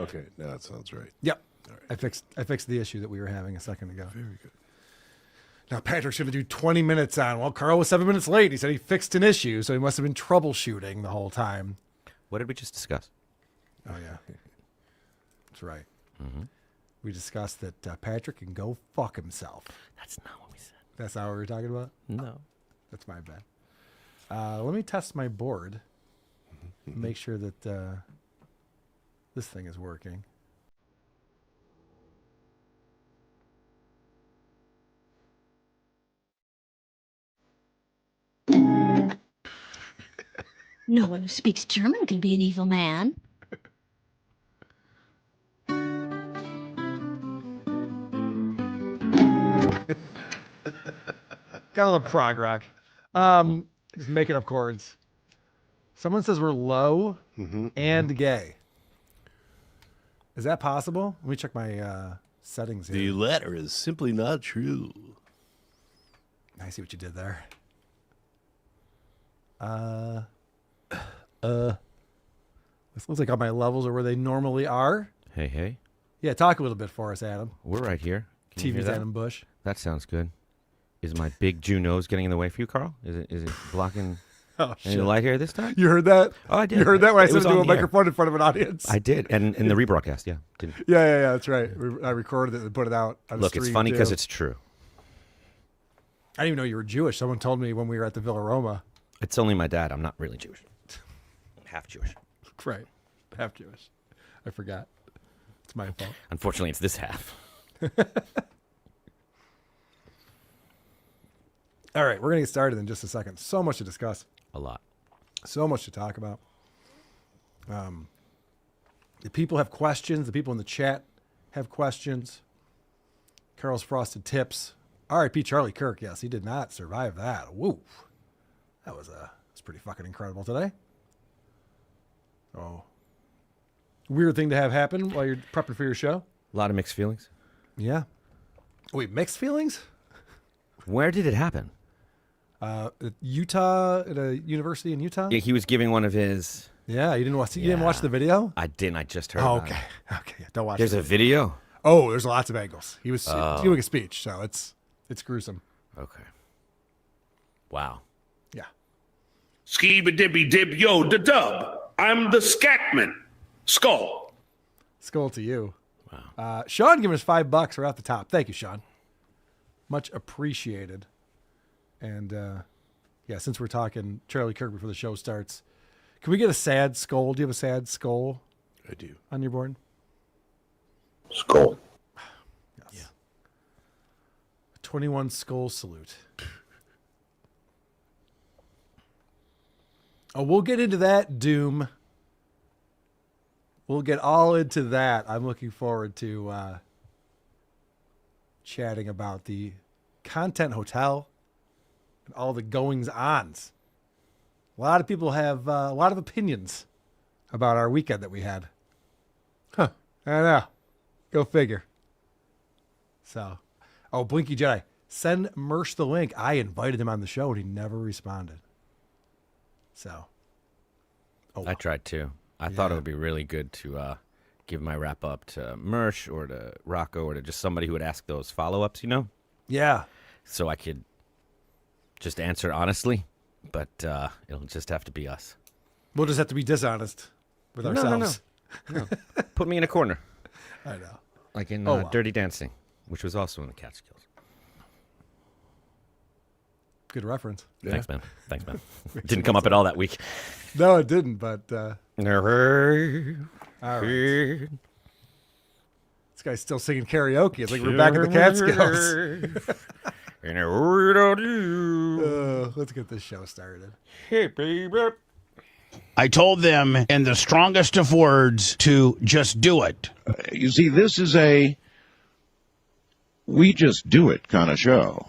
Okay, now that sounds right. Yep. All right. I fixed the issue that we were having a second ago. Very good. Now Patrick's going to do 20 minutes on. Well, Carl was 7 minutes late. He said he fixed an issue, so he must have been troubleshooting the whole time. What did we just discuss? Oh, yeah. That's right. Mm-hmm. We discussed that Patrick can go fuck himself. That's not what we said. That's not what we were talking about? No. That's my bad. Let me test my board. Make sure that this thing is working. No one who speaks German can be an evil man. Got a little prog rock. Just making up chords. Someone says we're low and gay. Is that possible? Let me check my settings here. The latter is simply not true. I see what you did there. This looks like all my levels are where they normally are. Hey, hey. Yeah, talk a little bit for us, Adam. We're right here. Can you hear TV's that? Adam Busch. That sounds good. Is my big Jew nose getting in the way for you, Carl? Is it blocking any light here this time? You heard that? Oh, I did. You heard that when I It said was to do on a the air. microphone in front of an audience? I did, and in the rebroadcast, yeah. Didn't. Yeah, that's right. I recorded it and put it out on Look, it's stream, funny because too. it's true. I didn't even know you were Jewish. Someone told me when we were at the Villa Roma. It's only my dad. I'm not really Jewish. I'm half Jewish. Right. Half Jewish. I forgot. It's my fault. Unfortunately, it's this half. All right, we're going to get started in just a second. So much to discuss. A lot. So much to talk about. The people have questions. The people in the chat have questions. Carl's Frosted Tips. R.I.P. Charlie Kirk. Yes, he did not survive that. Woo. That was pretty fucking incredible today. Oh. Weird thing to have happen while you're prepping for your show. A lot of mixed feelings. Yeah. Wait, mixed feelings? Where did it happen? At Utah, at a university in Utah? Yeah, he was giving one of his... Yeah, you didn't watch the video? I didn't. I just heard Oh, about okay. it. Okay, yeah, don't watch There's it. a video? Oh, there's lots of angles. He was doing a speech, so it's gruesome. Okay. Wow. Yeah. Ski-ba-dibby-dib, yo, da dub. I'm the Scatman. Skull. Skull to you. Wow. Sean giving us $5 right off the top. Thank you, Sean. Much appreciated. And yeah, since we're talking Charlie Kirk before the show starts, can we get a sad skull? Do you have a sad skull? I do. On your board? Skull. Yes. Yeah. 21 skull salute. Oh, we'll get into that, Doom. We'll get all into that. I'm looking forward to chatting about the Content Hotel and all the goings-ons. A lot of people have a lot of opinions about our weekend that we had. Huh. I don't know. Go figure. So, Blinky Jedi. Send Mersh the link. I invited him on the show and he never responded. So. I tried too. I thought it would be really good to give my wrap up to Mersh or to Rocco or to just somebody who would ask those follow-ups, you know? Yeah. So I could just answer honestly, but it'll just have to be us. We'll just have to be dishonest with ourselves. No. Put me in a corner. I know. Like in wow. Dirty Dancing, which was also in the Catskills. Good reference. Yeah. Thanks, man. Didn't come up at all that week. No, it didn't, but all right. This guy's still singing karaoke. It's like we're back at the Catskills. Let's get this show started. Hey, baby. I told them in the strongest of words to just do it. You see, this is a we just do it kind of show.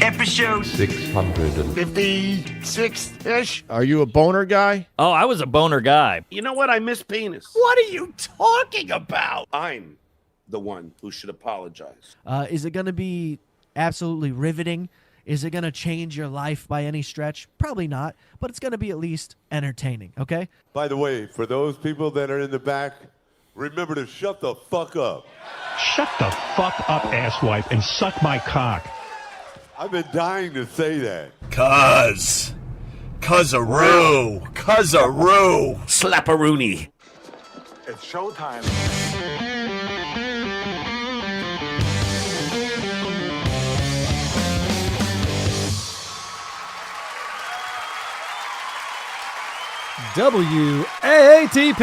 Episode 656-ish. Are you a boner guy? Oh, I was a boner guy. You know what? I miss penis. What are you talking about? I'm the one who should apologize. Is it going to be absolutely riveting? Is it going to change your life by any stretch? Probably not, but it's going to be at least entertaining, okay? By the way, for those people that are in the back remember to shut the fuck up. Shut the fuck up, asswipe, and suck my cock. I've been dying to say that. Cuz-a-roo. Slap-a-rooney. It's showtime. WATP.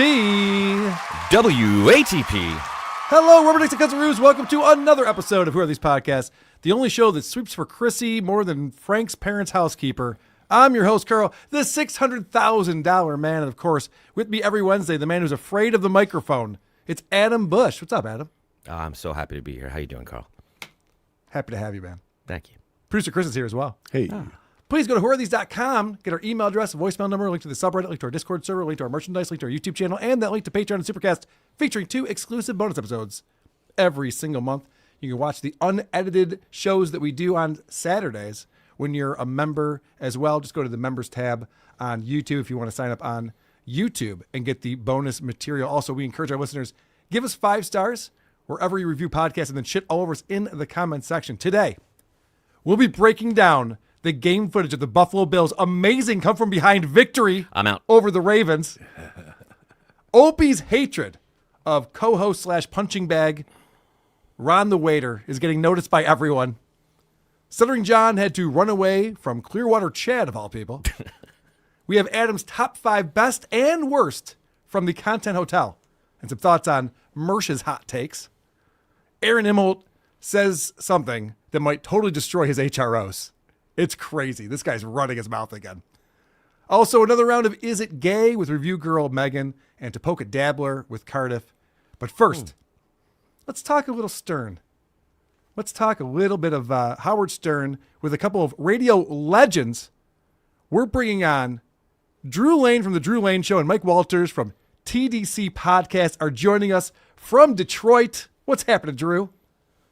WATP. Hello, Rubbernecks and Cousin-Roos. Welcome to another episode of Who Are These Podcasts, the only show that sweeps for Chrissy more than Frank's parents' housekeeper. I'm your host, Carl, the $600,000 man. And of course, with me every Wednesday, the man who's afraid of the microphone. It's Adam Busch. What's up, Adam? Oh, I'm so happy to be here. How you doing, Carl? Happy to have you, man. Thank you. Producer Chris is here as well. Hey. Please go to whoarethese.com, get our email address, voicemail number, link to the subreddit, link to our Discord server, link to our merchandise, link to our YouTube channel, and that link to Patreon and Supercast, featuring 2 exclusive bonus episodes every single month. You can watch the unedited shows that we do on Saturdays when you're a member as well. Just go to the members tab on YouTube if you want to sign up on YouTube and get the bonus material. Also, we encourage our listeners, give us 5 stars wherever you review podcasts and then shit all over us in the comment section. Today, we'll be breaking down the game footage of the Buffalo Bills' amazing come-from-behind victory I'm out. over the Ravens. Opie's hatred of co-host / punching bag Ron the waiter is getting noticed by everyone. Stuttering John had to run away from Clearwater Chad, of all people. We have Adam's top 5 best and worst from the Content Hotel and some thoughts on Mersch's hot takes. Aaron Imholt says something that might totally destroy his HROs. It's crazy. This guy's running his mouth again. Also, another round of Is It Gay with review girl Megan and Tapoka Dabbler with Cardiff. But first, let's talk a little Stern. Let's talk a little bit of Howard Stern with a couple of radio legends. We're bringing on Drew Lane from The Drew Lane Show and Mike Wolters from TDC Podcast are joining us from Detroit. What's happening, Drew?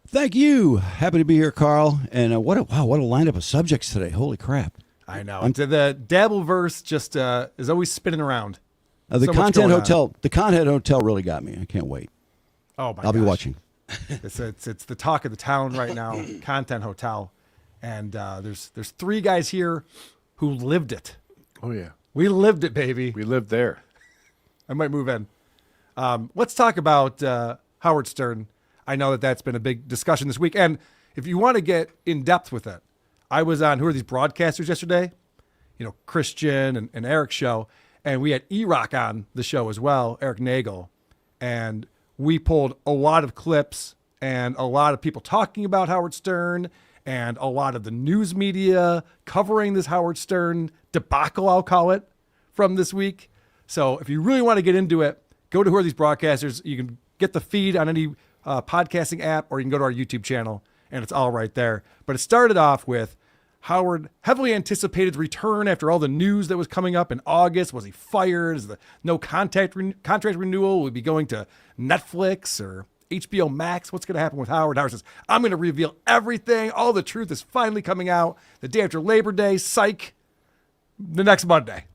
Thank you. Happy to be here, Carl. And what a lineup of subjects today. Holy crap. I know. The Dabbleverse just is always spinning around. The So much Content going on. Hotel. The Content Hotel really got me. I can't wait. Oh my I'll be gosh. watching. It's the talk of the town right now, Content Hotel. And there's 3 guys here who lived it. Oh, yeah. We lived it, baby. We lived there. I might move in. Let's talk about Howard Stern. I know that's been a big discussion this week. And if you want to get in depth with it, I was on Who Are These Broadcasters yesterday? You know, Christian and Eric's show. And we had E-Rock on the show as well, Eric Nagel. And we pulled a lot of clips and a lot of people talking about Howard Stern and a lot of the news media covering this Howard Stern debacle, I'll call it, from this week. So if you really want to get into it, go to Who Are These Broadcasters. You can get the feed on any podcasting app, or you can go to our YouTube channel, and it's all right there. But it started off with Howard heavily anticipated return after all the news that was coming up in August. Was he fired? Is the no contract renewal? Will he be going to Netflix or HBO Max? What's going to happen with Howard? Howard says, I'm going to reveal everything. All the truth is finally coming out the day after Labor Day. Psych. The next Monday.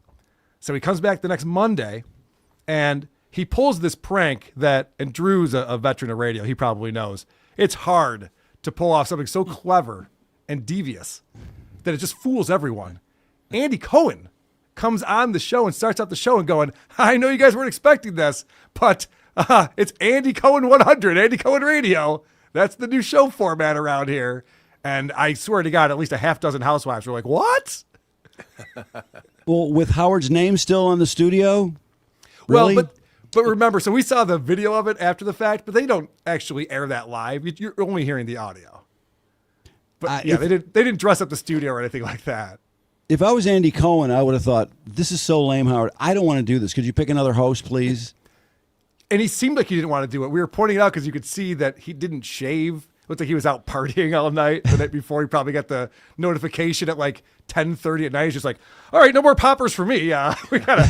So he comes back the next Monday, and he pulls this prank that, and Drew's a veteran of radio, he probably knows. It's hard to pull off something so clever and devious that it just fools everyone. Andy Cohen comes on the show and starts out the show and going, I know you guys weren't expecting this, but it's Andy Cohen 100, Andy Cohen Radio. That's the new show format around here. And I swear to God, at least a half dozen housewives were like, what? Well, with Howard's name still on the studio? Really? Well, but remember, so we saw the video of it after the fact, but they don't actually air that live. You're only hearing the audio. But they didn't dress up the studio or anything like that. If I was Andy Cohen, I would have thought, this is so lame, Howard. I don't want to do this. Could you pick another host, please? And he seemed like he didn't want to do it. We were pointing it out because you could see that he didn't shave. Looked like he was out partying all night the night before. He probably got the notification at like 10:30 at night. He's just like, all right, no more poppers for me. We gotta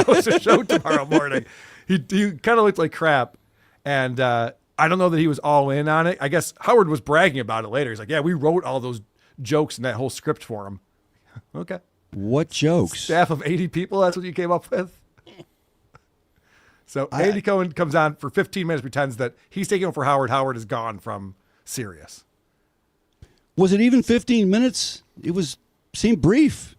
host a show tomorrow morning. He kind of looked like crap. And I don't know that he was all in on it. I guess Howard was bragging about it later. He's like, yeah, we wrote all those jokes in that whole script for him. Okay. What jokes? Staff of 80 people, that's what you came up with? So Andy Cohen comes on for 15 minutes, pretends that he's taking over for Howard. Howard is gone from Sirius. Was it even 15 minutes? Seemed brief.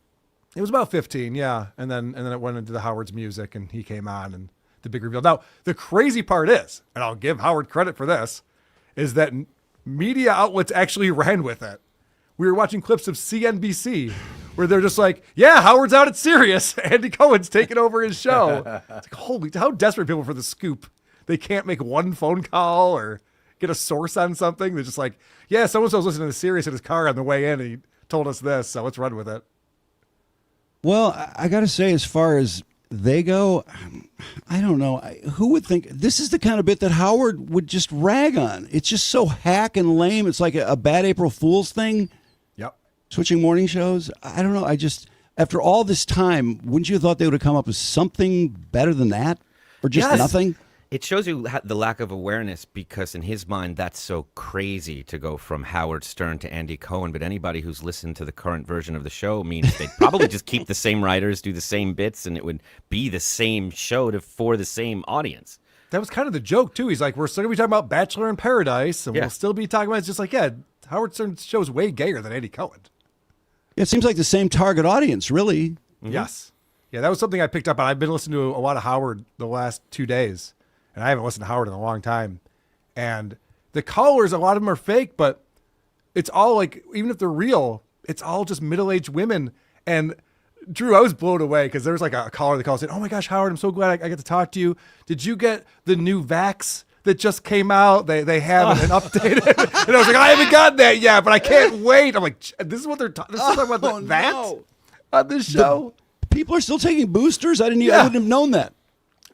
It was about 15, yeah. And then it went into the Howard's music, and he came on, and the big reveal. Now, the crazy part is, and I'll give Howard credit for this, is that media outlets actually ran with it. We were watching clips of CNBC where they're just like, yeah, Howard's out at Sirius. Andy Cohen's taking over his show. It's like, holy, how desperate people for the scoop. They can't make one phone call or get a source on something. They're just like, yeah, so-and-so's listening to Sirius in his car on the way in, and he told us this, so let's run with it. Well, I got to say, as far as they go, I don't know. Who would think this is the kind of bit that Howard would just rag on? It's just so hack and lame. It's like a bad April Fool's thing. Yep. Switching morning shows. I don't know. After all this time, wouldn't you have thought they would have come up with something better than that? Or just nothing? It shows you the lack of awareness, because in his mind, that's so crazy to go from Howard Stern to Andy Cohen. But anybody who's listened to the current version of the show means they'd probably just keep the same writers, do the same bits, and it would be the same show for the same audience. That was kind of the joke, too. He's like, we're still going to be talking about Bachelor in Paradise, and we'll still be talking about it's just like, yeah, Howard Stern's show is way gayer than Andy Cohen. It seems like the same target audience, really. Mm-hmm. Yes. Yeah, that was something I picked up on. I've been listening to a lot of Howard the last 2 days. And I haven't listened to Howard in a long time. And the callers, a lot of them are fake, but it's all like, even if they're real, it's all just middle-aged women. And Drew, I was blown away because there was like a caller that called and said, oh my gosh, Howard, I'm so glad I get to talk to you. Did you get the new vax that just came out? They haven't updated. And I was like, I haven't gotten that yet, but I can't wait. I'm like, this is what they're talking about that on this show? People are still taking boosters? I wouldn't have known that.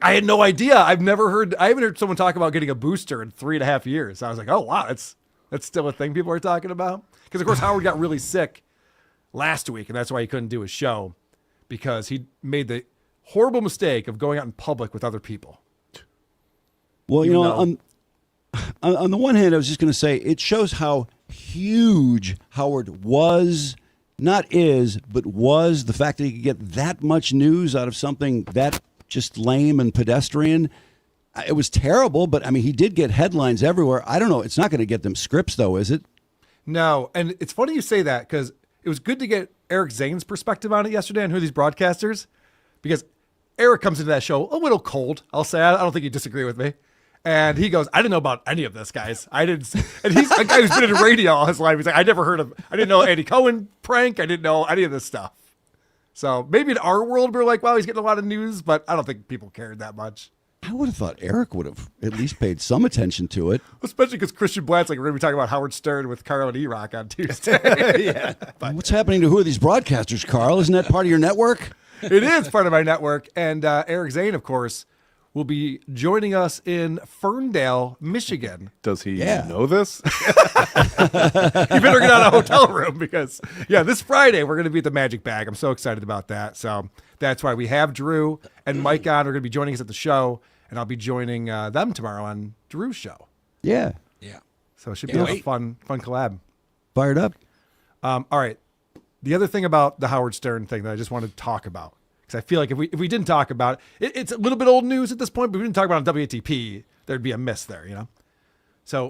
I had no idea. I haven't heard someone talk about getting a booster in 3.5 years. I was like, oh, wow, that's still a thing people are talking about. Because, of course, Howard got really sick last week, and that's why he couldn't do his show, because he made the horrible mistake of going out in public with other people. Well, on the one hand, I was just going to say, it shows how huge Howard was, not is, but was. The fact that he could get that much news out of something that just lame and pedestrian. It was terrible, but I mean, he did get headlines everywhere. I don't know. It's not going to get them scripts, though, is it? No. And it's funny you say that, because it was good to get Eric Zane's perspective on it yesterday on who are these broadcasters, because Eric comes into that show a little cold. I'll say, I don't think you disagree with me. And he goes, I didn't know about any of this, guys. I didn't. And he's a guy who's been in radio all his life. He's like, I didn't know Andy Cohen prank. I didn't know any of this stuff. So maybe in our world, we're like, wow, he's getting a lot of news, but I don't think people cared that much. I would have thought Eric would have at least paid some attention to it. Especially because Christian Blatt's like, we're going to be talking about Howard Stern with Carl and E-Rock on Tuesday. Yeah. What's happening to who are these broadcasters, Carl? Isn't that part of your network? It is part of my network. And Eric Zane, of course, will be joining us in Ferndale, Michigan. Does he know this? You better get out of a hotel room, because, this Friday we're going to be at the Magic Bag. I'm so excited about that. So that's why we have Drew and Mike on. We're going to be joining us at the show, and I'll be joining them tomorrow on Drew's show. Yeah. So it should be a fun collab. Fired up. All right. The other thing about the Howard Stern thing that I just wanted to talk about, because I feel like if we didn't talk about it, it's a little bit old news at this point, but if we didn't talk about it on WATP, there'd be a miss there, So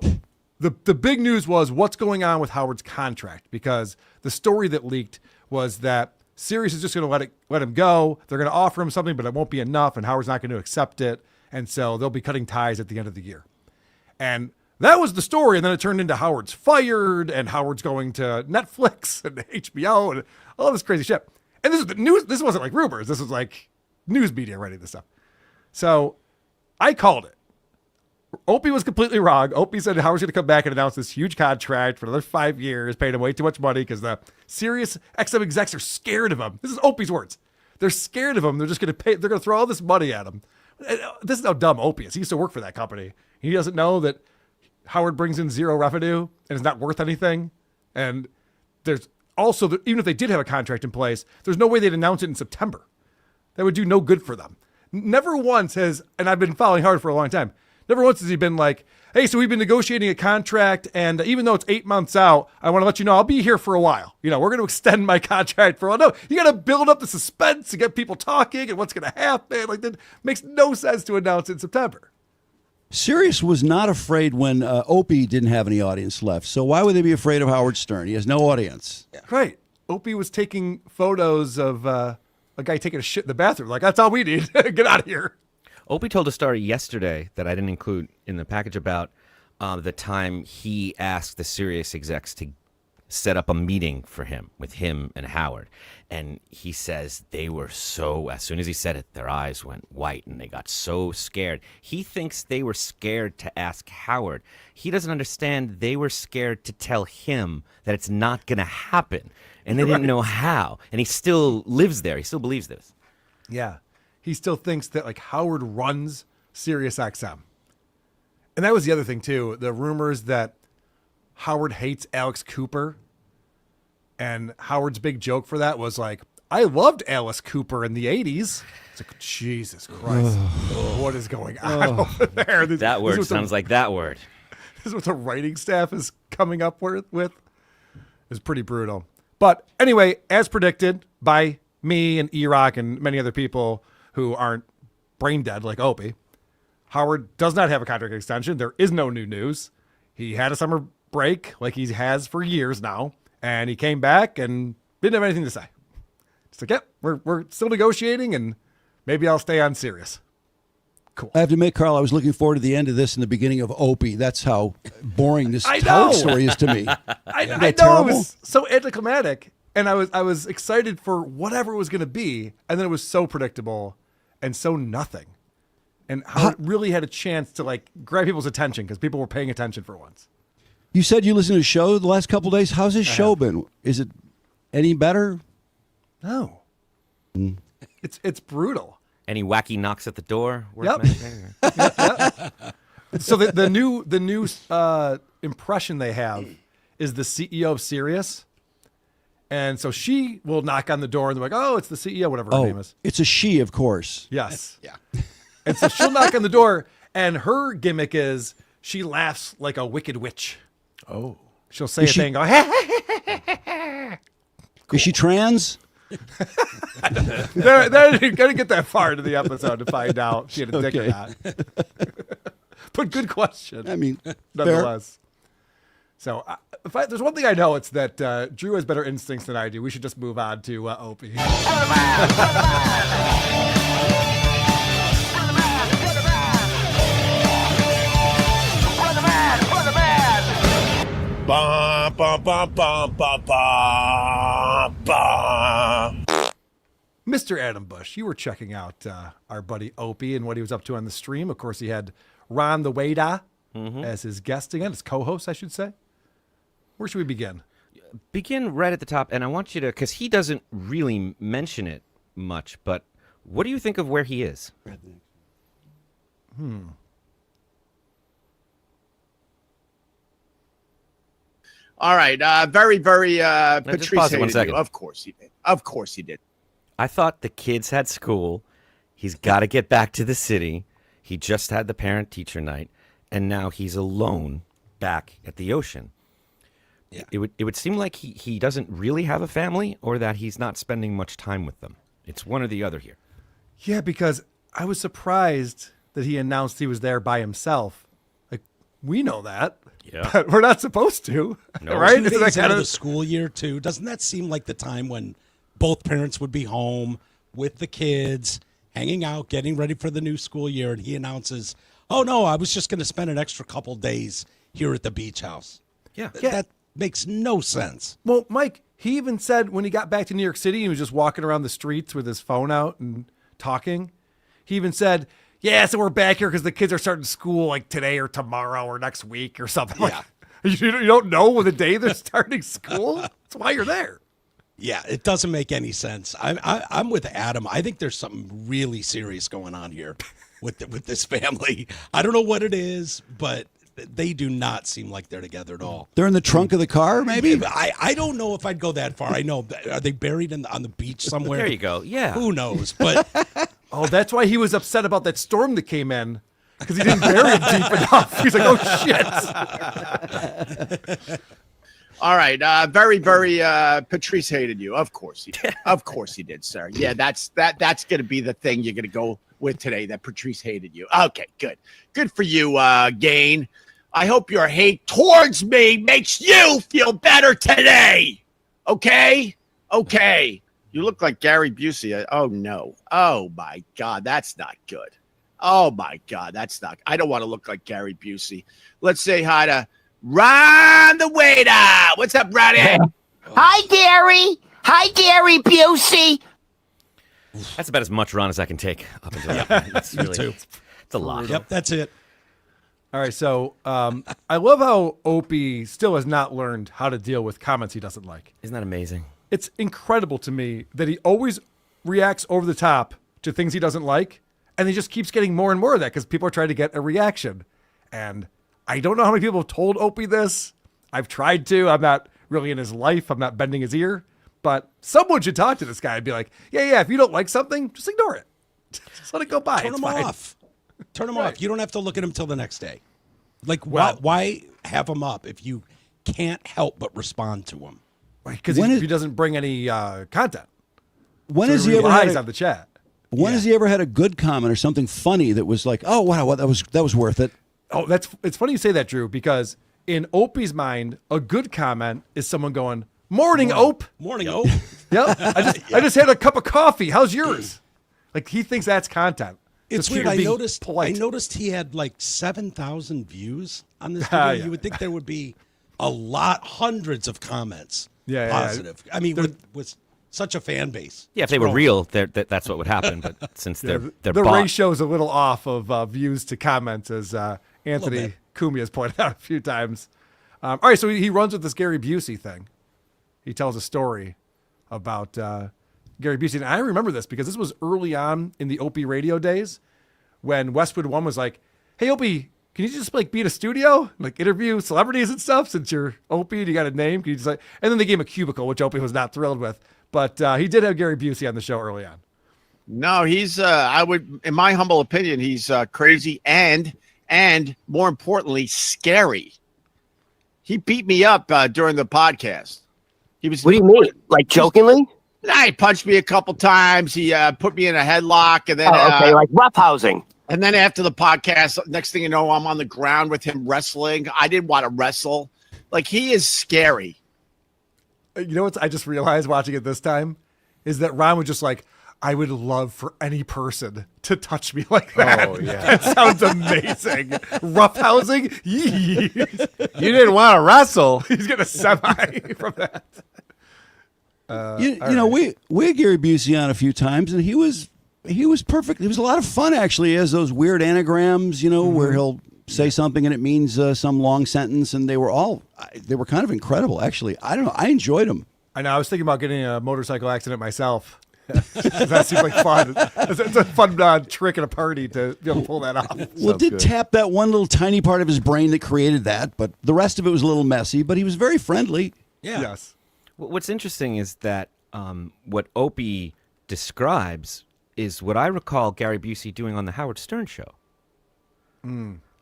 the big news was what's going on with Howard's contract, because the story that leaked was that Sirius is just going to let him go. They're going to offer him something, but it won't be enough, and Howard's not going to accept it, and so they'll be cutting ties at the end of the year. And that was the story, and then it turned into Howard's fired, and Howard's going to Netflix and HBO and all this crazy shit. And this is the news. This wasn't like rumors. This was like news media writing this stuff. So I called it. Opie was completely wrong. Opie said Howard's going to come back and announce this huge contract for another 5 years, paying him way too much money because the Sirius XM execs are scared of him. This is Opie's words. They're scared of him. They're just going to pay. They're going to throw all this money at him. This is how dumb Opie is. He used to work for that company. He doesn't know that Howard brings in zero revenue and is not worth anything. And there's also, even if they did have a contract in place, there's no way they'd announce it in September. That would do no good for them. Never once has, and I've been following Howard for a long time, Never once has he been like, hey, so we've been negotiating a contract, and even though it's 8 months out, I want to let you know I'll be here for a while. We're going to extend my contract for a while. No, you got to build up the suspense to get people talking and what's going to happen. Like, that makes no sense to announce in September. Sirius was not afraid when Opie didn't have any audience left. So why would they be afraid of Howard Stern? He has no audience. Yeah. Right. Opie was taking photos of a guy taking a shit in the bathroom. Like, that's all we need. Get out of here. Opie told a story yesterday that I didn't include in the package about the time he asked the Sirius execs to set up a meeting for him with him and Howard. And he says they were so, as soon as he said it, their eyes went white and they got so scared. He thinks they were scared to ask Howard. He doesn't understand they were scared to tell him that it's not going to happen. And they didn't know how. And he still lives there. He still believes this. Yeah. He still thinks that like Howard runs Sirius XM. And that was the other thing too. The rumors that Howard hates Alex Cooper. And Howard's big joke for that was like, I loved Alice Cooper in the 80s. It's like, Jesus Christ. What is going on over there? That word sounds like that word. This is what the writing staff is coming up with. It's pretty brutal. But anyway, as predicted by me and E-Rock and many other people who aren't brain dead like Opie, Howard does not have a contract extension. There is no new news. He had a summer break like he has for years now, and he came back and didn't have anything to say. It's like, yep, we're still negotiating, and maybe I'll stay on Sirius. Cool. I have to admit, Carl, I was looking forward to the end of this and the beginning of Opie. That's how boring this Howard story is to me. I know, it was so anticlimactic, and I was excited for whatever it was going to be, and then it was so predictable and so nothing. And Howard really had a chance to like grab people's attention because people were paying attention for once. You said you listened to the show the last couple of days. How's his show been? Is it any better? No. It's brutal. Any wacky knocks at the door? Yep. So the new impression they have is the CEO of Sirius. And so she will knock on the door and they're like, oh, it's the CEO, whatever her name is. It's a she, of course. Yes. Yeah. And so she'll knock on the door, and her gimmick is she laughs like a wicked witch. Oh. She'll say a thing, go, cool. Is she trans? They're going to get that far into the episode to find out she had a dick or not. But good question. I mean, nonetheless. So there's one thing I know, it's that Drew has better instincts than I do. We should just move on to Opie. Ba, ba, ba, ba, ba, ba, ba. Mr. Adam Busch, you were checking out our buddy Opie and what he was up to on the stream. Of course, he had Ron the Waiter as his guest again, his co-host, I should say. Where should we begin? Begin right at the top, and I want you to, because he doesn't really mention it much, but what do you think of where he is? All right. Very, very Just pause it 1 second. Of course he did. Of course he did. I thought the kids had school. He's got to get back to the city. He just had the parent-teacher night, and now he's alone back at the ocean. Yeah. It would seem like he doesn't really have a family, or that he's not spending much time with them. It's one or the other here. Yeah, because I was surprised that he announced he was there by himself. Like, we know that. Yeah. But we're not supposed to. No. Right? 2 Isn't days that out kind of of the school year, too. Doesn't that seem like the time when both parents would be home with the kids, hanging out, getting ready for the new school year, and he announces, oh, no, I was just going to spend an extra couple days here at the beach house. Yeah. That makes no sense. Well, Mike, he even said when he got back to New York City, he was just walking around the streets with his phone out and talking. He even said, yeah, so we're back here because the kids are starting school like today or tomorrow or next week or something. Yeah. Like, you don't know the day they're starting school? That's why you're there. Yeah, it doesn't make any sense. I'm with Adam. I think there's something really serious going on here with this family. I don't know what it is, but they do not seem like they're together at all. They're in the trunk of the car, maybe? I don't know if I'd go that far. I know. Are they buried on the beach somewhere? There you go. Yeah. Who knows? But oh, that's why he was upset about that storm that came in, because he didn't bury it deep enough. He's like, oh shit. All right. Very Patrice hated you. Of course he did. Of course he did, sir. Yeah, that's going to be the thing you're going to go with today, that Patrice hated you. Okay, good. Good for you, Gain. I hope your hate towards me makes you feel better today. Okay? Okay. You look like Gary Busey. Oh, no. Oh, my God. That's not good. Oh, my God. That's not. I don't want to look like Gary Busey. Let's say hi to Ron the waiter. What's up, Ronnie? Hi, Gary. Hi, Gary Busey. That's about as much Ron as I can take up until that. It's Me really, too. It's a lot. Yep, that's it. All right, so I love how Opie still has not learned how to deal with comments he doesn't like. Isn't that amazing? It's incredible to me that he always reacts over the top to things he doesn't like, and he just keeps getting more and more of that because people are trying to get a reaction. And I don't know how many people have told Opie this. I've tried to. I'm not really in his life. I'm not bending his ear. But someone should talk to this guy and be like, yeah, if you don't like something, just ignore it. Just let it go by. Turn It's him fine. off. Turn him off. You don't have to look at him till the next day. Like, why have him up if you can't help but respond to him? Because he doesn't bring any content. When So has he he ever relies had on the chat? When has he ever had a good comment or something funny that was like, oh wow, that was worth it? Oh, it's funny you say that, Drew, because in Opie's mind, a good comment is someone going, "Morning, Ope." Morning, Ope. Yep. I just had a cup of coffee. How's yours? Like he thinks that's content. It's Just weird. you're I being noticed. polite. I noticed he had like 7,000 views on this video. Yeah. You would think there would be a lot, hundreds of comments. Yeah. Positive. I mean, with such a fan base. Yeah, if they were real, that's what would happen. But since they're the bought, ratio's a little off of views to comments, as Anthony bit. Kumi has pointed out a few times. All right, so he runs with this Gary Busey thing. He tells a story about Gary Busey, and I remember this because this was early on in the Opie radio days when Westwood One was like, "Hey Opie, can you just like be in a studio, like interview celebrities and stuff? Since you're Opie and you got a name, can you just like?" And then they gave him a cubicle, which Opie was not thrilled with. But he did have Gary Busey on the show early on. No, he's I would, in my humble opinion, he's crazy and more importantly, scary. He beat me up during the podcast. He was. What do you mean? Like jokingly? He punched me a couple times. He put me in a headlock, and then okay, like roughhousing. And then after the podcast, next thing you know, I'm on the ground with him wrestling. I didn't want to wrestle. Like he is scary. You know what I just realized watching it this time is that Ron was just like, I would love for any person to touch me like that. Oh, yeah. That sounds amazing. Roughhousing? Yee. You didn't want to wrestle. He's getting a semi from that. You know, we had Gary Busey on a few times, and he was perfect. It was a lot of fun actually. He has those weird anagrams, you know, where he'll say something and it means some long sentence, and they were kind of incredible actually. I don't know. I enjoyed them. I know. I was thinking about getting a motorcycle accident myself. That seems like fun. It's a fun trick at a party to be able to pull that off. Well, it did tap that one little tiny part of his brain that created that, but the rest of it was a little messy. But he was very friendly. Yeah. Yes. what's interesting is that what Opie describes is what I recall Gary Busey doing on the Howard Stern show.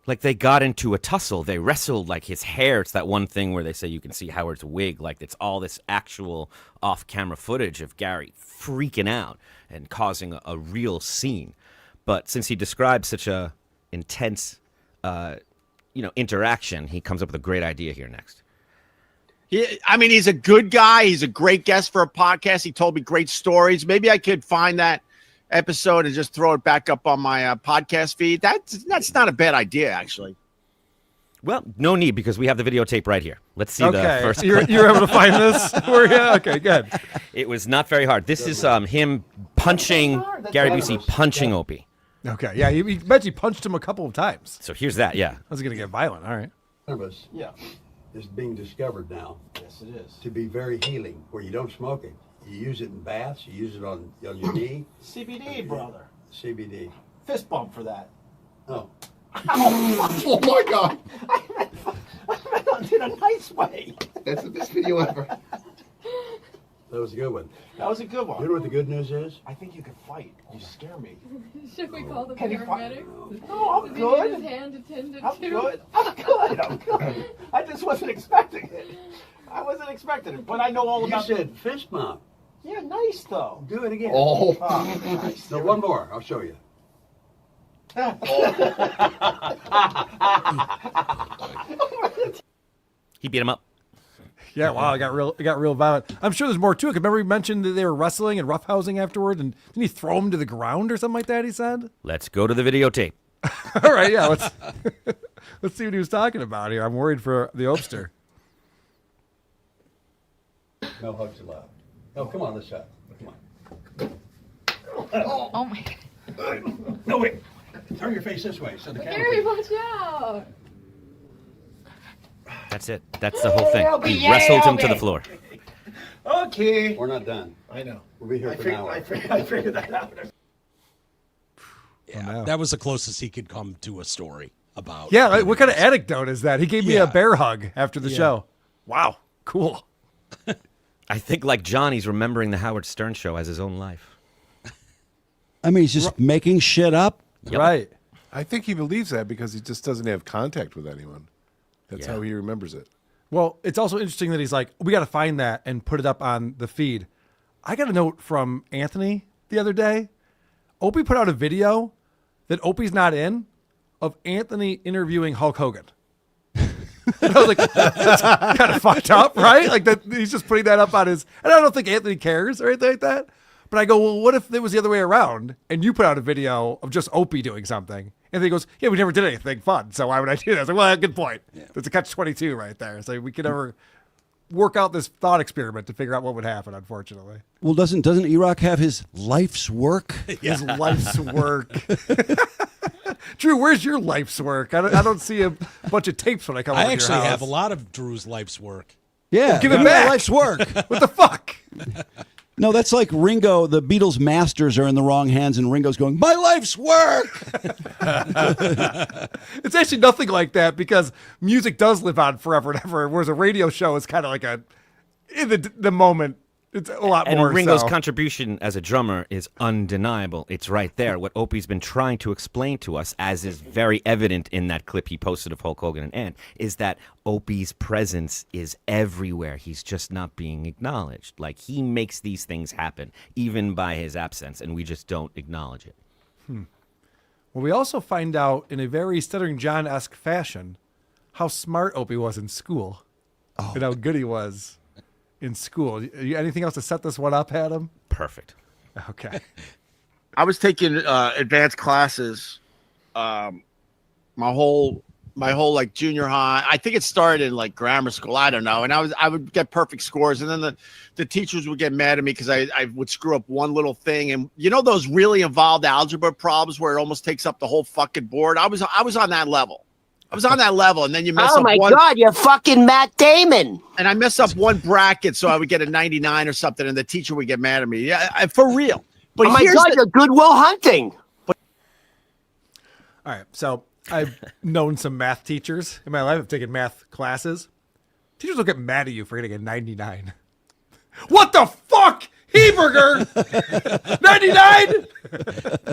Like they got into a tussle. They wrestled, like his hair. It's that one thing where they say you can see Howard's wig. Like it's all this actual off-camera footage of Gary freaking out and causing a real scene. But since he describes such a intense, interaction, he comes up with a great idea here next. He's a good guy. He's a great guest for a podcast. He told me great stories. Maybe I could find that episode and just throw it back up on my podcast feed. That's not a bad idea, actually. Well, no need because we have the videotape right here. Let's see the first. You're able to find this? Okay, good. It was not very hard. This is him punching Gary Busey, punching Opie. Okay, yeah, he bet you punched him a couple of times. So here's that. Yeah, I was gonna get violent. All right. Cannabis, is being discovered now. Yes, it is. To be very healing, where you don't smoke it. You use it in baths. You use it on your knee. CBD, brother. CBD. Fist bump for that. Oh. Oh my God! I meant in a nice way. That's the best video ever. That was a good one. That was a good one. You know what the good news is? I think you can fight. You scare me. Should we call the Can you fight? paramedics? No, I'm Did he good. get his hand attended I'm to? good. I'm good. I'm good. I just wasn't expecting it. I wasn't expecting it, but I know all about. You said fist bump. Yeah, nice though. Do it again. Oh, nice. No, one more. I'll show you. He beat him up. Yeah, wow, it got real violent. I'm sure there's more to it. Remember, he mentioned that they were wrestling and roughhousing afterward, and didn't he throw him to the ground or something like that? He said. Let's go to the videotape. All right, yeah, let's see what he was talking about here. I'm worried for the Opster. No hugs allowed. No, come on, this side. Come on. Oh my God. No, wait. Turn your face this way so the camera. Gary, watch out. That's it. That's the whole thing. Opie, He yeah, wrestled him to Opie. the floor. Okay. We're not done. I know. We'll be here for an hour. I figured that out. Yeah, that was the closest he could come to a story about. Yeah, like, what kind of anecdote is that? He gave me a bear hug after the Yeah. show. Wow, cool. I think, like John, he's remembering the Howard Stern show as his own life. I mean, he's just making shit up. Yep. Right. I think he believes that because he just doesn't have contact with anyone. That's how he remembers it. Well, it's also interesting that he's like, we got to find that and put it up on the feed. I got a note from Anthony the other day. Opie put out a video that Opie's not in of Anthony interviewing Hulk Hogan. And I was like, that's kind of fucked up, right? Like that he's just putting that up on his, and I don't think Anthony cares or anything like that. But I go, well, what if it was the other way around and you put out a video of just Opie doing something? And he goes, yeah, we never did anything fun, so why would I do that? I was like, well, good point. Yeah. There's a catch-22 right there. So we could never work out this thought experiment to figure out what would happen, unfortunately. Well, doesn't E-Rock have his life's work? His life's work. Drew, where's your life's work? I don't see a bunch of tapes when I come over I to your actually house. have a lot of Drew's life's work. Yeah, Well, give it back. Life's work. What the fuck? No, that's like Ringo. The Beatles' masters are in the wrong hands, and Ringo's going, "My life's work." It's actually nothing like that because music does live on forever and ever, whereas a radio show is kind of like in the moment. It's a lot And more. Ringo's so. contribution as a drummer is undeniable. It's right there. What Opie's been trying to explain to us, as is very evident in that clip he posted of Hulk Hogan and Ant, is that Opie's presence is everywhere. He's just not being acknowledged. Like, he makes these things happen, even by his absence, and we just don't acknowledge it. Well, we also find out in a very Stuttering John-esque fashion how smart Opie was in school and how good he was in school. Anything else to set this one up, Adam? Perfect. Okay. I was taking advanced classes my whole like junior high. I think it started in like grammar school. I don't know. And I would get perfect scores. And then the teachers would get mad at me because I would screw up one little thing. And you know those really involved algebra problems where it almost takes up the whole fucking board? I was on that level. And then you mess up one. Oh my God, you're fucking Matt Damon. And I mess up one bracket, so I would get a 99 or something, and the teacher would get mad at me. Yeah, for real. But Oh my here's God, you're Goodwill Hunting. All right. So I've known some math teachers in my life. I've taken math classes. Teachers will get mad at you for getting a 99. What the fuck? Heberger! 99?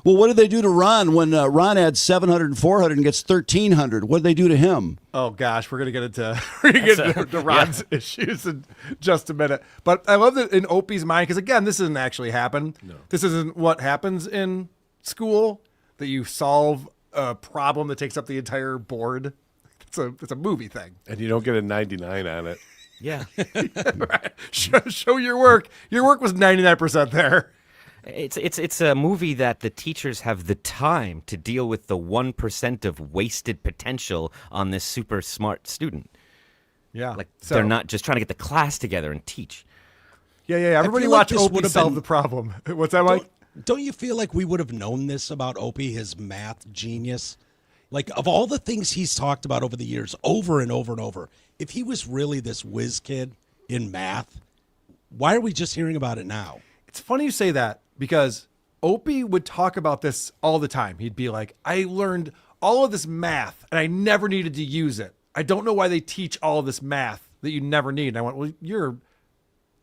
Well, what did they do to Ron when Ron had 700 and 400 and gets 1,300? What did they do to him? Oh gosh, we're gonna get into Ron's issues in just a minute. But I love that in Opie's mind, because again, this doesn't actually happen. No. This isn't what happens in school. That you solve a problem that takes up the entire board. It's a movie thing, and you don't get a 99 on it. Yeah. Right. Show your work. Your work was 99% there. It's a movie that the teachers have the time to deal with the 1% of wasted potential on this super smart student. Yeah. Like, they're not just trying to get the class together and teach. Yeah. Everybody watch Opie solve the problem. What's that, Mike? Don't you feel like we would have known this about Opie, his math genius? Like, of all the things he's talked about over the years, over and over and over, if he was really this whiz kid in math, why are we just hearing about it now? It's funny you say that because Opie would talk about this all the time. He'd be like, I learned all of this math and I never needed to use it. I don't know why they teach all of this math that you never need. And I went, well, you're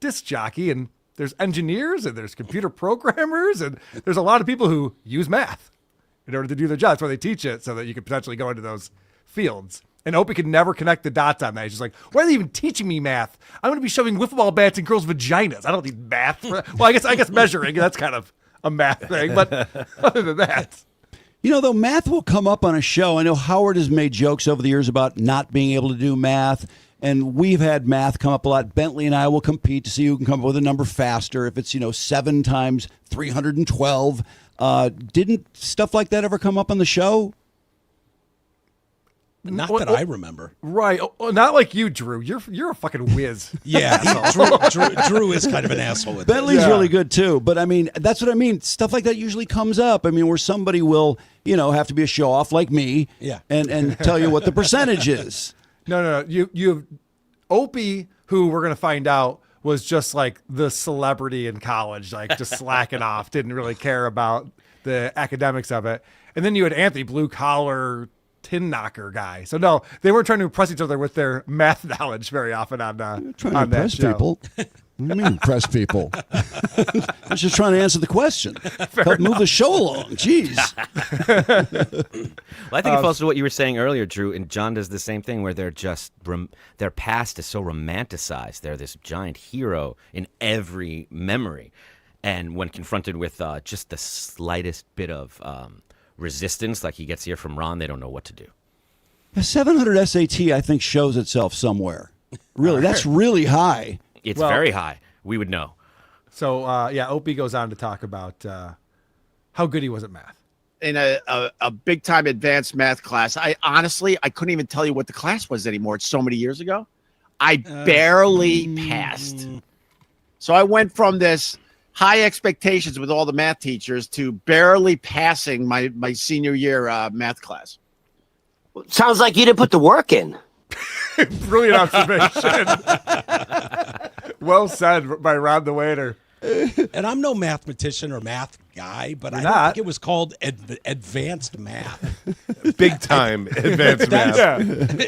disc jockey, and there's engineers, and there's computer programmers, and there's a lot of people who use math in order to do their job. That's why they teach it, so that you could potentially go into those fields. And Opie could never connect the dots on that. He's just like, why are they even teaching me math? I'm going to be shoving wiffle ball bats in girls' vaginas. I don't need math. For that. Well, I guess measuring, that's kind of a math thing. But other than that. You know, though, math will come up on a show. I know Howard has made jokes over the years about not being able to do math. And we've had math come up a lot. Bentley and I will compete to see who can come up with a number faster. If it's, 7 times 312. Didn't stuff like that ever come up on the show? Not that I remember. Right. Not like you, Drew. You're a fucking whiz. Yeah, Drew is kind of an asshole with Bentley's really good too. But I mean, that's what I mean. Stuff like that usually comes up. I mean, where somebody will, have to be a show off like me. Yeah. And tell you what the percentage is. No. You have Opie, who we're gonna find out was just like the celebrity in college, like just slacking off, didn't really care about the academics of it. And then you had Anthony, blue collar tin knocker guy. So no, they weren't trying to impress each other with their math knowledge very often on trying to on that impress show. people. What do you mean impress people? I was just trying to answer the question. Help move the show along. Jeez. Well, I think it falls to what you were saying earlier, Drew, and John does the same thing where they're just their past is so romanticized. They're this giant hero in every memory, and when confronted with just the slightest bit of resistance, like he gets here from Ron, they don't know what to do. A 700 SAT, I think, shows itself somewhere. Really, that's really high. It's very high. We would know. So, Opie goes on to talk about how good he was at math. In a big-time advanced math class, I couldn't even tell you what the class was anymore. It's so many years ago. I barely passed. So I went from this high expectations with all the math teachers to barely passing my senior year math class. Sounds like you didn't put the work in. Brilliant observation. Well said by Ron the waiter. And I'm no mathematician or math guy, but I don't think it was called advanced math. Big time advanced math.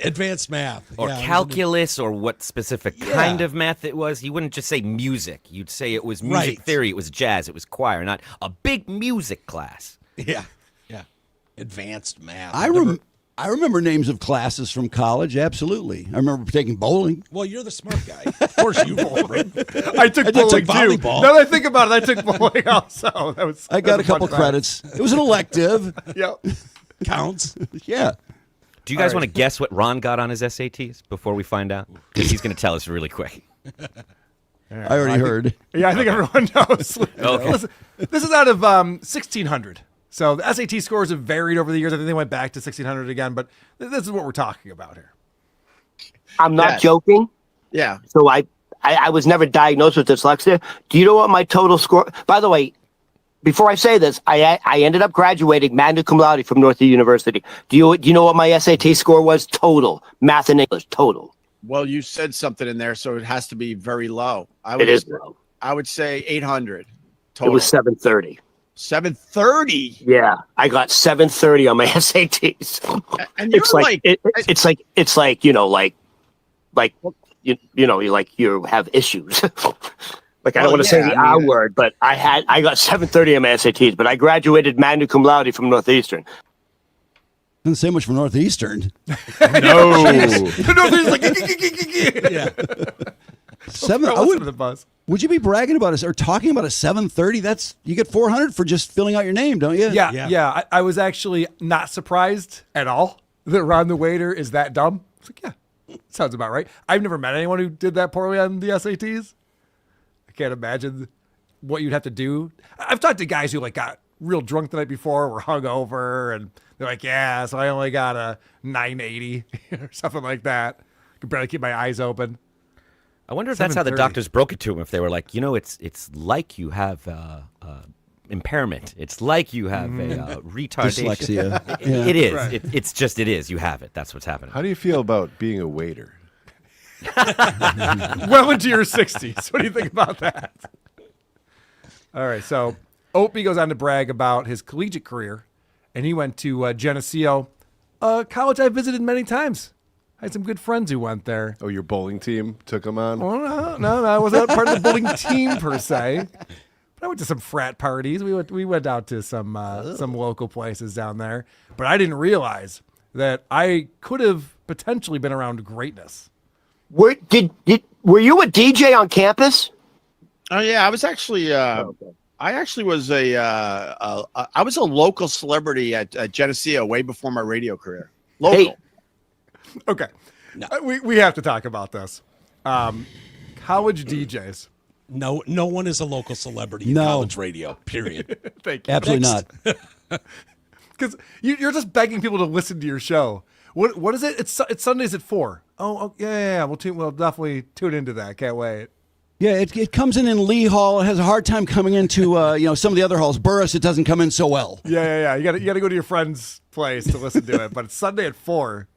Advanced math. Or calculus, or what specific kind of math it was. You wouldn't just say music. You'd say it was music theory, it was jazz, it was choir, not a big music class. Yeah. Advanced math. I remember names of classes from college, absolutely. I remember taking bowling. Well, you're the smart guy. Of course you rolled. I took bowling too. Volleyball. Now that I think about it, I took bowling also. I got a couple credits. It was an elective. Yep. Counts. Yeah. Do you guys want to guess what Ron got on his SATs before we find out? Because he's going to tell us really quick. I already heard. I think everyone knows. Okay. Listen, this is out of 1,600. So the SAT scores have varied over the years. I think they went back to 1,600 again, but this is what we're talking about here. I'm not joking. Yeah. So I was never diagnosed with dyslexia. Do you know what my total score? By the way, before I say this, I ended up graduating magna cum laude from Northview University. Do you know what my SAT score was total? Math and English total. Well, you said something in there, so it has to be very low. It is low. I would say 800 It total. was 730. 730. Yeah, I got 730 on my SATs. And you're it's like you have issues. Like, I don't want to say the R word, but I got 730 on my SATs, but I graduated magna cum laude from Northeastern. Doesn't say much for Northeastern. No. Would you be bragging about us or talking about a 730? That's you get 400 for just filling out your name, don't you? Yeah. I was actually not surprised at all that Ron the waiter is that dumb. It's like, yeah, sounds about right. I've never met anyone who did that poorly on the SATs. I can't imagine what you'd have to do. I've talked to guys who got real drunk the night before, were hungover, and they're like, yeah, so I only got a 980 or something like that. Could barely keep my eyes open. I wonder if that's how the doctors broke it to him. If they were like, it's like you have impairment. It's like you have a retardation. Dyslexia. It is. Right. It is. You have it. That's what's happening. How do you feel about being a waiter? Well into your 60s. What do you think about that? All right. So Opie goes on to brag about his collegiate career, and he went to Geneseo, a college I visited many times. I had some good friends who went there. Oh, your bowling team took him on? Well, no, I wasn't part of the bowling team per se. But I went to some frat parties. We went out to some local places down there. But I didn't realize that I could have potentially been around greatness. Were you a DJ on campus? Oh yeah, I was actually. I actually was I was a local celebrity at Geneseo way before my radio career. Local. Hey. Okay, we have to talk about this. College DJs. No one is a local celebrity in No. college radio, period. Thank you. Absolutely Next. not. Because you're just begging people to listen to your show. What is it? It's Sundays at 4. Oh yeah. We'll definitely tune into that. Can't wait. Yeah, it comes in Lee Hall. It has a hard time coming into some of the other halls. Burris, it doesn't come in so well. Yeah. You gotta go to your friend's place to listen to it. But it's Sunday at 4.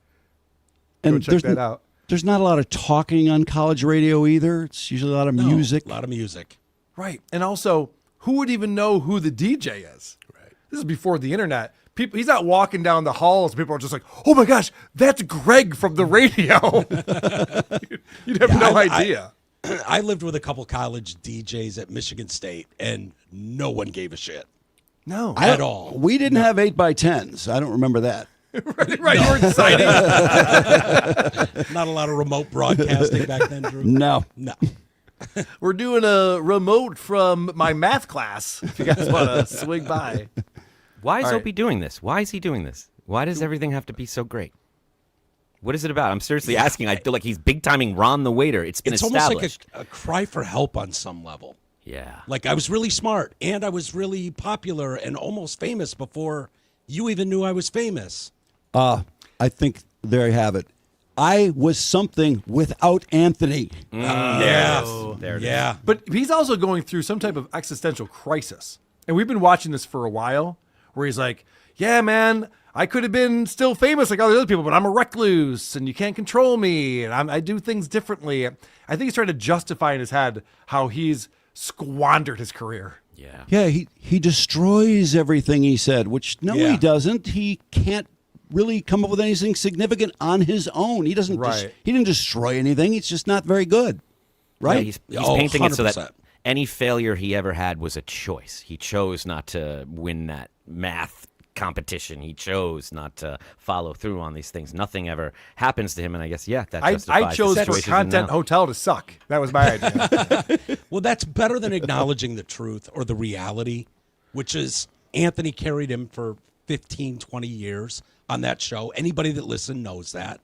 And Go check that out. There's not a lot of talking on college radio either. It's usually a lot of music. A lot of music. Right. And also, who would even know who the DJ is? Right. This is before the internet. He's not walking down the halls. People are just like, oh my gosh, that's Greg from the radio. You'd have no idea. I lived with a couple college DJs at Michigan State, and no one gave a shit. No. At all. We didn't have 8x10s. I don't remember that. Right. You were excited. Not a lot of remote broadcasting back then, Drew. No. We're doing a remote from my math class. If you guys want to swing by. Why is All right. Opie doing this? Why is he doing this? Why does everything have to be so great? What is it about? I'm seriously asking. I feel like he's big-timing Ron the waiter. It's been established. Almost like a cry for help on some level. Yeah. Like I was really smart, and I was really popular and almost famous before you even knew I was famous. I think there you have it. I was something without Anthony. There it is. But he's also going through some type of existential crisis. And we've been watching this for a while where he's like, yeah, man, I could have been still famous like all the other people, but I'm a recluse and you can't control me. And I do things differently. I think he's trying to justify in his head how he's squandered his career. Yeah. Yeah, he destroys everything he said, which he doesn't. He can't really come up with anything significant on his own. He doesn't. He didn't destroy anything. It's just not very good, right? Yeah, he's painting it so that any failure he ever had was a choice. He chose not to win that math competition. He chose not to follow through on these things. Nothing ever happens to him, and I guess that justifies I chose the for situation Content now. Hotel to suck. That was my idea. Well, that's better than acknowledging the truth or the reality, which is Anthony carried him for 15, 20 years on that show. Anybody that listened knows that.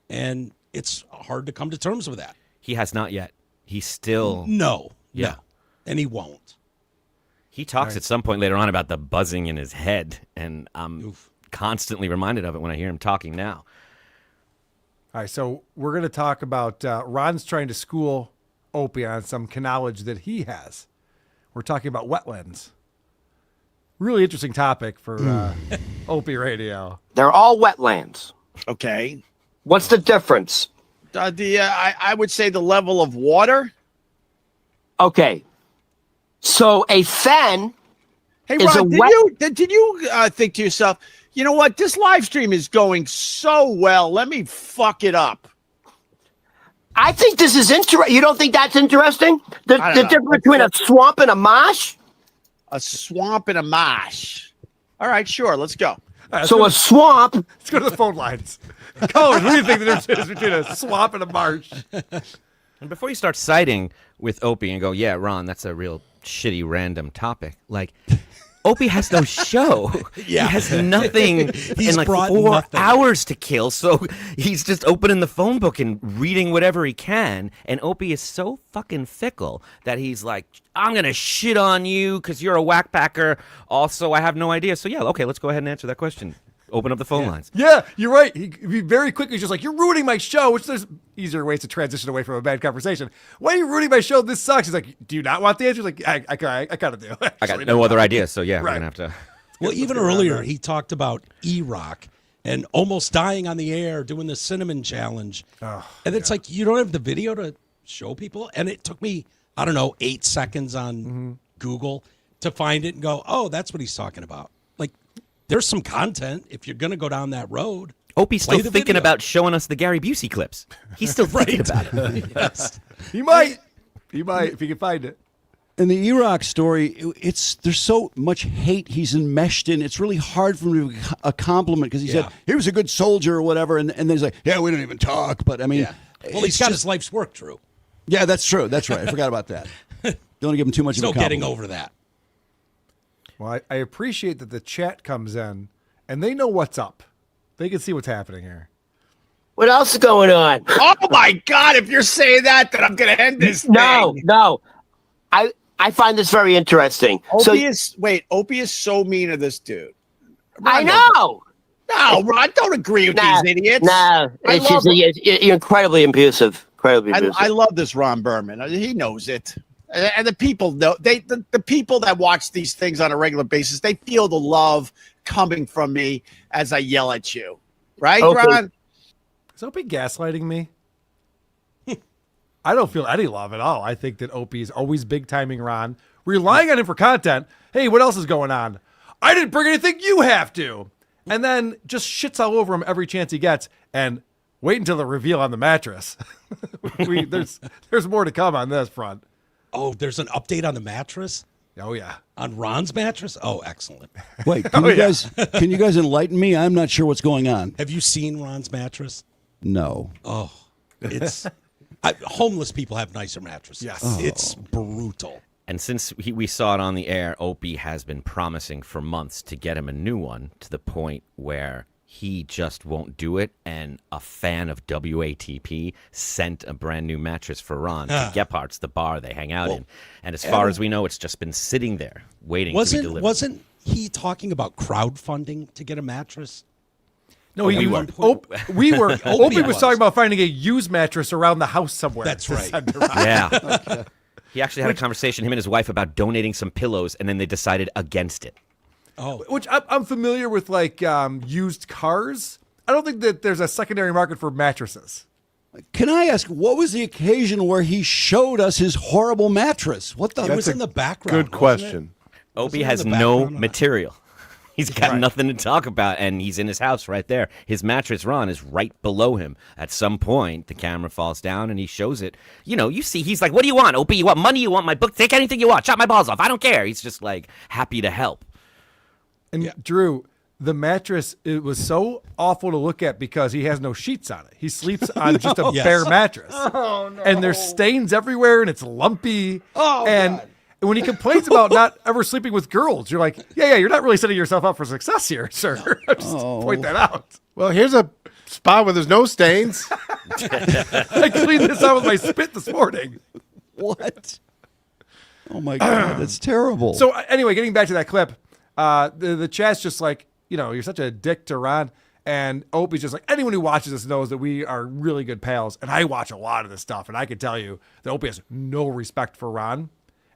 And it's hard to come to terms with that. He has not yet. He's still... No. Yeah. And he won't. He talks at some point later on about the buzzing in his head, and I'm constantly reminded of it when I hear him talking now. All right, so we're going to talk about Ron's trying to school Opie on some knowledge that he has. We're talking about wetlands. Really interesting topic for Opie Radio. They're all wetlands. Okay. What's the difference? I would say the level of water. Okay. So a fen Hey, is Ron, a did you think to yourself, you know what? This live stream is going so well. Let me fuck it up. I think this is interesting. You don't think that's interesting? The difference between a swamp and a marsh? A swamp and a marsh. All right, sure. Let's go. Right, so a swamp. Let's go to the phone lines. Cohen, what do you think the difference is between a swamp and a marsh? And before you start siding with Opie and go, yeah, Ron, that's a real shitty random topic. Like, Opie has no show. Yeah. He has nothing He's and like brought 4 nothing. hours to kill. So he's just opening the phone book and reading whatever he can. And Opie is so fucking fickle that he's like, I'm going to shit on you because you're a whackpacker. Also, I have no idea. So yeah, okay, let's go ahead and answer that question. Open up the phone lines. Yeah, you're right. He very quickly just like, you're ruining my show, which there's easier ways to transition away from a bad conversation. Why are you ruining my show? This sucks. He's like, do you not want the answer? He's like, I kind of do. I got no other idea. So yeah, we're going to have to. Well, even earlier, he talked about E-Rock and almost dying on the air doing the cinnamon challenge. And it's like, you don't have the video to show people. And it took me, 8 seconds on Google to find it and go, oh, that's what he's talking about. Like, there's some content if you're going to go down that road. Opie's Play still the thinking video. about showing us the Gary Busey clips. He's still thinking about it. Yes. He might if he can find it. In the E-Rock story, there's so much hate he's enmeshed in. It's really hard for him to a compliment because he said he was a good soldier or whatever, and then he's like, yeah, we don't even talk. But I mean, Well, he's got his life's work, Drew. Yeah, that's true. That's right. I forgot about that. Don't want to give him too much There's of a no getting compliment. over that. Well, I appreciate that the chat comes in and they know what's up. They can see what's happening here. What else is going on? Oh my God! If you're saying that, then I'm going to end this. No, thing. no. I find this very interesting. Opie is so mean to this dude. I know. No, Ron, don't agree with these idiots. No, it's just you're incredibly abusive. Incredibly abusive. I love this Ron Berman. He knows it. And the people know the people that watch these things on a regular basis, they feel the love coming from me as I yell at you. Right, Ron? Is Opie gaslighting me? I don't feel any love at all. I think that Opie is always big timing Ron, relying on him for content. Hey, what else is going on? I didn't bring anything, you have to. And then just shits all over him every chance he gets. And wait until the reveal on the mattress. There's more to come on this front. Oh, there's an update on the mattress? Oh, yeah. On Ron's mattress? Oh, excellent. Wait, can you guys enlighten me? I'm not sure what's going on. Have you seen Ron's mattress? No. Oh, it's homeless people have nicer mattresses. Yes. Oh. It's brutal. And since we saw it on the air, Opie has been promising for months to get him a new one to the point where he just won't do it. And a fan of WATP sent a brand new mattress for Ron to Gephardt's, the bar they hang out in. And as far as we know, it's just been sitting there waiting to be delivered. Wasn't he talking about crowdfunding to get a mattress? No, we were. Opie was talking about finding a used mattress around the house somewhere. That's right. Yeah. Okay. He actually had a conversation, him and his wife, about donating some pillows, and then they decided against it. Oh, which I'm familiar with, like used cars. I don't think that there's a secondary market for mattresses. Can I ask, what was the occasion where he showed us his horrible mattress? What the? It was in the background. Good question. Opie has no material. He's got nothing to talk about, and he's in his house right there. His mattress, Ron, is right below him. At some point, the camera falls down, and he shows it. You know, you see, he's like, what do you want, Opie? You want money? You want my book? Take anything you want. Chop my balls off. I don't care. He's just, like, happy to help. And Drew, the mattress, it was so awful to look at because he has no sheets on it. He sleeps on just a bare mattress. Oh, no. And there's stains everywhere, and it's lumpy. Oh, and God. when he complains about not ever sleeping with girls, you're like, yeah, you're not really setting yourself up for success here, sir. Just point that out. Well, here's a spot where there's no stains. I cleaned this out with my spit this morning. What? Oh, my God. That's terrible. So anyway, getting back to that clip, the chat's just like, you know, you're such a dick to Ron. And Opie's just like, anyone who watches this knows that we are really good pals. And I watch a lot of this stuff. And I can tell you that Opie has no respect for Ron.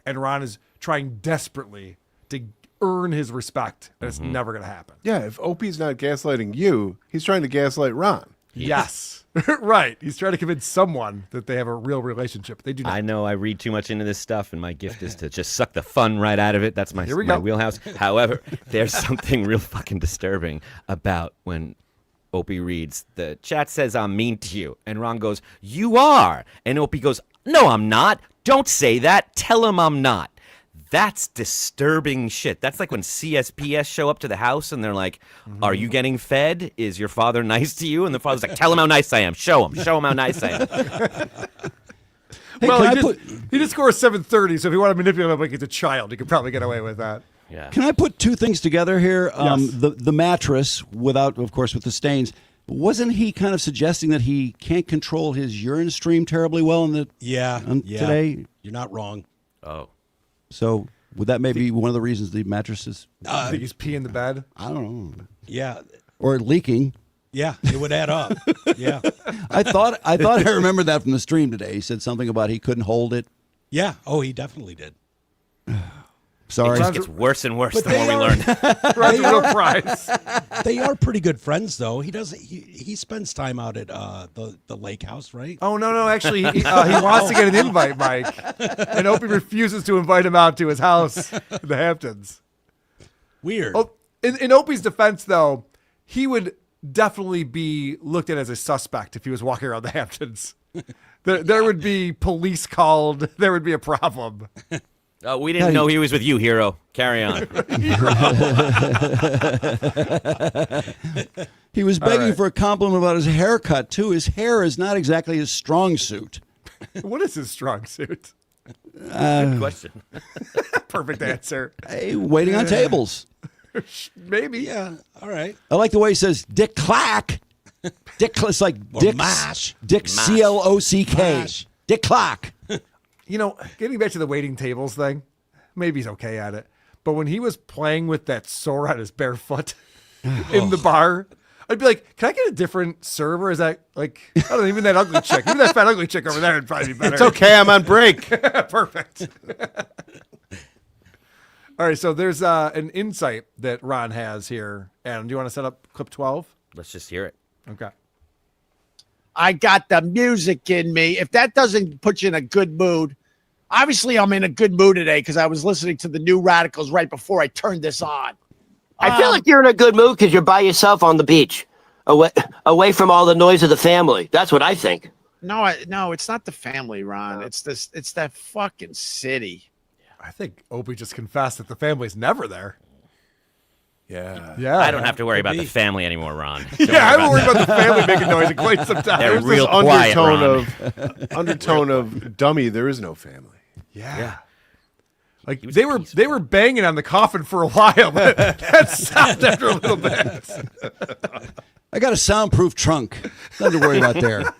And Ron is trying desperately to earn his respect. And it's never going to happen. Yeah, if Opie's not gaslighting you, he's trying to gaslight Ron. Yes. Right. He's trying to convince someone that they have a real relationship. They do not. I know I read too much into this stuff, and my gift is to just suck the fun right out of it. That's my wheelhouse. However, there's something real fucking disturbing about when Opie reads, the chat says I'm mean to you. And Ron goes, you are. And Opie goes, no, I'm not. Don't say that. Tell him I'm not. That's disturbing shit. That's like when CSPS show up to the house and they're like, are you getting fed? Is your father nice to you? And the father's like, tell him how nice I am. Show him how nice I am. Hey, well, he did score a 730, so if you want to manipulate him like he's a child, you could probably get away with that. Yeah. Can I put two things together here? Yes. The mattress, without, of course, with the stains. Wasn't he kind of suggesting that he can't control his urine stream terribly well in the today? You're not wrong. Oh. So would that maybe be one of the reasons the mattress is? I think he's peeing the bed. I don't know. Yeah. Or leaking. Yeah, it would add up. Yeah. I thought I remembered that from the stream today. He said something about he couldn't hold it. Yeah. Oh, he definitely did. Sorry. It just gets worse and worse the more we learn. They are pretty good friends, though. He does. He spends time out at the lake house, right? Oh no! Actually, he wants to get an invite, Mike, and Opie refuses to invite him out to his house in the Hamptons. Weird. Oh, in Opie's defense, though, he would definitely be looked at as a suspect if he was walking around the Hamptons. There would be police called. There would be a problem. We didn't know he was with you, hero. Carry on. He was begging for a compliment about his haircut, too. His hair is not exactly his strong suit. What is his strong suit? Good question. Perfect answer. Hey, waiting on tables. Maybe. Yeah. All right. I like the way he says Dick Clack. It's like Dick Mash. Dick CLOCK. Mash. Dick Clack. You know, getting back to the waiting tables thing, maybe he's okay at it. But when he was playing with that sore on his bare foot in the bar, I'd be like, can I get a different server? Is that like, I don't know, even that ugly chick, even that fat ugly chick over there would probably be better. It's okay. I'm on break. Perfect. All right. So there's an insight that Ron has here. Adam, do you want to set up clip 12? Let's just hear it. Okay. I got the music in me. If that doesn't put you in a good mood, obviously I'm in a good mood today because I was listening to the New Radicals right before I turned this on. I feel like you're in a good mood because you're by yourself on the beach, away from all the noise of the family. That's what I think. No, it's not the family, Ron. It's that fucking city. I think Opie just confessed that the family's never there. Yeah. I don't have to worry about the family anymore, Ron. I don't worry about the family making noise in quite some time. They're There's real this quiet, undertone of dummy. There is no family. Yeah. Like they were banging on the coffin for a while, but that stopped after a little bit. I got a soundproof trunk. Nothing to worry about there.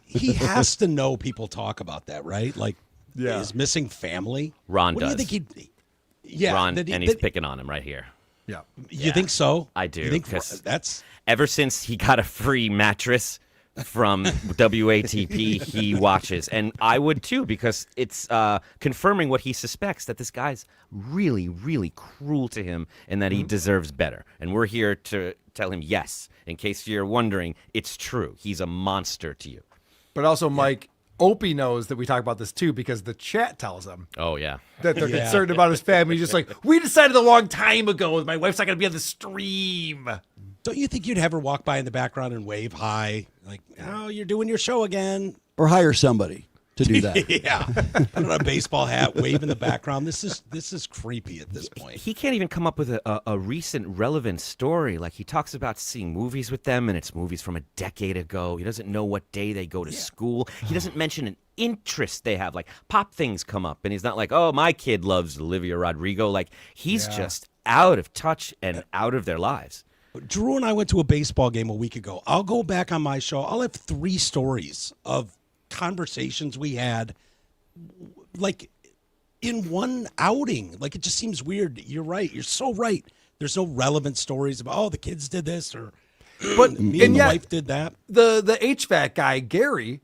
He has to know people talk about that, right? Like, his missing family. Ron what does. Do you think he'd? Yeah, Ron, and he's picking on him right here. Yeah. You think so? I do. You think 'cause that's ever since he got a free mattress from WATP, he watches, and I would too, because it's confirming what he suspects, that this guy's really, really cruel to him, and that he deserves better. And we're here to tell him, yes, in case you're wondering, it's true. He's a monster to you. But also, Mike, Opie knows that we talk about this too because the chat tells him Oh yeah, that they're concerned about his family. He's just like, we decided a long time ago my wife's not going to be on the stream. Don't you think you'd have her walk by in the background and wave hi? Like, oh, you're doing your show again. Or hire somebody to do that. Yeah. Put on a baseball hat, wave in the background. This is creepy at this point. he can't even come up with a recent relevant story. Like, he talks about seeing movies with them, and it's movies from a decade ago. He doesn't know what day they go to school. He doesn't mention an interest they have. Like, pop things come up, and he's not like, oh, my kid loves Olivia Rodrigo. Like, he's just out of touch and out of their lives. Drew and I went to a baseball game a week ago. I'll go back on my show. I'll have 3 stories of conversations we had, like, in one outing. Like, it just seems weird. You're right. You're so right. There's no relevant stories about, oh, the kids did this, or But me and the wife did that. The HVAC guy, Gary,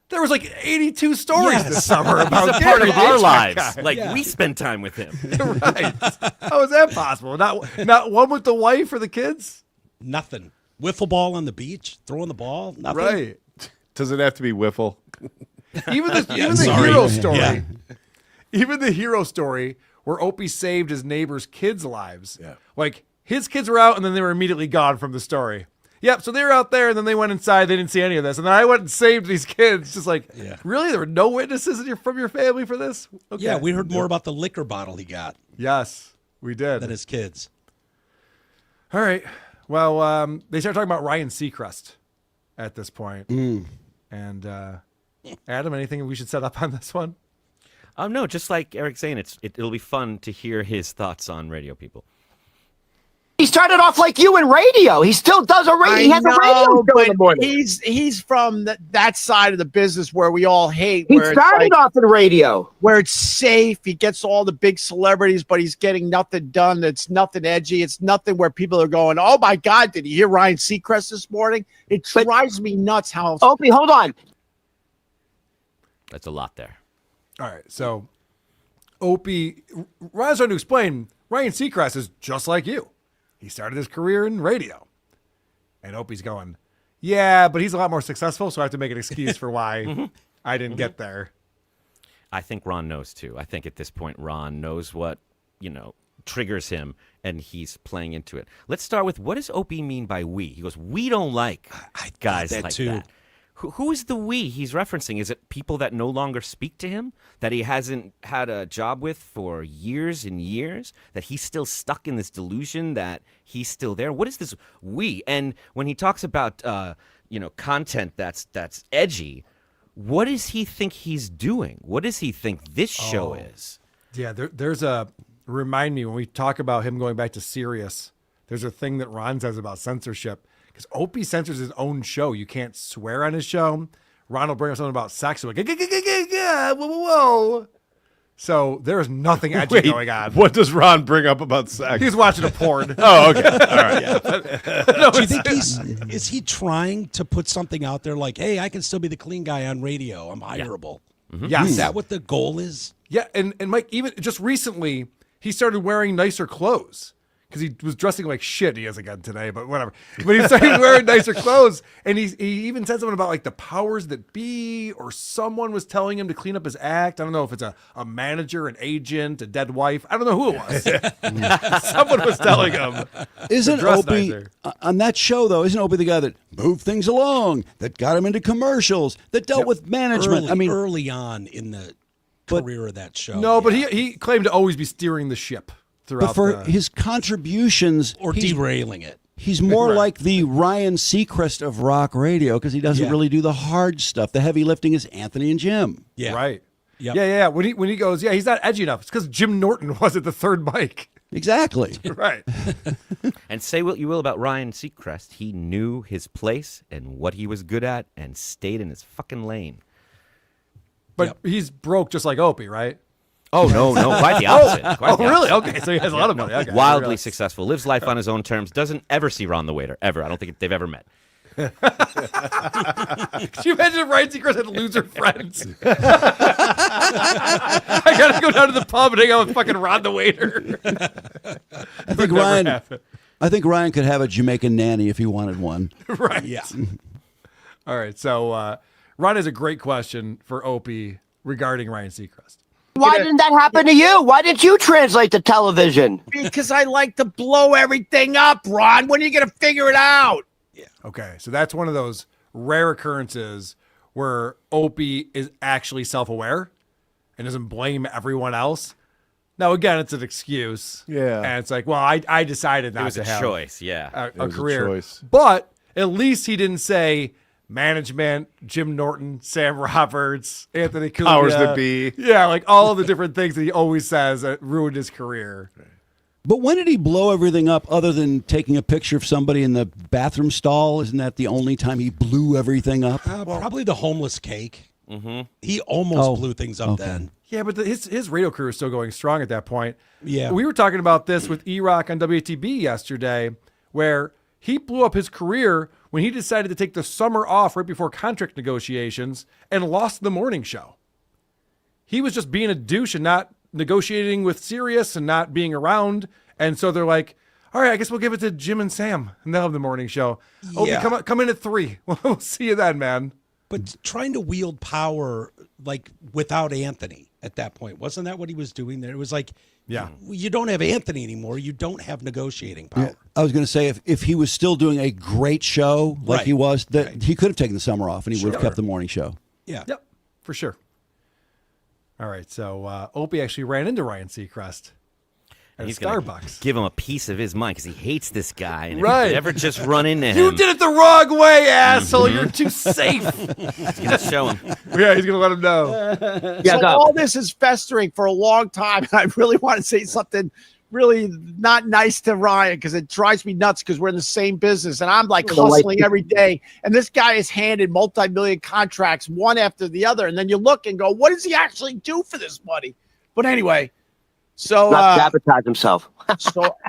there was like 82 stories this summer about He's a Gary, part of the our HVAC lives. guy. Like, we spend time with him. Right. How is that possible? Not one with the wife or the kids? Nothing. Wiffle ball on the beach, throwing the ball. Nothing. Right. Does it have to be wiffle? Even the sorry. hero story. Yeah. Even the hero story where Opie saved his neighbor's kids' lives. Yeah. Like, his kids were out and then they were immediately gone from the story. Yep, so they were out there and then they went inside. They didn't see any of this. And then I went and saved these kids. Just like, really? There were no witnesses from your family for this? Okay. Yeah, we heard more about the liquor bottle he got Yes, we did. than his kids. All right. Well, they start talking about Ryan Seacrest at this point. And Adam, anything we should set up on this one? No, just like Eric's saying, it'll be fun to hear his thoughts on radio people. He started off like you in radio. He still does a radio. He has a radio show in the morning. He's from that side of the business where we all hate. He Where started it's like, off in radio. where it's safe. He gets all the big celebrities, but he's getting nothing done. It's nothing edgy. It's nothing where people are going, oh my God, did you hear Ryan Seacrest this morning? It drives me nuts how. Opie, hold on. That's a lot there. All right. So, Opie, Ryan's trying to explain Ryan Seacrest is just like you. He started his career in radio. And Opie's going, yeah, but he's a lot more successful, so I have to make an excuse for why I didn't get there. I think Ron knows too. I think at this point Ron knows what, triggers him, and he's playing into it. Let's start with, what does Opie mean by we? He goes, we don't like guys that like too. that. Who is the we he's referencing? Is it people that no longer speak to him, that he hasn't had a job with for years and years, that he's still stuck in this delusion that he's still there? What is this we? And when he talks about content that's edgy, what does he think he's doing? What does he think this show is? Yeah, there's a remind me when we talk about him going back to Sirius. There's a thing that Ron says about censorship. Because Opie censors his own show. You can't swear on his show. Ron will bring up something about sex. Like, whoa, whoa, whoa. So there's nothing edgy going on. What does Ron bring up about sex? He's watching a porn. Oh, okay. All right. No, do you think is he trying to put something out there like, hey, I can still be the clean guy on radio. I'm hireable. Yeah. Yes. Is that what the goal is? Yeah, and Mike, even just recently, he started wearing nicer clothes. Because he was dressing like shit. He is again today, but whatever. But he started wearing nicer clothes, and he even said something about like the powers that be, or someone was telling him to clean up his act. I don't know if it's a manager, an agent, a dead wife. I don't know who it was. Someone was telling him. Isn't Opie on that show though? Isn't Opie the guy that moved things along, that got him into commercials, that dealt with management? Early on in the career of that show. No, but he claimed to always be steering the ship. But for his contributions, or derailing it, he's more like the Ryan Seacrest of rock radio because he doesn't really do the hard stuff. The heavy lifting is Anthony and Jim. Yeah, right. Yep. Yeah. When he goes, he's not edgy enough. It's because Jim Norton was at the third mic. Exactly. Right. And say what you will about Ryan Seacrest, he knew his place and what he was good at and stayed in his fucking lane. But he's broke just like Opie, right? Oh, no, quite the opposite. Quite the really? opposite. Okay, so he has a lot of money. Okay, wildly successful, lives life on his own terms, doesn't ever see Ron the waiter, ever. I don't think they've ever met. Could you imagine if Ryan Seacrest had loser friends? I gotta go down to the pub and hang out with fucking Ron the waiter. I think Ryan could have a Jamaican nanny if he wanted one. Right. Yeah. All right. So Ron has a great question for Opie regarding Ryan Seacrest. Why didn't that happen to you? Why didn't you translate the television? Because I like to blow everything up, Ron. When are you going to figure it out? Yeah. Okay. So that's one of those rare occurrences where Opie is actually self-aware and doesn't blame everyone else. Now, again, it's an excuse. Yeah. And it's like, well, I decided not to have choice. Yeah. a career. choice. But at least he didn't say management, Jim Norton, Sam Roberts, Anthony Cunha. Powers that be. Yeah, like all of the different things that he always says that ruined his career. But when did he blow everything up other than taking a picture of somebody in the bathroom stall? Isn't that the only time he blew everything up? Probably the homeless cake. Mm-hmm. He almost blew things up then. Yeah, but his radio career is still going strong at that point. Yeah. We were talking about this with E-Rock on WATB yesterday, where he blew up his career when he decided to take the summer off right before contract negotiations and lost the morning show. He was just being a douche and not negotiating with Sirius and not being around. And so they're like, all right, I guess we'll give it to Jim and Sam and they'll have the morning show. Yeah. Opie, come in at 3. We'll see you then, man. But trying to wield power like without Anthony at that point, wasn't that what he was doing there? It was like, you don't have Anthony anymore. You don't have negotiating power. Yeah. I was going to say if he was still doing a great show like he was, that he could have taken the summer off and he would have kept the morning show. Yeah. Yep, for sure. All right, so Opie actually ran into Ryan Seacrest at He's Starbucks. gonna give him a piece of his mind because he hates this guy. And Right. if you ever just run into him. You did it the wrong way, asshole. You're too safe. He's going to show him. Yeah, he's going to let him know. So all this is festering for a long time. I really want to say something really not nice to Ryan because it drives me nuts because we're in the same business and I'm like hustling every day. And this guy is handed multi-million contracts one after the other. And then you look and go, what does he actually do for this money? But anyway, so Not sabotage himself.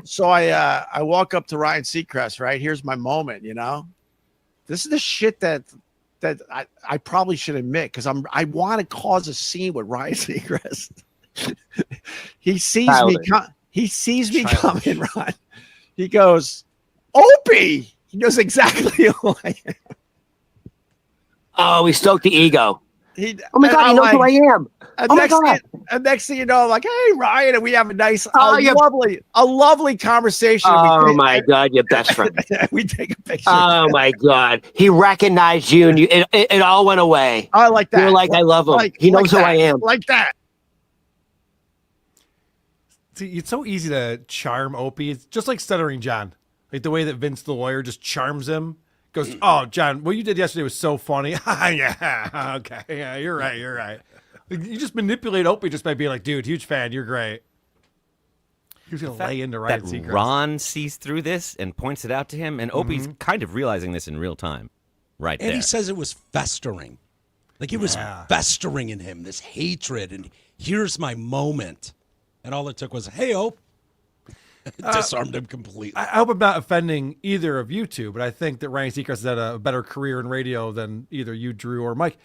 so I walk up to Ryan Seacrest, right? Here's my moment, you know. This is the shit that I probably should admit because I want to cause a scene with Ryan Seacrest. He sees me coming, Ron. He goes, Opie. He knows exactly who I am. Oh, we stoked the ego. Oh my God, he knows who I am. And Oh my God. next thing you know, I'm like, hey, Ryan, and we have a nice, yeah. lovely conversation. Oh my God, your best friend. We take a picture. Oh my God, he recognized you, and it all went away. I like that. You're like, I love him. He knows who I am. Like that. See, it's so easy to charm Opie. It's just like Stuttering John. Like the way that Vince the lawyer just charms him. Goes, oh, John, what you did yesterday was so funny. Yeah, okay. Yeah, you're right. Like, you just manipulate Opie just by being like, dude, huge fan. You're great. He's going to lay into Ryan That Seacrest. Ron sees through this and points it out to him, and Opie's kind of realizing this in real time right And there. he says it was festering. Like it was festering in him, this hatred. And here's my moment. And all it took was, hey, Ope. Disarmed him completely. I hope I'm not offending either of you two, but I think that Ryan Seacrest has had a better career in radio than either you, Drew, or Mike.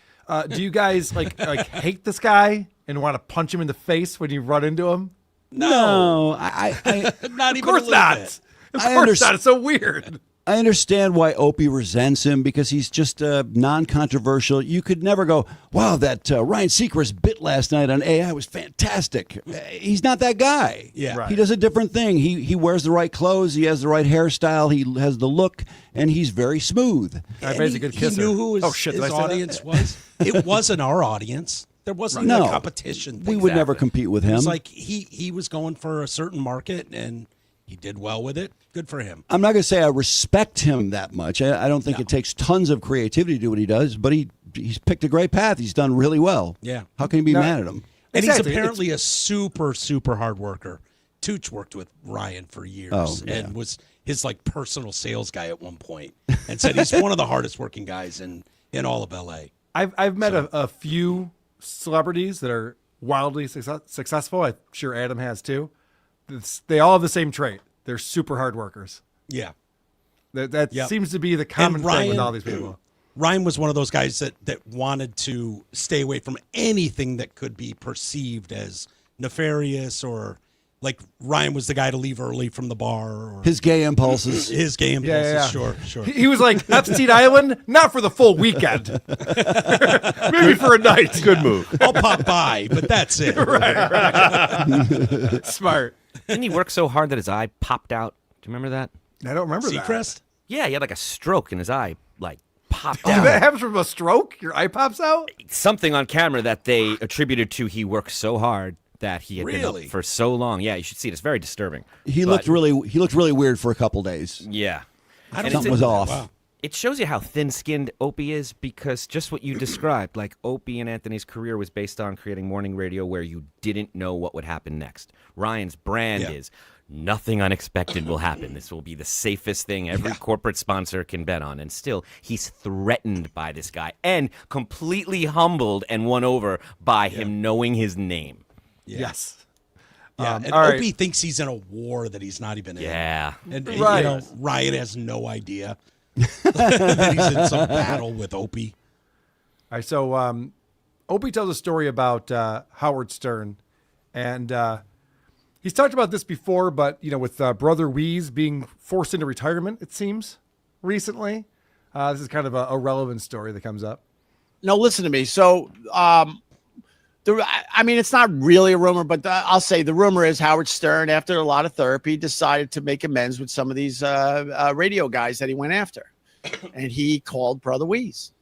Do you guys like hate this guy and want to punch him in the face when you run into him? No, not Of course not. Of course not. It's so weird. I understand why Opie resents him because he's just non-controversial. You could never go, wow, that Ryan Seacrest bit last night on AI was fantastic. He's not that guy. Yeah. Right. He does a different thing. He wears the right clothes. He has the right hairstyle. He has the look, and he's very smooth. I bet he's a good He kisser. knew who his, did I say that? audience was. It wasn't our audience. There wasn't No. a competition. We would never compete with him. It's like he was going for a certain market, and he did well with it. Good for him. I'm not going to say I respect him that much. I don't think it takes tons of creativity to do what he does, but he's picked a great path. He's done really well. Yeah. How can you be mad at him? And Exactly. he's apparently a super, super hard worker. Tooch worked with Ryan for years and was his like personal sales guy at one point, and said he's one of the hardest working guys in all of LA. I've met a few celebrities that are wildly successful. I'm sure Adam has too. They all have the same trait. They're super hard workers. Yeah. That seems to be the common thing with all these people. Ryan was one of those guys that wanted to stay away from anything that could be perceived as nefarious, or like Ryan was the guy to leave early from the bar. Or His gay impulses. His gay impulses, Yeah. sure. He was like, Epstein Island, not for the full weekend. Maybe for a night. Good move. I'll pop by, but that's it. right. Smart. Didn't he work so hard that his eye popped out? Do you remember that? I don't remember that. Seacrest? Yeah, he had like a stroke and his eye like popped Did out. that happen from a stroke? Your eye pops out? Something on camera that they attributed to he worked so hard that he had been Really? up for so long. Yeah, you should see it. It's very disturbing. He But- looked really weird for a couple days. Yeah. Something was off. Wow. It shows you how thin-skinned Opie is, because just what you described, like Opie and Anthony's career was based on creating morning radio where you didn't know what would happen next. Ryan's brand is nothing unexpected will happen. This will be the safest thing every corporate sponsor can bet on. And still, he's threatened by this guy and completely humbled and won over by him knowing his name. Yeah. Yes. Yeah, and all right. Opie thinks he's in a war that he's not even in. Yeah. And Right. you know, Ryan has no idea that he's in some battle with Opie. All right, so Opie tells a story about Howard Stern, and he's talked about this before, but with Brother Wease being forced into retirement, it seems recently. This is kind of a relevant story that comes up. No, listen to me. So, it's not really a rumor, but I'll say the rumor is Howard Stern, after a lot of therapy, decided to make amends with some of these radio guys that he went after. And he called Brother Wease.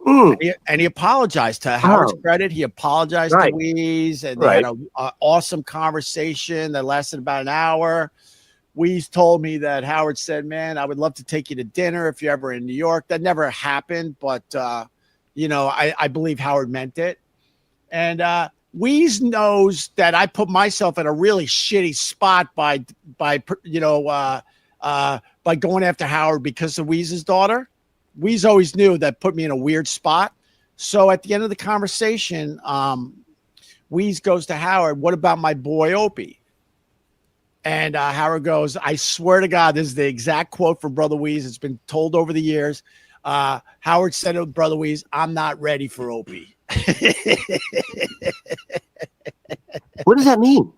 And he apologized. To Howard's credit, he apologized to Wease. And they had an awesome conversation that lasted about an hour. Wease told me that Howard said, man, I would love to take you to dinner if you're ever in New York. That never happened, but, I believe Howard meant it. And Wease knows that I put myself in a really shitty spot by going after Howard because of Wease's daughter. Wease always knew that put me in a weird spot. So at the end of the conversation, Wease goes to Howard, what about my boy Opie? And Howard goes, I swear to God, this is the exact quote from Brother Wease. It's been told over the years. Howard said to Brother Wease, I'm not ready for Opie. What does that mean?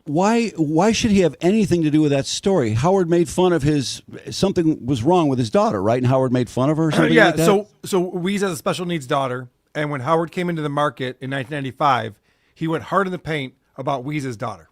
why should he have anything to do with that story? Howard made fun of something was wrong with his daughter, right? And Howard made fun of her or something like that? So Wease has a special needs daughter, and when Howard came into the market in 1995, he went hard in the paint about Wease's daughter.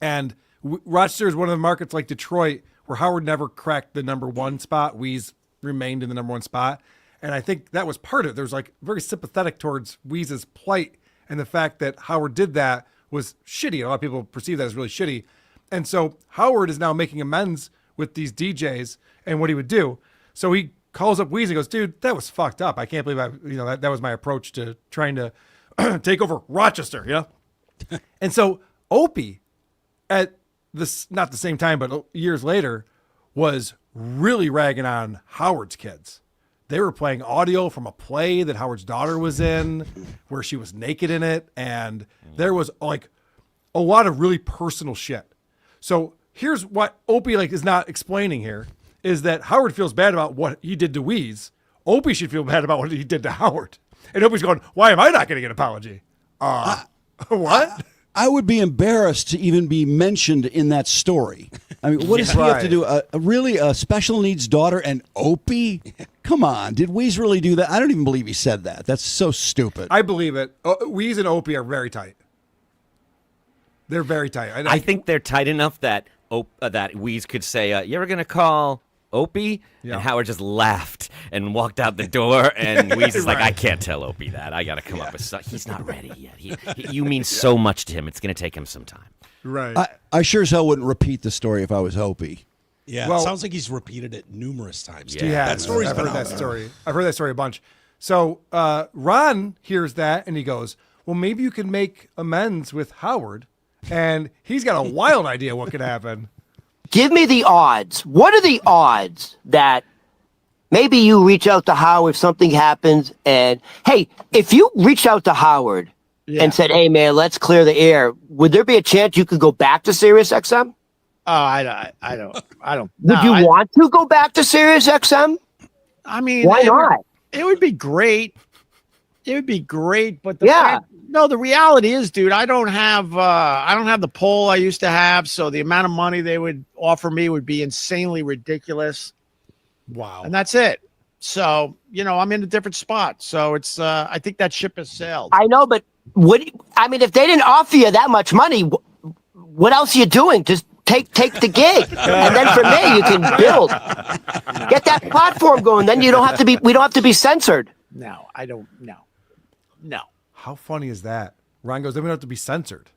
And Rochester is one of the markets like Detroit where Howard never cracked the number one spot. Wease remained in the number one spot. And I think that was part of it. There was like very sympathetic towards Wease's plight, and the fact that Howard did that was shitty. A lot of people perceive that as really shitty. And so Howard is now making amends with these DJs and what he would do. So he calls up Wease and goes, dude, that was fucked up. I can't believe that was my approach to trying to take over Rochester, And so Opie, at this, not the same time, but years later, was really ragging on Howard's kids. They were playing audio from a play that Howard's daughter was in, where she was naked in it, and there was like a lot of really personal shit. So here's what Opie is not explaining here, is that Howard feels bad about what he did to Wease. Opie should feel bad about what he did to Howard. And Opie's going, why am I not getting an apology? What? I would be embarrassed to even be mentioned in that story. I mean, what does he have to do? Really a special needs daughter and Opie? Come on. Did Wease really do that? I don't even believe he said that. That's so stupid. I believe it. Wease and Opie are very tight. They're very tight. I think they're tight enough that that Wease could say, you ever going to call Opie? Yeah. And Howard just laughed and walked out the door, and Wease is like, I can't tell Opie that. I got to come up with something. He's not ready yet. You mean so much to him. It's going to take him some time. Right. I sure as hell wouldn't repeat the story if I was Opie. Yeah, Well, it sounds like he's repeated it numerous times. He has. That story's I've been heard out that there. story. I've heard that story a bunch. So Ron hears that, and he goes, well, maybe you can make amends with Howard. And he's got a wild idea what could happen. Give me the odds. What are the odds that maybe you reach out to Howard if something happens? And hey, if you reached out to Howard and said, hey, man, let's clear the air, would there be a chance you could go back to Sirius XM? I don't. Would you want to go back to Sirius XM? I mean, why not? It would be great. It would be great, but the reality is, dude, I don't have the pull I used to have, so the amount of money they would offer me would be insanely ridiculous. Wow. And that's it. So, I'm in a different spot. So it's I think that ship has sailed. I know, but if they didn't offer you that much money, what else are you doing? Just take the gig, and then from there you can build, get that platform going. Then we don't have to be censored. No, I don't. No. How funny is that? Ron goes, then we don't have to be censored.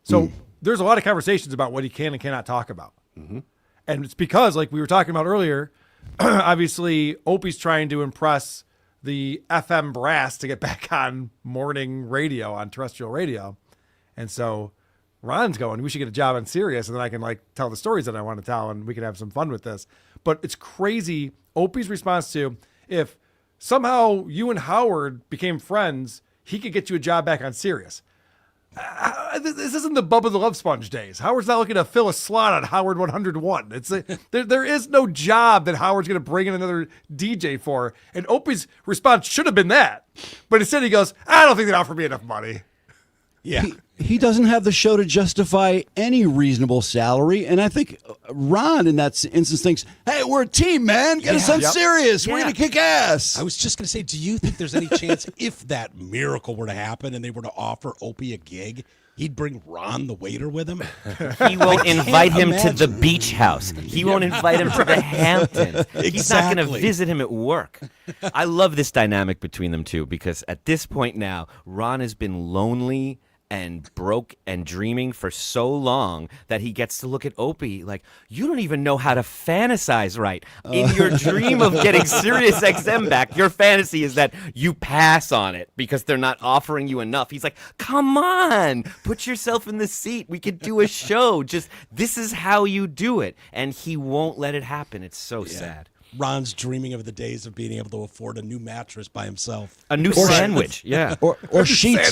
So there's a lot of conversations about what he can and cannot talk about. Mm-hmm. And it's because, like we were talking about earlier, obviously Opie's trying to impress the FM brass to get back on morning radio, on terrestrial radio. And so Ron's going, we should get a job on Sirius, and then I can tell the stories that I want to tell, and we can have some fun with this. But it's crazy. Opie's response to, if somehow you and Howard became friends, he could get you a job back on Sirius. This isn't the Bubba the Love Sponge days. Howard's not looking to fill a slot on Howard 101. There is no job that Howard's going to bring in another DJ for. And Opie's response should have been that. But instead he goes, I don't think they'd offer me enough money. Yeah. He doesn't have the show to justify any reasonable salary. And I think Ron, in that instance, thinks, hey, we're a team, man. Get us on Sirius. We're going to kick ass. I was just going to say, do you think there's any chance if that miracle were to happen and they were to offer Opie a gig, he'd bring Ron the waiter with him? He won't invite him to the beach house. He won't invite him to the Hamptons. He's not going to visit him at work. I love this dynamic between them two, because at this point now, Ron has been lonely and broke and dreaming for so long that he gets to look at Opie like, you don't even know how to fantasize right. In your dream of getting Sirius XM back, your fantasy is that you pass on it because they're not offering you enough. He's like, come on, put yourself in the seat. We could do a show. Just, this is how you do it. And he won't let it happen. It's so sad. Ron's dreaming of the days of being able to afford a new mattress by himself. A new sandwich, yeah. Or sheets.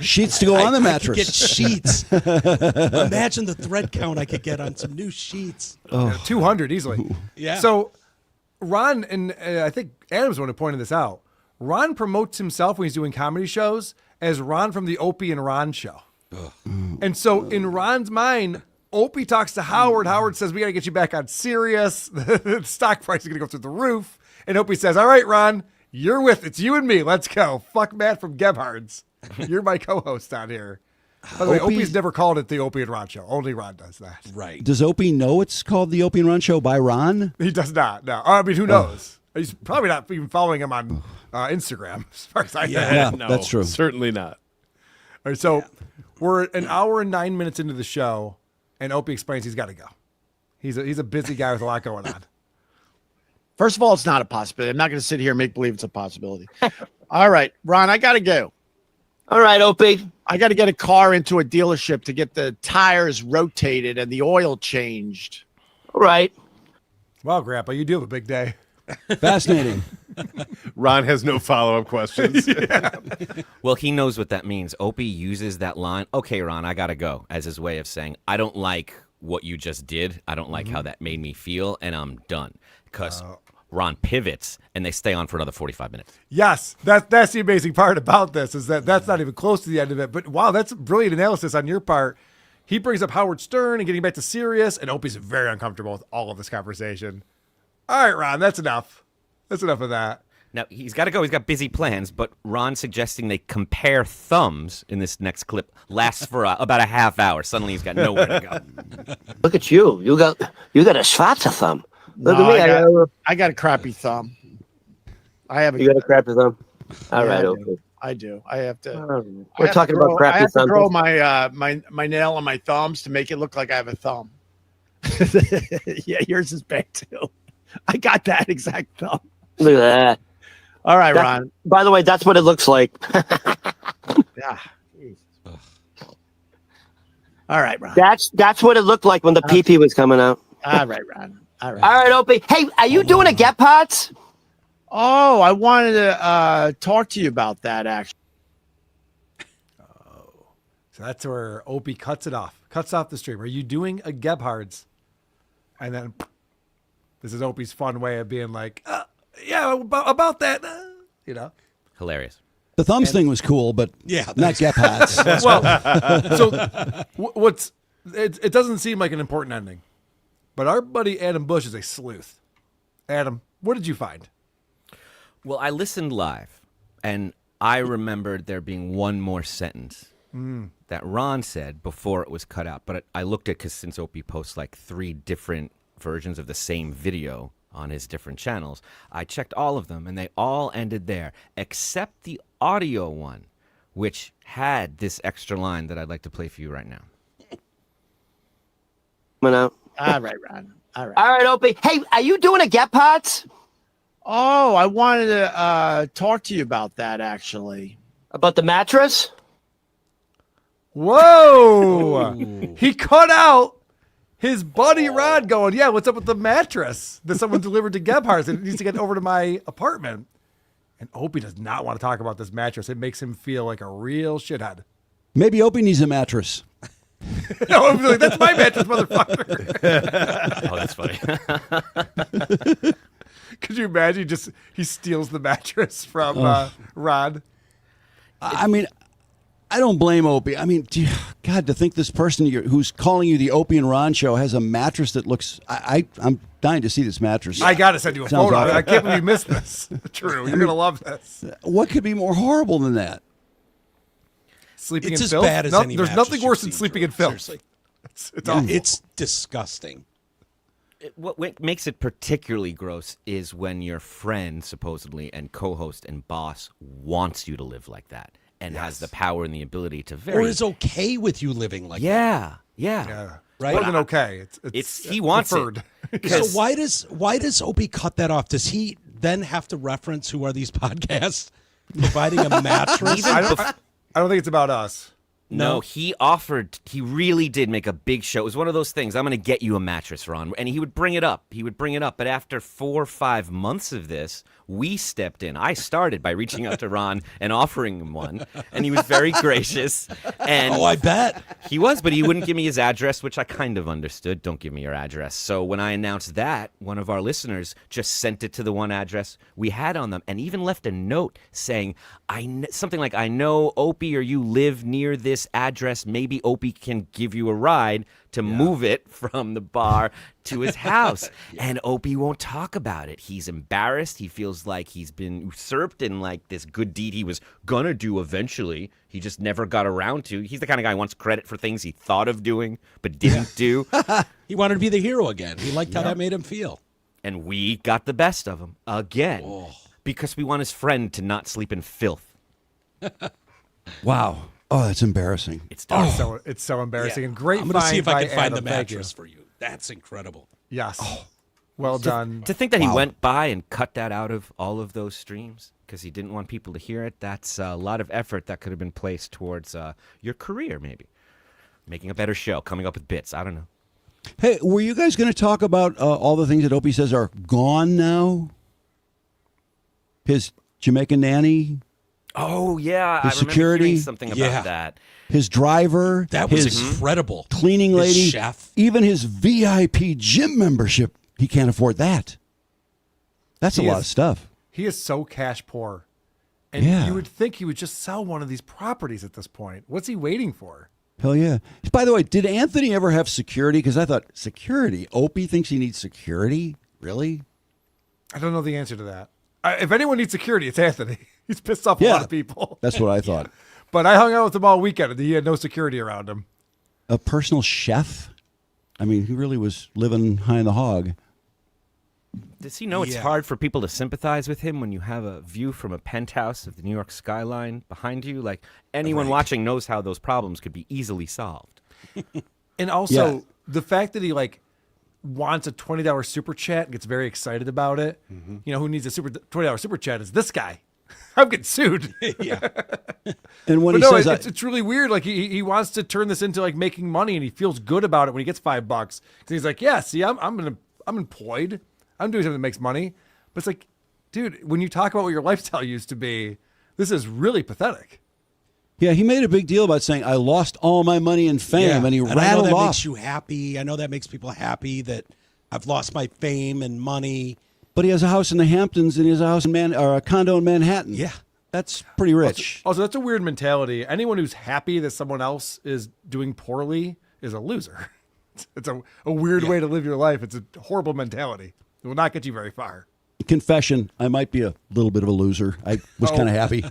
Sheets to go on the mattress. I could get sheets. Imagine the thread count I could get on some new sheets. 200 easily. Yeah. So Ron, and I think Adam's the one who pointed this out, Ron promotes himself when he's doing comedy shows as Ron from the Opie and Ron show. And so in Ron's mind, Opie talks to Howard. Howard says, we got to get you back on Sirius. The stock price is going to go through the roof. And Opie says, all right, Ron, you're with it. It's you and me. Let's go. Fuck Matt from Gebhard's. You're my co-host on here. By the way, Opie's never called it the Opie and Ron show. Only Ron does that. Right. Does Opie know it's called the Opie and Ron Show by Ron? He does not. No. I mean, who knows? He's probably not even following him on Instagram, as far as I know. Yeah, No, that's true. Certainly not. All right, so we're an hour and 9 minutes into the show, and Opie explains he's got to go. He's a busy guy with a lot going on. First of all, it's not a possibility. I'm not going to sit here and make believe it's a possibility. All right, Ron, I got to go. All right, Opie. I got to get a car into a dealership to get the tires rotated and the oil changed. All right. Well, Grandpa, you do have a big day. Fascinating. Ron has no follow-up questions. Well, he knows what that means. Opie uses that line, okay, Ron, I got to go, as his way of saying, I don't like what you just did. I don't like how that made me feel, and I'm done. Because Ron pivots, and they stay on for another 45 minutes. Yes, that's the amazing part about this is that's not even close to the end of it. But wow, that's brilliant analysis on your part. He brings up Howard Stern and getting back to Sirius, and Opie's very uncomfortable with all of this conversation. All right, Ron, that's enough. That's enough of that. Now, he's got to go. He's got busy plans, but Ron suggesting they compare thumbs in this next clip lasts for about a half hour. Suddenly he's got nowhere to go. Look at you. You got a Schwarzer thumb. Look No, at me. I got a crappy thumb. I have You got a crappy thumb? All right, I okay. do. I do. I have to. We're talking about crappy I have to thumbs. grow my nail on my thumbs to make it look like I have a thumb. Yeah, yours is bad too. I got that exact thumb. Look at that. All right, Ron. By the way, that's what it looks like. Yeah. All right, Ron. That's what it looked like when the pee-pee was coming out. All right, Ron. All right. All right, Opie. Hey, are you doing a Get Pots? Oh, I wanted to talk to you about that, actually. So that's where Opie cuts off the stream. Are you doing a Gebhard's? And then this is Opie's fun way of being like, yeah, about that, you know. Hilarious. The thumbs thing was cool, but not Gephardt's. Well, so it doesn't seem like an important ending, but our buddy Adam Busch is a sleuth. Adam, what did you find? Well, I listened live, and I remembered there being one more sentence that Ron said before it was cut out. But I looked at, because since Opie posts like 3 different versions of the same video on his different channels, I checked all of them, and they all ended there, except the audio one, which had this extra line that I'd like to play for you right now. All right, Ron. All right. All right, Opie. Hey, are you doing a Get Pots? Oh, I wanted to talk to you about that, actually. About the mattress? Whoa! He cut out his buddy Rod going, yeah, what's up with the mattress that someone delivered to Gebhardt's and it needs to get over to my apartment? And Opie does not want to talk about this mattress. It makes him feel like a real shithead. Maybe Opie needs a mattress. No, I'm like, that's my mattress, motherfucker. Oh, that's funny. Could you imagine he steals the mattress from Rod? I mean, I don't blame Opie. I mean, God, to think this person who's calling you the Opie and Ron show has a mattress that looks... I'm dying to see this mattress. I got to send you a Sounds photo. awful. I can't believe you missed this. True. You're going to love this. What could be more horrible than that? Sleeping It's in as filth? bad as any There's mattress nothing you've worse than seen, sleeping Drew. in filth. Seriously. It's awful. It's disgusting. What makes it particularly gross is when your friend, supposedly, and co-host and boss wants you to live like that and has the power and the ability to Or is okay with you living like that. Yeah. Right? More than okay. It's he wants preferred. it. So why does Opie cut that off? Does he then have to reference who are these podcasts providing a mattress? I don't think it's about us. No, he really did make a big show. It was one of those things, I'm going to get you a mattress, Ron. And he would bring it up. But after 4 or 5 months of this, we stepped in. I started by reaching out to Ron and offering him one. And he was very gracious. And I bet. He was, but he wouldn't give me his address, which I kind of understood. Don't give me your address. So when I announced that, one of our listeners just sent it to the one address we had on them and even left a note saying, something like, I know Opie or you live near this this address. Maybe Opie can give you a ride to move it from the bar to his house. And Opie won't talk about it. He's embarrassed. He feels like he's been usurped in like this good deed he was going to do eventually. He just never got around to. He's the kind of guy who wants credit for things he thought of doing but didn't do. He wanted to be the hero again. He liked how that made him feel. And we got the best of him again because we want his friend to not sleep in filth. Wow. Oh, that's embarrassing. It's so embarrassing and great. I'm going to see if I by can find the Adam. Thank mattress for you. That's incredible. Yes. Well done. To think that he went by and cut that out of all of those streams because he didn't want people to hear it, that's a lot of effort that could have been placed towards your career, maybe. Making a better show, coming up with bits. I don't know. Hey, were you guys going to talk about all the things that Opie says are gone now? His Jamaican nanny? Oh, yeah. His I remember security? hearing something about that. His driver? That was his incredible. Cleaning His lady? chef. Even his VIP gym membership. He can't afford that. That's a lot of stuff. He is so cash poor. And you would think he would just sell one of these properties at this point. What's he waiting for? Hell yeah. By the way, did Anthony ever have security? Because I thought, security? Opie thinks he needs security? Really? I don't know the answer to that. If anyone needs security, it's Anthony. He's pissed off a lot of people. That's what I thought. But I hung out with him all weekend, and he had no security around him. A personal chef? I mean, he really was living high in the hog. Does he know it's hard for people to sympathize with him when you have a view from a penthouse of the New York skyline behind you? Like, anyone watching knows how those problems could be easily solved. And also, the fact that he, like, wants a $20 super chat and gets very excited about it. You know, who needs a $20 super chat is this guy. I'm getting sued. And when but he no, says it's really weird. Like he wants to turn this into like making money, and he feels good about it when he gets $5. Because he's like, yeah, see, I'm employed. I'm doing something that makes money. But it's like, dude, when you talk about what your lifestyle used to be, this is really pathetic. Yeah, he made a big deal about saying, I lost all my money and fame, and he rattled I know that off. makes you happy. I know that makes people happy that I've lost my fame and money. But he has a house in the Hamptons, and he has a house or a condo in Manhattan. Yeah. That's pretty rich. Also, that's a weird mentality. Anyone who's happy that someone else is doing poorly is a loser. It's a weird way to live your life. It's a horrible mentality. It will not get you very far. Confession, I might be a little bit of a loser. I was kind of happy. All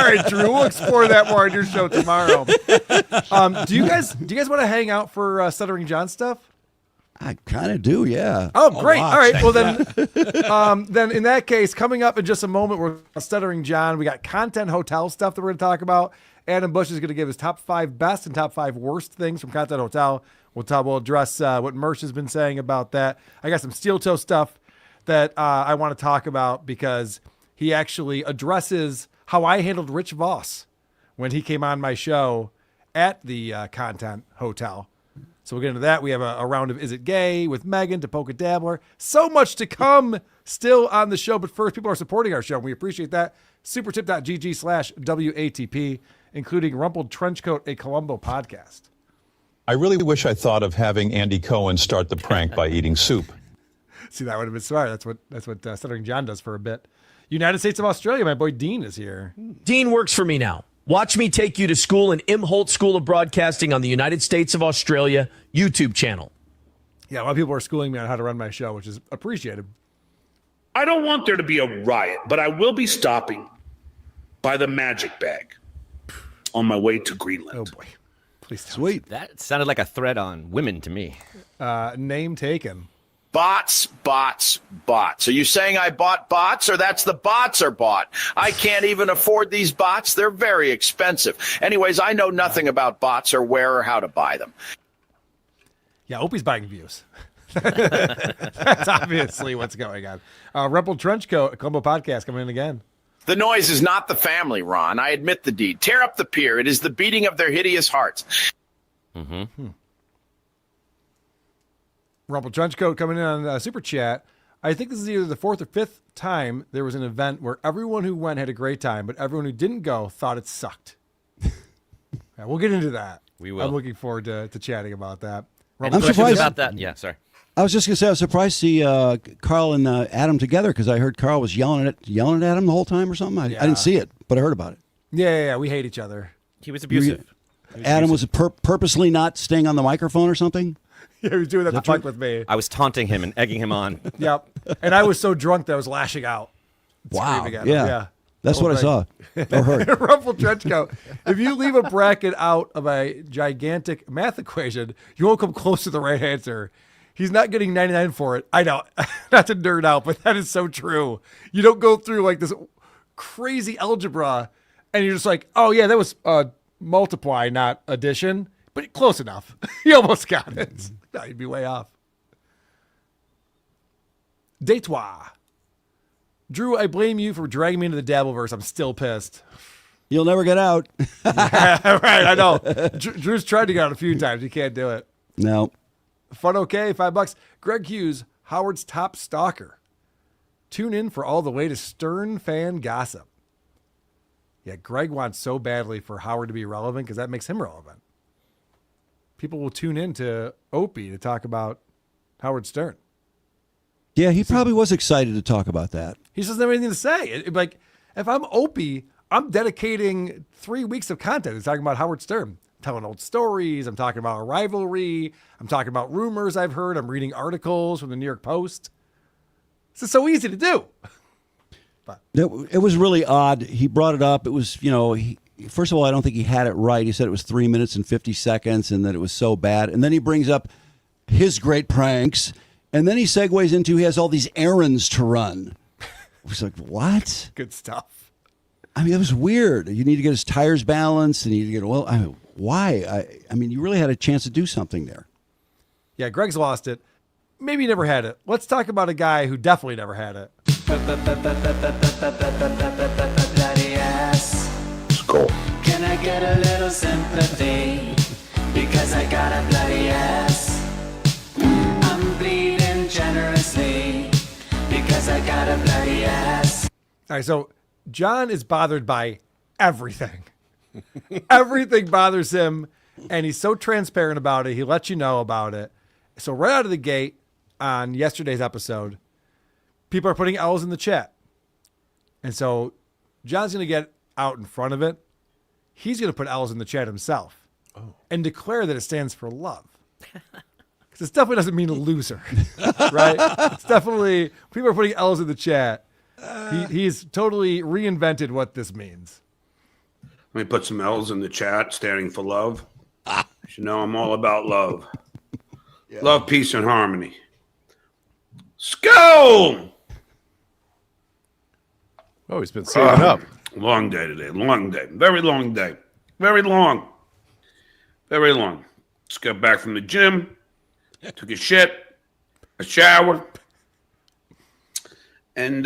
right, Drew, we'll explore that more on your show tomorrow. Do you guys want to hang out for Stuttering John stuff? I kind of do, yeah. Oh, great. All right. Well, then in that case, coming up in just a moment, we're Stuttering John. We got Content Hotel stuff that we're going to talk about. Adam Busch is going to give his top 5 best and top 5 worst things from Content Hotel. We'll address what Mersh has been saying about that. I got some steel toe stuff that I want to talk about because he actually addresses how I handled Rich Voss when he came on my show at the Content Hotel. So we'll get into that. We have a round of Is It Gay with Megan to Polka Dabbler. So much to come still on the show. But first, people are supporting our show. And we appreciate that. Supertip.gg/WATP, including Rumpled Trenchcoat, a Columbo podcast. I really wish I thought of having Andy Cohen start the prank by eating soup. See, that would have been smart. That's what Stuttering John does for a bit. United States of Australia, my boy Dean is here. Dean works for me now. Watch me take you to school in Imholt School of Broadcasting on the United States of Australia YouTube channel. Yeah, a lot of people are schooling me on how to run my show, which is appreciated. I don't want there to be a riot, but I will be stopping by the Magic Bag on my way to Greenland. Oh, boy. Please don't. Sweet. That sounded like a threat on women to me. Name taken. Bots. Are you saying I bought bots, or that's the bots are bought? I can't even afford these bots. They're very expensive. Anyways, I know nothing about bots or where or how to buy them. Yeah, Opie's buying views. That's obviously what's going on. Rumpled Trenchcoat, a Columbo podcast coming in again. The noise is not the family, Ron. I admit the deed. Tear up the pier. It is the beating of their hideous hearts. Rumpled Trenchcoat coming in on Super Chat. I think this is either the 4th or 5th time there was an event where everyone who went had a great time, but everyone who didn't go thought it sucked. Yeah, we'll get into that. We will. I'm looking forward to chatting about that. I'm surprised about that. Yeah, sorry. I was just gonna say I was surprised to see Carl and Adam together because I heard Carl was yelling at Adam the whole time or something. I didn't see it, but I heard about it. Yeah. We hate each other. He was abusive. Adam was purposely not staying on the microphone or something. Yeah, he was doing that to fuck with me. I was taunting him and egging him on. Yep. And I was so drunk that I was lashing out. Wow. Screaming at him. Yeah. That's what I saw or heard. Ruffled trench coat. If you leave a bracket out of a gigantic math equation, you won't come close to the right answer. He's not getting 99 for it. I know. Not to nerd out, but that is so true. You don't go through like this crazy algebra and you're just like, oh, yeah, that was multiply, not addition. But close enough. You almost got it. No, you'd be way off. Deitois. Drew, I blame you for dragging me into the Dabbleverse. I'm still pissed. You'll never get out. Right, I know. Drew's tried to get out a few times. He can't do it. No. Fun okay, $5. Greg Hughes, Howard's top stalker. Tune in for all the latest Stern fan gossip. Yeah, Greg wants so badly for Howard to be relevant because that makes him relevant. People will tune in to Opie to talk about Howard Stern. Yeah, he probably was excited to talk about that. He just doesn't have anything to say. Like, if I'm Opie, I'm dedicating 3 weeks of content to talking about Howard Stern. Telling old stories. I'm talking about a rivalry. I'm talking about rumors I've heard. I'm reading articles from the New York Post. This is so easy to do. But It was really odd. He brought it up. It was, first of all, I don't think he had it right. He said it was 3 minutes and 50 seconds and that it was so bad. And then he brings up his great pranks. And then he segues into he has all these errands to run. I was like, what? Good stuff. I mean, it was weird. You need to get his tires balanced and you need to get why? I mean, you really had a chance to do something there. Yeah, Greg's lost it. Maybe he never had it. Let's talk about a guy who definitely never had it. Bloody ass. Skull. Can I get a little sympathy? Because I got a bloody ass. I'm bleeding generously because I got a bloody ass. All right, so John is bothered by everything. Everything bothers him, and he's so transparent about it. He lets you know about it. So right out of the gate on yesterday's episode, people are putting L's in the chat. And so John's going to get out in front of it. He's going to put L's in the chat himself and declare that it stands for love. Because this definitely doesn't mean a loser, right? It's definitely, people are putting L's in the chat. He's totally reinvented what this means. Let me put some L's in the chat, standing for love. You should know I'm all about love. Yeah. Love, peace, and harmony. Skull! Oh, he's been saving up. Long day today. Long day. Very long day. Very long. Very long. Just got back from the gym. Took a shit. A shower. And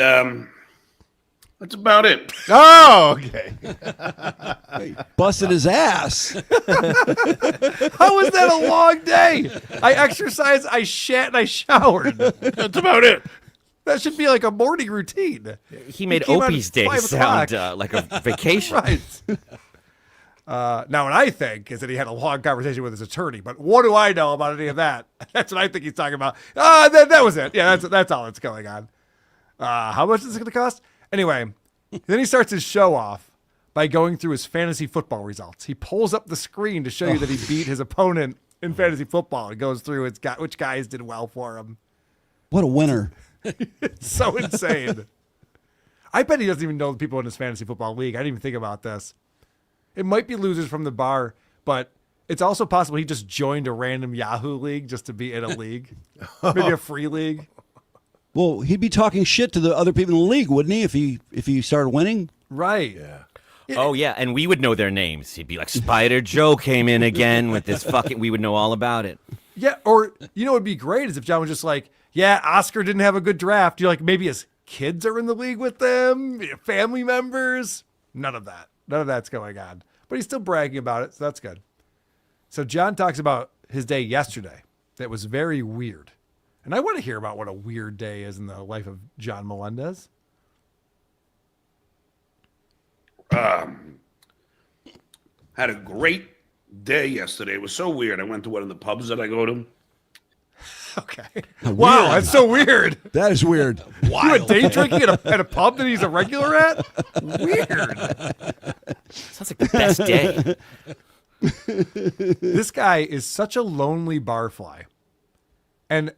that's about it. Oh, okay. Busted his ass. How was that a long day? I exercised, I shat, and I showered. That's about it. That should be like a morning routine. He made Opie's day sound like a vacation. Right. Now, what I think is that he had a long conversation with his attorney, but what do I know about any of that? That's what I think he's talking about. That was it. Yeah, that's all that's going on. How much is it going to cost? Anyway, then he starts his show off by going through his fantasy football results. He pulls up the screen to show you that he beat his opponent in fantasy football. He goes through which guys did well for him. What a winner. It's so insane. I bet he doesn't even know the people in his fantasy football league. I didn't even think about this. It might be losers from the bar, but it's also possible he just joined a random Yahoo league just to be in a league. Maybe a free league. Well, he'd be talking shit to the other people in the league, wouldn't he, if he started winning? Right. Yeah. Oh, yeah, and we would know their names. He'd be like, Spider Joe came in again with this fucking... We would know all about it. Yeah, or, you know what would be great is if John was just like, yeah, Oscar didn't have a good draft. You're like, maybe his kids are in the league with them, family members. None of that. None of that's going on. But he's still bragging about it, so that's good. So John talks about his day yesterday that was very weird. And I want to hear about what a weird day is in the life of John Melendez. Had a great day yesterday. It was so weird. I went to one of the pubs that I go to. Okay. Wow, that's so weird. That is weird. You went day drinking at a pub that he's a regular at? Weird. Sounds like the best day. This guy is such a lonely barfly. And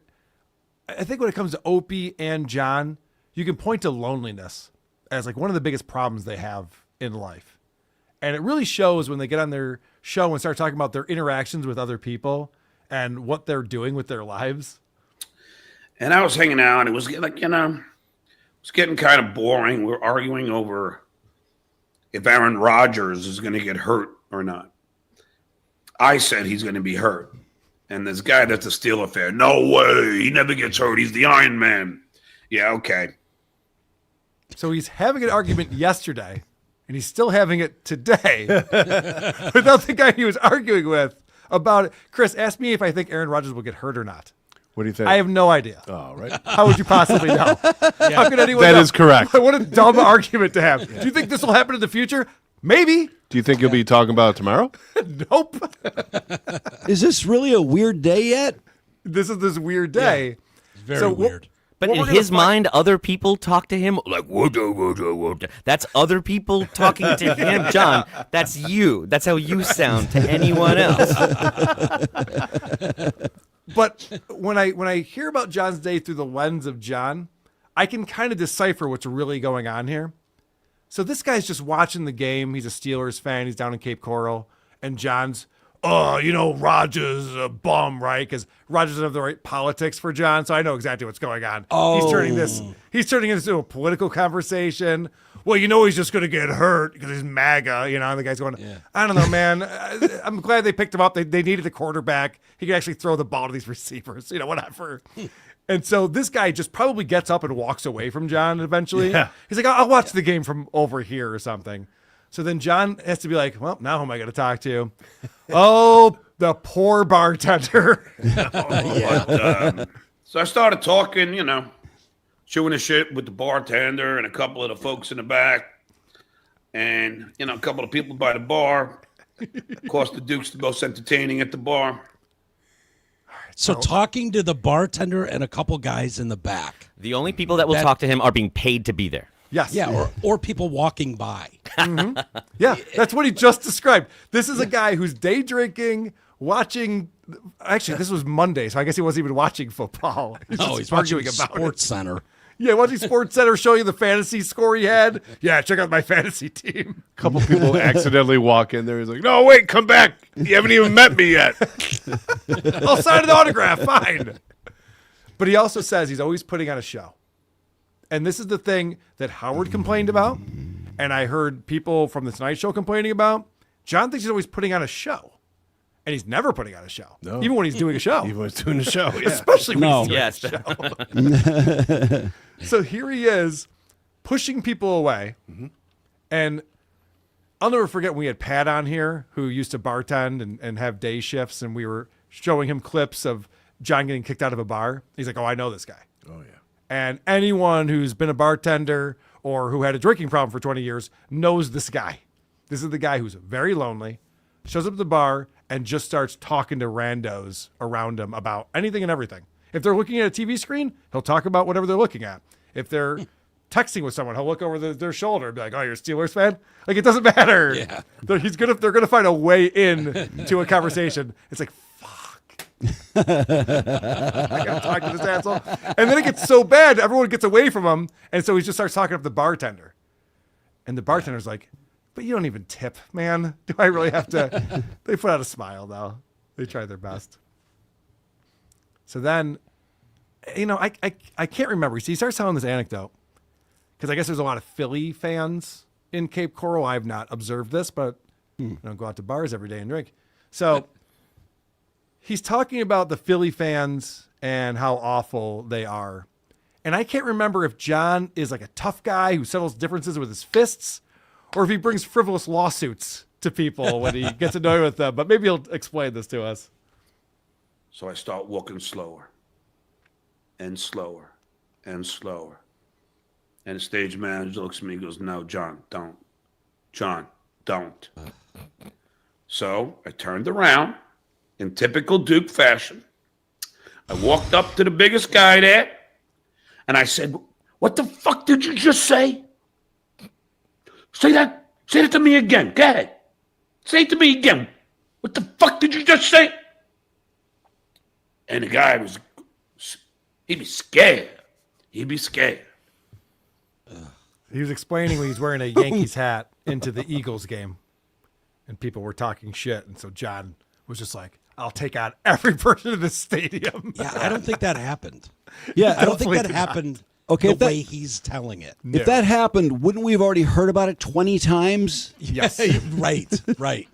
I think when it comes to Opie and John, you can point to loneliness as like one of the biggest problems they have in life. And it really shows when they get on their show and start talking about their interactions with other people and what they're doing with their lives. And I was hanging out, and it was like, it's getting kind of boring. We're arguing over if Aaron Rodgers is going to get hurt or not. I said he's going to be hurt. And this guy that's a Steeler fan, no way, he never gets hurt. He's the Iron Man. Yeah, okay. So he's having an argument yesterday, and he's still having it today without the guy he was arguing with about it. Chris, ask me if I think Aaron Rodgers will get hurt or not. What do you think? I have no idea. Oh, right. How would you possibly know? How could anyone know? That is correct. What a dumb argument to have. Do you think this will happen in the future? Maybe. Do you think you'll be talking about it tomorrow? Nope. Is this really a weird day yet? This is this weird day. Very weird. But in his mind, other people talk to him like, whoa. That's other people talking to him. John, that's you. That's how you sound to anyone else. But when I hear about John's day through the lens of John, I can kind of decipher what's really going on here. So this guy's just watching the game. He's a Steelers fan. He's down in Cape Coral. And John's, Rodgers is a bum, right? Because Rodgers doesn't have the right politics for John. So I know exactly what's going on. Oh. He's turning this into a political conversation. Well, he's just going to get hurt because he's MAGA, and the guy's going, I don't know, man. I'm glad they picked him up. They needed a quarterback. He could actually throw the ball to these receivers, whatever. And so this guy just probably gets up and walks away from John eventually. Yeah. He's like, I'll watch the game from over here or something. So then John has to be like, well, now who am I going to talk to? Oh, the poor bartender. So I started talking, chewing the shit with the bartender and a couple of the folks in the back. And, a couple of people by the bar. Of course, the Duke's the most entertaining at the bar. So talking to the bartender and a couple guys in the back. The only people that will talk to him are being paid to be there. Yes. Yeah, or people walking by. Mm-hmm. Yeah, that's what he just described. This is a guy who's day drinking, watching. Actually, this was Monday, so I guess he wasn't even watching football. He's watching Sports Center. Yeah, watching Sports Center show you the fantasy score he had. Yeah, check out my fantasy team. A couple people accidentally walk in there. He's like, no, wait, come back. You haven't even met me yet. I'll sign an autograph. Fine. But he also says he's always putting on a show. And this is the thing that Howard complained about, and I heard people from the Tonight Show complaining about. John thinks he's always putting on a show, and he's never putting on a show, even when he's doing a show. Even when he's doing a show, Especially when he's doing a show. So here he is, pushing people away, and I'll never forget when we had Pat on here, who used to bartend and have day shifts, and we were showing him clips of John getting kicked out of a bar. He's like, oh, I know this guy. Oh, yeah. And anyone who's been a bartender or who had a drinking problem for 20 years knows this guy. This is the guy who's very lonely, shows up at the bar, and just starts talking to randos around him about anything and everything. If they're looking at a TV screen, he'll talk about whatever they're looking at. If they're texting with someone, he'll look over their shoulder and be like, oh, you're a Steelers fan? Like, it doesn't matter. Yeah. They're going to find a way in to a conversation. It's like, I gotta talk to this asshole. And then it gets so bad, everyone gets away from him, and so he just starts talking up the bartender. And the bartender's like, but you don't even tip, man. Do I really have to? They put out a smile, though. They try their best. So then, I can't remember. See, he starts telling this anecdote, because I guess there's a lot of Philly fans in Cape Coral. I've not observed this, but I don't go out to bars every day and drink. So he's talking about the Philly fans and how awful they are. And I can't remember if John is like a tough guy who settles differences with his fists, or if he brings frivolous lawsuits to people when he gets annoyed with them. But maybe he'll explain this to us. So I start walking slower and slower and slower. And the stage manager looks at me and goes, no, John, don't. John, don't. So I turned around in typical Duke fashion. I walked up to the biggest guy there, and I said, "What the fuck did you just say? Say that to me again. Go ahead. Say it to me again. What the fuck did you just say?" And the guy he'd be scared. He'd be scared. He was explaining when he's wearing a Yankees hat into the Eagles game, and people were talking shit, and so John was just like, "I'll take on every person in this stadium." Yeah, I don't think that happened. Yeah, I don't think that Definitely happened Okay, the way he's telling it. If that happened, wouldn't we have already heard about it 20 times? Yes. Right.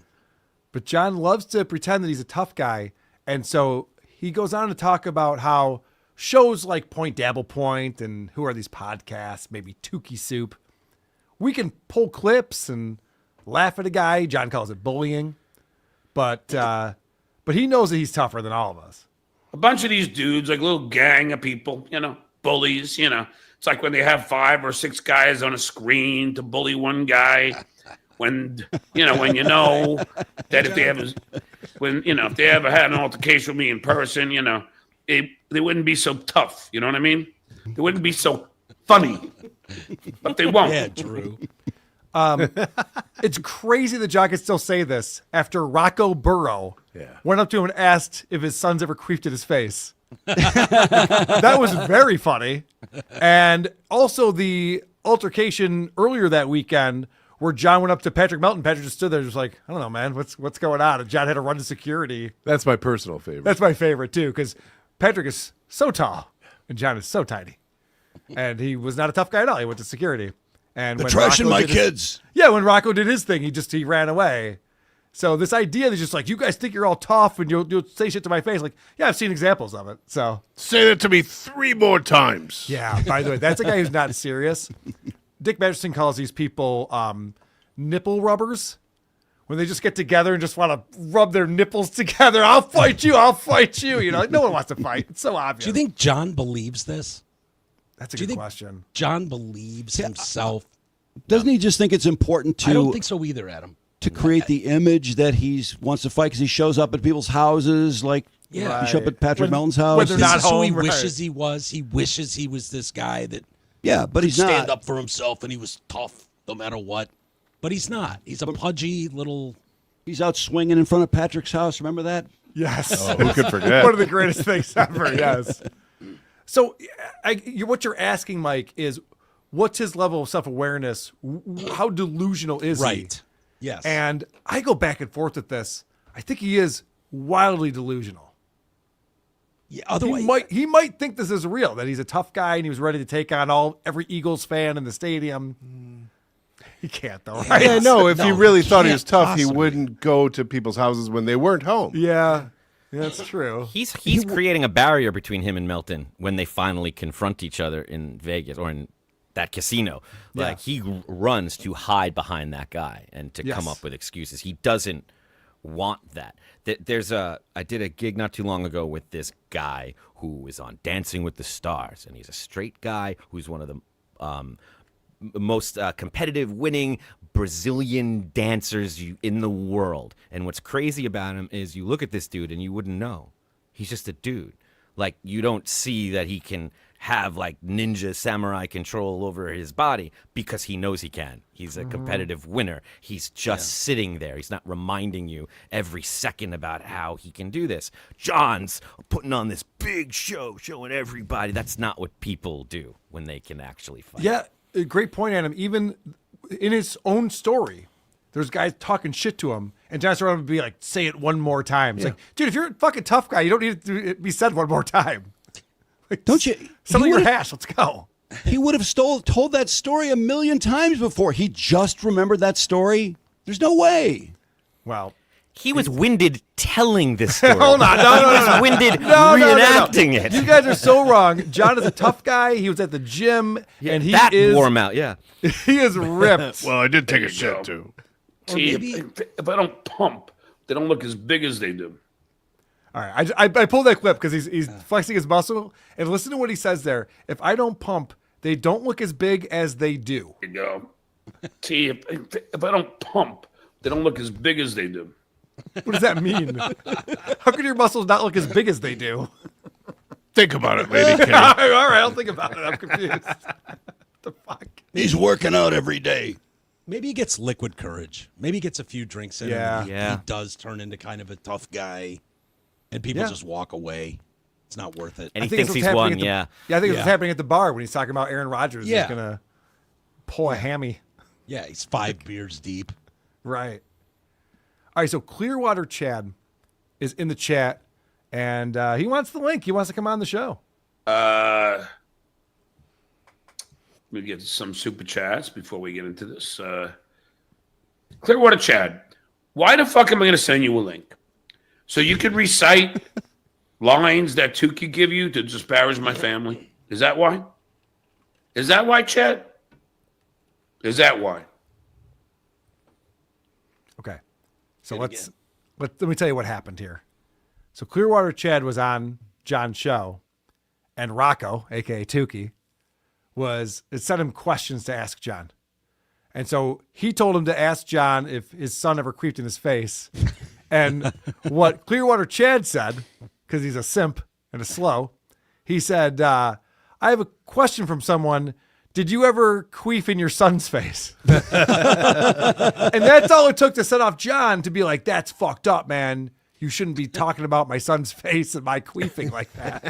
But John loves to pretend that he's a tough guy, and so he goes on to talk about how shows like Point Dabble Point and who are these podcasts, maybe Tukey Soup, we can pull clips and laugh at a guy. John calls it bullying, but he knows that he's tougher than all of us. A bunch of these dudes, like a little gang of people, bullies, It's like when they have 5 or 6 guys on a screen to bully one guy. When that if they ever had an altercation with me in person, they wouldn't be so tough. You know what I mean? They wouldn't be so funny, but they won't. Yeah, Drew. It's crazy that John can still say this after Rocco Burrow went up to him and asked if his son's ever creeped at his face. That was very funny. And also the altercation earlier that weekend where John went up to Patrick Melton. Patrick just stood there just like, "I don't know, man, what's going on?" And John had to run to security. That's my personal favorite. That's my favorite too, because Patrick is so tall and John is so tiny. And he was not a tough guy at all. He went to security. And They're when trashing Rocco my did his- kids. Yeah, when Rocco did his thing, he ran away. So this idea that's just like, you guys think you're all tough and you'll say shit to my face. Like, yeah, I've seen examples of it. So say that to me 3 more times. Yeah, by the way, that's a guy who's not serious. Dick Masterson calls these people nipple rubbers. When they just get together and just want to rub their nipples together. I'll fight you. I'll fight you. Like, no one wants to fight. It's so obvious. Do you think John believes this? That's a Do you good think question. John believes himself. Doesn't he just think it's important to? I don't think so either, Adam. To create the image that he wants to fight because he shows up at people's houses, like Yeah. he showed up at Patrick Melton's house. when they're not This is who he home, right. wishes he was. He wishes he was this guy that Yeah, but could he's stand not. up for himself and he was tough no matter what. But he's not. He's a pudgy little. He's out swinging in front of Patrick's house. Remember that? Yes. Oh, who could forget? One of the greatest things ever, yes. So what you're asking, Mike, is what's his level of self-awareness? How delusional is he? Right. Yes. And I go back and forth with this. I think he is wildly delusional. Yeah, otherwise, he might think this is real, that he's a tough guy and he was ready to take on every Eagles fan in the stadium. He can't, though, right? Yeah, no, if he really thought he can't was tough, possibly. he wouldn't go to people's houses when they weren't home. Yeah, that's true. He's creating a barrier between him and Melton when they finally confront each other in Vegas or in that casino. Like he runs to hide behind that guy and to come up with excuses. He doesn't want that. I did a gig not too long ago with this guy who was on Dancing with the Stars, and he's a straight guy who's one of the most competitive, winning Brazilian dancers in the world. And what's crazy about him is you look at this dude and you wouldn't know. He's just a dude. Like, you don't see that he can have like ninja samurai control over his body because he knows he can. He's a competitive winner. He's just sitting there. He's not reminding you every second about how he can do this. John's putting on this big show, showing everybody. That's not what people do when they can actually fight. Yeah, a great point, Adam. Even in his own story, there's guys talking shit to him, and John's around would be like, "Say it one more time." It's like, dude, if you're a fucking tough guy, you don't need it to be said one more time. Like, Don't you? Settle your hash. Let's go. He would have told that story a million times before. He just remembered that story. There's no way. Well, he was winded telling this story. Hold on, no, He was winded reenacting it. You guys are so wrong. John is a tough guy. He was at the gym, and he that is wore him out. Yeah, he is ripped. Well, I did take a shit too. See, if I don't pump, they don't look as big as they do. All right, I pulled that clip because he's flexing his muscle, and listen to what he says there. If I don't pump, they don't look as big as they do. There you go. See, if I don't pump, they don't look as big as they do. What does that mean? How could your muscles not look as big as they do? Think about it, Lady K. All right, I'll think about it. I'm confused. What the fuck? He's working out every day. Maybe he gets liquid courage. Maybe he gets a few drinks in him. And he does turn into kind of a tough guy, and people just walk away. It's not worth it. And he thinks he's won, I think it's what's happening at the bar when he's talking about Aaron Rodgers is going to pull a hammy. Yeah, he's 5 beers deep. Right. All right, so Clearwater Chad is in the chat, and he wants the link. He wants to come on the show. We get some super chats before we get into this. Clearwater Chad, why the fuck am I going to send you a link? So you can recite lines that Tukey give you to disparage my family? Is that why? Is that why, Chad? Is that why? Okay. So let me tell you what happened here. So Clearwater Chad was on John's show, and Rocco, a.k.a. Tukey, it sent him questions to ask John. And so he told him to ask John if his son ever creeped in his face. And what Clearwater Chad said, because he's a simp and a slow, he said, I have a question from someone. Did you ever queef in your son's face? And that's all it took to set off John to be like, that's fucked up, man. You shouldn't be talking about my son's face and my queefing like that.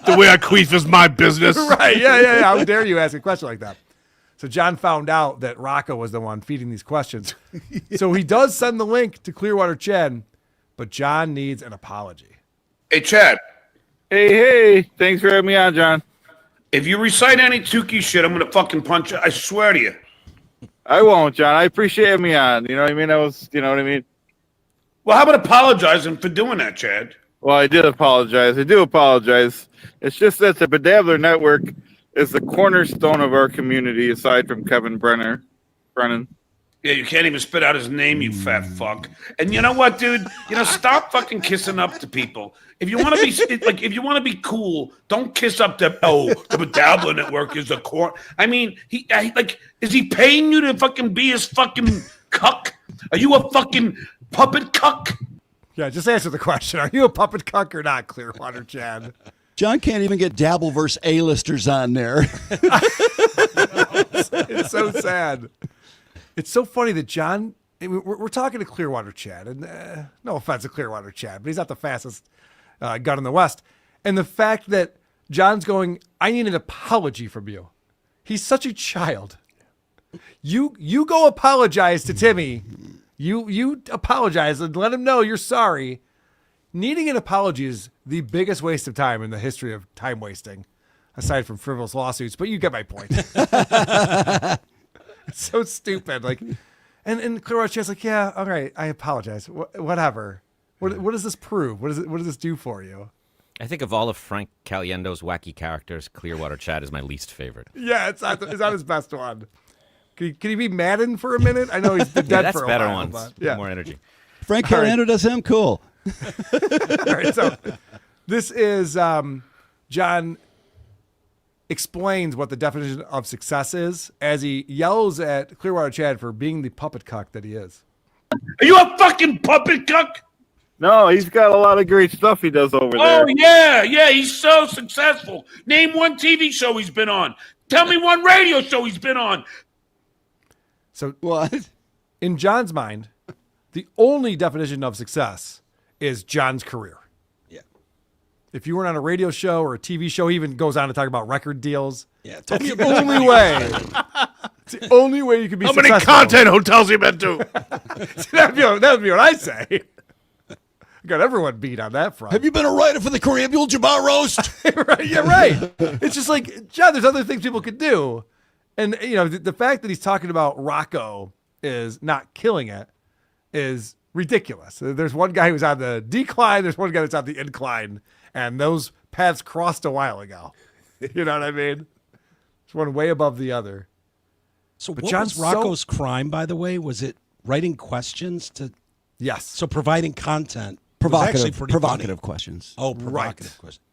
The way I queef is my business. Right, yeah. How dare you ask a question like that? So John found out that Rocco was the one feeding these questions. So he does send the link to Clearwater Chad, but John needs an apology. Hey, Chad. Hey. Thanks for having me on, John. If you recite any Tukey shit, I'm going to fucking punch you. I swear to you. I won't, John. I appreciate having me on. You know what I mean? You know what I mean? Well, how about apologizing for doing that, Chad? Well, I did apologize. I do apologize. It's just that the Bedabbler Network is the cornerstone of our community, aside from Kevin Brennan. Yeah, you can't even spit out his name, you fat fuck. And you know what, dude? Stop fucking kissing up to people. If you want to be if you want to be cool, don't kiss up to the Bedabbler Network is the core. I mean, is he paying you to fucking be his fucking cuck? Are you a fucking puppet cuck? Yeah, just answer the question. Are you a puppet cuck or not, Clearwater Chad? John can't even get Dabbleverse A-listers on there. It's so sad. It's so funny that John, we're talking to Clearwater Chad, and no offense to Clearwater Chad, but he's not the fastest gun in the West. And the fact that John's going, I need an apology from you. He's such a child. You go apologize to Timmy. You apologize and let him know you're sorry. Needing an apology is the biggest waste of time in the history of time wasting, aside from frivolous lawsuits. But you get my point. It's so stupid. And Clearwater Chad's like, yeah, all right, I apologize. Whatever. What does this prove? What does this do for you? I think of all of Frank Caliendo's wacky characters, Clearwater Chad is my least favorite. Yeah, it's not his best one. Can he be Madden for a minute? I know he's been dead for a while. That's better ones. Yeah. More energy. Frank Caliendo does him cool. All right, so this is John explains what the definition of success is as he yells at Clearwater Chad for being the puppet cuck that he is. Are you a fucking puppet cuck? No, he's got a lot of great stuff he does over there. Oh, yeah, he's so successful. Name one TV show he's been on. Tell me one radio show he's been on. So what? In John's mind, the only definition of success is John's career. Yeah. If you weren't on a radio show or a TV show, he even goes on to talk about record deals. Yeah, that's the only way. It's the only way you can be successful. How many content hotels you been to? that would be what I say. Got everyone beat on that front. Have you been a writer for the Korean Abdul-Jabbar roast? Right, yeah, right. It's just like, John, there's other things people could do. And, the fact that he's talking about Rocco is not killing it is ridiculous. There's one guy who's on the decline. There's one guy that's on the incline. And those paths crossed a while ago. You know what I mean? There's one way above the other. So but what John's was Rocco's crime, by the way? Was it writing questions to... Yes. So providing content. Provocative questions. Oh, provocative questions.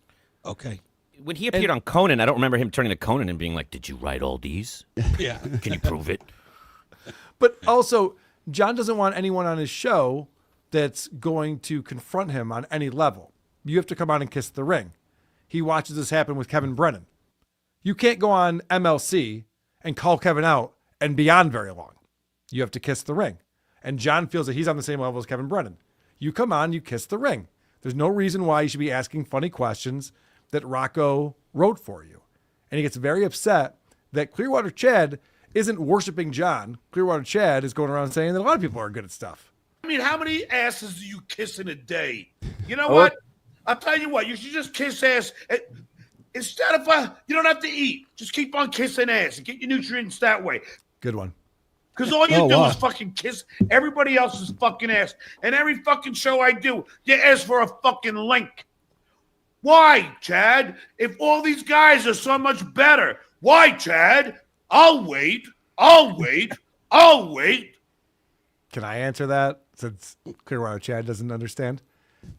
Okay. When he appeared on Cohen, I don't remember him turning to Cohen and being like, did you write all these? Yeah. Can you prove it? But also, John doesn't want anyone on his show that's going to confront him on any level. You have to come on and kiss the ring. he watches this happen with Kevin Brennan. You can't go on MLC and call Kevin out and be on very long. You have to kiss the ring. And John feels that he's on the same level as Kevin Brennan. You come on, you kiss the ring. There's no reason why you should be asking funny questions that Rocco wrote for you. And he gets very upset that Clearwater Chad isn't worshiping John. Clearwater Chad is going around saying that a lot of people are good at stuff. I mean, how many asses do you kiss in a day? You know what? I'll tell you what. You should just kiss ass. Instead of, you don't have to eat. Just keep on kissing ass and get your nutrients that way. Good one. Because all you do is fucking kiss everybody else's fucking ass. And every fucking show I do, you ask for a fucking link. Why, Chad? If all these guys are so much better, why, Chad? I'll wait. Can I answer that since Clearwater Chad doesn't understand?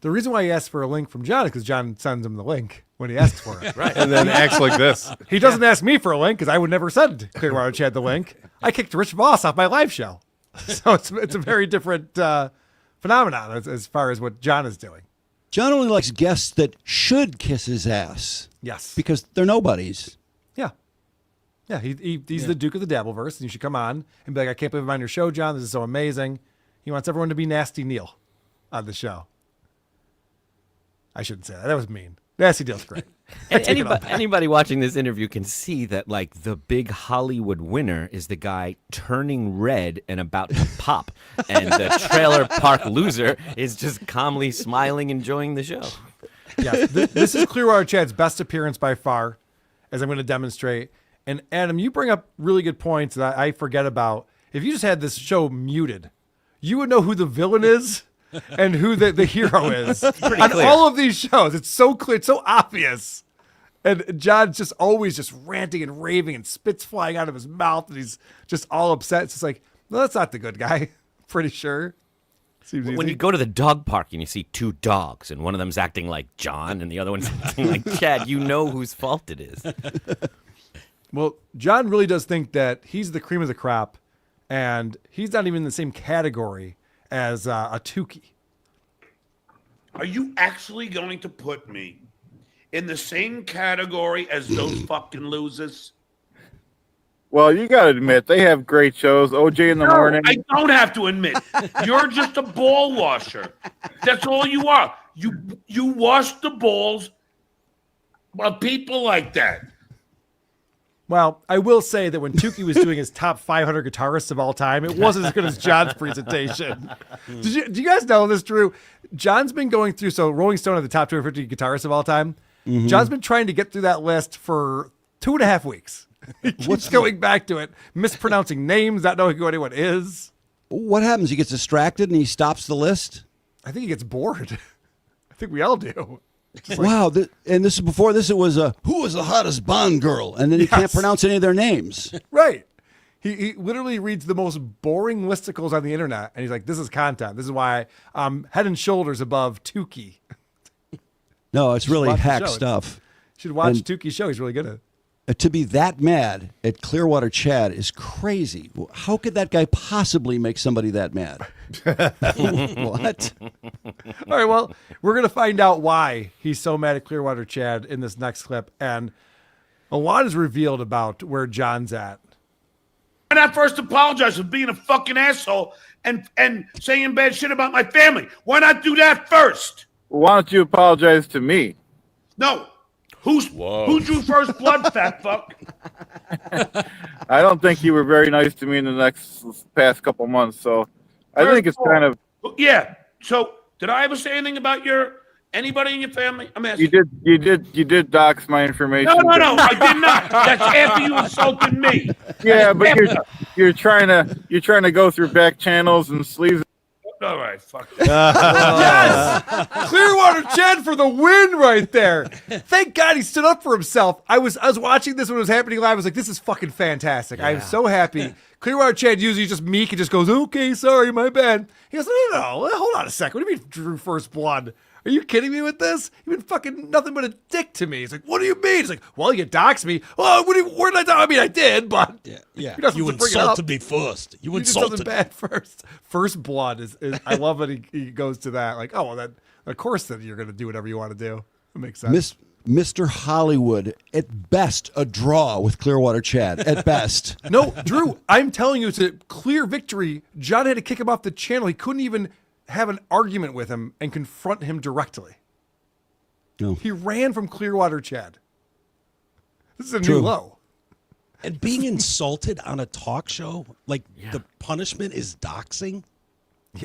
The reason why he asks for a link from John is because John sends him the link when he asks for it. Right. And then acts like this. He doesn't ask me for a link because I would never send Clearwater Chad the link. I kicked Rich Voss off my live show. So it's a very different phenomenon as far as what John is doing. John only likes guests that should kiss his ass. Yes. Because they're nobodies. Yeah. Yeah, he's the Duke of the Dabbleverse, and you should come on and be like, I can't believe I'm on your show, John. This is so amazing. He wants everyone to be Nasty Neil on the show. I shouldn't say that. That was mean. Nasty Neil's great. Anybody watching this interview can see that, like, the big Hollywood winner is the guy turning red and about to pop. And the trailer park loser is just calmly smiling, enjoying the show. Yeah, this is Clearwater Chad's best appearance by far, as I'm going to demonstrate. And Adam, you bring up really good points that I forget about. If you just had this show muted, you would know who the villain is and who the hero is. On clear. All of these shows, it's so clear, it's so obvious. And John's just always just ranting and raving and spit's flying out of his mouth and he's just all upset. It's just like, no, that's not the good guy. Pretty sure. Seems When easy. you go to the dog park and you see two dogs and one of them's acting like John and the other one's acting like Chad, you know whose fault it is. Well, John really does think that he's the cream of the crop, and he's not even in the same category as a Tukey. Are you actually going to put me in the same category as those fucking losers? Well, you got to admit, they have great shows. OJ in the morning. I don't have to admit. You're just a ball washer. That's all you are. You wash the balls of people like that. Well, I will say that when Tukey was doing his top 500 guitarists of all time, it wasn't as good as John's presentation. Do you guys know this, Drew? John's been going through, so Rolling Stone are the top 250 guitarists of all time. Mm-hmm. John's been trying to get through that list for 2.5 weeks. He keeps going back to it, mispronouncing names, not knowing who anyone is. What happens? He gets distracted and he stops the list? I think he gets bored. I think we all do. Wow. And this is before this, it was who was the hottest Bond girl? And then he can't pronounce any of their names. Right. He literally reads the most boring listicles on the internet. And he's like, this is content. This is why I'm head and shoulders above Tukey. No, it's really hack show. stuff. You should watch Tukey's show. He's really good at it. To be that mad at Clearwater Chad is crazy. How could that guy possibly make somebody that mad? What? All right, well, we're going to find out why he's so mad at Clearwater Chad in this next clip. And a lot is revealed about where John's at. Why not first apologize for being a fucking asshole and saying bad shit about my family? Why not do that first? Why don't you apologize to me? No. Who drew first blood, fat fuck? I don't think you were very nice to me in the past couple months, so I think it's kind of... Yeah. So, did I ever say anything about anybody in your family? I'm asking. You did dox my information. No, I did not. That's after you insulted me. Yeah, but you're trying to go through back channels and sleaze. All right, fuck. Yes! Clearwater Chad for the win right there. Thank God he stood up for himself. I was watching this when it was happening live. I was like, this is fucking fantastic. I'm so happy. Clearwater Chad usually just meek and just goes, okay, sorry, my bad. He goes, no, hold on a second. What do you mean drew first blood? Are you kidding me with this? You've been fucking nothing but a dick to me. He's like, what do you mean? He's like, well, you doxed me. Oh, where did I dox? I mean, I did, but yeah. You insulted me first. You insulted me. Bad first. First blood is I love it. He goes to that like, oh, well, of course that you're going to do whatever you want to do. That makes sense. Mr. Hollywood, at best, a draw with Clearwater Chad, at best. No, Drew, I'm telling you, it's a clear victory. John had to kick him off the channel. He couldn't even have an argument with him and confront him directly. No. He ran from Clearwater Chad. This is a True. new low. And being insulted on a talk show, like the punishment is doxing.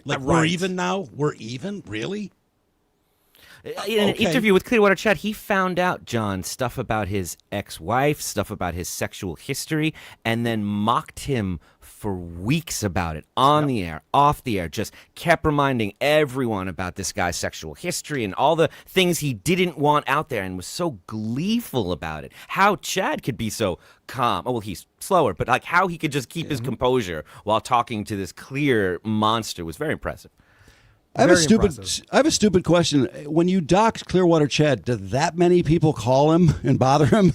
Like we're right. even now. We're even, really. In an Okay. interview with Clearwater Chad, he found out, John, stuff about his ex-wife, stuff about his sexual history, and then mocked him for weeks about it, on the air, off the air, just kept reminding everyone about this guy's sexual history and all the things he didn't want out there, and was so gleeful about it. How Chad could be so calm. Oh, well, he's slower, but like how he could just keep his composure while talking to this clear monster was very impressive. I have a Very stupid. impressive. I have a stupid question. When you dox Clearwater Chad, do that many people call him and bother him?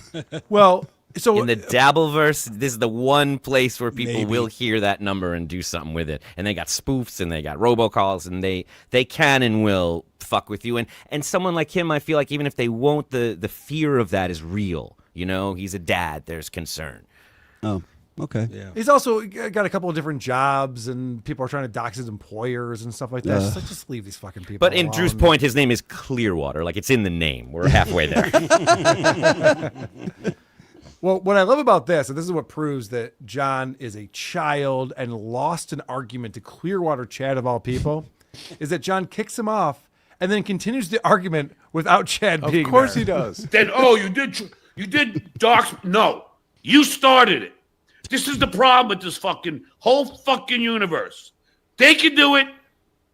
Well, so In the Dabbleverse, this is the one place where people will hear that number and do something with it. And they got spoofs and they got robocalls and they can and will fuck with you. And someone like him, I feel like even if they won't, the fear of that is real. You know, he's a dad. There's concern. Oh, okay. Yeah. he's also got a couple of different jobs, and people are trying to dox his employers and stuff like that. It's just like, just leave these fucking people But in alone. Drew's point, his name is Clearwater. Like, it's in the name. We're halfway there. Well, what I love about this, and this is what proves that John is a child and lost an argument to Clearwater Chad of all people, is that John kicks him off and then continues the argument without Chad being there. Of course he does. Then, you did dox. No, you started it. This is the problem with this whole fucking universe. They can do it.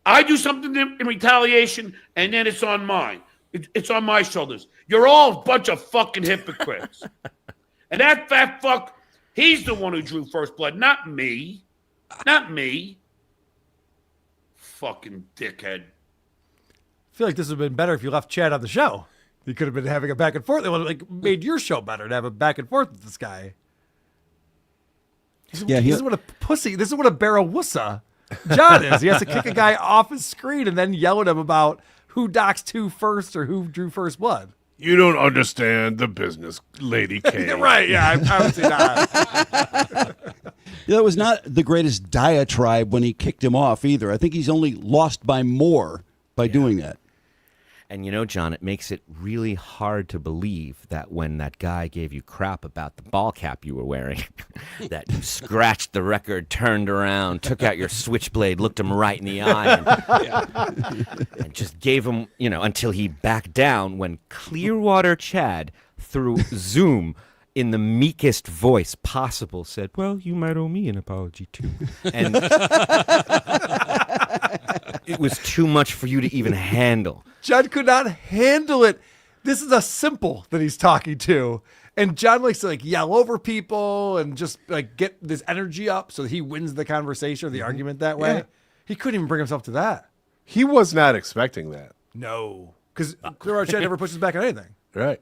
I do something in retaliation, and then it's on mine. It's on my shoulders. You're all a bunch of fucking hypocrites. And that fat fuck, he's the one who drew first blood, not me. Not me. Fucking dickhead. I feel like this would have been better if you left Chad on the show. You could have been having a back and forth. It would have like made your show better to have a back and forth with this guy. This is what a pussy. This is what a barrel wussa John is. He has to kick a guy off his screen and then yell at him about who doxed who first or who drew first blood. You don't understand the business, Lady K. Right? Yeah, I would say not. That was not the greatest diatribe when he kicked him off either. I think he's only lost by more by doing that. And you know, John, it makes it really hard to believe that when that guy gave you crap about the ball cap you were wearing, that you scratched the record, turned around, took out your switchblade, looked him right in the eye, and just gave him, until he backed down when Clearwater Chad, through Zoom, in the meekest voice possible, said, "Well, you might owe me an apology, too." And it was too much for you to even handle. John could not handle it. This is a simple that he's talking to. And John likes to yell over people and just get this energy up so that he wins the conversation or the argument that way. Yeah. He couldn't even bring himself to that. He was not expecting that. No. Because Clearwater Chad never pushes back on anything. Right.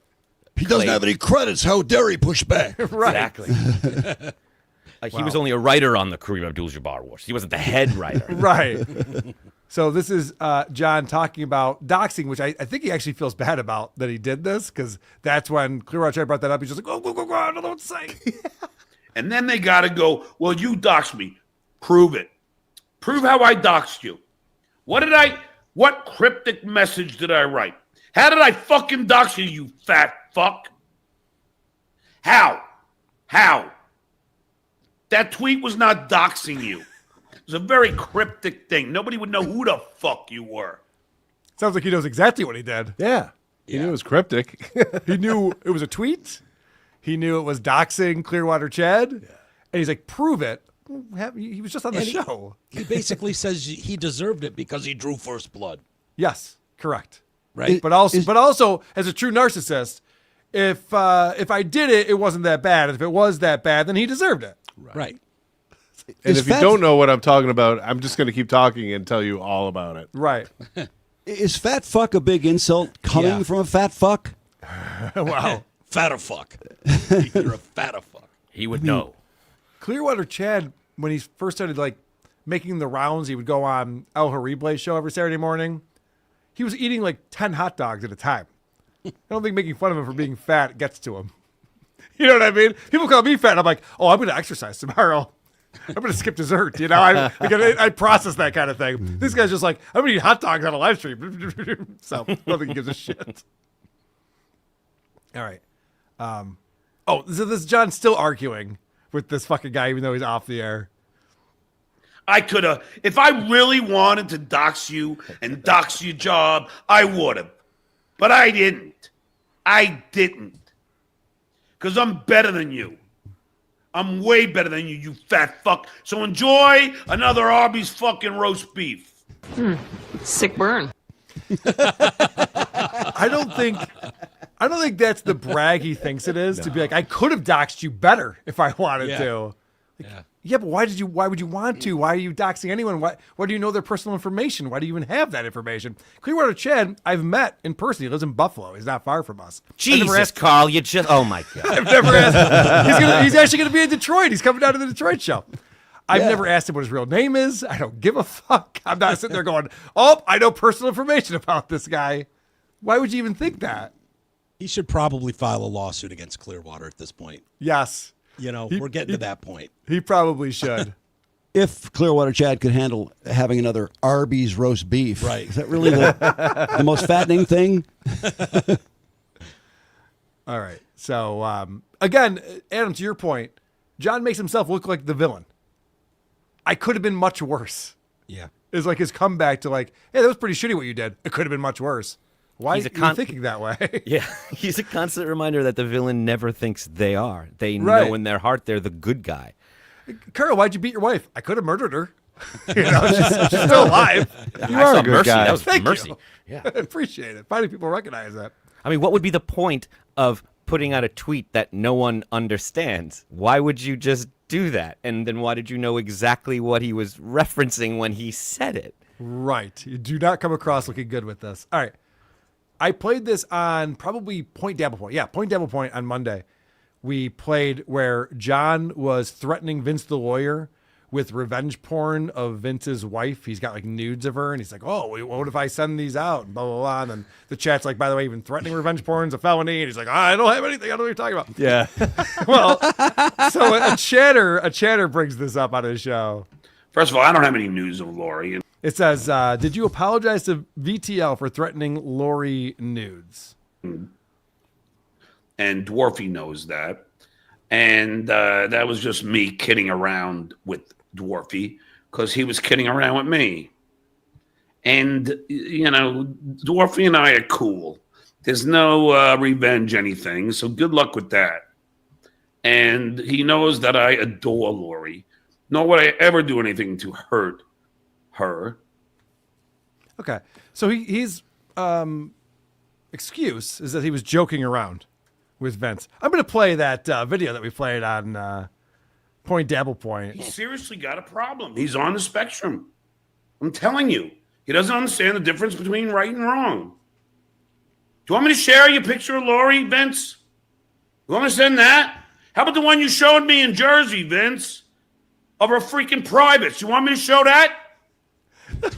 He doesn't have any credits. How dare he push back? Right. Exactly. He was only a writer on the Kareem Abdul-Jabbar Wars. He wasn't the head writer. Right. So this is John talking about doxing, which I think he actually feels bad about that he did this, because that's when Clearwater Chad brought that up. He's just like, go, I don't know what to say. And then they got to go, well, you doxed me. Prove it. Prove how I doxed you. What cryptic message did I write? How did I fucking dox you, you fat fuck? How? That tweet was not doxing you. It was a very cryptic thing. Nobody would know who the fuck you were. Sounds like he knows exactly what he did. Yeah. He knew it was cryptic. He knew it was a tweet. He knew it was doxing Clearwater Chad. Yeah. And he's like, prove it. He was just on the show. He basically says he deserved it because he drew first blood. Yes, correct. Right. But also, as a true narcissist, if I did it, it wasn't that bad. And if it was that bad, then he deserved it. Right. And if you don't know what I'm talking about, I'm just going to keep talking and tell you all about it. Right. Is fat fuck a big insult coming from a fat fuck? Wow. Fatter fuck. You're a fatter fuck. He would know. Clearwater Chad, when he first started making the rounds, he would go on El Horrible's show every Saturday morning. He was eating 10 hot dogs at a time. I don't think making fun of him for being fat gets to him. You know what I mean? People call me fat. And I'm like, oh, I'm going to exercise tomorrow. I'm going to skip dessert. You know, I process that kind of thing. This guy's just like, I'm going to eat hot dogs on a live stream. So I don't think he gives a shit. All right. So this John's still arguing with this fucking guy, even though he's off the air. I could have, if I really wanted to dox you and dox your job, I would have. But I didn't. Because I'm better than you. I'm way better than you, you fat fuck. So enjoy another Arby's fucking roast beef. Sick burn. I don't think that's the brag he thinks it is to be like, I could have doxed you better if I wanted to. Yeah, but why would you want to? Why are you doxing anyone? Why do you know their personal information? Why do you even have that information? Clearwater Chad, I've met in person. He lives in Buffalo. He's not far from us. Jesus, Carl, you just, oh my God. I've never asked. He's actually going to be in Detroit. He's coming down to the Detroit show. I've never asked him what his real name is. I don't give a fuck. I'm not sitting there going, oh, I know personal information about this guy. Why would you even think that? He should probably file a lawsuit against Clearwater at this point. Yes. You know, we're getting to that point. He probably should. If Clearwater Chad could handle having another Arby's roast beef, right? Is that really the most fattening thing? All right. So, again, Adam, to your point, John makes himself look like the villain. I could have been much worse. Yeah. Is like his comeback to like, hey, that was pretty shitty what you did. It could have been much worse. Why are you thinking that way? Yeah, he's a constant reminder that the villain never thinks they are. They know in their heart they're the good guy. Carl, why'd you beat your wife? I could have murdered her. You know, she's still alive. You are a good guy. That was Thank mercy. You. Yeah, I appreciate it. Finally, people recognize that. I mean, what would be the point of putting out a tweet that no one understands? Why would you just do that? And then why did you know exactly what he was referencing when he said it? Right. You do not come across looking good with this. All right. I played this on probably Point Dabble Point. Yeah, Point Dabble Point on Monday. We played where John was threatening Vince the lawyer with revenge porn of Vince's wife. He's got like nudes of her, and he's like, oh, what if I send these out? And blah, blah, blah. And then the chat's like, by the way, even threatening revenge porn is a felony. And he's like, I don't have anything. I don't know what you're talking about. Yeah. Well, so a chatter brings this up on his show. First of all, I don't have any news of Lori. It says, did you apologize to VTL for threatening Lori nudes? And Dwarfy knows that. And that was just me kidding around with Dwarfy because he was kidding around with me. And, you know, Dwarfy and I are cool. There's no revenge anything, so good luck with that. And he knows that I adore Lori. Nor would I ever do anything to hurt her. Okay. So his excuse is that he was joking around with Vince. I'm going to play that video that we played on Point Dabble Point. He's seriously got a problem. He's on the spectrum. I'm telling you. He doesn't understand the difference between right and wrong. Do you want me to share your picture of Lori, Vince? You want me to send that? How about the one you showed me in Jersey, Vince? Of her freaking privates. You want me to show that?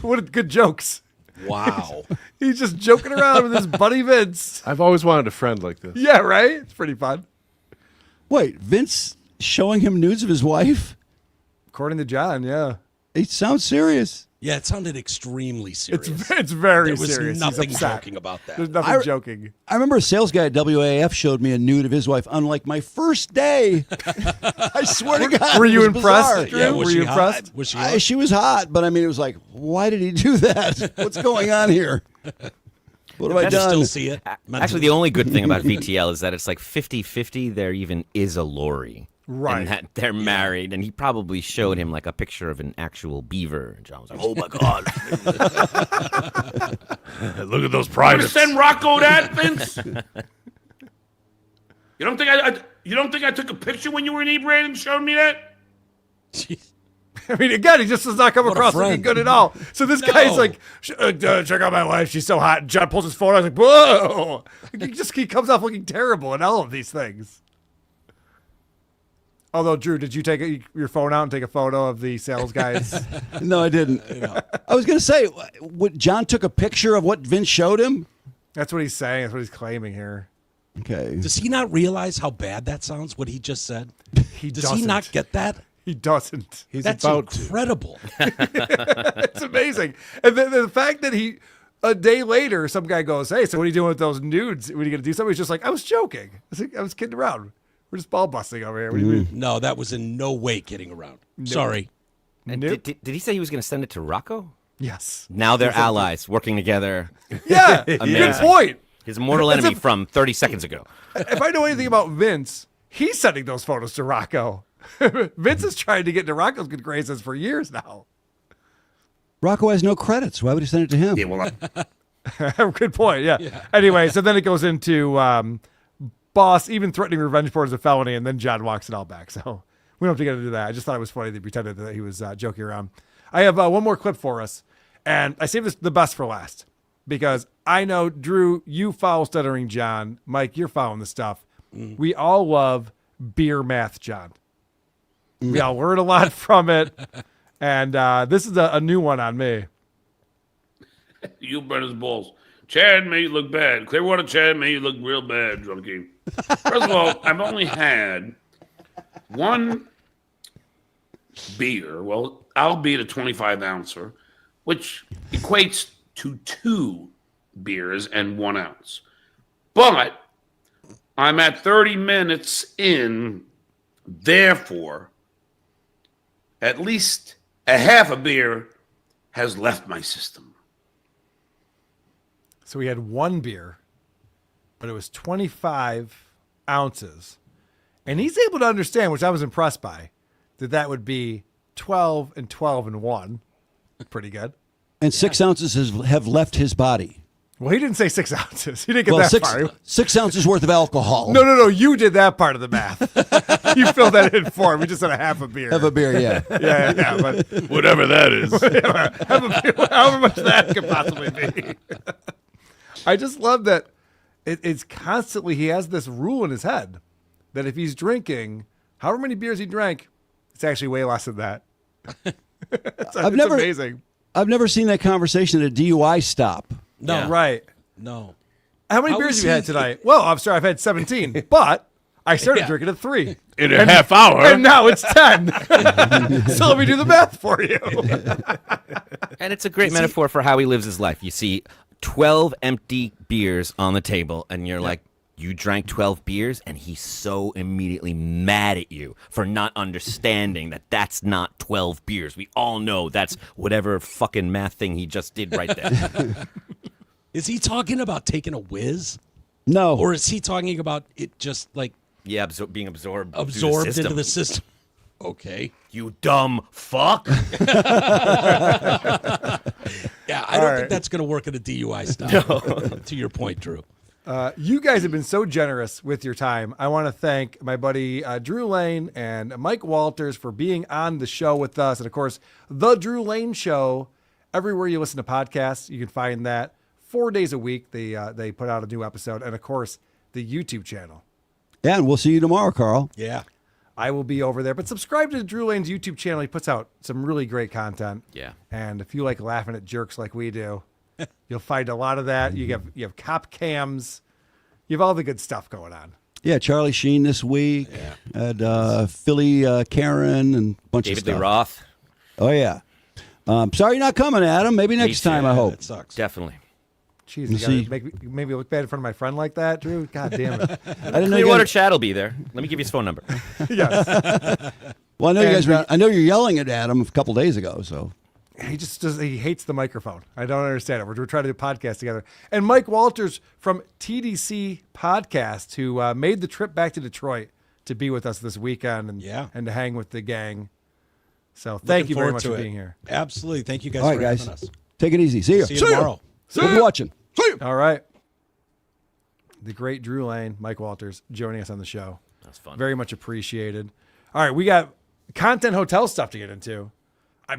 What good jokes. Wow. He's just joking around with his buddy Vince. I've always wanted a friend like this. Yeah, right? It's pretty fun. Wait, Vince showing him nudes of his wife? According to John, yeah. It sounds serious. Yeah, it sounded extremely serious. It's very serious. serious. There was nothing joking about that. There's nothing joking. I remember a sales guy at WAF showed me a nude of his wife on like my first day. I swear to God. Were you it was impressed? bizarre. Drew? Yeah, Were you impressed? Was she hot? She was hot, but I mean, it was like, why did he do that? What's going on here? What have I done? Still see it. Actually, the only good thing about VTL is that it's like 50-50. There even is a Lori. Right. And that they're married, and he probably showed him like a picture of an actual beaver. And John was like, oh my God. Look at those You want privates. to send Rocco that, Vince? You don't think I took a picture when you were inebriated and showed me that? I mean, again, he just does not come across looking good at all. So this guy's like, check out my wife. She's so hot. And John pulls his phone out. I was like, whoa. He comes off looking terrible in all of these things. Although, Drew, did you take your phone out and take a photo of the sales guys? No, I didn't. I was going to say, John took a picture of what Vince showed him? That's what he's saying. That's what he's claiming here. Okay. Does he not realize how bad that sounds? What he just said. Does doesn't. he not get that? He doesn't. That's incredible. It's amazing. And the fact that a day later, some guy goes, "Hey, so what are you doing with those nudes? When are you going to do something?" He's just like, "I was joking. I was kidding around. We're just ball busting over here." What do you mean? No, that was in no way kidding around. No. Sorry. And did he say he was going to send it to Rocco? Yes. Now they're allies working together. Yeah. Amazing. Good point. His mortal enemy from 30 seconds ago. If I know anything about Vince, he's sending those photos to Rocco. Vince is trying to get into Rocco's good graces for years now. Rocco has no credits. Why would he send it to him? Yeah, well, Good point. Yeah. Anyway, so then it goes into boss even threatening revenge porn as a felony, and then John walks it all back. So we don't have to get into that. I just thought it was funny that he pretended that he was joking around. I have one more clip for us, and I saved the best for last because I know, Drew, you follow Stuttering John. Mike, you're following the stuff. We all love beer math, John. We all learn a lot from it, and this is a new one on me. You burn his balls. Chad made you look bad. Clearwater Chad made you look real bad, drunkie. First of all, I've only had one beer, well, albeit a 25-ouncer, which equates to 2 beers and 1 ounce. But I'm at 30 minutes in, therefore, at least a half a beer has left my system. So we had one beer, but it was 25 ounces. And he's able to understand, which I was impressed by, that would be 12 and 12 and 1. Pretty good. And 6 ounces have left his body. Well, he didn't say 6 ounces. He didn't get that far. 6 ounces worth of alcohol. No. You did that part of the math. You filled that in for him. We just said a half a beer. Have a beer, yeah. Yeah. But whatever that is. Have a beer, however much that could possibly be. I just love that it's constantly, he has this rule in his head that if he's drinking, however many beers he drank, it's actually way less than that. It's amazing. I've never seen that conversation at a DUI stop. No. Yeah. Right. No. How many beers have you had tonight? Well, I'm sorry, I've had 17, but I started drinking at 3. In a half hour. And now it's 10. So let me do the math for you. And it's a great metaphor for how he lives his life. You see 12 empty beers on the table, and you're like, you drank 12 beers, and he's so immediately mad at you for not understanding that that's not 12 beers. We all know that's whatever fucking math thing he just did right there. Is he talking about taking a whiz? No. Or is he talking about it just like... Yeah, being absorbed into the system. Okay. You dumb fuck. Yeah, I don't think that's going to work at a DUI stop. To your point, Drew. You guys have been so generous with your time. I want to thank my buddy Drew Lane and Mike Wolters for being on the show with us. And, of course, The Drew Lane Show, everywhere you listen to podcasts, you can find that 4 days a week. They put out a new episode. And, of course, the YouTube channel. Yeah, and we'll see you tomorrow, Carl. Yeah. I will be over there. But subscribe to Drew Lane's YouTube channel. He puts out some really great content. Yeah. And if you like laughing at jerks like we do, you'll find a lot of that. You have cop cams. You have all the good stuff going on. Yeah, Charlie Sheen this week. Yeah. And Philly Karen and a bunch of stuff. David Lee Roth. Oh, yeah. Sorry you're not coming, Adam. Maybe next time, I hope. It sucks. Definitely. Jeez, you gotta make me look bad in front of my friend like that, Drew? God damn it. I didn't know Clearwater Chad will be there. Let me give you his phone number. Yes. Well, I know you guys. I know you're yelling at Adam a couple days ago. So he hates the microphone. I don't understand it. We're trying to do a podcast together. And Mike Wolters from TDC Podcast, who made the trip back to Detroit to be with us this weekend and to hang with the gang. So thank you very much for being here. Absolutely. Thank you guys all for right, having us. Take it easy. See you. See you tomorrow. We'll be watching. All right. The great Drew Lane, Mike Wolters, joining us on the show. That's fun. Very much appreciated. All right, we got Content Hotel stuff to get into.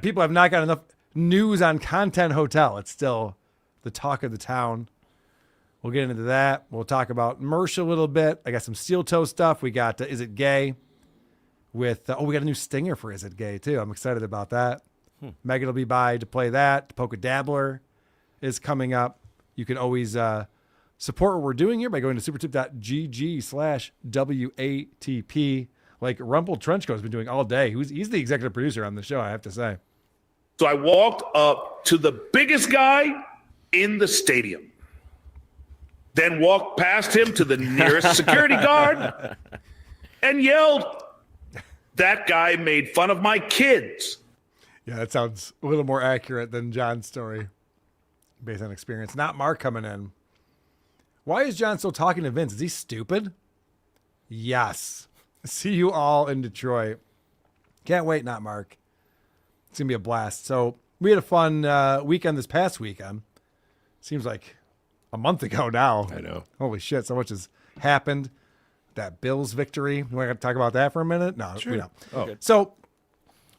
People have not got enough news on Content Hotel. It's still the talk of the town. We'll get into that. We'll talk about Mersh a little bit. I got some steel toe stuff. We got Is It Gay? With we got a new stinger for Is It Gay, too. I'm excited about that. Megan will be by to play that. The Polka Dabbler is coming up. You can always support what we're doing here by going to supertip.gg/WATP, like Rumple Trenchcoat has been doing all day. He's the executive producer on the show, I have to say. So I walked up to the biggest guy in the stadium, then walked past him to the nearest security guard and yelled, "That guy made fun of my kids." Yeah, that sounds a little more accurate than John's story based on experience. Not Mark coming in. Why is John still talking to Vince? Is he stupid? Yes. See you all in Detroit. Can't wait, not Mark. It's going to be a blast. So we had a fun weekend this past weekend. Seems like a month ago now. I know. Holy shit, so much has happened. That Bills victory. You want to talk about that for a minute? No, Sure. we don't. Oh. So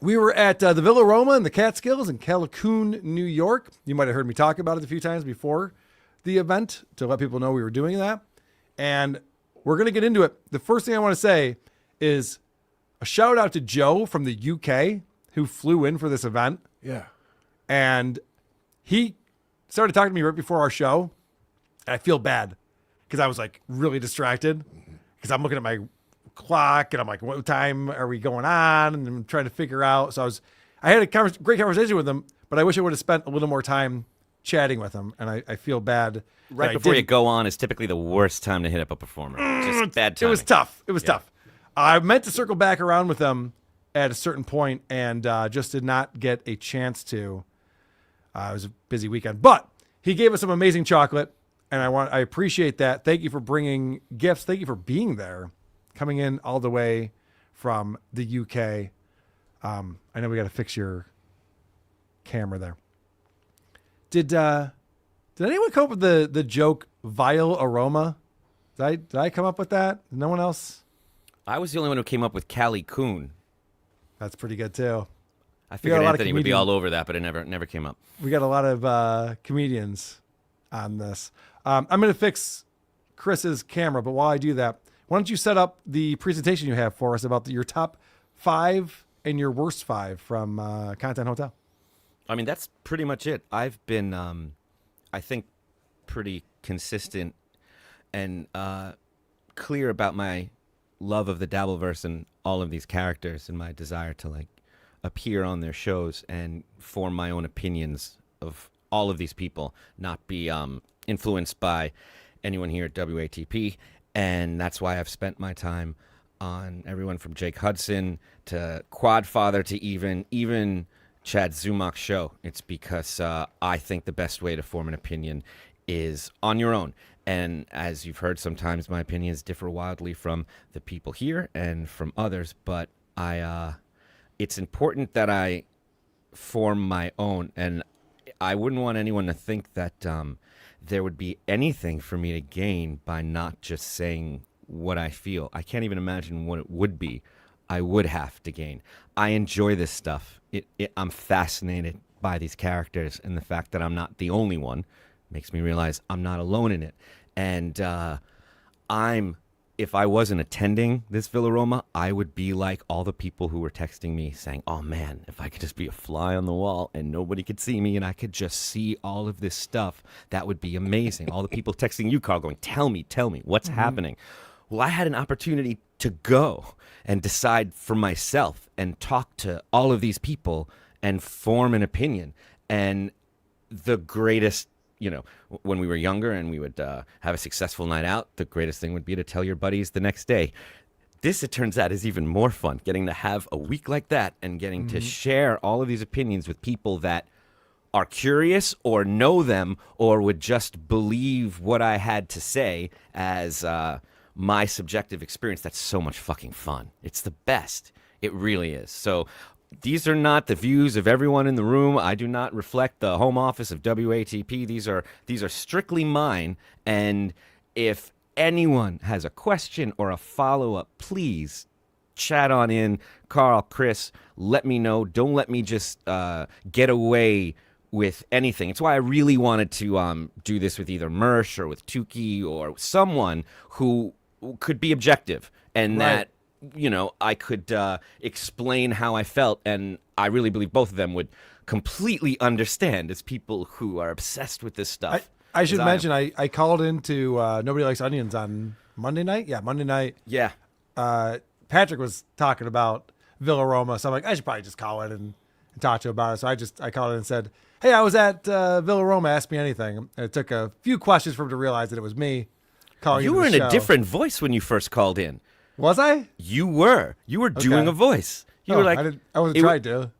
we were at the Villa Roma in the Catskills in Callicoon, New York. You might have heard me talk about it a few times before the event to let people know we were doing that. And we're going to get into it. The first thing I want to say is a shout out to Joe from the UK who flew in for this event. Yeah. And he started talking to me right before our show. And I feel bad because I was like really distracted because I'm looking at my clock and I'm like, what time are we going on? And I'm trying to figure out. So I had a great conversation with him, but I wish I would have spent a little more time chatting with him. And I feel bad. Right before you go on is typically the worst time to hit up a performer. Just bad timing. It was tough. It was tough. I meant to circle back around with him at a certain point and just did not get a chance to. It was a busy weekend, but he gave us some amazing chocolate, and I appreciate that. Thank you for bringing gifts. Thank you for being there, coming in all the way from the UK. I know we got to fix your camera there. Did anyone come up with the joke vile aroma? Did I come up with that? No one else? I was the only one who came up with Callie Coon. That's pretty good too. I figured Anthony would be all over that, but it never came up. We got a lot of comedians on this. I'm going to fix Chris's camera, but while I do that, why don't you set up the presentation you have for us about your top 5 and your worst 5 from Content Hotel? I mean, that's pretty much it. I've been, I think, pretty consistent and clear about my love of the Dabbleverse and all of these characters and my desire to like appear on their shows and form my own opinions of all of these people, not be influenced by anyone here at WATP. And that's why I've spent my time on everyone from Jake Hudson to Quadfather to even Chad Zumach's show. It's because I think the best way to form an opinion is on your own. And as you've heard, sometimes my opinions differ wildly from the people here and from others, but it's important that I form my own. And I wouldn't want anyone to think that there would be anything for me to gain by not just saying what I feel. I can't even imagine what it would be I would have to gain. I enjoy this stuff. I'm fascinated by these characters, and the fact that I'm not the only one makes me realize I'm not alone in it. And if I wasn't attending this Villa Roma, I would be like all the people who were texting me saying, oh man, if I could just be a fly on the wall and nobody could see me and I could just see all of this stuff, that would be amazing. All the people texting you, Carl, going, tell me, what's happening? Well, I had an opportunity to go and decide for myself and talk to all of these people and form an opinion. And the greatest, when we were younger and we would have a successful night out, the greatest thing would be to tell your buddies the next day. This, it turns out, is even more fun, getting to have a week like that and getting to share all of these opinions with people that are curious or know them or would just believe what I had to say as my subjective experience. That's so much fucking fun. It's the best. It really is. So these are not the views of everyone in the room. I do not reflect the home office of WATP. These are strictly mine. And if anyone has a question or a follow-up, please chat on in. Carl, Chris, let me know. Don't let me just get away with anything. It's why I really wanted to do this with either Mersh or with Tukey or someone who could be objective and that I could explain how I felt, and I really believe both of them would completely understand as people who are obsessed with this stuff. I should as mention am. I called into Nobody Likes Onions on Monday night. Yeah, Monday night. Yeah. Patrick was talking about Villaroma, so I'm like, I should probably just call in and talk to him about it. So I called in and said, hey, I was at Villaroma. Ask me anything. And it took a few questions for him to realize that it was me calling. You into were the in a show. different voice when you first called in. Was I? You were doing a voice. You were like, I wasn't trying to.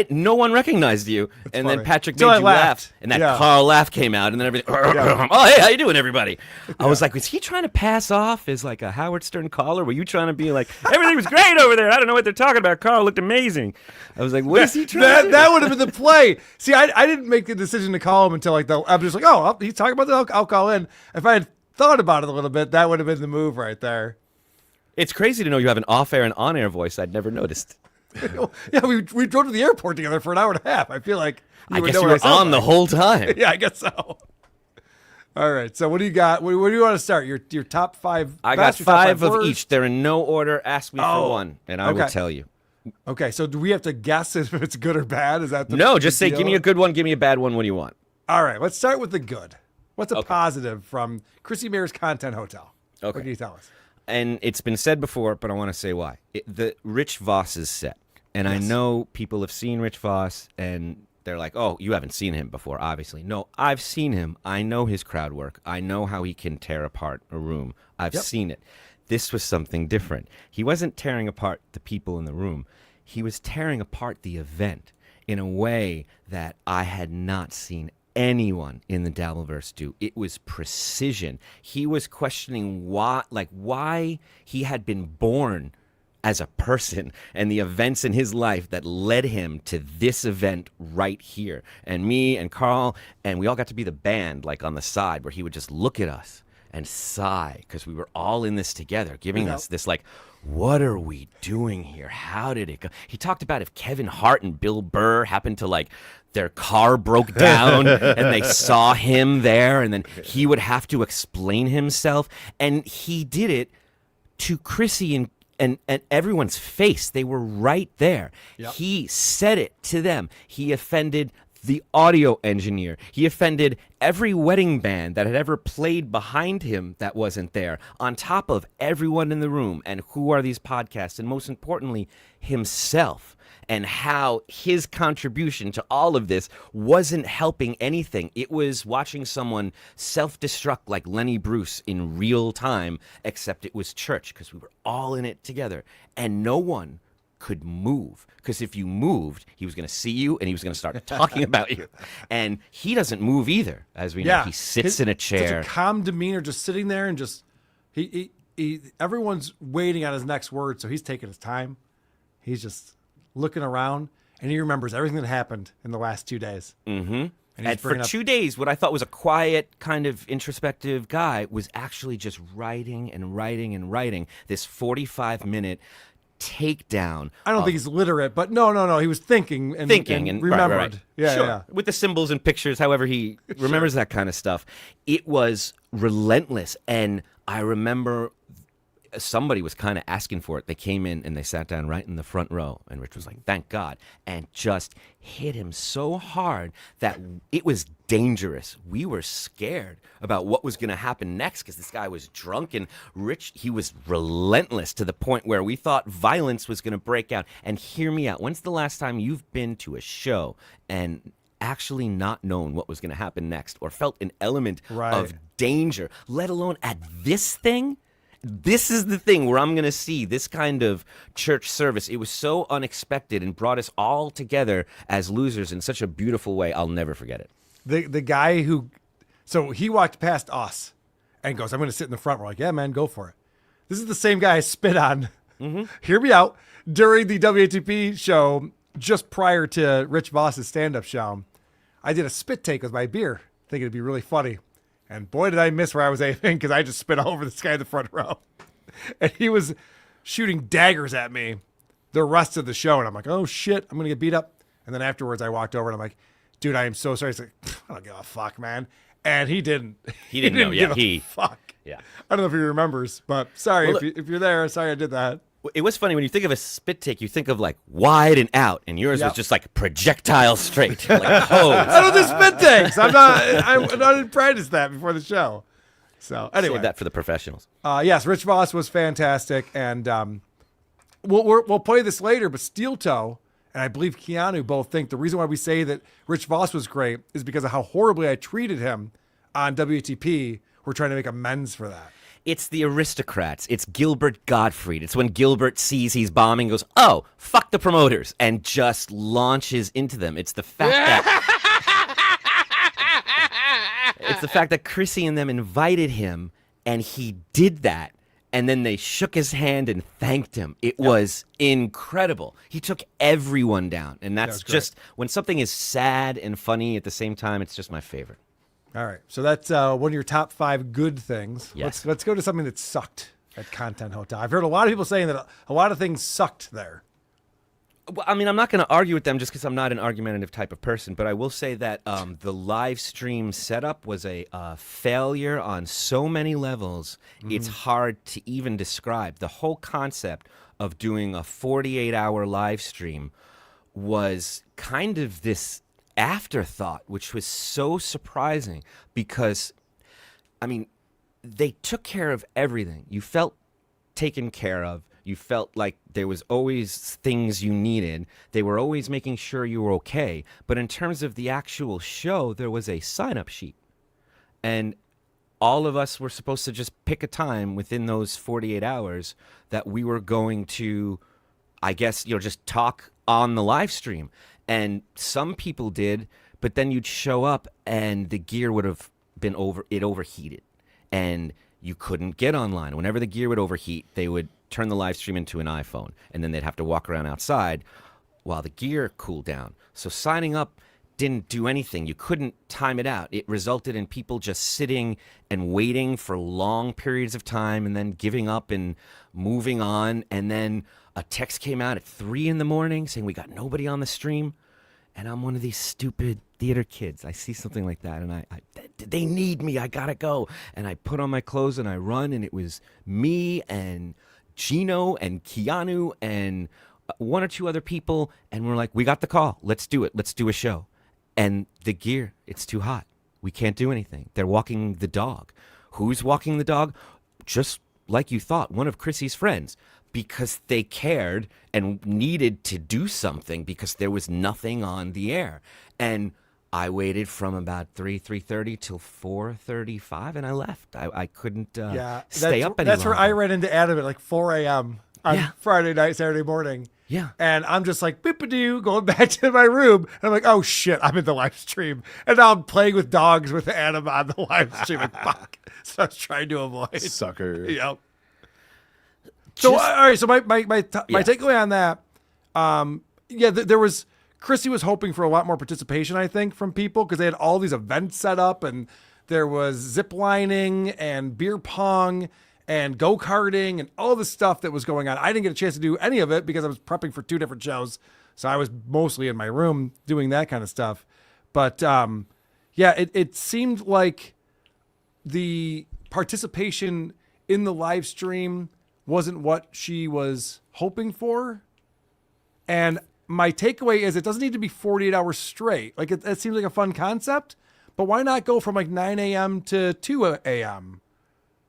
No one recognized you, and funny. then Patrick Till made I you laughed. laugh, and that Yeah. Carl laugh came out, and then everything. Oh, hey, how you doing, everybody? I was like, was he trying to pass off as like a Howard Stern caller? Were you trying to be like, everything was great over there? I don't know what they're talking about. Carl looked amazing. I was like, what is he trying to do? That would have been the play. See, I didn't make the decision to call him until I'm just like, oh, he's talking about that. I'll call in. If I had thought about it a little bit, that would have been the move right there. It's crazy to know you have an off-air and on-air voice. I'd never noticed. Yeah, we drove to the airport together for an hour and a half. I feel like I guess you were on the whole time. Yeah, I guess so. All right, so what do you got? Where do you want to start? Your top 5. I got best, your top 5 of worst? each. They're in no order. Ask me Oh, for one, and I will okay. tell you. Okay, so do we have to guess if it's good or bad? Is that No, just say, deal? give me a good one, give me a bad one. What do you want? All right, let's start with the good. What's a positive from Chrissy Mears Content Hotel? Okay. What can you tell us? And it's been said before, but I want to say why. The Rich Voss's set. And I know people have seen Rich Voss, and they're like, oh, you haven't seen him before, obviously. No, I've seen him. I know his crowd work. I know how he can tear apart a room. I've seen it. This was something different. He wasn't tearing apart the people in the room. He was tearing apart the event in a way that I had not seen anyone in the Dabbleverse do. It was precision. He was questioning why he had been born as a person and the events in his life that led him to this event right here. And me and Carl, and we all got to be the band, like on the side, where he would just look at us and sigh because we were all in this together, giving us this like, what are we doing here? How did it go? He talked about if Kevin Hart and Bill Burr happened to like their car broke down and they saw him there, and then he would have to explain himself. And he did it to Chrissy and everyone's face. They were right there. Yep. He said it to them. He offended the audio engineer. He offended every wedding band that had ever played behind him that wasn't there, on top of everyone in the room. And who are these podcasts? And most importantly, himself, and how his contribution to all of this wasn't helping anything. It was watching someone self-destruct like Lenny Bruce in real time, except it was church because we were all in it together. And no one could move, because if you moved, he was going to see you and he was going to start talking about you. And he doesn't move either, as we know. He sits in a chair. Such a calm demeanor, just sitting there, and just he everyone's waiting on his next word, so he's taking his time. He's just looking around, and he remembers everything that happened in the last 2 days. Mm-hmm. And And for 2 days, what I thought was a quiet, kind of introspective guy was actually just writing and writing and writing this 45-minute takedown. I don't think he's literate, but no. He was thinking and remembered. Right. Yeah, Sure. yeah. With the symbols and pictures, however he remembers that kind of stuff. It was relentless. And I remember somebody was kind of asking for it. They came in and they sat down right in the front row. And Rich was like, thank God. And just hit him so hard that it was dangerous. We were scared about what was going to happen next because this guy was drunk, and Rich, he was relentless to the point where we thought violence was going to break out. And hear me out. When's the last time you've been to a show and actually not known what was going to happen next, or felt an element of danger, let alone at this thing? This is the thing where I'm going to see this kind of church service. It was so unexpected and brought us all together as losers in such a beautiful way. I'll never forget it. The guy who, so he walked past us and goes, I'm going to sit in the front. We're like, yeah, man, go for it. This is the same guy I spit on. Mm-hmm. Hear me out. During the WATP show, just prior to Rich Voss's stand-up show, I did a spit take with my beer, thinking it'd be really funny. And boy, did I miss where I was aiming, because I just spit all over this guy in the front row. And he was shooting daggers at me the rest of the show. And I'm like, oh, shit, I'm going to get beat up. And then afterwards, I walked over and I'm like, dude, I am so sorry. He's like, I don't give a fuck, man. And he didn't. He didn't know. give Yeah, a fuck. Yeah. I don't know if he remembers, but sorry Well, if you're there. Sorry I did that. It was funny when you think of a spit take, you think of like wide and out, and yours was just like projectile straight, like hose. I don't do spit takes. I'm not in practice that before the show. So anyway, Save that for the professionals. Yes, Rich Voss was fantastic, and we'll play this later. But Steel Toe and I believe Keanu both think the reason why we say that Rich Voss was great is because of how horribly I treated him on WATP. We're trying to make amends for that. It's the aristocrats. It's Gilbert Gottfried. It's when Gilbert sees he's bombing, goes, oh, fuck the promoters, and just launches into them. It's the fact that it's the fact that Chrissy and them invited him, and he did that, and then they shook his hand and thanked him. It was incredible. He took everyone down, and that's just when something is sad and funny at the same time. It's just my favorite. All right, so that's one of your top 5 good things. Yes. Let's go to something that sucked at Content Hotel. I've heard a lot of people saying that a lot of things sucked there. Well, I mean, I'm not going to argue with them just because I'm not an argumentative type of person, but I will say that the live stream setup was a failure on so many levels. It's hard to even describe. The whole concept of doing a 48-hour live stream was kind of this afterthought, which was so surprising because, I mean, they took care of everything. You felt taken care of. You felt like there was always things you needed. They were always making sure you were okay. But in terms of the actual show, there was a sign-up sheet. And all of us were supposed to just pick a time within those 48 hours that we were going to, I guess, just talk on the live stream. And some people did, but then you'd show up and the gear would have been overheated. And you couldn't get online. Whenever the gear would overheat, they would turn the live stream into an iPhone, and then they'd have to walk around outside while the gear cooled down. So signing up didn't do anything. You couldn't time it out. It resulted in people just sitting and waiting for long periods of time and then giving up and moving on. And then a text came out at 3 a.m. saying we got nobody on the stream. And I'm one of these stupid theater kids. I see something like that, and they need me. I gotta go. And I put on my clothes and I run, and it was me and Gino and Keanu and 1 or 2 other people, and we're like, we got the call. Let's do it. Let's do a show. And the gear, it's too hot. We can't do anything. They're walking the dog. Who's walking the dog? Just like you thought, one of Chrissy's friends. Because they cared and needed to do something because there was nothing on the air. And I waited from about 3:30 till 4:35, and I left. I couldn't stay up any That's longer. where I ran into Adam at like 4 a.m. on Friday night, Saturday morning. Yeah. And I'm just like, beep-a-doo, going back to my room. And I'm like, oh, shit, I'm in the live stream. And now I'm playing with dogs with Adam on the live stream. Like, fuck. So I was trying to avoid. Sucker. Yep. So, all right, so my takeaway on that, there was, Chrissy was hoping for a lot more participation, I think, from people because they had all these events set up, and there was zip lining and beer pong and go-karting and all this stuff that was going on. I didn't get a chance to do any of it because I was prepping for 2 different shows, so I was mostly in my room doing that kind of stuff. But, it seemed like the participation in the live stream wasn't what she was hoping for. And my takeaway is it doesn't need to be 48 hours straight. Like it seems like a fun concept, but why not go from like 9 a.m. to 2 a.m.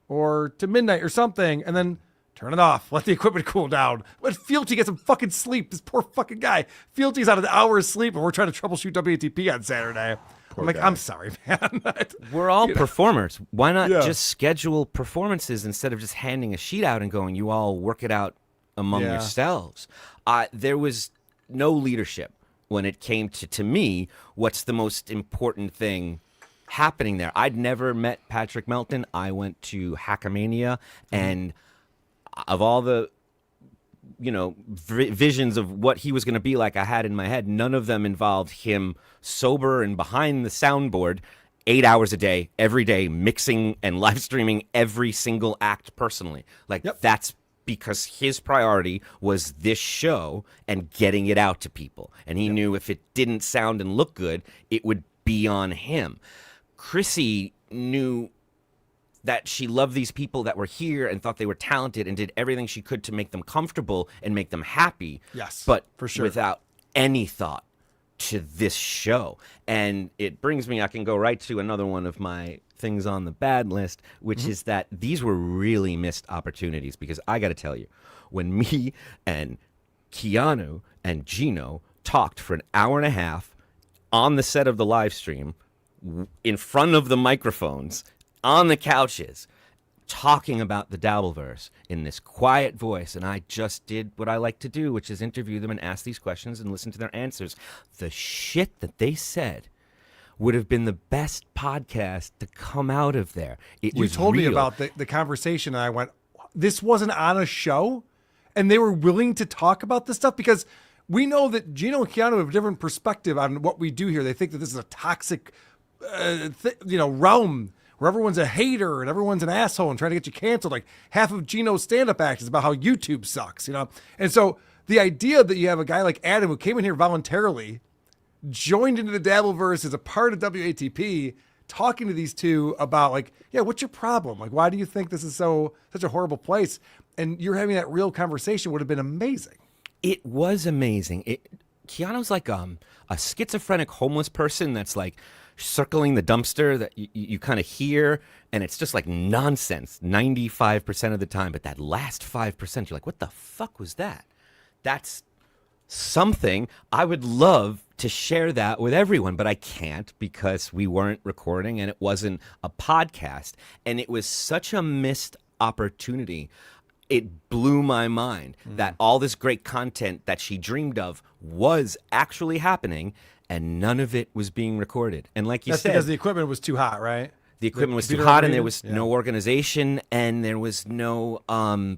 or to midnight or something and then turn it off. Let the equipment cool down. Let Fealty get some fucking sleep. This poor fucking guy. Fealty's out of an hour of sleep and we're trying to troubleshoot WATP on Saturday. I'm like, I'm sorry, man. We're all performers. Why not just schedule performances instead of just handing a sheet out and going, you all work it out among yourselves? There was no leadership when it came to me, what's the most important thing happening there. I'd never met Patrick Melton. I went to Hackamania, and of all the visions of what he was going to be like I had in my head, none of them involved him sober and behind the soundboard 8 hours a day, every day, mixing and live streaming every single act personally. That's because his priority was this show and getting it out to people. And he knew if it didn't sound and look good, it would be on him. Chrissy knew that she loved these people that were here and thought they were talented and did everything she could to make them comfortable and make them happy. Yes, but for sure. without any thought to this show. And it brings me, I can go right to another one of my things on the bad list, which is that these were really missed opportunities, because I got to tell you, when me and Keanu and Gino talked for an hour and a half on the set of the live stream, in front of the microphones, on the couches, talking about the Dabbleverse in this quiet voice, and I just did what I like to do, which is interview them and ask these questions and listen to their answers. The shit that they said would have been the best podcast to come out of there. It You was told me real. about the conversation, and I went, this wasn't on a show? And they were willing to talk about this stuff? Because we know that Gino and Keanu have a different perspective on what we do here. They think that this is a toxic realm where everyone's a hater and everyone's an asshole and trying to get you canceled. Like half of Gino's stand-up act is about how YouTube sucks, And so the idea that you have a guy like Adam who came in here voluntarily, joined into the Dabbleverse as a part of WATP, talking to these two about what's your problem? Like, why do you think this is such a horrible place? And you're having that real conversation would have been amazing. It was amazing. Keanu's like a schizophrenic homeless person that's like circling the dumpster that you kind of hear, and it's just like nonsense 95% of the time. But that last 5%, you're like, what the fuck was that? That's something. I would love to share that with everyone, but I can't because we weren't recording and it wasn't a podcast. And it was such a missed opportunity. It blew my mind that all this great content that she dreamed of was actually happening, and none of it was being recorded. And like you That's said, because the equipment was too hot, right? the equipment was too computer hot, and there agreement? was no organization, and there was no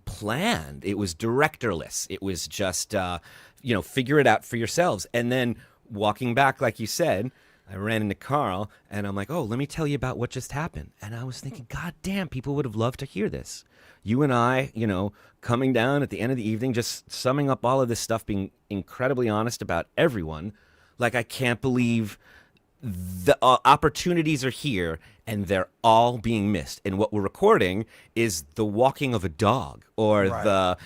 plan. It was directorless. It was just, figure it out for yourselves. And then walking back, like you said, I ran into Carl, and I'm like, oh, let me tell you about what just happened. And I was thinking, God damn, people would have loved to hear this. You and I, coming down at the end of the evening, just summing up all of this stuff, being incredibly honest about everyone. Like, I can't believe the opportunities are here and they're all being missed. And what we're recording is the walking of a dog or there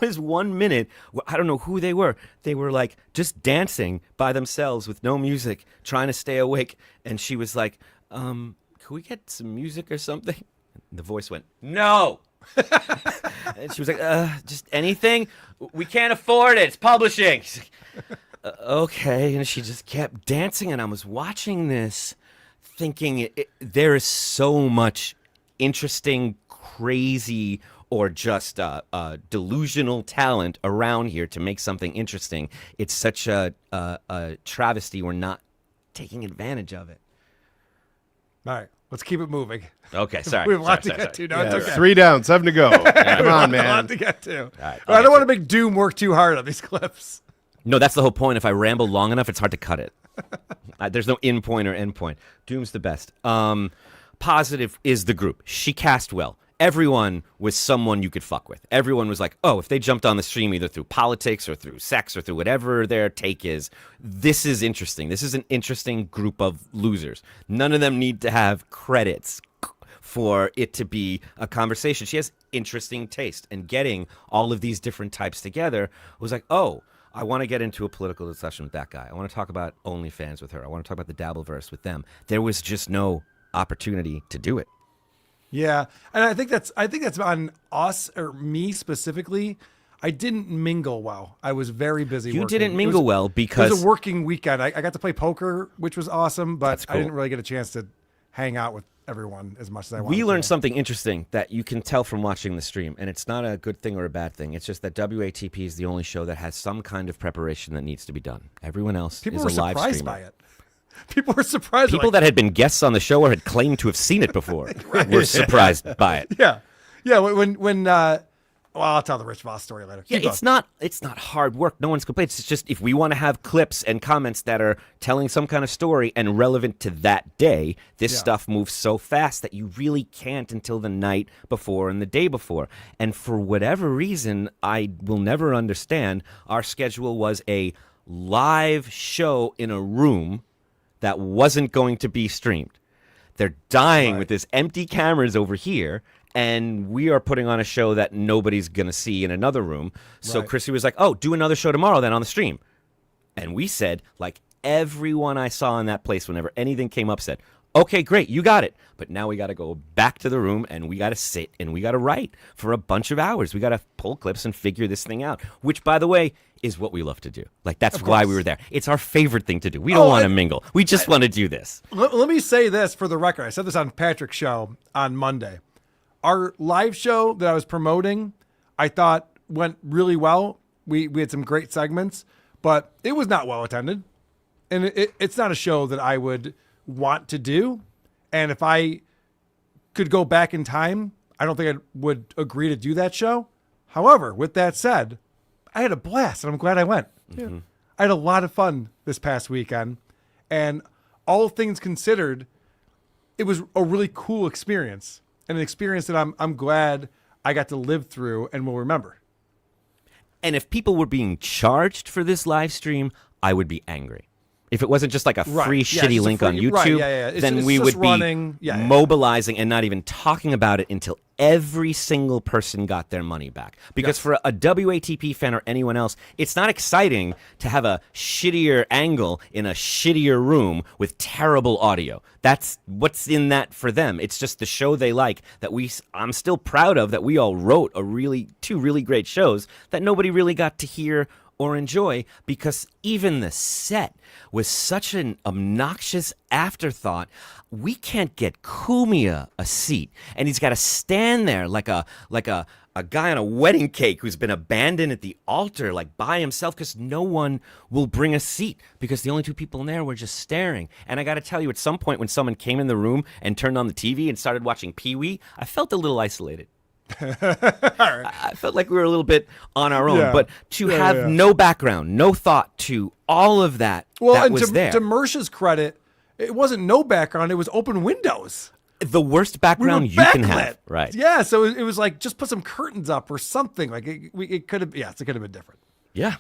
was 1 minute where I don't know who they were. They were like just dancing by themselves with no music, trying to stay awake. And she was like, can we get some music or something? And the voice went, no. And she was like, just anything. We can't afford it. It's publishing. She's like, okay. And she just kept dancing. And I was watching this thinking there is so much interesting, crazy, or just delusional talent around here to make something interesting. It's such a travesty we're not taking advantage of it. All right, let's keep it moving. Okay, sorry. We have a lot Sorry, to get sorry. to. No, it's okay. 3 down, 7 to go. Come on, man. A lot to get to. All right, I don't want to make Doom work too hard on these clips. No, that's the whole point. If I ramble long enough, it's hard to cut it. There's no in point or end point. Doom's the best. Positive is the group. She cast well. Everyone was someone you could fuck with. Everyone was like, oh, if they jumped on the stream either through politics or through sex or through whatever their take is, this is interesting. This is an interesting group of losers. None of them need to have credits for it to be a conversation. She has interesting taste, and getting all of these different types together was like, oh, I want to get into a political discussion with that guy. I want to talk about OnlyFans with her. I want to talk about the Dabbleverse with them. There was just no opportunity to do it. Yeah, and I think that's on us or me specifically. I didn't mingle well. I was very busy. You working. didn't mingle well because it was a working weekend. I got to play poker, which was awesome, but That's cool. I didn't really get a chance to hang out with everyone as much as I wanted. We learned to. something interesting that you can tell from watching the stream, and it's not a good thing or a bad thing. It's just that WATP is the only show that has some kind of preparation that needs to be done. Everyone else People is were a live surprised streamer. by it. People were surprised. People that had been guests on the show or had claimed to have seen it before were surprised by it. Yeah. When I'll tell the Rich Voss story later. Yeah, Keep it's going. not hard work. No one's complaining. It's just if we want to have clips and comments that are telling some kind of story and relevant to that day, this stuff moves so fast that you really can't until the night before and the day before. And for whatever reason, I will never understand, our schedule was a live show in a room that wasn't going to be streamed. They're dying with this empty cameras over here, and we are putting on a show that nobody's going to see in another room. So Chrissy was like, oh, do another show tomorrow then on the stream. And we said, like everyone I saw in that place, whenever anything came up, said, okay, great, you got it. But now we got to go back to the room, and we got to sit, and we got to write for a bunch of hours. We got to pull clips and figure this thing out, which, by the way, is what we love to do. Like, that's why we were there. It's our favorite thing to do. We don't want to mingle. We just want to do this. Let me say this for the record. I said this on Patrick's show on Monday. Our live show that I was promoting, I thought went really well. We had some great segments, but it was not well attended. And it's not a show that I would want to do. And if I could go back in time, I don't think I would agree to do that show. However, with that said, I had a blast, and I'm glad I went. Mm-hmm. I had a lot of fun this past weekend, and all things considered, it was a really cool experience, and an experience that I'm glad I got to live through and will remember. And if people were being charged for this live stream, I would be angry. If it wasn't just like a free shitty link on YouTube, then we would be mobilizing and not even talking about it until every single person got their money back. Because for a WATP fan or anyone else, it's not exciting to have a shittier angle in a shittier room with terrible audio. That's what's in that for them. It's just the show they like that I'm still proud of, that we all wrote two really great shows that nobody really got to hear or enjoy, because even the set was such an obnoxious afterthought. We can't get Kumia a seat, and he's got to stand there like a guy on a wedding cake who's been abandoned at the altar, like by himself, because no one will bring a seat, because the only two people in there were just staring. And I got to tell you, at some point when someone came in the room and turned on the TV and started watching Pee-wee, I felt a little isolated. I felt like we were a little bit on our own, but to have no background, no thought to all of that, that was there. To Mersha's credit, it wasn't no background; it was open windows. The worst background you can have, right? Yeah, so it was like, just put some curtains up or something. Like it could have, it could have been different. Yeah.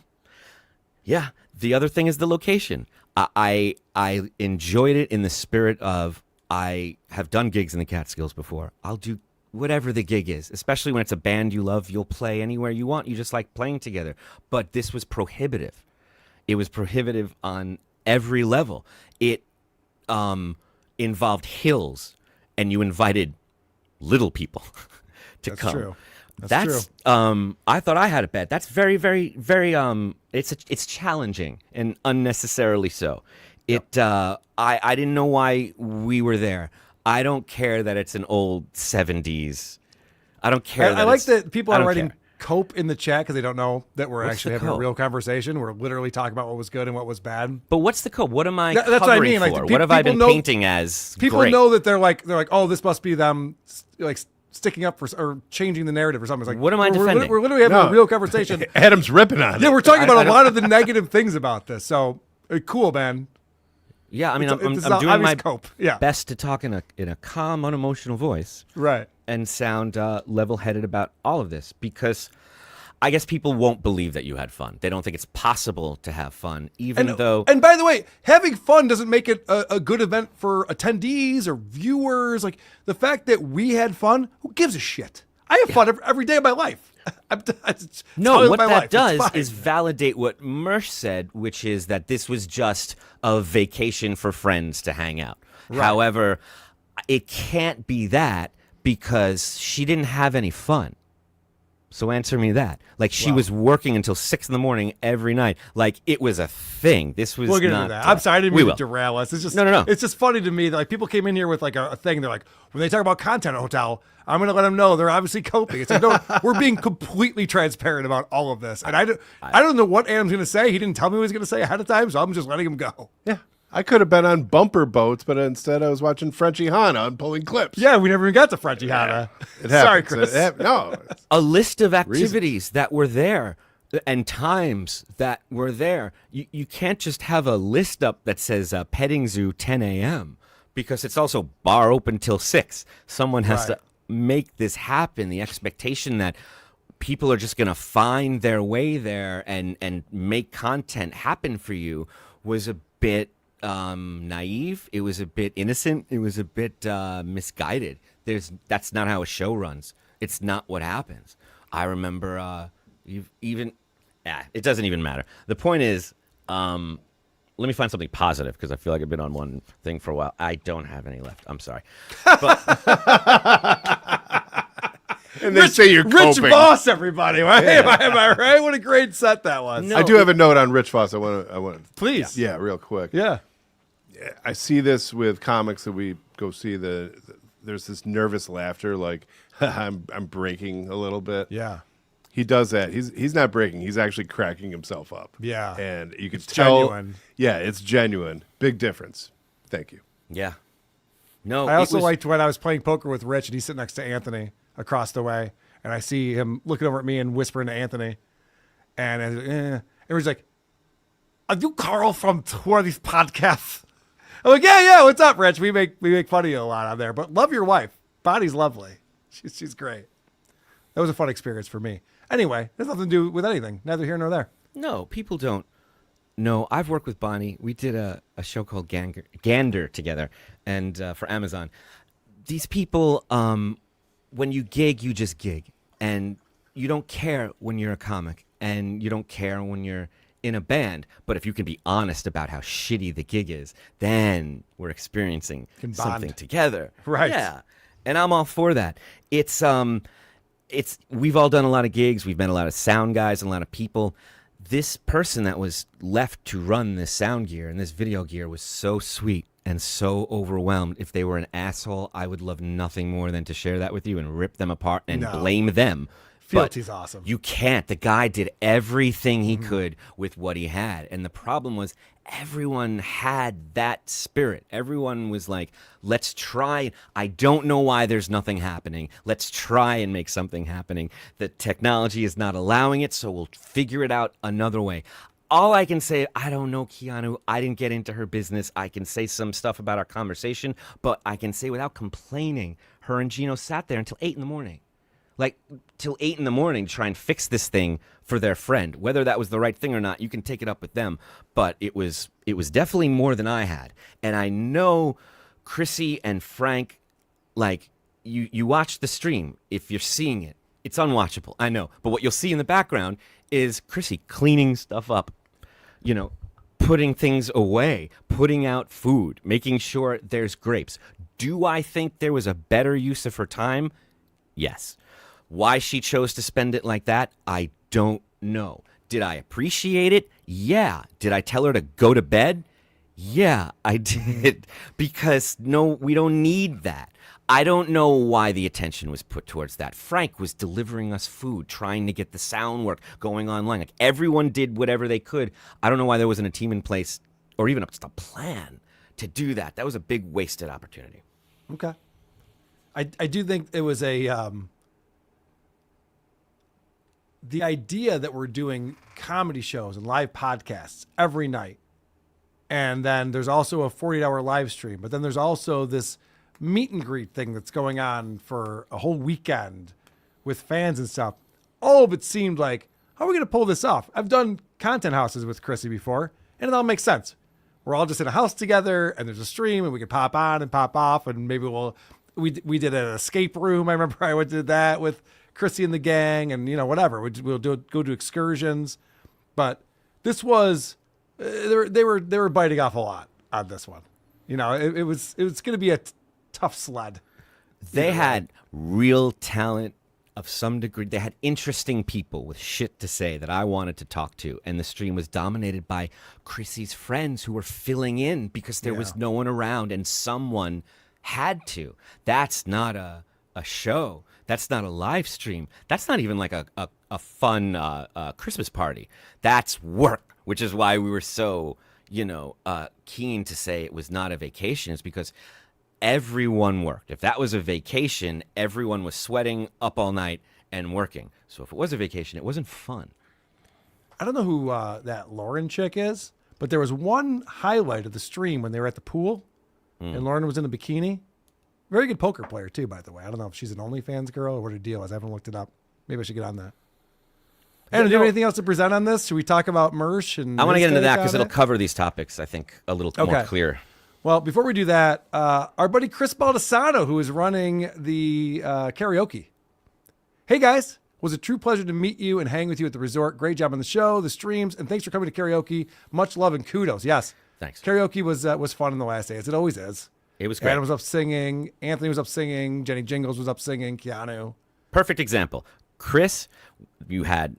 The other thing is the location. I enjoyed it in the spirit of, I have done gigs in the Catskills before. I'll do whatever the gig is, especially when it's a band you love. You'll play anywhere you want. You just like playing together. But this was prohibitive. It was prohibitive on every level. It involved hills, and you invited little people to come. True. That's true. I thought I had it bad. That's very, very, very it's challenging and unnecessarily so. I didn't know why we were there. I don't care that it's an old 70s. I don't care. I like that people are writing cope in the chat because they don't know that we're actually having a real conversation. We're literally talking about what was good and what was bad. But what's the cope? What am I that's what I mean. for? Like, what have I been painting as? People know that they're like, oh, this must be them like sticking up for or changing the narrative or something. It's like, what am I defending? We're literally having a real conversation. Adam's ripping on it. Yeah, we're talking about a lot of the negative things about this. So cool, man. Yeah, I mean, I'm doing my cope. best to talk in a calm, unemotional voice, right, and sound level-headed about all of this, because I guess people won't believe that you had fun. They don't think it's possible to have fun, though. And by the way, having fun doesn't make it a good event for attendees or viewers. Like, the fact that we had fun, who gives a shit? I have fun every day of my life. No, what that does is validate what Mersh said, which is that this was just a vacation for friends to hang out. Right. However, it can't be that, because she didn't have any fun. So answer me that. Like, she was working until 6 a.m. every night. Like, it was a thing. This was we'll get not. Into that. I'm sorry, I didn't mean to derail us. It's just no. It's just funny to me that, like, people came in here with like a thing. They're like, when they talk about content hotel, I'm going to let them know they're obviously coping. It's like, no, we're being completely transparent about all of this. And I don't know what Adam's going to say. He didn't tell me what he was going to say ahead of time, so I'm just letting him go. Yeah. I could have been on bumper boats, but instead I was watching Frenchie Hanna and pulling clips. Yeah, we never even got to Frenchie Hanna. Sorry, Chris. No. A list of activities that were there and times that were there. You can't just have a list up that says petting zoo 10 a.m. because it's also bar open till 6. Someone has to make this happen. The expectation that people are just going to find their way there and make content happen for you was a bit naive. It was a bit innocent. It was a bit misguided. That's not how a show runs. It's not what happens. I remember it doesn't even matter. The point is, let me find something positive because I feel like I've been on one thing for a while. I don't have any left. I'm sorry. And they say you're Rich coping. Voss, everybody. Right? Am I right? What a great set that was. I do have a note on Rich Voss. I want. Please. Yeah, real quick. Yeah. I see this with comics that we go see. There's this nervous laughter, like I'm breaking a little bit. Yeah. He does that. He's not breaking. He's actually cracking himself up. Yeah. And you can It's tell. genuine. Yeah, it's genuine. Big difference. Thank you. Yeah. No. I also liked when I was playing poker with Rich and he's sitting next to Anthony across the way, and I see him looking over at me and whispering to Anthony, and he's like, "Are you Carl from one of these podcasts?" I'm like, "Yeah. What's up, Rich? We make fun of you a lot on there, but love your wife. Bonnie's lovely. She's great." That was a fun experience for me. Anyway, it has nothing to do with anything. Neither here nor there. No, people don't know. I've worked with Bonnie. We did a show called Gander together, and for Amazon. These people, when you gig, you just gig, and you don't care when you're a comic, and you don't care when you're in a band. But if you can be honest about how shitty the gig is, then we're experiencing Can bond. something together. Right. Yeah. And I'm all for that. We've all done a lot of gigs. We've met a lot of sound guys and a lot of people. This person that was left to run this sound gear and this video gear was so sweet and so overwhelmed. If they were an asshole, I would love nothing more than to share that with you and rip them apart and blame them. Fealty's awesome. You can't. The guy did everything he could with what he had. And the problem was everyone had that spirit. Everyone was like, let's try. I don't know why there's nothing happening. Let's try and make something happening. The technology is not allowing it, so we'll figure it out another way. All I can say, I don't know Keanu. I didn't get into her business. I can say some stuff about our conversation, but I can say without complaining, her and Gino sat there until 8 in the morning. Like, till 8 in the morning to try and fix this thing for their friend. Whether that was the right thing or not, you can take it up with them. But it was definitely more than I had. And I know Chrissy and Frank, like, you watch the stream. If you're seeing it, it's unwatchable, I know. But what you'll see in the background is Chrissy cleaning stuff up, putting things away, putting out food, making sure there's grapes. Do I think there was a better use of her time? Yes. Why she chose to spend it like that, I don't know. Did I appreciate it? Yeah. Did I tell her to go to bed? Yeah, I did. Because no, we don't need that. I don't know why the attention was put towards that. Frank was delivering us food, trying to get the sound work going online. Like, everyone did whatever they could. I don't know why there wasn't a team in place or even just a plan to do that. That was a big wasted opportunity. Okay. I do think it was the idea that we're doing comedy shows and live podcasts every night. And then there's also a 48-hour live stream. But then there's also this meet and greet thing that's going on for a whole weekend with fans and stuff. All of it seemed like, how are we going to pull this off? I've done content houses with Chrissy before, and it all makes sense. We're all just in a house together, and there's a stream, and we can pop on and pop off, and maybe we did an escape room. I remember I did that with Chrissy and the gang, and whatever. We'll go do excursions, but this was they were biting off a lot on this one. It was going to be a tough sled. They had real talent of some degree. They had interesting people with shit to say that I wanted to talk to, and the stream was dominated by Chrissy's friends who were filling in because there was no one around, and someone had to. That's not a show. That's not a live stream. That's not even like a fun Christmas party. That's work, which is why we were so, keen to say it was not a vacation. It's because everyone worked. If that was a vacation, everyone was sweating up all night and working. So if it was a vacation, it wasn't fun. I don't know who that Lauren chick is, but there was one highlight of the stream when they were at the pool, and Lauren was in a bikini. Very good poker player, too, by the way. I don't know if she's an OnlyFans girl or what her deal is. I haven't looked it up. Maybe I should get on that. And do you have anything else to present on this? Should we talk about Mersh? And I want to get into that because because it'll cover these topics, I think, a little more clear. Well, before we do that, our buddy Chris Baldessano, who is running the karaoke. Hey, guys. Was a true pleasure to meet you and hang with you at the resort. Great job on the show, the streams, and thanks for coming to karaoke. Much love and kudos. Yes. Thanks. Karaoke was fun in the last day, as it always is. It was great. Adam was up singing. Anthony was up singing. Jenny Jingles was up singing. Keanu. Perfect example. Chris, you had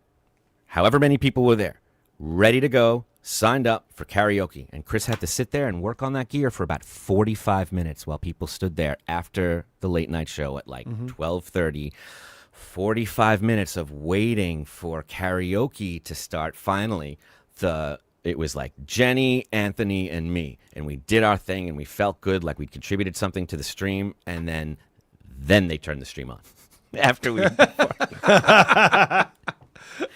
however many people were there, ready to go, signed up for karaoke. And Chris had to sit there and work on that gear for about 45 minutes while people stood there after the late night show at like 12:30. 45 minutes of waiting for karaoke to start. Finally, it was like Jenny, Anthony, and me. And we did our thing, and we felt good, like we'd contributed something to the stream. And then they turned the stream on. After we...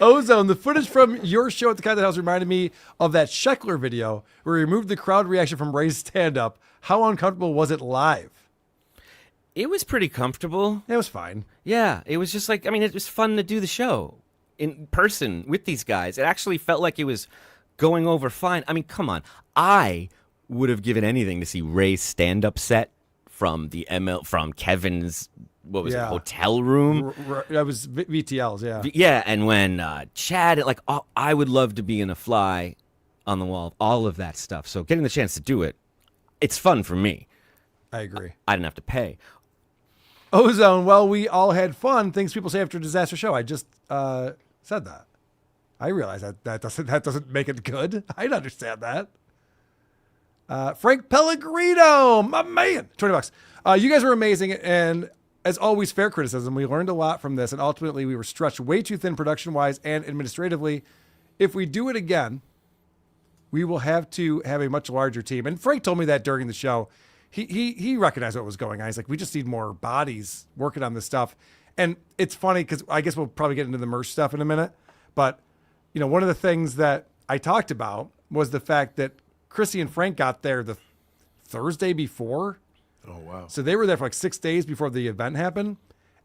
Ozone, the footage from your show at the Content House reminded me of that Sheckler video where he removed the crowd reaction from Ray's stand-up. How uncomfortable was it live? It was pretty comfortable. It was fine. Yeah, it was just like, I mean, it was fun to do the show in person with these guys. It actually felt like it was going over fine. I mean, come on. I would have given anything to see Ray's stand-up set from from Kevin's, what was it, hotel room? That was VTLs, yeah. Yeah, and when Chad, like, I would love to be in a fly on the wall, all of that stuff. So getting the chance to do it, it's fun for me. I agree. I didn't have to pay. Ozone, well, we all had fun. Things people say after a disaster show. I just said that. I realize that doesn't make it good. I'd understand that. Frank Pellegrino, my man, $20. You guys were amazing, and as always, fair criticism. We learned a lot from this, and ultimately we were stretched way too thin production-wise and administratively. If we do it again, we will have to have a much larger team. And Frank told me that during the show. He recognized what was going on. He's like, we just need more bodies working on this stuff. And it's funny because I guess we'll probably get into the merch stuff in a minute. But, you know, one of the things that I talked about was the fact that Chrissy and Frank got there the Thursday before. Oh, wow. So they were there for like 6 days before the event happened.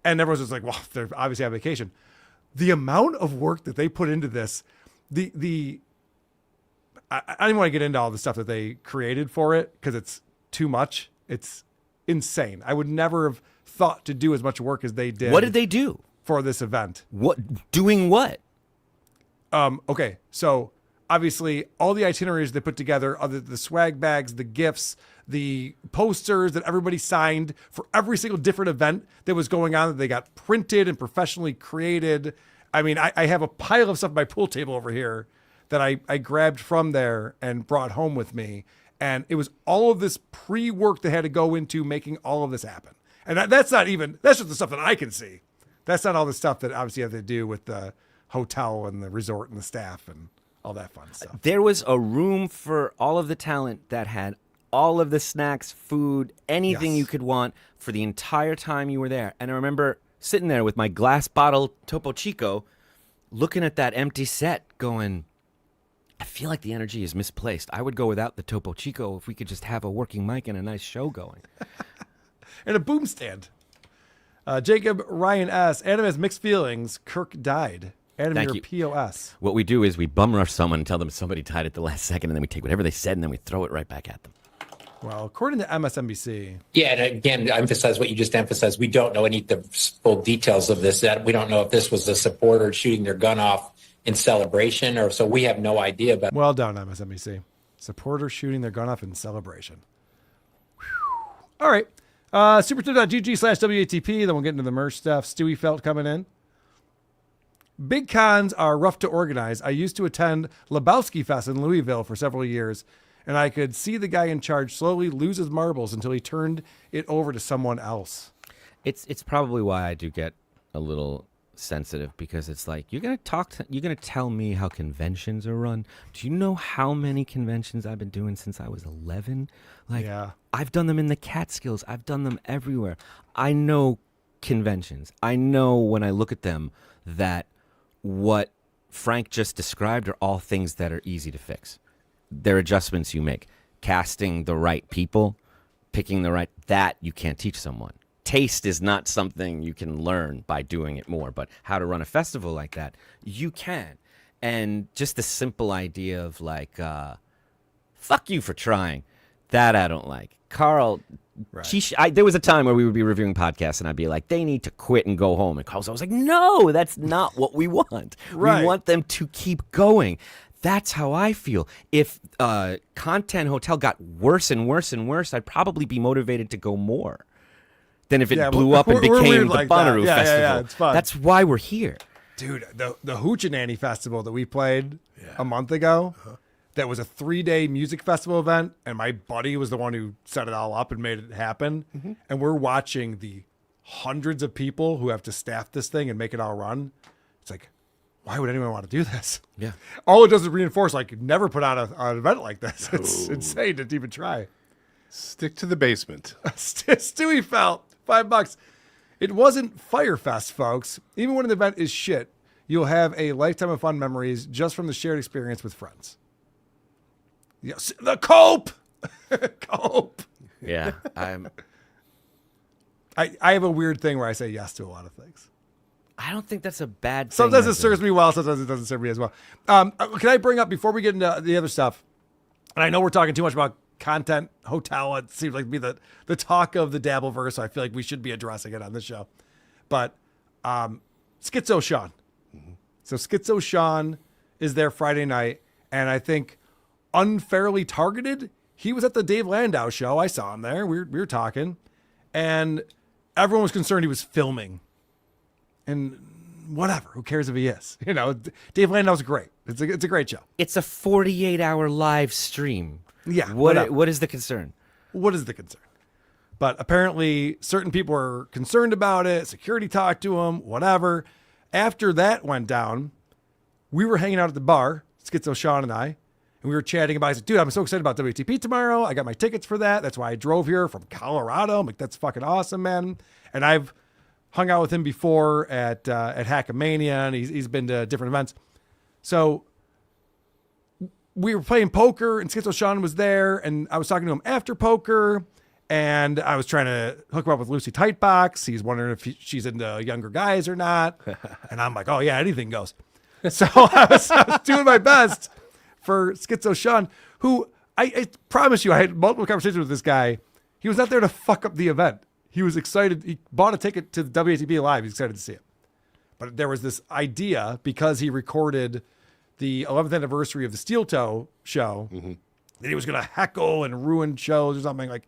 And everyone's just like, well, they're obviously on vacation. The amount of work that they put into this, I don't even want to get into all the stuff that they created for it because it's too much. It's insane. I would never have thought to do as much work as they did. What did they do for this event? Doing what? Okay, so obviously all the itineraries they put together, the swag bags, the gifts, the posters that everybody signed for every single different event that was going on that they got printed and professionally created. I mean, I have a pile of stuff at my pool table over here that I grabbed from there and brought home with me. And it was all of this pre-work that had to go into making all of this happen. And that's just the stuff that I can see. That's not all the stuff that obviously have to do with the hotel and the resort and the staff and all that fun stuff. There was a room for all of the talent that had all of the snacks, food, anything you could want for the entire time you were there. And I remember sitting there with my glass bottle Topo Chico, looking at that empty set going, I feel like the energy is misplaced. I would go without the Topo Chico if we could just have a working mic and a nice show going. And a boom stand. Jacob Ryan S. Adam has mixed feelings. Kirk died. Adam, Thank your you. POS. What we do is we bum rush someone and tell them somebody died at the last second, and then we take whatever they said and then we throw it right back at them. Well, according to MSNBC. Yeah, and again, I emphasize what you just emphasized. We don't know any of the full details of this. That we don't know if this was a supporter shooting their gun off in celebration, or so we have no idea about. Well done, MSNBC. Supporters shooting their gun off in celebration. Whew. All right. Supertip.gg/WATP. Then we'll get into the merch stuff. Stewie Felt coming in. Big cons are rough to organize. I used to attend Lebowski Fest in Louisville for several years, and I could see the guy in charge slowly lose his marbles until he turned it over to someone else. It's probably why I do get a little sensitive, because it's like, you're gonna tell me how conventions are run. Do you know how many conventions I've been doing since I was 11? Like, I've done them in the Catskills. I've done them everywhere. I know conventions. I know when I look at them that what Frank just described are all things that are easy to fix. They're adjustments you make. Casting the right people, picking the right, that you can't teach someone. taste is not something you can learn by doing it more, but how to run a festival like that, you can. And just the simple idea of like, fuck you for trying, that I don't like. Carl, there was a time where we would be reviewing podcasts and I'd be like, they need to quit and go home. And Carl's always like, no, that's not what we want. Right. We want them to keep going. That's how I feel. If Content Hotel got worse and worse and worse, I'd probably be motivated to go more than if it blew up and became the Bonnaroo Festival. Yeah, it's fun. That's why we're here. Dude, the Hoochie Festival that we played a month ago, that was a 3-day music festival event, and my buddy was the one who set it all up and made it happen. Mm-hmm. And we're watching the hundreds of people who have to staff this thing and make it all run. It's like, why would anyone want to do this? Yeah. All it does is reinforce, like, never put on an event like this. It's insane to even try. Stick to the basement. Stewie felt $5. It wasn't Firefest, folks. Even when an event is shit, you'll have a lifetime of fun memories just from the shared experience with friends. Yes, the cope. Cope. Yeah, I have a weird thing where I say yes to a lot of things. I don't think that's a bad thing. Sometimes it serves me well, sometimes it doesn't serve me as well. Can I bring up, before we get into the other stuff, and I know we're talking too much about Content Hotel. It seems like to be the talk of the Dabbleverse, so I feel like we should be addressing it on this show. But Schizo Sean. So Schizo Sean is there Friday night, and I think unfairly targeted. He was at the Dave Landau show. I saw him there. We were talking, and everyone was concerned he was filming. And whatever, who cares if he is? You know, Dave Landau's great. It's a great show. It's a 48-hour live stream. Yeah. What is the concern? What is the concern? But apparently certain people were concerned about it. Security talked to him, whatever. After that went down, we were hanging out at the bar, Schizo Sean and I, and we were chatting about it. I said, dude, I'm so excited about WTP tomorrow. I got my tickets for that. That's why I drove here from Colorado. I'm like, that's fucking awesome, man. And I've hung out with him before at Hackamania, and he's been to different events. So we were playing poker, and Schizo Sean was there, and I was talking to him after poker, and I was trying to hook him up with Lucy Tightbox. He's wondering if she's into younger guys or not. And I'm like, oh, yeah, anything goes. So I was doing my best for Schizo Sean, who I promise you, I had multiple conversations with this guy. He was not there to fuck up the event. He was excited. He bought a ticket to the WATP Live. He's excited to see it. But there was this idea, because he recorded the 11th anniversary of the Steel Toe show, that he was going to heckle and ruin shows or something. Like,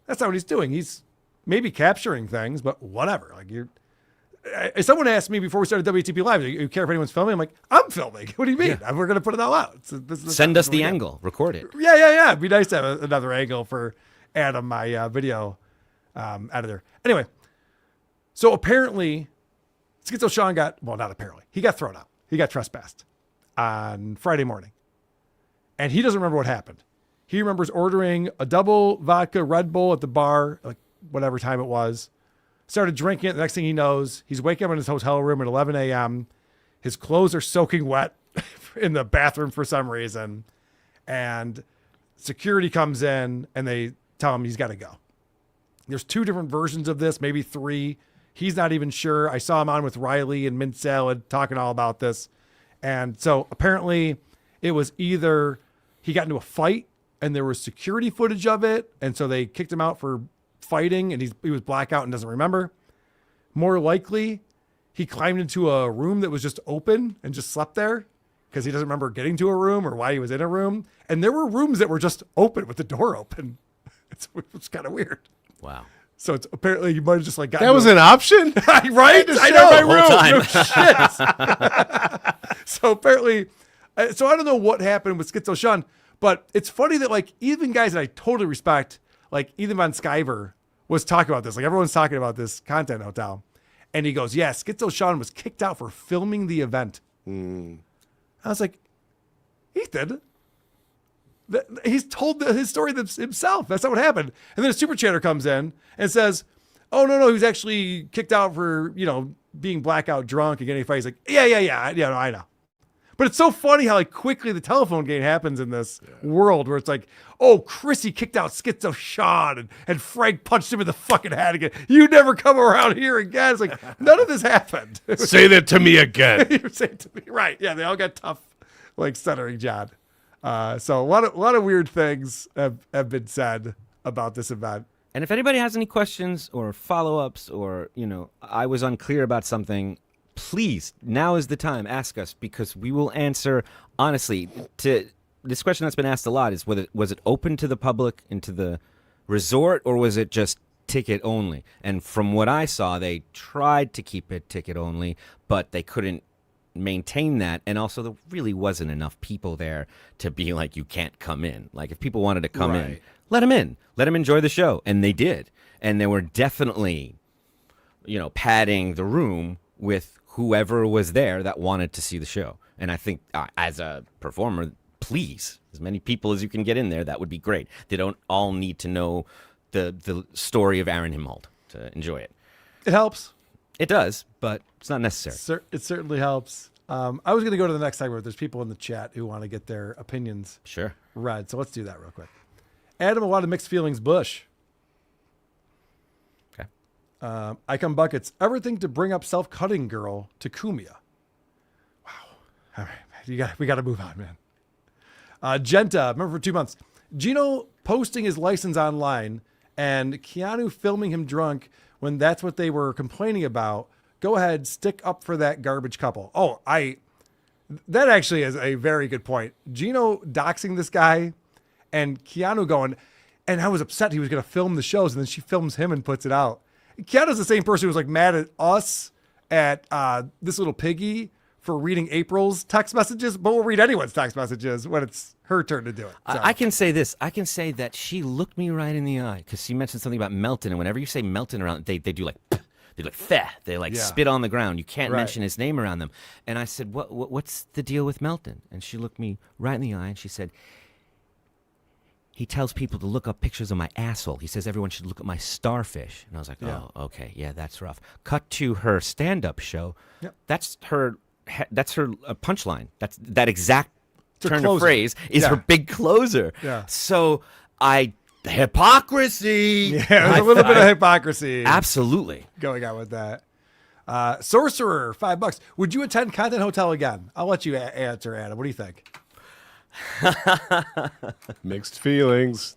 that's not what he's doing. He's maybe capturing things, but whatever. Like, someone asked me before we started WATP Live, do you care if anyone's filming? I'm like, I'm filming. What do you mean? We're going to put it all out. Send us the angle. Record it. Yeah. It'd be nice to have another angle for Adam, my video editor. Anyway, so apparently Schizo Sean he got thrown out. He got trespassed on Friday morning. And he doesn't remember what happened. He remembers ordering a double vodka Red Bull at the bar, like whatever time it was. Started drinking it. The next thing he knows, he's waking up in his hotel room at 11 a.m. His clothes are soaking wet in the bathroom for some reason. And security comes in and they tell him he's got to go. There's 2 different versions of this, maybe 3. He's not even sure. I saw him on with Riley and Mint Salad talking all about this. And so apparently it was either he got into a fight and there was security footage of it, and so they kicked him out for fighting, and he was blackout and doesn't remember. More likely, he climbed into a room that was just open and just slept there because he doesn't remember getting to a room or why he was in a room. And there were rooms that were just open with the door open. It's kind of weird. Wow. So it's apparently you might have just like gotten that was an option, right? To I share know. my room. No shit. So apparently, so I don't know what happened with Schizo Sean, but it's funny that like even guys that I totally respect, like Ethan Von Sciver was talking about this. Like everyone's talking about this Content Hotel, and he goes, "Yeah, Schizo Sean was kicked out for filming the event." I was like, Ethan. He's told his story himself. That's not what happened. And then a super chatter comes in and says, oh, no, he was actually kicked out for, being blackout drunk and getting a fight. He's like, yeah, no, I know. But it's so funny how like quickly the telephone game happens in this world where it's like, oh, Chrissy kicked out Schizo Sean and Frank punched him in the fucking head again. You never come around here again. It's like none of this happened. Say that to me again. You say it to me, right? Yeah, they all got tough, like Stuttering John. So a lot of weird things have been said about this event. And if anybody has any questions or follow-ups or, I was unclear about something, please, now is the time. Ask us because we will answer honestly. To this question that's been asked a lot is was it open to the public into the resort or was it just ticket only? And from what I saw, they tried to keep it ticket only, but they couldn't maintain that. And also there really wasn't enough people there to be like, you can't come in. Like if people wanted to come in, let them in. Let them enjoy the show. And they did. And they were definitely, padding the room with whoever was there that wanted to see the show. And I think as a performer, please, as many people as you can get in there, that would be great. They don't all need to know the story of Aaron Himhold to enjoy it. It helps. It does, but it's not necessary. It certainly helps. I was going to go to the next segment. There's people in the chat who want to get their opinions read. So let's do that real quick. Adam, a lot of mixed feelings, Busch. Okay. Icon Buckets, everything to bring up self-cutting girl to Kumia. Wow. All right. We got to move on, man. Genta, remember for 2 months. Gino posting his license online and Keanu filming him drunk when that's what they were complaining about. Go ahead, stick up for that garbage couple. Oh, that actually is a very good point. Gino doxing this guy and Keanu going, and I was upset he was going to film the shows, and then she films him and puts it out. Keanu's the same person who was like mad at us at this little piggy for reading April's text messages, but we'll read anyone's text messages when it's her turn to do it. So. I can say this. I can say that she looked me right in the eye because she mentioned something about Melton, and whenever you say Melton around, they do like, they like feh. They like spit on the ground. You can't mention his name around them. And I said, what's the deal with Melton? And she looked me right in the eye and she said, he tells people to look up pictures of my asshole. He says everyone should look at my starfish. And I was like, oh, okay, yeah, that's rough. Cut to her stand-up show. Yep. That's her punchline. That exact turn of phrase is her big closer. Yeah. So hypocrisy. Yeah, there's a little bit of hypocrisy. Absolutely. Going on with that. Sorcerer, $5. Would you attend Content Hotel again? I'll let you answer, Adam. What do you think? Mixed feelings.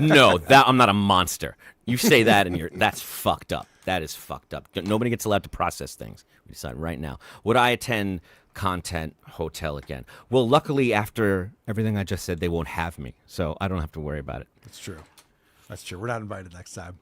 No, I'm not a monster. You say that and that's fucked up. That is fucked up. Nobody gets allowed to process things. We decide right now. Would I attend Content Hotel again? Well, luckily after everything I just said, they won't have me. So I don't have to worry about it. That's true. We're not invited next time.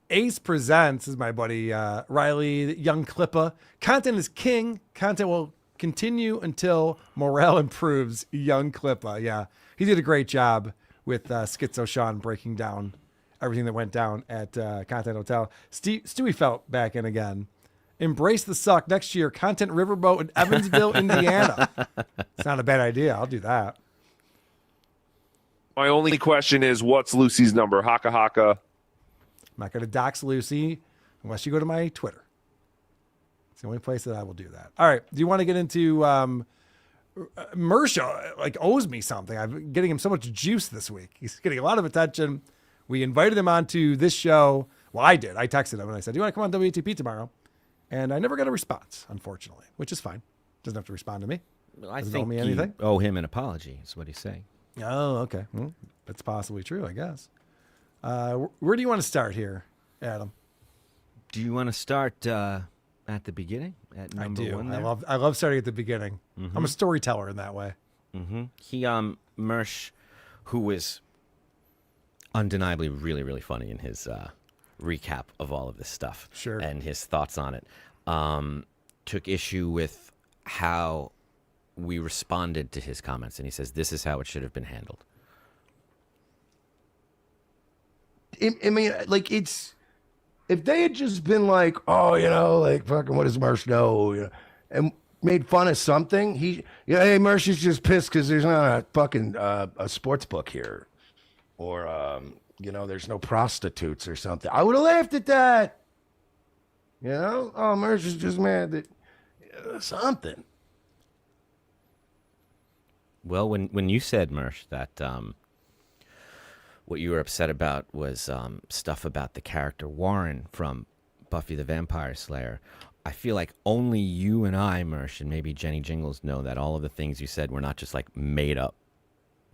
Ace Presents is my buddy Riley, Young Clippa. Content is king. Content will continue until morale improves. Young Clippa. Yeah. He did a great job with Schizo Sean breaking down everything that went down at Content Hotel. Stewie felt back in again. Embrace the suck next year. Content Riverboat in Evansville, Indiana. It's not a bad idea. I'll do that. My only question is, what's Lucy's number? Haka haka. I'm not going to dox Lucy unless you go to my Twitter. It's the only place that I will do that. All right. Do you want to get into Mersha? Owes me something. I'm getting him so much juice this week. He's getting a lot of attention. We invited him onto this show. Well, I did. I texted him and I said, "Do you want to come on WATP tomorrow?" And I never got a response, unfortunately, which is fine. Doesn't have to respond to me. I Doesn't think owe me anything. you owe him an apology. Is what he's saying. Oh, okay. Well, that's possibly true, I guess. Where do you want to start here, Adam? Do you want to start at the beginning? At number one there? I love starting at the beginning. Mm-hmm. I'm a storyteller in that way. Mm-hmm. He, Mersh, who was undeniably really, really funny in his recap of all of this stuff. Sure. And his thoughts on it, took issue with how we responded to his comments. And he says, this is how it should have been handled. I mean, it's, if they had just been like, oh, fucking what does Mersh know? And made fun of something, hey, Mersh is just pissed because there's not a fucking a sports book here. Or, there's no prostitutes or something. I would have laughed at that. Oh, Mersh is just mad that, something. Well, when you said, Mersh, that what you were upset about was stuff about the character Warren from Buffy the Vampire Slayer, I feel like only you and I, Mersh, and maybe Jenny Jingles know that all of the things you said were not just like made up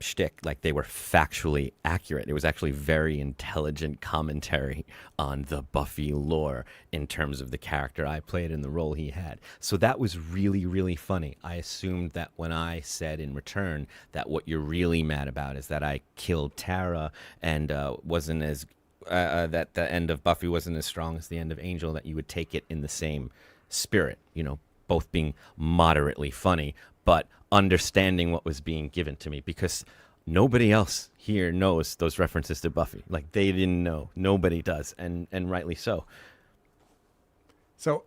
shtick, like they were factually accurate. It was actually very intelligent commentary on the Buffy lore in terms of the character I played and the role he had. So that was really, really funny. I assumed that when I said in return that what you're really mad about is that I killed Tara and wasn't as that the end of Buffy wasn't as strong as the end of Angel, that you would take it in the same spirit, you know, both being moderately funny, but understanding what was being given to me, because nobody else here knows those references to Buffy. Like, they didn't know. Nobody does, and rightly so. So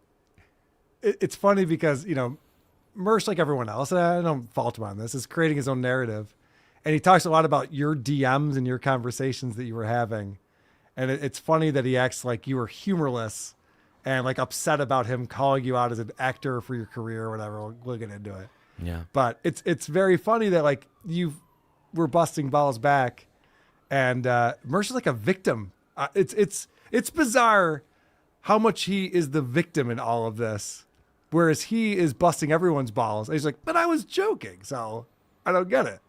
it's funny because, you know, Mersh, like everyone else, and I don't fault him on this, is creating his own narrative. And he talks a lot about your DMs and your conversations that you were having. And it's funny that he acts like you were humorless and like upset about him calling you out as an actor for your career or whatever. We'll get into it. Yeah. But it's very funny that like you were busting balls back, and Mersh is like a victim. It's bizarre how much he is the victim in all of this, whereas he is busting everyone's balls. And he's like, but I was joking, so I don't get it.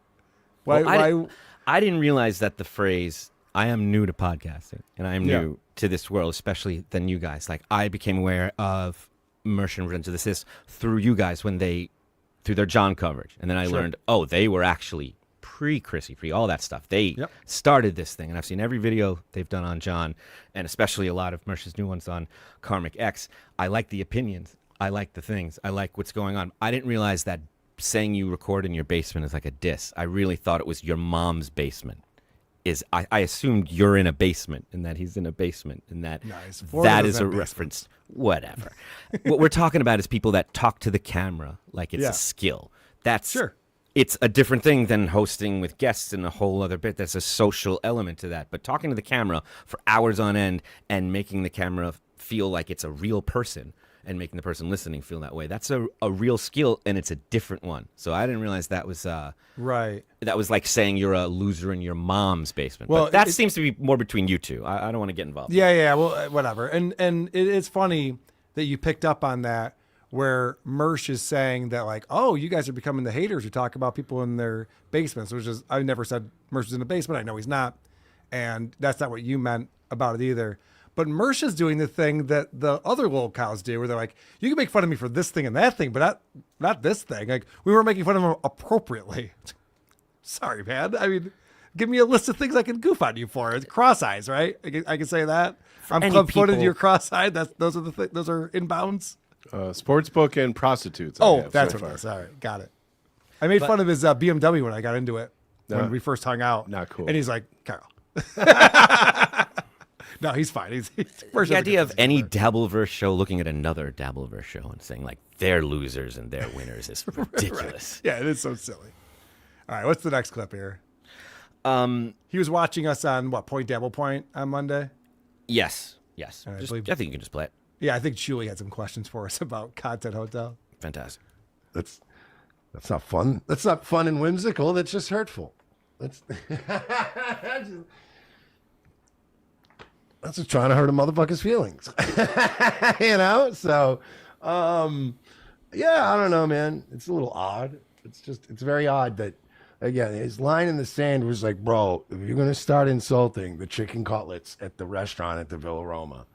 Why? I didn't realize that the phrase, I am new to podcasting and I am new to this world, especially than you guys. Like, I became aware of Mersh and Revenge of the Sis through you guys through their John coverage. And then I learned, oh, they were actually pre-Chrissy, all that stuff. They started this thing. And I've seen every video they've done on John, and especially a lot of Mersh's new ones on Karmic X. I like the opinions. I like the things. I like what's going on. I didn't realize that saying you record in your basement is like a diss. I really thought it was your mom's basement. I assumed you're in a basement and that he's in a basement and that that is a reference. Whatever. What we're talking about is people that talk to the camera like it's a skill. That's It's a different thing than hosting with guests and a whole other bit. There's a social element to that. But talking to the camera for hours on end and making the camera feel like it's a real person and making the person listening feel that way, that's a real skill, and it's a different one. So I didn't realize that was right. That was like saying you're a loser in your mom's basement. Well, but that seems to be more between you two. I don't want to get involved. Yeah, well, whatever. And it's funny that you picked up on that, where Mersh is saying that, like, oh, you guys are becoming the haters who talk about people in their basements, which is, I never said Mersh is in the basement. I know he's not. And that's not what you meant about it either. But Mersh is doing the thing that the other little cows do, where they're like, you can make fun of me for this thing and that thing, but not this thing. Like, we were making fun of him appropriately. Sorry, man. I mean, give me a list of things I can goof on you for. It's cross eyes, right? I can say that. I'm club-footed, you're cross-eyed. Those are those are inbounds. Sportsbook and prostitutes. That's what it is. All right, got it. I made fun of his BMW when I got into it, when we first hung out. Not cool. And he's like, Carl. No, he's fine. He's the idea of any Dabbleverse show looking at another Dabbleverse show and saying, like, they're losers and they're winners is ridiculous. Right. Yeah, it is so silly. All right, what's the next clip here? He was watching us on, Point Dabble Point on Monday? Yes. Right, I think you can just play it. Yeah, I think Julie had some questions for us about Content Hotel. Fantastic. That's not fun. That's not fun and whimsical. That's just hurtful. That's just trying to hurt a motherfucker's feelings. You know? So, yeah, I don't know, man. It's a little odd. It's very odd that, again, his line in the sand was like, bro, if you're going to start insulting the chicken cutlets at the restaurant at the Villa Roma,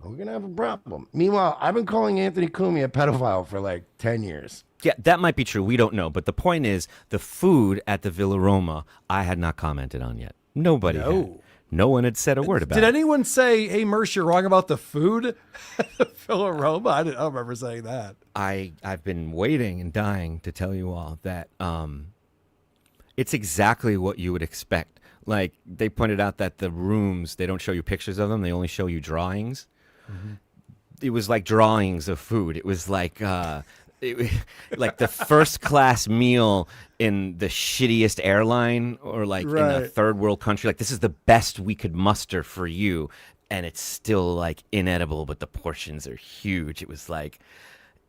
we're going to have a problem. Meanwhile, I've been calling Anthony Cumia a pedophile for like 10 years. Yeah, that might be true. We don't know. But the point is, the food at the Villa Roma, I had not commented on yet. Nobody had. No one had said a word about it. Did anyone say, hey, Mersh, you're wrong about the food at the Villa Roma? I don't remember saying that. I've been waiting and dying to tell you all that it's exactly what you would expect. Like, they pointed out that the rooms, they don't show you pictures of them. They only show you drawings. Mm-hmm. It was like drawings of food. It was like like the first class meal in the shittiest airline, or like in a third world country. Like, this is the best we could muster for you, and it's still like inedible, but the portions are huge. It was like,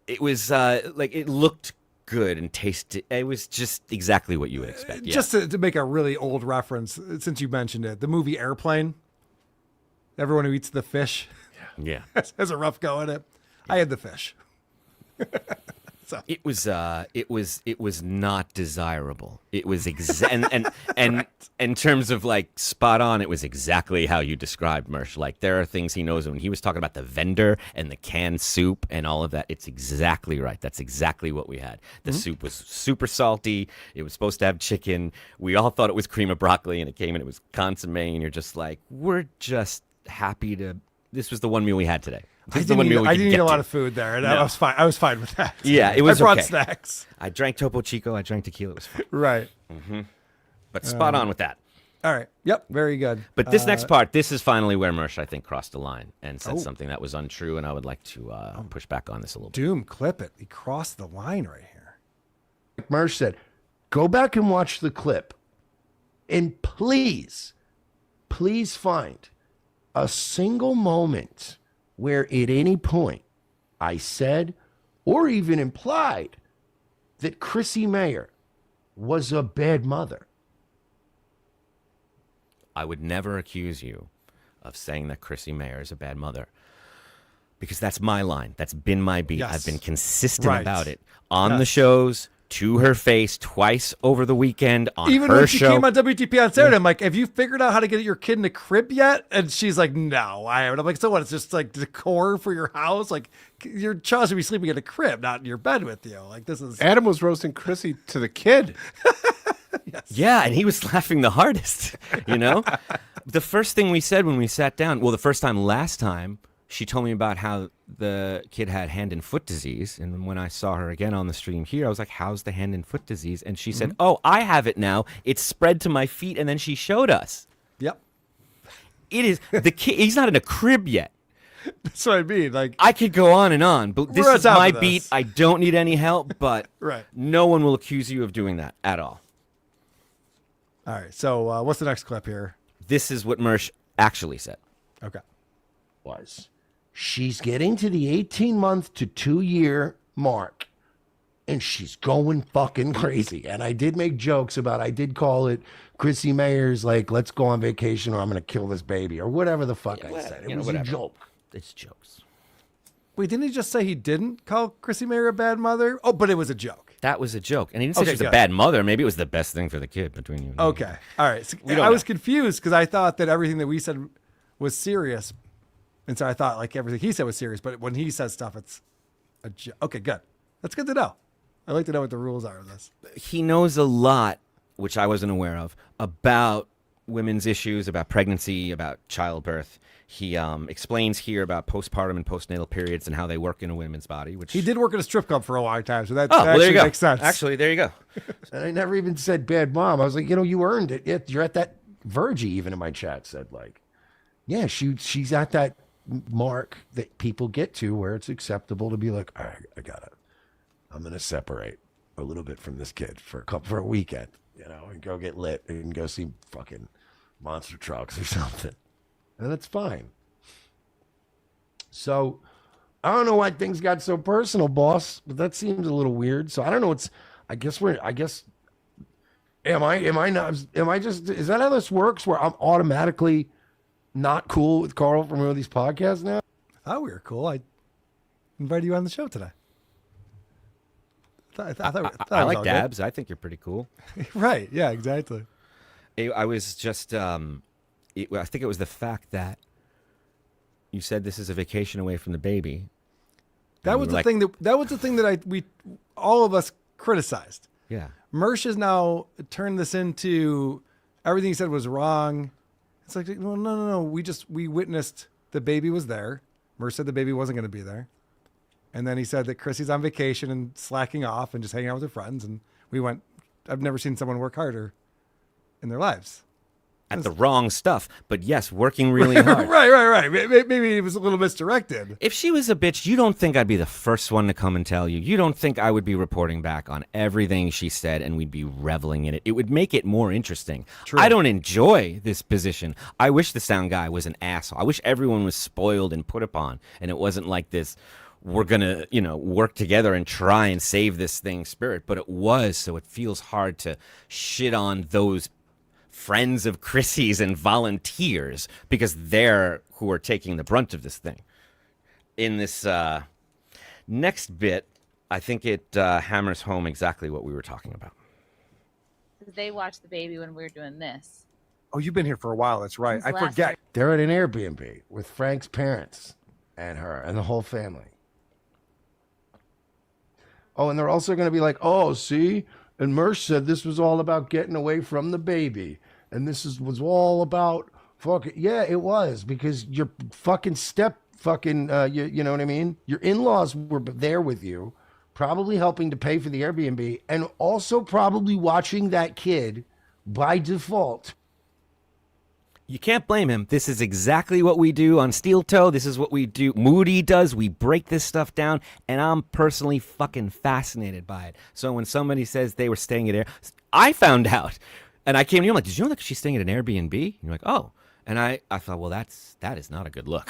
It was like it looked good and tasted. It was just exactly what you would expect. Yeah. Just to make a really old reference, since you mentioned it, the movie Airplane. Everyone who eats the fish, yeah, has a rough go at it. I had the fish. So. It was not desirable. It was and in terms of like spot on, it was exactly how you described Mersh. Like there are things he knows when he was talking about the vendor and the canned soup and all of that. It's exactly right. That's exactly what we had. The soup was super salty. It was supposed to have chicken. We all thought it was cream of broccoli, and it came and it was consomme. And you're just like, we're just happy to. This was the one meal we had today. I didn't eat a lot of food there, and No. I was fine. I was fine with that. Yeah, it was I brought okay. snacks. I drank Topo Chico. I drank tequila. It was fine. Right. But spot on with that. All right. Yep. Very good. But this next part, this is finally where Mersh, I think, crossed the line and said Oh. something that was untrue, and I would like to push back on this a little bit. Doom, clip it. He crossed the line right here. Like Mersh said, go back and watch the clip. And please find a single moment where at any point I said or even implied that Chrissy Mayer was a bad mother. I would never accuse you of saying that Chrissy Mayer is a bad mother, because that's my line. That's been my beat. Yes. I've been consistent Right. about it on the Yes. shows, to her face, twice over the weekend on Even her when she show. came on WTP on Saturday, I'm like, have you figured out how to get your kid in a crib yet? And she's like, no, I haven't. I'm like, so what? It's just like decor for your house? Like, your child should be sleeping in a crib, not in your bed with you. Like, this is. Adam was roasting Chrissy to the kid. Yeah, and he was laughing the hardest, you know? The first thing we said when we sat down, well, the first time last time, she told me about how the kid had hand and foot disease. And when I saw her again on the stream here, I was like, how's the hand and foot disease? And she said, oh, I have it now. It's spread to my feet. And then she showed us. Yep. It is the kid. He's not in a crib yet. That's what I mean. Like, I could go on, but this We're on is top my of this. beat. I don't need any help, but Right. no one will accuse you of doing that at all. All right. So, what's the next clip here? This is what Mersh actually said. Okay. She's getting to the 18-month to 2-year mark, and she's going fucking crazy. And I did make jokes about, I did call it Chrissy Mayer's, like, let's go on vacation or I'm going to kill this baby or whatever the fuck I said. It was a joke. It's jokes. Wait, didn't he just say he didn't call Chrissy Mayer a bad mother? Oh, but it was a joke. That was a joke. And he didn't say Okay, she was a good. bad mother. Maybe it was the best thing for the kid between you and me. Okay. All right. So We don't I was know. confused because I thought that everything that we said was serious. And so I thought like everything he said was serious, but when he says stuff, it's a joke. Okay, good. That's good to know. I like to know what the rules are of this. He knows a lot, which I wasn't aware of, about women's issues, about pregnancy, about childbirth. He explains here about postpartum and postnatal periods and how they work in a woman's body, which He did work at a strip club for a long time, so that well, there actually you go. makes sense. Actually, there you go. And I never even said bad mom. I was like, you earned it. You're at that Virgie, even in my chat said, like, yeah, she's at that mark that people get to where it's acceptable to be like, all right, I'm going to separate a little bit from this kid for a weekend, and go get lit and go see fucking monster trucks or something. And that's fine. So I don't know why things got so personal, boss, but that seems a little weird. So I don't know. Am I just, is that how this works where I'm automatically not cool with Carl from one of these podcasts now? I thought we were cool. I invited you on the show today. I like dabs. I think you're pretty cool. Right. Yeah, exactly. I was just, I think it was the fact that you said this is a vacation away from the baby. That was the thing that we all of us criticized. Yeah. Mersh has now turned this into everything he said was wrong. It's like, well, no. We witnessed the baby was there. Mersh said the baby wasn't going to be there. And then he said that Chrissy's on vacation and slacking off and just hanging out with her friends. And we went, I've never seen someone work harder in their lives. At the wrong stuff, but yes, working really hard. Right. Maybe it was a little misdirected. If she was a bitch, you don't think I'd be the first one to come and tell you. You don't think I would be reporting back on everything she said and we'd be reveling in it. It would make it more interesting. True. I don't enjoy this position. I wish the sound guy was an asshole. I wish everyone was spoiled and put upon and it wasn't like this we're going to, work together and try and save this thing spirit. But it was, so it feels hard to shit on those friends of Chrissy's and volunteers because they're who are taking the brunt of this thing. In this next bit, I think it hammers home exactly what we were talking about. They watched the baby when we were doing this. Oh, you've been here for a while. That's right. I Last forget. They're at an Airbnb with Frank's parents and her and the whole family. Oh, and they're also going to be like, oh, see? And Mersh said this was all about getting away from the baby. And this was all about fucking, yeah, it was, because your fucking you know what I mean? Your in-laws were there with you, probably helping to pay for the Airbnb, and also probably watching that kid by default. You can't blame him. This is exactly what we do on Steel Toe. This is what we do. Moody does. We break this stuff down, and I'm personally fucking fascinated by it. So when somebody says they were staying at Air, I found out, and I came to you, I'm like, did you know that she's staying at an Airbnb? And you're like, oh. And I thought, well, that is not a good look.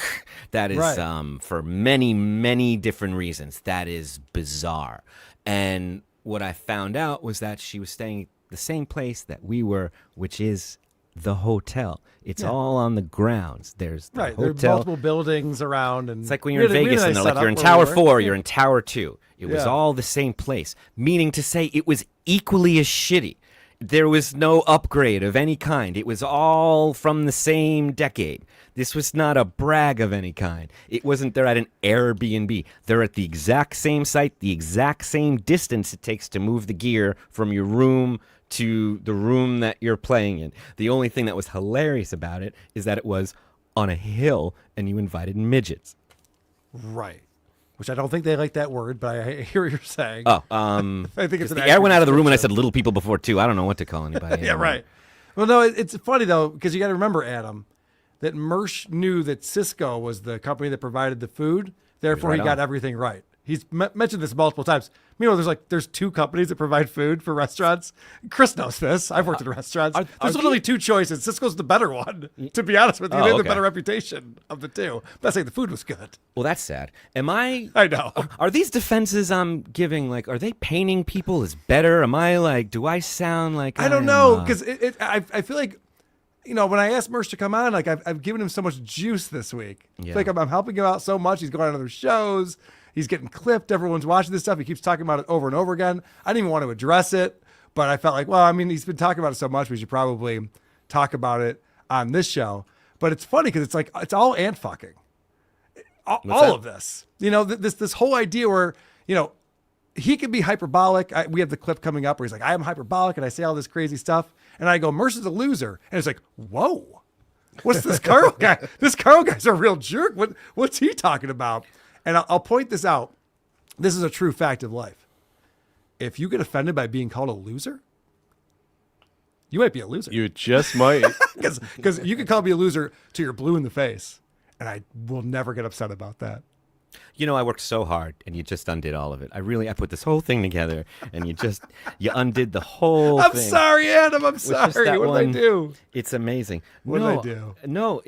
That is, right. For many, many different reasons. That is bizarre. And what I found out was that she was staying the same place that we were, which is the hotel. It's all on the grounds. There's the hotel. There's multiple buildings around, and it's like when you're in Vegas and they're like, you're in Tower 4, you're in Tower 2. It was all the same place, meaning to say it was equally as shitty. There was no upgrade of any kind. It was all from the same decade. This was not a brag of any kind. It wasn't they're at an Airbnb. They're at the exact same site, the exact same distance it takes to move the gear from your room to the room that you're playing in. The only thing that was hilarious about it is that it was on a hill and you invited midgets. Right. Which I don't think they like that word, but I hear what you're saying. Oh, I think it's the air went out of the room and I said little people before too. I don't know what to call anybody. Yeah, right. Well, no, it's funny though, because you got to remember, Adam, that Mersh knew that Cisco was the company that provided the food. Therefore, he got everything right. He's mentioned this multiple times. Meanwhile, there's two companies that provide food for restaurants. Chris knows this. I've worked in restaurants. There's literally two choices. Cisco's the better one, to be honest with you. They have the better reputation of the two. But I say the food was good. Well, that's sad. I know. Are these defenses I'm giving, like, are they painting people as better? Am I like, do I sound like I don't know, because I feel like, when I asked Mersh to come on, like I've given him so much juice this week. Yeah. It's like I'm helping him out so much. He's going on other shows. He's getting clipped. Everyone's watching this stuff. He keeps talking about it over and over again. I didn't even want to address it, but I felt like, well, I mean, he's been talking about it so much, we should probably talk about it on this show. But it's funny because it's like, it's all ant fucking. All of this. This whole idea where, he can be hyperbolic. We have the clip coming up where he's like, I am hyperbolic and I say all this crazy stuff. And I go, Mercer's a loser. And it's like, whoa, what's this Carl guy? This Carl guy's a real jerk. What's he talking about? And I'll point this out. This is a true fact of life. If you get offended by being called a loser, you might be a loser. You just might. Because you can call me a loser till you're blue in the face. And I will never get upset about that. I worked so hard and you just undid all of it. I put this whole thing together and you undid the whole thing. I'm sorry, Adam. I'm sorry. What did I do? It's amazing. What did I do? No,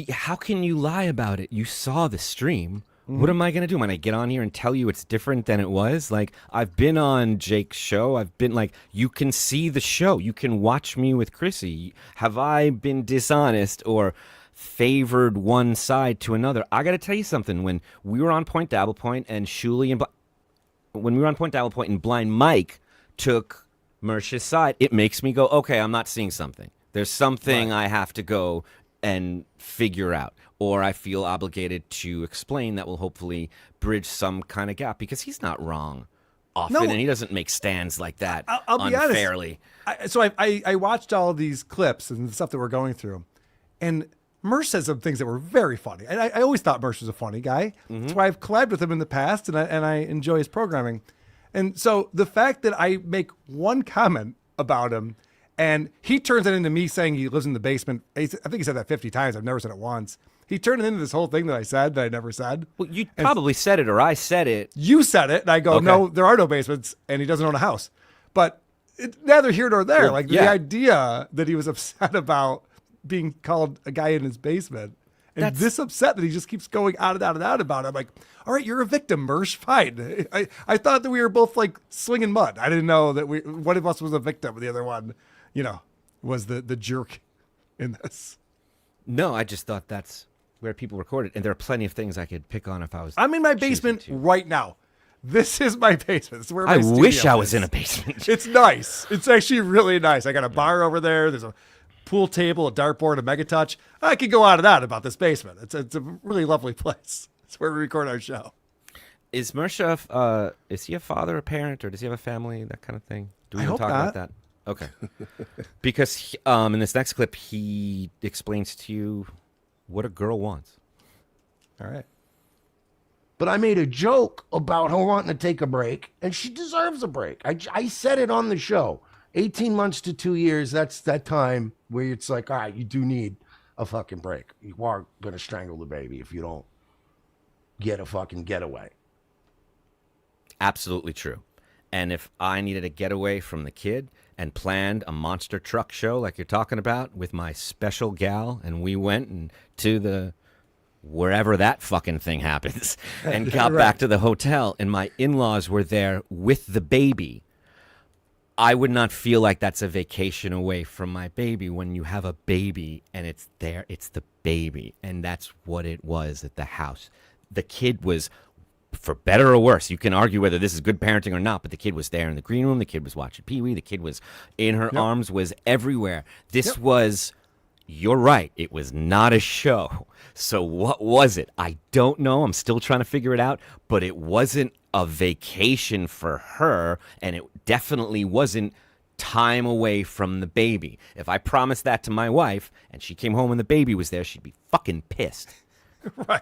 how can you lie about it? You saw the stream. What am I going to do? Am I going to get on here and tell you it's different than it was? Like, I've been on Jake's show. I've been like, you can see the show. You can watch me with Chrissy. Have I been dishonest or favored one side to another? I got to tell you something. When we were on Point Dabble Point and Shuley and Blind Mike took Mersh's side, it makes me go, okay, I'm not seeing something. There's something I have to go and figure out, or I feel obligated to explain that will hopefully bridge some kind of gap, because he's not wrong often, and he doesn't make stands like that I'll unfairly. Be honest. I watched all these clips and the stuff that we're going through, and Mersh said some things that were very funny. And I always thought Mersh was a funny guy. That's why I've collabed with him in the past, and I enjoy his programming. And so the fact that I make one comment about him, and he turns it into me saying he lives in the basement. I think he said that 50 times. I've never said it once. He turned it into this whole thing that I said that I never said. Well, you probably said it, or I said it. You said it, and I go, no, there are no basements, and he doesn't own a house. But it's neither here nor there. The idea that he was upset about being called a guy in his basement, and this upset that he just keeps going on and on and on about it. I'm like, all right, you're a victim, Mersh. Fine. I thought that we were both like slinging mud. I didn't know that one of us was a victim and the other one, was the jerk in this. No, I just thought that's where people recorded, and there are plenty of things I could pick on if I was. I'm in my basement right now. This is my basement. This is where my I wish studio I was is. in a basement. It's nice. It's actually really nice. I got a bar over there. There's a pool table, a dartboard, a mega touch. I could go on and on about this basement. It's a really lovely place. It's where we record our show. Is Mersha, is he a father, a parent, or does he have a family, that kind of thing? Do we I even hope talk not. about that? Okay. Because in this next clip, he explains to you what a girl wants. All right. But I made a joke about her wanting to take a break, and she deserves a break. I said it on the show. 18 months to 2 years, that's that time where it's like, all right, you do need a fucking break. You are going to strangle the baby if you don't get a fucking getaway. Absolutely true. And if I needed a getaway from the kid and planned a monster truck show like you're talking about with my special gal, and we went to the wherever that fucking thing happens and got back to the hotel, and my in-laws were there with the baby, I would not feel like that's a vacation away from my baby. When you have a baby and it's there, it's the baby. And that's what it was at the house. The kid was, for better or worse, you can argue whether this is good parenting or not, but the kid was there in the green room. The kid was watching Pee-wee. The kid was in her arms, was everywhere. This was, you're right, it was not a show. So what was it? I don't know. I'm still trying to figure it out, but it wasn't a vacation for her, and it definitely wasn't time away from the baby. If I promised that to my wife and she came home and the baby was there, she'd be fucking pissed. Right.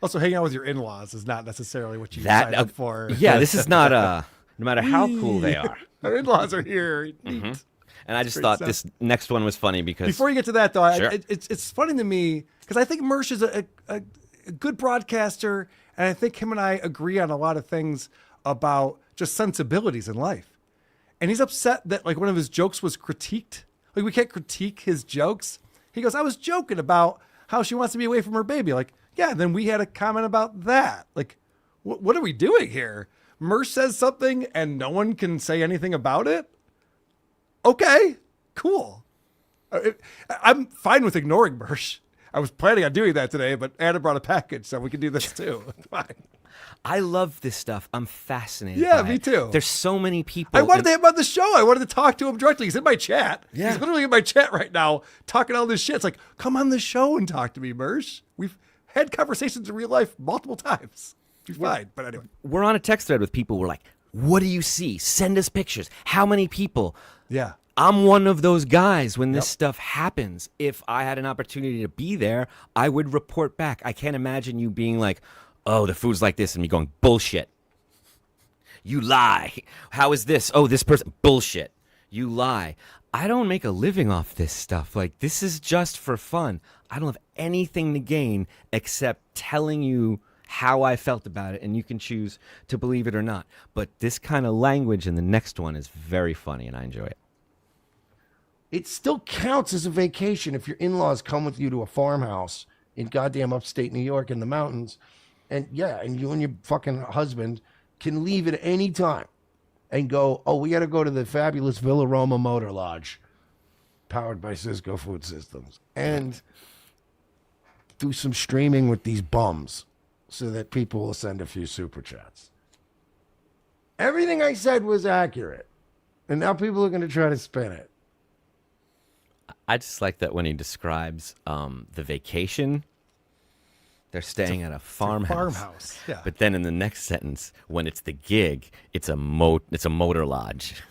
Also, hanging out with your in-laws is not necessarily what you signed up for. Yeah, this is not no matter how cool they are. Our in-laws are here. Mm-hmm. And I just thought this next one was funny because... Before you get to that, though, Sure. it's funny to me because I think Mersh is a good broadcaster, and I think him and I agree on a lot of things about just sensibilities in life. And he's upset that like one of his jokes was critiqued. Like we can't critique his jokes. He goes, I was joking about how she wants to be away from her baby. Like, yeah, then we had a comment about that. Like, what are we doing here? Mersh says something and no one can say anything about it? Okay, cool. I'm fine with ignoring Mersh. I was planning on doing that today, but Anna brought a package, so we can do this too. Fine. I love this stuff. I'm fascinated. Yeah, by me it. too. There's so many people. I wanted to have him on the show. I wanted to talk to him directly. He's in my chat. Yeah. He's literally in my chat right now talking all this shit. It's like, come on the show and talk to me, Mersh. We've had conversations in real life multiple times. You're fine. But anyway. We're on a text thread with people. We're like, what do you see? Send us pictures. How many people? Yeah. I'm one of those guys when this stuff happens. If I had an opportunity to be there, I would report back. I can't imagine you being like, oh, the food's like this, and me going, bullshit. You lie. How is this? Oh, this person, bullshit. You lie. I don't make a living off this stuff. Like, this is just for fun. I don't have anything to gain except telling you how I felt about it, and you can choose to believe it or not. But this kind of language in the next one is very funny, and I enjoy it. It still counts as a vacation if your in-laws come with you to a farmhouse in goddamn upstate New York in the mountains. And yeah, and you and your fucking husband can leave at any time and go, oh, we got to go to the fabulous Villa Roma Motor Lodge, powered by Cisco Food Systems, and do some streaming with these bums so that people will send a few super chats. Everything I said was accurate, and now people are going to try to spin it. I just like that when he describes the vacation, they're staying at a farmhouse. Yeah. But then in the next sentence, when it's the gig, it's a motor lodge.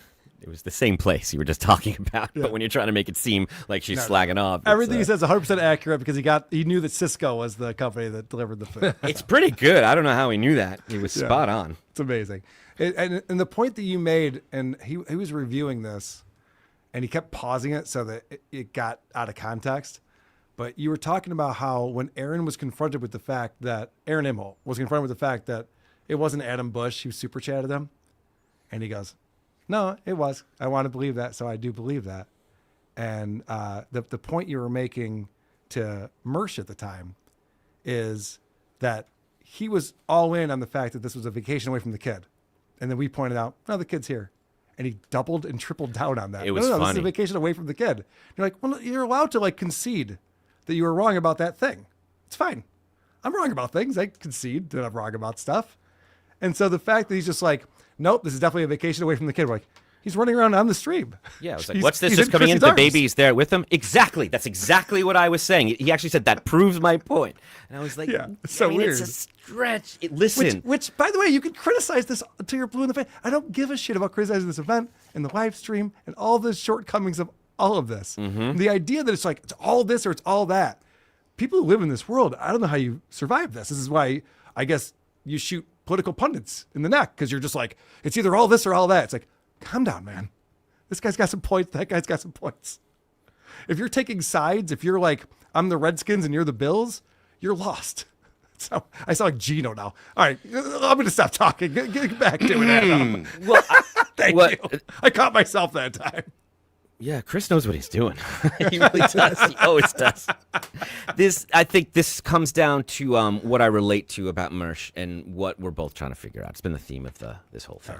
It was the same place you were just talking about, but when you're trying to make it seem like she's slagging off. Everything he says is 100% accurate because he knew that Cisco was the company that delivered the food. It's pretty good. I don't know how he knew that. He was spot on. It's amazing. And the point that you made, and he was reviewing this, and he kept pausing it so that it got out of context. But you were talking about how when Aaron was confronted with the fact that, Aaron Imholt was confronted with the fact that it wasn't Adam Busch who super chatted them. And he goes, no, it was. I want to believe that, so I do believe that. And the point you were making to Mersh at the time is that he was all in on the fact that this was a vacation away from the kid. And then we pointed out, no, the kid's here. And he doubled and tripled down on that. It was no, this is funny. a vacation away from the kid. You're like, well, you're allowed to like concede that you were wrong about that thing. It's fine. I'm wrong about things. I concede that I'm wrong about stuff. And so the fact that he's just like, nope, this is definitely a vacation away from the kid. We're like, he's running around on the stream. Yeah, I was like, He's- what's this? he's Just in coming in, Chrissy's the baby arms. is there with him? Exactly. That's exactly what I was saying. He actually said that proves my point. And I was like, Yeah, it's so I mean, weird. It's a stretch. Listen. Which, by the way, you can criticize this until you're blue in the face. I don't give a shit about criticizing this event and the live stream and all the shortcomings of all of this. Mm-hmm. The idea that it's like, it's all this or it's all that. People who live in this world, I don't know how you survive this. This is why I guess you shoot political pundits in the neck because you're just like, it's either all this or all that. It's like, calm down, man. This guy's got some points. That guy's got some points. If you're taking sides, if you're like, I'm the Redskins and you're the Bills, you're lost. So I sound like Gino now. All right, I'm going to stop talking. Get back to it, Adam. Well, Thank you. I caught myself that time. Yeah, Chris knows what he's doing. He really does. He always does. I think this comes down to what I relate to about Mersh and what we're both trying to figure out. It's been the theme of this whole thing.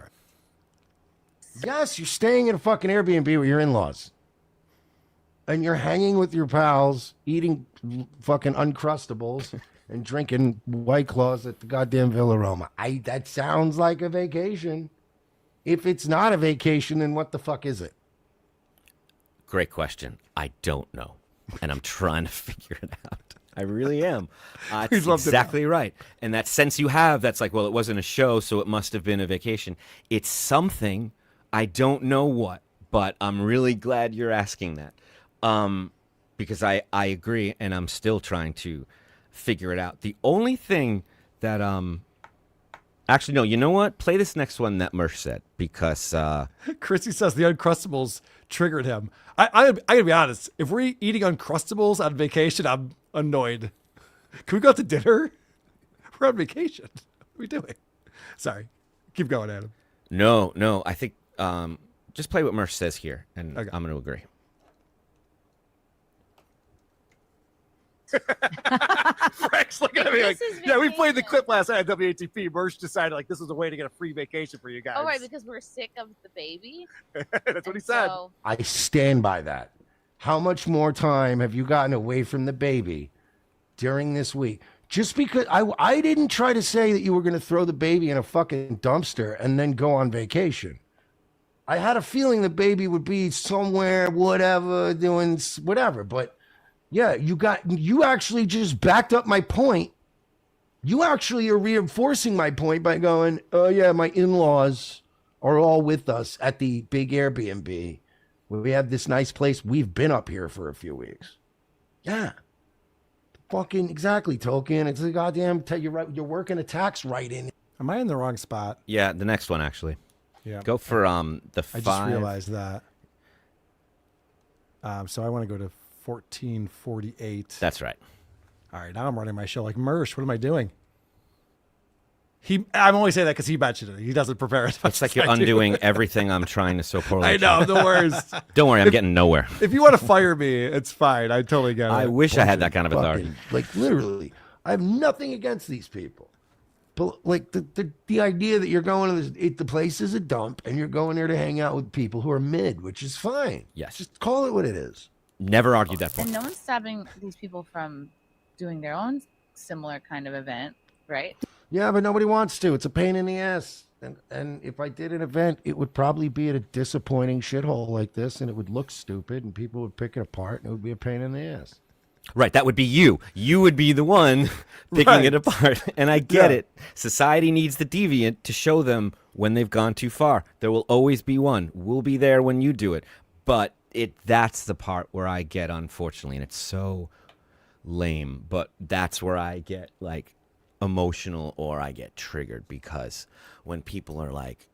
Yes, you're staying at a fucking Airbnb with your in-laws. And you're hanging with your pals, eating fucking Uncrustables and drinking White Claws at the goddamn Villa Roma. That sounds like a vacation. If it's not a vacation, then what the fuck is it? Great question. I don't know. And I'm trying to figure it out. I really am. We'd That's love to know. exactly right. And that sense you have, that's like, well, it wasn't a show, so it must have been a vacation. It's something. I don't know what, but I'm really glad you're asking that. Because I agree, and I'm still trying to figure it out. The only thing that actually, no, you know what? Play this next one that Mersh said, because Chrissy says the Uncrustables triggered him. I gotta be honest. If we're eating Uncrustables on vacation, I'm annoyed. Can we go out to dinner? We're on vacation. What are we doing? Sorry. Keep going, Adam. No, I think just play what Mersh says here, and I'm going to agree. Frank's looking at me like, This is yeah, we played the clip last night at WATP. Mersh decided like this was a way to get a free vacation for you guys. Oh, right, because we're sick of the baby. That's what he said. So, I stand by that. How much more time have you gotten away from the baby during this week? Just because I didn't try to say that you were going to throw the baby in a fucking dumpster and then go on vacation. I had a feeling the baby would be somewhere, whatever, doing whatever. But yeah, you actually just backed up my point. You actually are reinforcing my point by going, oh yeah, my in-laws are all with us at the big Airbnb. We have this nice place. We've been up here for a few weeks. Yeah. Fucking exactly, Tolkien. It's a goddamn, you're working a tax write-in. Am I in the wrong spot? Yeah, the next one, actually. Yeah. Go for the 5. I just realized that. So I want to go to 1448. That's right. All right, now I'm running my show like Mersh. What am I doing? I'm only saying that because he mentioned it. He doesn't prepare as much. It's like as you're I do. undoing everything I'm trying to so poorly. I know, the worst. Don't worry, I'm getting nowhere. If you want to fire me, it's fine. I totally get it. I wish I had that kind of authority. Fucking, like literally, I have nothing against these people. But like the idea that you're going to the place is a dump and you're going there to hang out with people who are mid, which is fine. Yes. Just call it what it is. Never argued that point. and no one's stopping these people from doing their own similar kind of event, right? Yeah, but nobody wants to. It's a pain in the ass. And if I did an event, it would probably be at a disappointing shithole like this, and it would look stupid, and people would pick it apart, and it would be a pain in the ass. Right, that would be you. You would be the one picking Right. it apart. And I get Yeah. it. Society needs the deviant to show them when they've gone too far. There will always be one. We'll be there when you do it. But that's the part where I get, unfortunately, and it's so lame, but that's where I get like emotional or I get triggered, because when people are like,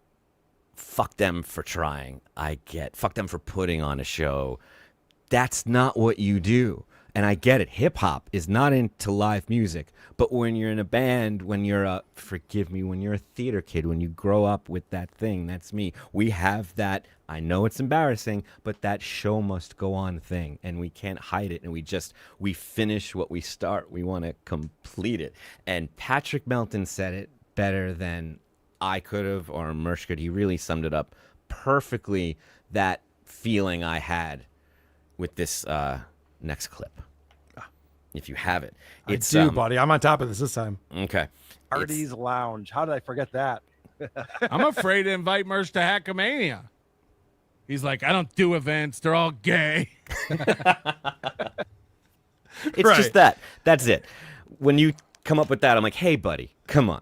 fuck them for trying, I get fuck them for putting on a show. that's not what you do. And I get it. Hip hop is not into live music. But when you're in a band, when you're a theater kid, when you grow up with that thing, that's me. We have that, I know it's embarrassing, but that show must go on thing. And we can't hide it. And we finish what we start. We want to complete it. And Patrick Melton said it better than I could have or Mersh could. He really summed it up perfectly, that feeling I had with this next clip. If you have it. It's I do, buddy. I'm on top of this time. Okay. Artie's Lounge. How did I forget that? I'm afraid to invite Merch to Hackamania. He's like, I don't do events. They're all gay. It's just that. That's it. When you come up with that, I'm like, hey, buddy, come on.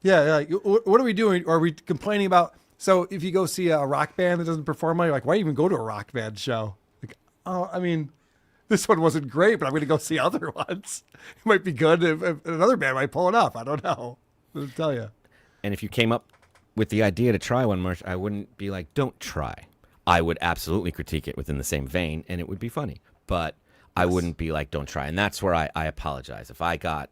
Yeah, like, what are we doing? Are we complaining about? So if you go see a rock band that doesn't perform well, you're like, why even go to a rock band show? Like, oh, I mean, this one wasn't great, but I'm going to go see other ones. It might be good. If another band might pull it off. I don't know. I'll tell you. And if you came up with the idea to try one, Merch, I wouldn't be like, don't try. I would absolutely critique it within the same vein, and it would be funny. But I wouldn't be like, don't try. And that's where I apologize. If I got,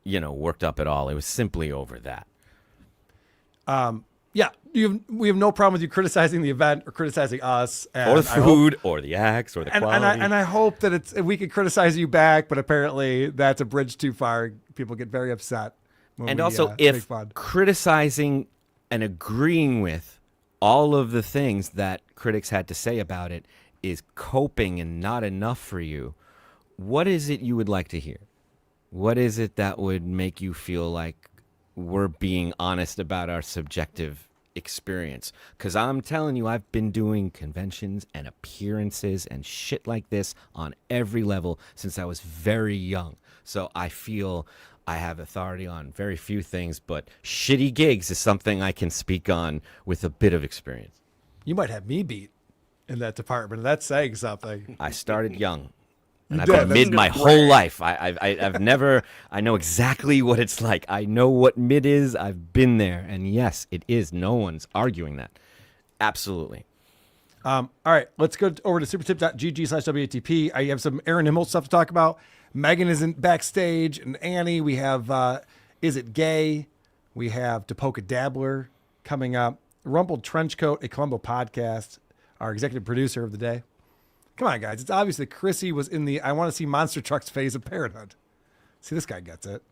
worked up at all, it was simply over that. Yeah, we have no problem with you criticizing the event or criticizing us. And or the food or the acts or the quality. And I hope that we can criticize you back, but apparently that's a bridge too far. People get very upset. And also, if criticizing and agreeing with all of the things that critics had to say about it is coping and not enough for you, what is it you would like to hear? What is it that would make you feel like we're being honest about our subjective experience? Because I'm telling you, I've been doing conventions and appearances and shit like this on every level since I was very young. So I feel I have authority on very few things, but shitty gigs is something I can speak on with a bit of experience. You might have me beat in that department. That's saying something. I started young. And I've been mid my whole life. I've never, I know exactly what it's like. I know what mid is. I've been there. And yes, it is. No one's arguing that. Absolutely. All right, let's go over to supertip.gg/WATP. I have some Aaron Himmel stuff to talk about. Megan isn't backstage, and Annie. We have Is It Gay? We have Tapoka Dabbler coming up. Rumpled Trenchcoat, a Columbo podcast, our executive producer of the day. Come on, guys. It's obvious that Chrissy was in the I want to see monster trucks phase of Parenthood. See, this guy gets it.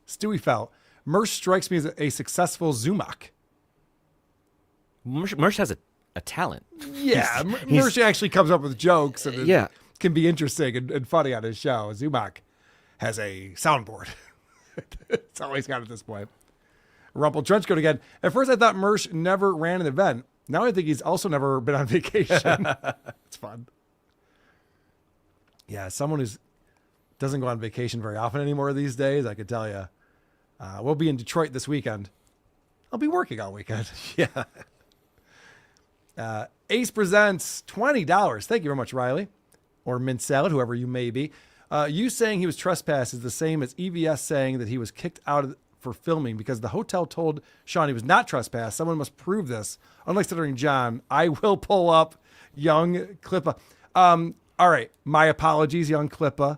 Stewie Felt. Mersh strikes me as a successful Zumach. Mersh has a talent. Yeah, Mersh actually comes up with jokes and can be interesting and funny on his show. Zumach has a soundboard. It's all he's got at this point. Rumpled Trenchcoat again. At first, I thought Mersh never ran an event. Now I think he's also never been on vacation. It's fun. Yeah, someone who doesn't go on vacation very often anymore these days, I could tell you. We'll be in Detroit this weekend. I'll be working all weekend. Yeah. Ace Presents, $20. Thank you very much, Riley. Or Mint Salad, whoever you may be. You saying he was trespassed is the same as EVS saying that he was kicked out for filming because the hotel told Sean he was not trespassed. Someone must prove this. Unlike Stuttering John, I will pull up young Klippa. All right. My apologies, young Klippa.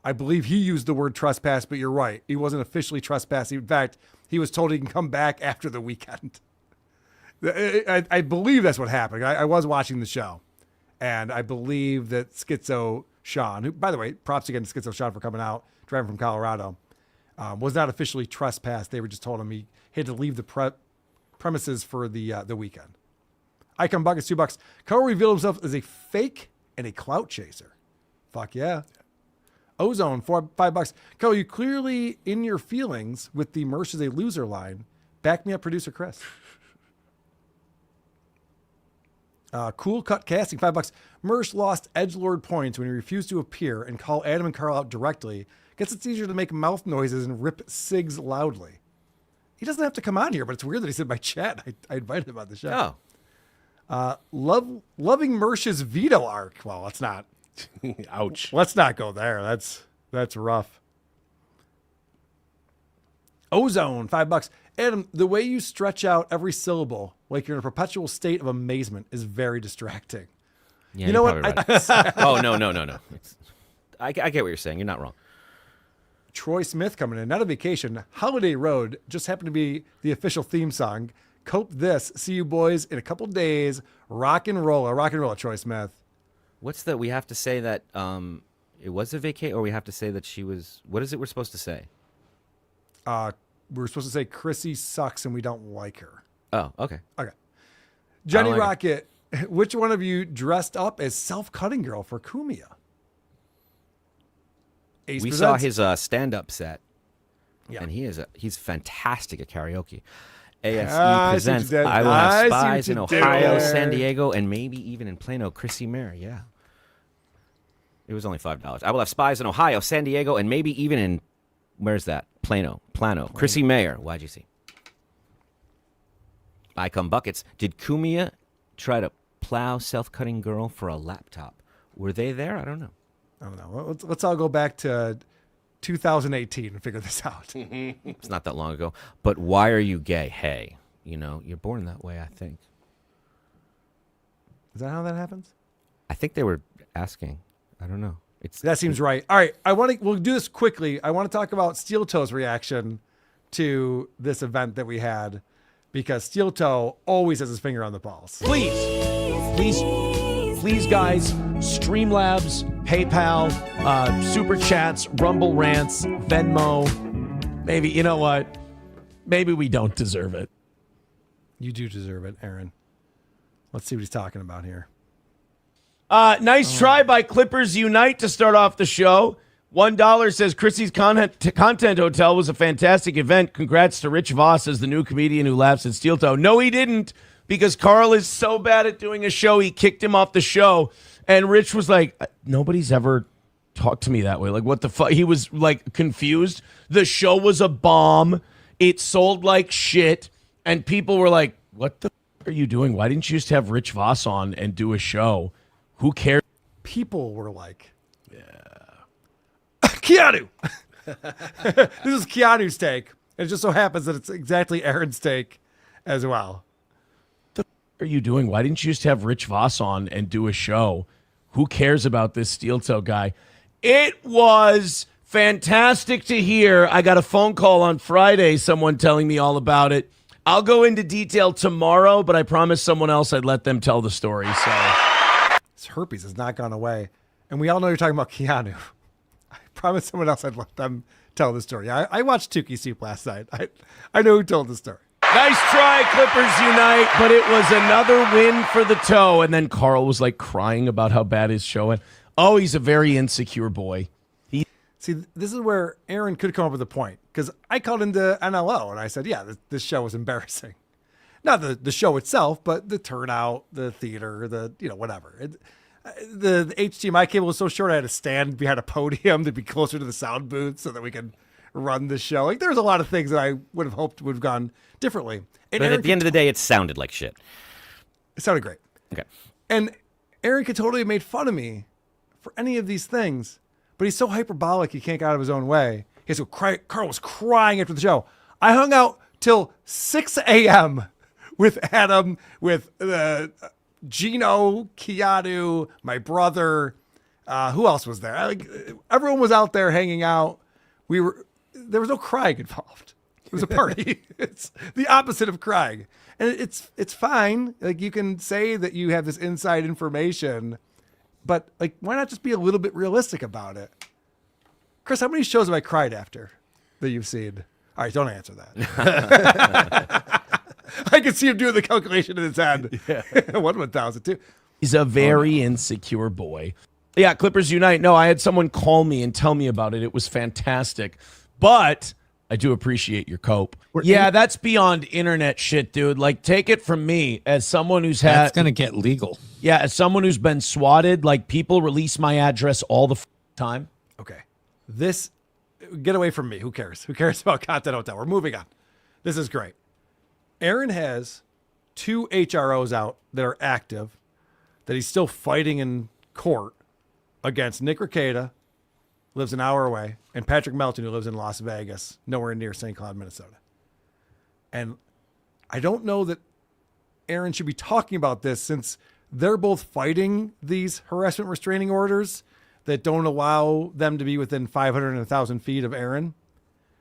I believe he used the word trespass, but you're right. He wasn't officially trespassing. In fact, he was told he can come back after the weekend. I believe that's what happened. I was watching the show, and I believe that Schizo Sean, who, by the way, props again to Schizo Sean for coming out, driving from Colorado, was not officially trespassed. They were just told him he had to leave the premises for the weekend. Icon Buckets, $2. Cohen revealed himself as a fake and a clout chaser. Fuck yeah. Ozone, $5. Co, you clearly in your feelings with the Mersh is a loser line. Back me up, producer Chris. Cool Cut Casting, $5. Mersh lost edgelord points when he refused to appear and call Adam and Carl out directly. Guess it's easier to make mouth noises and rip cigs loudly. He doesn't have to come on here, but it's weird that he's in my chat. I invited him on the show. Oh. Loving Mersh's veto arc. Well, let's not. Ouch. Let's not go there. That's rough. Ozone, $5. Adam, the way you stretch out every syllable like you're in a perpetual state of amazement is very distracting. Yeah, you know you're what? probably right. Oh, no. I get what you're saying. You're not wrong. Troy Smith coming in, not a vacation. Holiday Road just happened to be the official theme song. Cope this. See you boys in a couple days. Rock and roll, Troy Smith. What's the? We have to say that it was a vacay, or we have to say that she was. What is it? We're supposed to say. We're supposed to say Chrissy sucks and we don't like her. Oh, okay. Okay. Jenny like Rocket, which one of you dressed up as self-cutting girl for Kumia? Ace We presents. saw his stand-up set, Yeah. and he's fantastic at karaoke. ASE I see what presents you did. I Will Have I see Spies what in you did Ohio, there. San Diego, and maybe even in Plano. Chrissy Mayer, yeah. It was only $5. I Will Have Spies in Ohio, San Diego, and maybe even in, where's that? Plano. Chrissy Mayer, YGC. I Come Buckets. Did Kumia try to plow self-cutting girl for a laptop? Were they there? I don't know. Well, let's all go back to 2018 and figure this out. It's not that long ago. But why are you gay? Hey, you're born that way, I think. Is that how that happens? I think they were asking. I don't know. That seems right. All right, we'll do this quickly. I want to talk about Steel Toe's reaction to this event that we had, because Steel Toe always has his finger on the pulse. Please, guys, Streamlabs, PayPal, Super Chats, Rumble Rants, Venmo. Maybe, you know what? Maybe we don't deserve it. You do deserve it, Aaron. Let's see what he's talking about here. Nice try by Clippers Unite to start off the show. $1 says Chrissy's Content Hotel was a fantastic event. Congrats to Rich Voss as the new comedian who laughs at Steel Toe. No, he didn't, because Carl is so bad at doing a show, he kicked him off the show. And Rich was like, nobody's ever talked to me that way. Like, what the fuck? He was like confused. The show was a bomb. It sold like shit. And people were like, what the fuck are you doing? Why didn't you just have Rich Voss on and do a show? Who cares? People were like, Keanu. This is Keanu's take. It just so happens that it's exactly Aaron's take as well. What are you doing? Why didn't you just have Rich Voss on and do a show? Who cares about this Steel Toe guy? It was fantastic to hear. I got a phone call on Friday, someone telling me all about it. I'll go into detail tomorrow, but I promised someone else I'd let them tell the story. So His herpes has not gone away. And we all know you're talking about Keanu. I promised someone else I'd let them tell the story. I watched Tukey Soup last night. I know who told the story. nice try, Clippers Unite, but it was another win for the Toe. And then Carl was like crying about how bad his show went. Oh, he's a very insecure boy. See, this is where Aaron could come up with a point, because I called into NLO and I said, yeah, this show was embarrassing. Not the show itself, but the turnout, the theater, whatever. The HDMI cable was so short I had to stand behind a podium to be closer to the sound booth so that we could run the show. Like, there's a lot of things that I would have hoped would have gone differently. And But at the end of the day, it sounded like shit. It sounded great. Okay. And Aaron could totally have made fun of me for any of these things, but he's so hyperbolic he can't get out of his own way. He has to cry. Carl was crying after the show. I hung out till 6 a.m. with Adam, with Gino, Keanu, my brother. Who else was there? Everyone was out there hanging out. There was no crying involved. It was a party. It's the opposite of crying. And it's fine. Like, you can say that you have this inside information, but like, why not just be a little bit realistic about it? Chris, how many shows have I cried after that you've seen? All right, don't answer that. I can see him doing the calculation in his head. Yeah. 1,000 too. He's a very insecure boy. Yeah, Clippers Unite. No, I had someone call me and tell me about it. It was fantastic. But I do appreciate your cope. That's beyond internet shit, dude. Like, take it from me as someone who's had... That's going to get legal. Yeah, as someone who's been swatted, like, people release my address all the time. Okay. Get away from me. Who cares? Who cares about Content Hotel? We're moving on. This is great. Aaron has 2 HROs out that are active, that he's still fighting in court against Nick Rekieta, lives an hour away, and Patrick Melton, who lives in Las Vegas, nowhere near St. Cloud, Minnesota. And I don't know that Aaron should be talking about this, since they're both fighting these harassment restraining orders that don't allow them to be within 500 and 1,000 feet of Aaron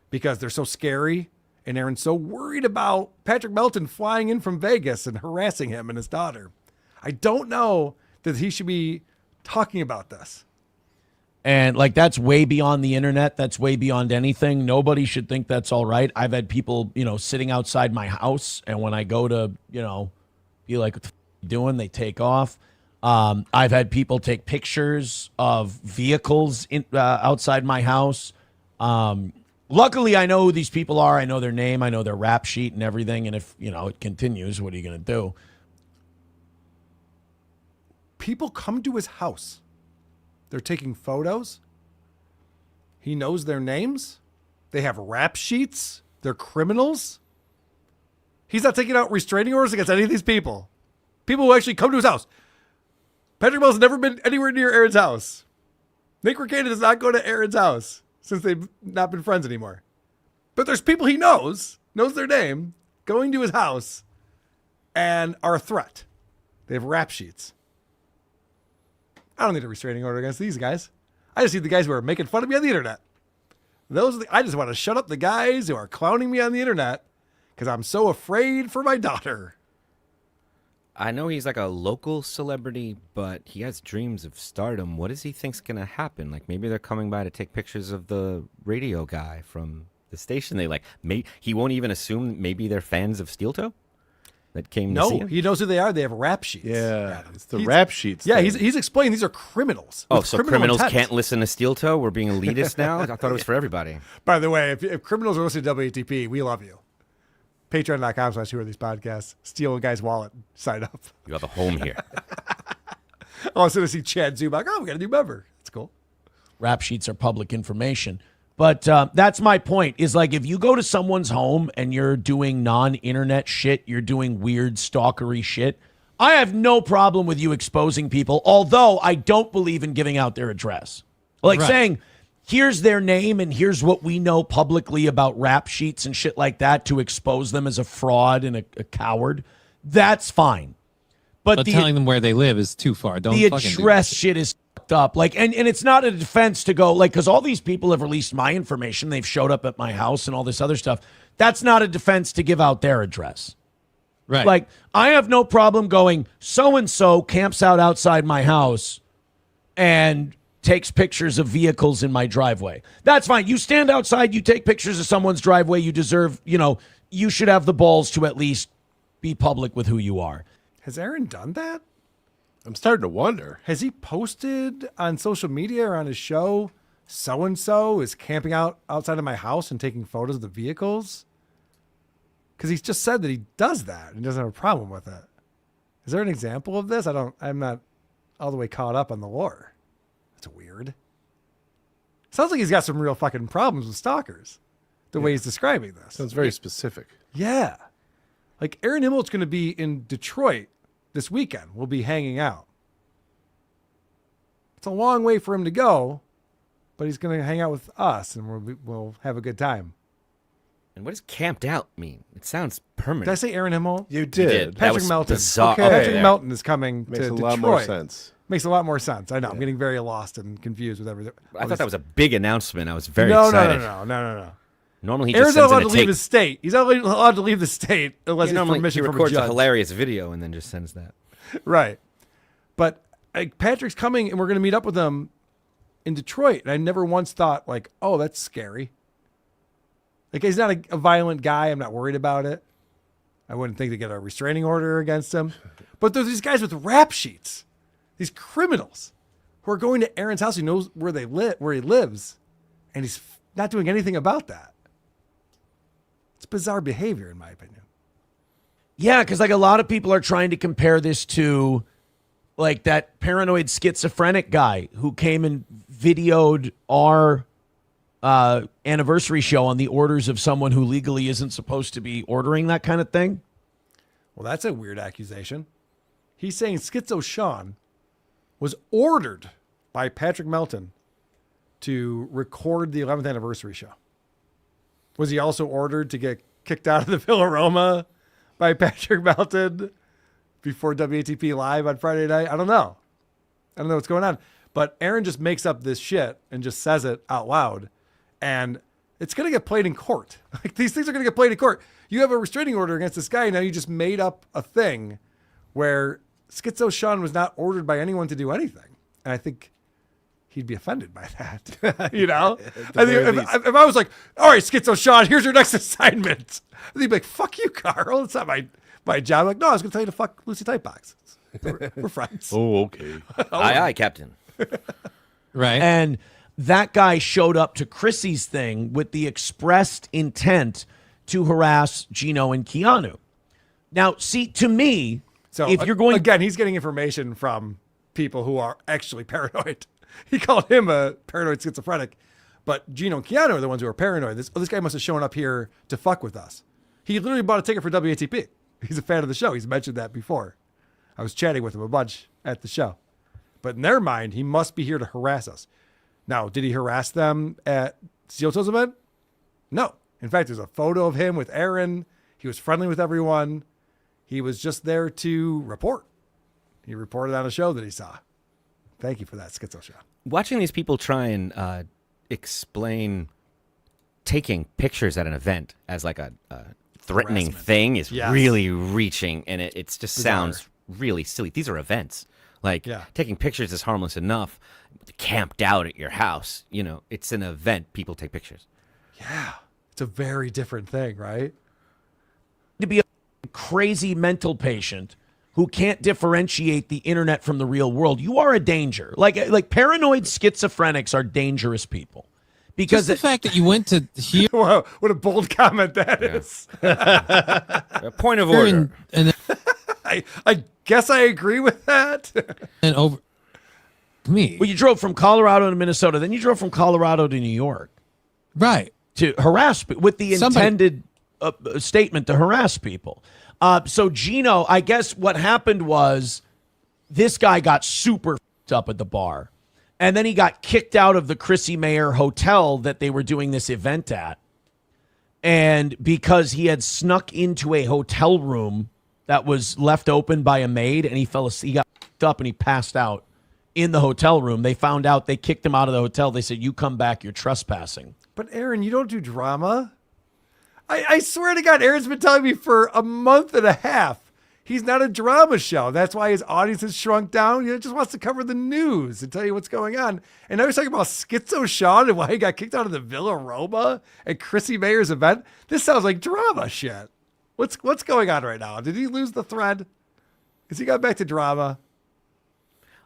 because they're so scary. And Aaron's so worried about Patrick Melton flying in from Vegas and harassing him and his daughter. I don't know that he should be talking about this. And like, that's way beyond the internet. That's way beyond anything. Nobody should think that's all right. I've had people, sitting outside my house, and when I go to, be like, what the f- you doing? They take off. I've had people take pictures of vehicles outside my house. Luckily, I know who these people are. I know their name. I know their rap sheet and everything. And if, it continues, what are you going to do? People come to his house. They're taking photos. He knows their names. They have rap sheets. They're criminals. He's not taking out restraining orders against any of these people. People who actually come to his house. Patrick Melton's never been anywhere near Aaron's house. Nick Ricada does not go to Aaron's house since they've not been friends anymore. But there's people he knows their name, going to his house and are a threat. They have rap sheets. I don't need a restraining order against these guys. I just need the guys who are making fun of me on the internet. I just want to shut up the guys who are clowning me on the internet because I'm so afraid for my daughter. I know he's like a local celebrity, but he has dreams of stardom. What does he think's going to happen? Like, maybe they're coming by to take pictures of the radio guy from the station they like. He won't even assume maybe they're fans of StutJo that came to see him? He knows who they are. They have rap sheets. Yeah, it's the rap sheets. Yeah, thing. he's explaining these are criminals. Oh, with so criminal criminals intent. can't listen to StutJo? We're being elitist now? I thought it was for everybody. By the way, if criminals are listening to WATP, we love you. Patreon.com/Who Are These Podcasts. Steal a guy's wallet. Sign up. You got the home here. All of a sudden I see Chad Zoom. Like, we got a new member. That's cool. Rap sheets are public information. But that's my point, is like, if you go to someone's home and you're doing non-internet shit, you're doing weird stalkery shit, I have no problem with you exposing people, although I don't believe in giving out their address. Like saying, here's their name and here's what we know publicly about rap sheets and shit like that to expose them as a fraud and a coward. That's fine. But telling them where they live is too far. Don't the fucking address shit is fucked up. Like, and it's not a defense to go, like, because all these people have released my information. They've showed up at my house and all this other stuff. That's not a defense to give out their address. Right. Like, I have no problem going, so-and-so camps out outside my house and takes pictures of vehicles in my driveway. That's fine. You stand outside, you take pictures of someone's driveway, you deserve, you should have the balls to at least be public with who you are. Has Aaron done that? I'm starting to wonder. Has he posted on social media or on his show, so-and-so is camping out outside of my house and taking photos of the vehicles? Because he's just said that he does that and doesn't have a problem with it. Is there an example of this? I'm not all the way caught up on the lore. That's weird. Sounds like he's got some real fucking problems with stalkers. The way he's describing this. Sounds very specific. Yeah. Like, Aaron Himmelt's going to be in Detroit this weekend. We'll be hanging out. It's a long way for him to go, but he's going to hang out with us, and we'll have a good time. And what does camped out mean? It sounds permanent. Did I say Aaron Himmel? You did. Patrick Melton. Bizarre. Okay. Patrick Melton is coming to Makes a Detroit. lot more sense. Makes a lot more sense. I know. I'm getting very lost and confused with everything. I thought that was a big announcement. I was very excited. No. Normally, he Aaron's just not sends allowed in to a leave tape. his state. He's not allowed to leave the state unless he's Normally, permission he from a records a judge. hilarious video and then just sends that. Right. But Patrick's coming, and we're going to meet up with him in Detroit. And I never once thought, like, oh, that's scary. Like, he's not a violent guy. I'm not worried about it. I wouldn't think to get a restraining order against him. But there's these guys with rap sheets, these criminals who are going to Aaron's house. He knows where he lives, and he's not doing anything about that. It's bizarre behavior, in my opinion. Yeah, because like a lot of people are trying to compare this to like that paranoid schizophrenic guy who came and videoed our anniversary show on the orders of someone who legally isn't supposed to be ordering that kind of thing. Well, that's a weird accusation. He's saying Schizo Sean was ordered by Patrick Melton to record the 11th anniversary show. Was he also ordered to get kicked out of the Villa Roma by Patrick Melton before WATP Live on Friday night. I don't know what's going on. But Aaron just makes up this shit and just says it out loud. And it's going to get played in court. Like, these things are going to get played in court. You have a restraining order against this guy. Now you just made up a thing where Schizo Sean was not ordered by anyone to do anything. And I think he'd be offended by that. You know? I think if I was like, all right, Schizo Sean, here's your next assignment. He'd be like, fuck you, Carl. It's not my job. I'm like, no, I was going to tell you to fuck Lucy Tightbox. We're friends. Oh, okay. Aye, Captain. Right. And that guy showed up to Chrissy's thing with the expressed intent to harass Gino and Keanu. Now, see, to me, so if you're going... Again, he's getting information from people who are actually paranoid. He called him a paranoid schizophrenic. But Gino and Keanu are the ones who are paranoid. This guy must have shown up here to fuck with us. He literally bought a ticket for WATP. He's a fan of the show. He's mentioned that before. I was chatting with him a bunch at the show. But in their mind, he must be here to harass us. Now, did he harass them at Stutjo's event? No. In fact, there's a photo of him with Aaron. He was friendly with everyone. He was just there to report. He reported on a show that he saw. Thank you for that, Schizo Show. Watching these people try and explain taking pictures at an event as like a threatening thing is really reaching, and it just sounds really silly. These are events. Like, taking pictures is harmless enough. Camped out at your house, you know, it's an event. People take pictures. Yeah. It's a very different thing, right? To be a crazy mental patient who can't differentiate the internet from the real world, you are a danger. Like paranoid schizophrenics are dangerous people. Because just the fact that you went to hear... Wow, what a bold comment that is. A point of order. I guess I agree with that. And over... Me. Well, you drove from Colorado to Minnesota, then you drove from Colorado to New York. Right. To harass with the intended statement to harass people. So Gino, I guess what happened was this guy got super f***ed up at the bar. And then he got kicked out of the Chrissy Mayer hotel that they were doing this event at. And because he had snuck into a hotel room that was left open by a maid, and he got f***ed up and he passed out in the hotel room. They found out, they kicked him out of the hotel. They said, you come back, you're trespassing. But Aaron, you don't do drama. I swear to God, Aaron's been telling me for a month and a half he's not a drama show. That's why his audience has shrunk down. You know, just wants to cover the news and tell you what's going on. And now he's talking about Schizo Sean and why he got kicked out of the Villa Roma at Chrissy Mayer's event. This sounds like drama shit. What's going on right now? Did he lose the thread? Has he got back to drama?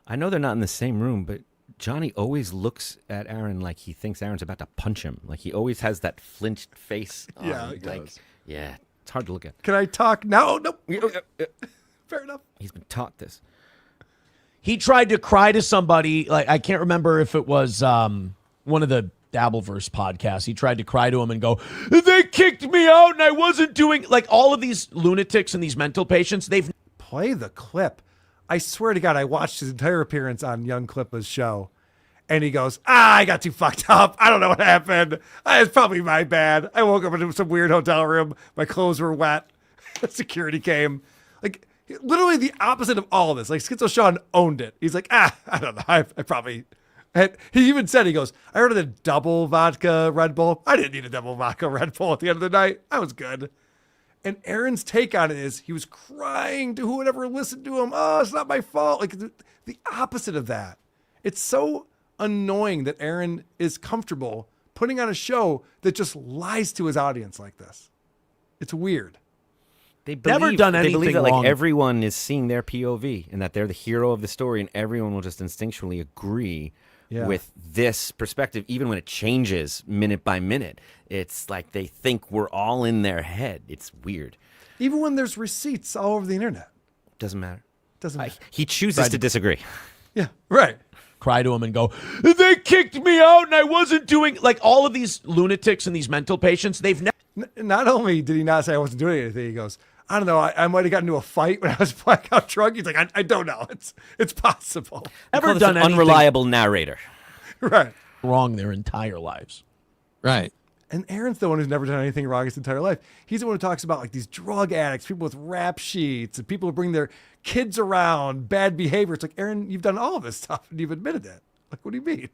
I know they're not in the same room, but Johnny always looks at Aaron like he thinks Aaron's about to punch him. Like, he always has that flinched face. Yeah, he does. Yeah, it's hard to look at. Can I talk now? Nope. Fair enough. He's been taught this. He tried to cry to somebody. Like, I can't remember if it was one of the Dabbleverse podcasts. He tried to cry to him and go, they kicked me out and I wasn't doing... Like, all of these lunatics and these mental patients, they've... Play the clip. I swear to God, I watched his entire appearance on Young Klippa's show, and he goes, I got too fucked up. I don't know what happened. It's probably my bad. I woke up in some weird hotel room. My clothes were wet. Security came. Like, literally the opposite of all of this. Like, Schizo Sean owned it. He's like, I don't know. I probably... He even said, he goes, I ordered a double vodka Red Bull. I didn't need a double vodka Red Bull at the end of the night. I was good. And Aaron's take on it is he was crying to whoever listened to him. Oh, it's not my fault. Like, the opposite of that. It's so annoying that Aaron is comfortable putting on a show that just lies to his audience like this. It's weird. They believe that like everyone is seeing their POV and that they're the hero of the story, and everyone will just instinctually agree with this perspective, even when it changes minute by minute. It's like they think we're all in their head. It's weird. Even when there's receipts all over the internet. Doesn't matter. Doesn't matter. He chooses to disagree. Yeah, right. Cry to him and go, they kicked me out and I wasn't doing... Like, all of these lunatics and these mental patients, they've never... Not only did he not say I wasn't doing anything, he goes, I don't know, I might have gotten into a fight when I was blackout drunk. He's like, I don't know. It's possible. Ever done anything unreliable narrator. Right. Wrong their entire lives. Right. And Aaron's the one who's never done anything wrong his entire life. He's the one who talks about like these drug addicts, people with rap sheets, and people who bring their kids around, bad behavior. It's like, Aaron, you've done all of this stuff and you've admitted it. Like, what do you mean?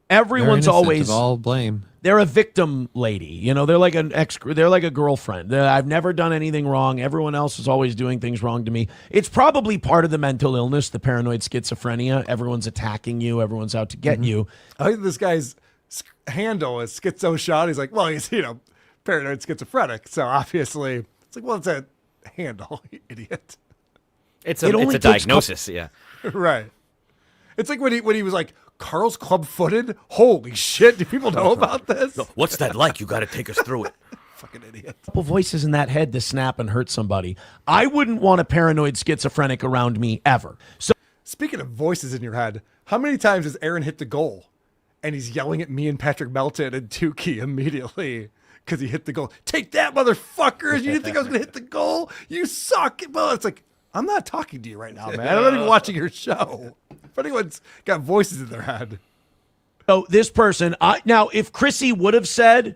Everyone's They're innocent always of all blame. They're a victim lady. You know, they're like they're like a girlfriend. I've never done anything wrong. Everyone else is always doing things wrong to me. It's probably part of the mental illness, the paranoid schizophrenia. Everyone's attacking you. Everyone's out to get you. I think this guy's handle is Schizo Sean. He's like, well, he's, paranoid schizophrenic. So obviously, it's like, well, it's a handle, you idiot. It's a diagnosis, yeah. Right. It's like when he was like, Carl's club-footed? Holy shit, do people know about this? What's that like? You got to take us through it. Fucking idiot. Couple voices in that head to snap and hurt somebody. I wouldn't want a paranoid schizophrenic around me ever. So, speaking of voices in your head, how many times has Aaron hit the goal and he's yelling at me and Patrick Melton and Tukey immediately because he hit the goal? Take that, motherfuckers! You didn't think I was going to hit the goal? You suck! Well, it's like, I'm not talking to you right now, man. I'm not even watching your show. If anyone's got voices in their head. So this person, now if Chrissy would have said,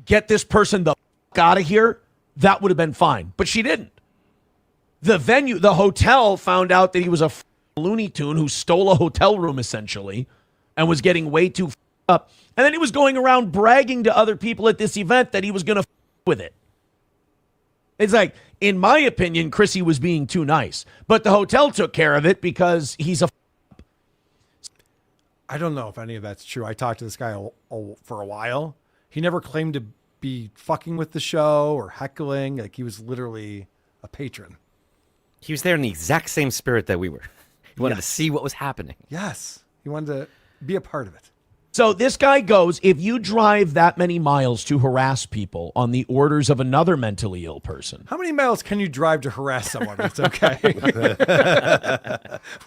get this person the fuck out of here, that would have been fine. But she didn't. The venue, the hotel found out that he was a Looney Tune who stole a hotel room essentially and was getting way too up. And then he was going around bragging to other people at this event that he was going to with it. It's like, in my opinion, Chrissy was being too nice. But the hotel took care of it because he's a I don't know if any of that's true. I talked to this guy for a while. He never claimed to be fucking with the show or heckling. Like, he was literally a patron. He was there in the exact same spirit that we were. He wanted to see what was happening. Yes. He wanted to be a part of it. So this guy goes, if you drive that many miles to harass people on the orders of another mentally ill person. How many miles can you drive to harass someone? It's okay.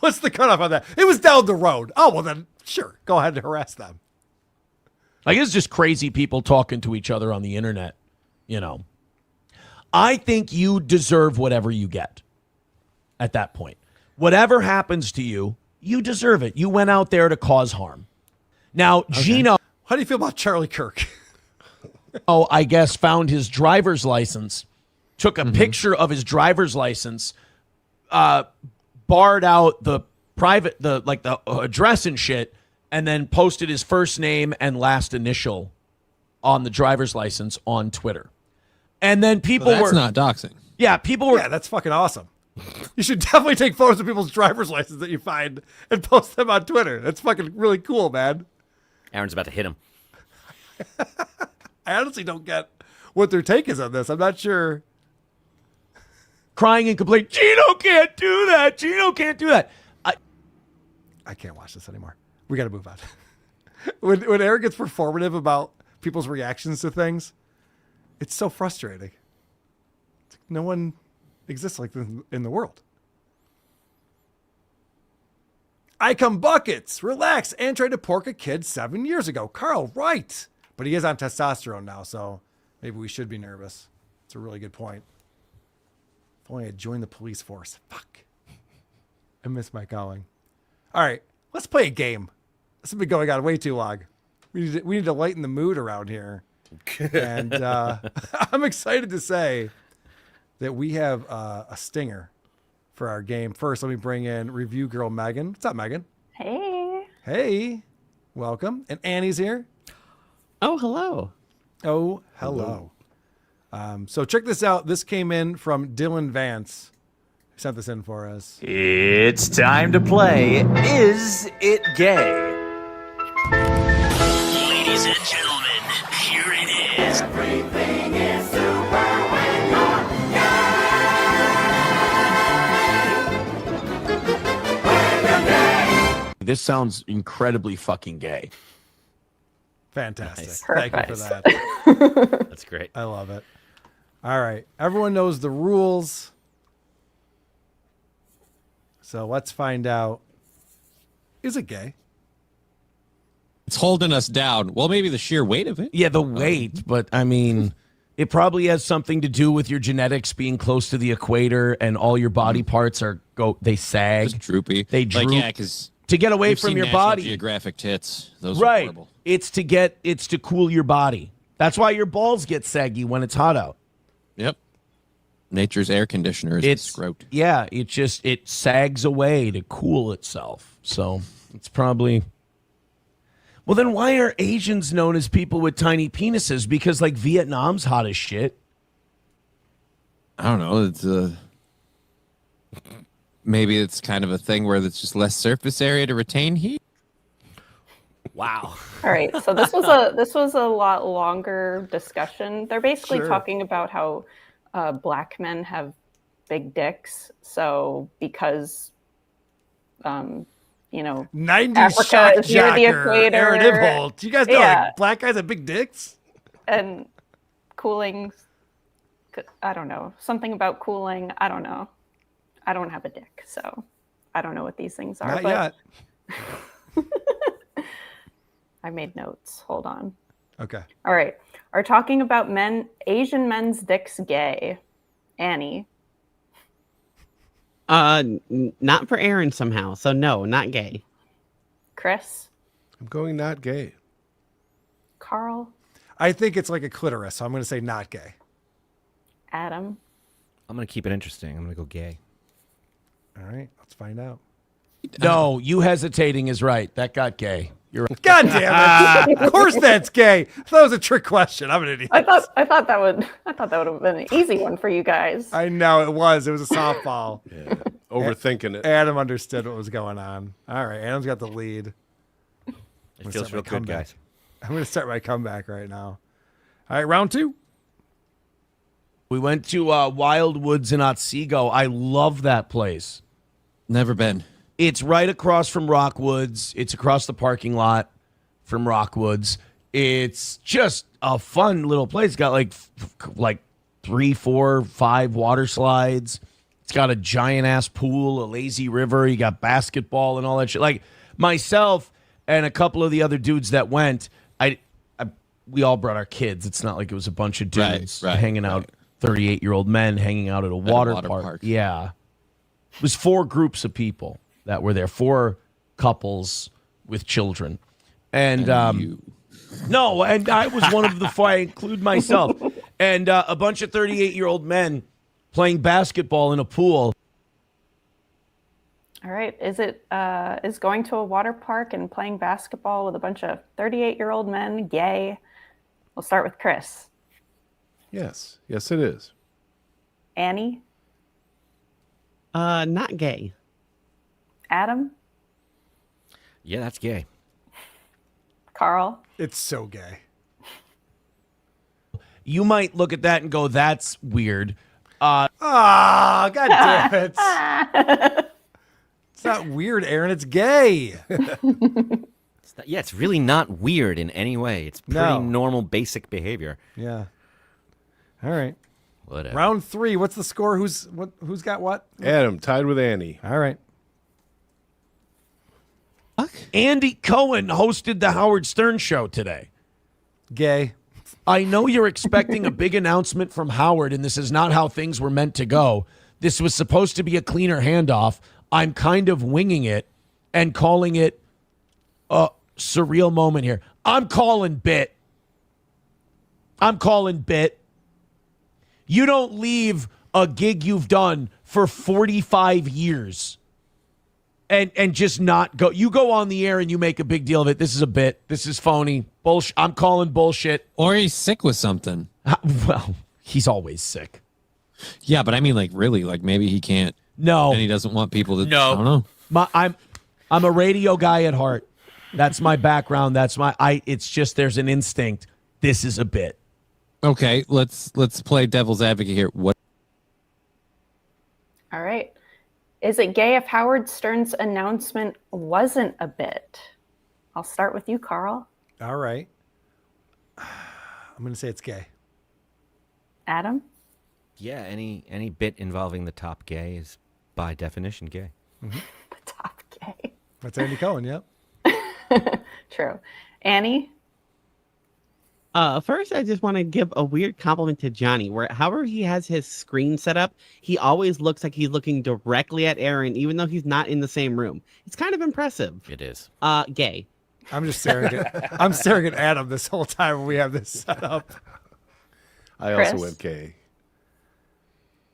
What's the cutoff on that? It was down the road. Oh, well then, sure. Go ahead and harass them. Like, it's just crazy people talking to each other on the internet, I think you deserve whatever you get at that point. Whatever happens to you, you deserve it. You went out there to cause harm. Now, Gino. How do you feel about Charlie Kirk? I guess found his driver's license, took a picture of his driver's license, barred out the the address and shit, and then posted his first name and last initial on the driver's license on Twitter. And then people that's not doxing. Yeah, people were. Yeah, that's fucking awesome. You should definitely take photos of people's driver's license that you find and post them on Twitter. That's fucking really cool, man. Aaron's about to hit him. I honestly don't get what their take is on this. I'm not sure. Crying and complaining, Gino can't do that. Gino can't do that. I can't watch this anymore. We got to move on. When Aaron gets performative about people's reactions to things, it's so frustrating. It's like no one exists like this in the world. I come buckets, relax, and tried to pork a kid 7 years ago. Carl, right. But he is on testosterone now, so maybe we should be nervous. It's a really good point. If only I joined the police force. Fuck. I miss my calling. All right, let's play a game. This has been going on way too long. We need to lighten the mood around here. And I'm excited to say that we have a stinger for our game. First, let me bring in review girl Megan. What's up, Megan? Hey. Hey. Welcome. And Annie's here. Oh, hello. Oh, hello. So check this out. This came in from Dylan Vance. He sent this in for us. It's time to play Is It Gay? Ladies and gentlemen, here it is. Everything is super when you're gay. This sounds incredibly fucking gay. Fantastic. Nice. Thank you for Perfect. that. That's great. I love it. All right. Everyone knows the rules. So let's find out. Is it gay? It's holding us down. Well, maybe the sheer weight of it. Yeah, the weight, but I mean, it probably has something to do with your genetics being close to the equator and all your body parts they sag. Just droopy. They droop. Like, yeah, because to get away from your body. Geographic tits. Those are Right. horrible. It's to cool your body. That's why your balls get saggy when it's hot out. Yep. Nature's air conditioner is scrote. Yeah, it sags away to cool itself. So it's probably. Well, then why are Asians known as people with tiny penises? Because like Vietnam's hot as shit. I don't know. It's maybe it's kind of a thing where there's just less surface area to retain heat. Wow. All right. So this was a lot longer discussion. They're basically talking about how black men have big dicks. So because 90s Africa shock is near the jocker, equator. Aaron Ibholt. You guys know like, black guys have big dicks? And cooling, I don't know. Something about cooling, I don't know. I don't have a dick, so I don't know what these things are. Not yet. I made notes. Hold on. Okay. All right. Are talking about Asian men's dicks gay? Annie. Not for Aaron somehow. So no, not gay. Chris. I'm going not gay. Carl. I think it's like a clitoris, so I'm going to say not gay. Adam. I'm going to keep it interesting. I'm going to go gay. All right, let's find out. No, you hesitating is right. That got gay. You're right. God damn it! Of course that's gay. I thought it was a trick question. I'm an idiot. I thought that would have been an easy one for you guys. I know it was. It was a softball. Yeah. Overthinking it. Adam understood what was going on. All right, Adam's got the lead. It feels real good, guys. I'm going to start my comeback right now. All right, round 2. We went to Wild Woods in Otsego. I love that place. Never been. It's right across from Rockwoods. It's across the parking lot from Rockwoods. It's just a fun little place. It's got like 3, 4, 5 water slides. It's got a giant ass pool, a lazy river. You got basketball and all that shit. Like myself and a couple of the other dudes that went, we all brought our kids. It's not like it was a bunch of dudes hanging out, 38-year-old men hanging out at a water park. Yeah. It was 4 groups of people that were there, 4 couples with children. And no, and I was one of the 4. I include myself. And a bunch of 38-year-old men playing basketball in a pool. All right. Is going to a water park and playing basketball with a bunch of 38-year-old men gay? We'll start with Chris. Yes. Yes, it is. Annie? Not gay. Adam? Yeah, that's gay. Carl? It's so gay. You might look at that and go, that's weird. God damn it. It's not weird, Aaron. It's gay. It's really not weird in any way. It's pretty normal, basic behavior. Yeah. All right. Whatever. Round 3. What's the score? Who's got what? Adam tied with Annie. All right. Andy Cohen hosted the Howard Stern show today. Gay. I know you're expecting a big announcement from Howard, and this is not how things were meant to go. This was supposed to be a cleaner handoff. I'm kind of winging it and calling it a surreal moment here. I'm calling bit. You don't leave a gig you've done for 45 years and just not go. You go on the air and you make a big deal of it. This is a bit. This is phony. Bullshit. I'm calling bullshit. Or he's sick with something. Well, he's always sick. Yeah, but I mean, like, really, like, maybe he can't. No. And he doesn't want people to. No. I don't know. I'm a radio guy at heart. That's my background. It's just there's an instinct. This is a bit. Okay, let's play devil's advocate here. What? All right. Is it gay if Howard Stern's announcement wasn't a bit? I'll start with you, Carl. All right. I'm going to say it's gay. Adam? Yeah, any bit involving the top gay is by definition gay. Mm-hmm. The top gay. That's Andy Cohen, yep. True. Annie? First, I just want to give a weird compliment to Johnny, where however he has his screen set up, he always looks like he's looking directly at Aaron, even though he's not in the same room. It's kind of impressive. It is. Gay. I'm just staring at Adam this whole time when we have this set up. I Chris? also went gay.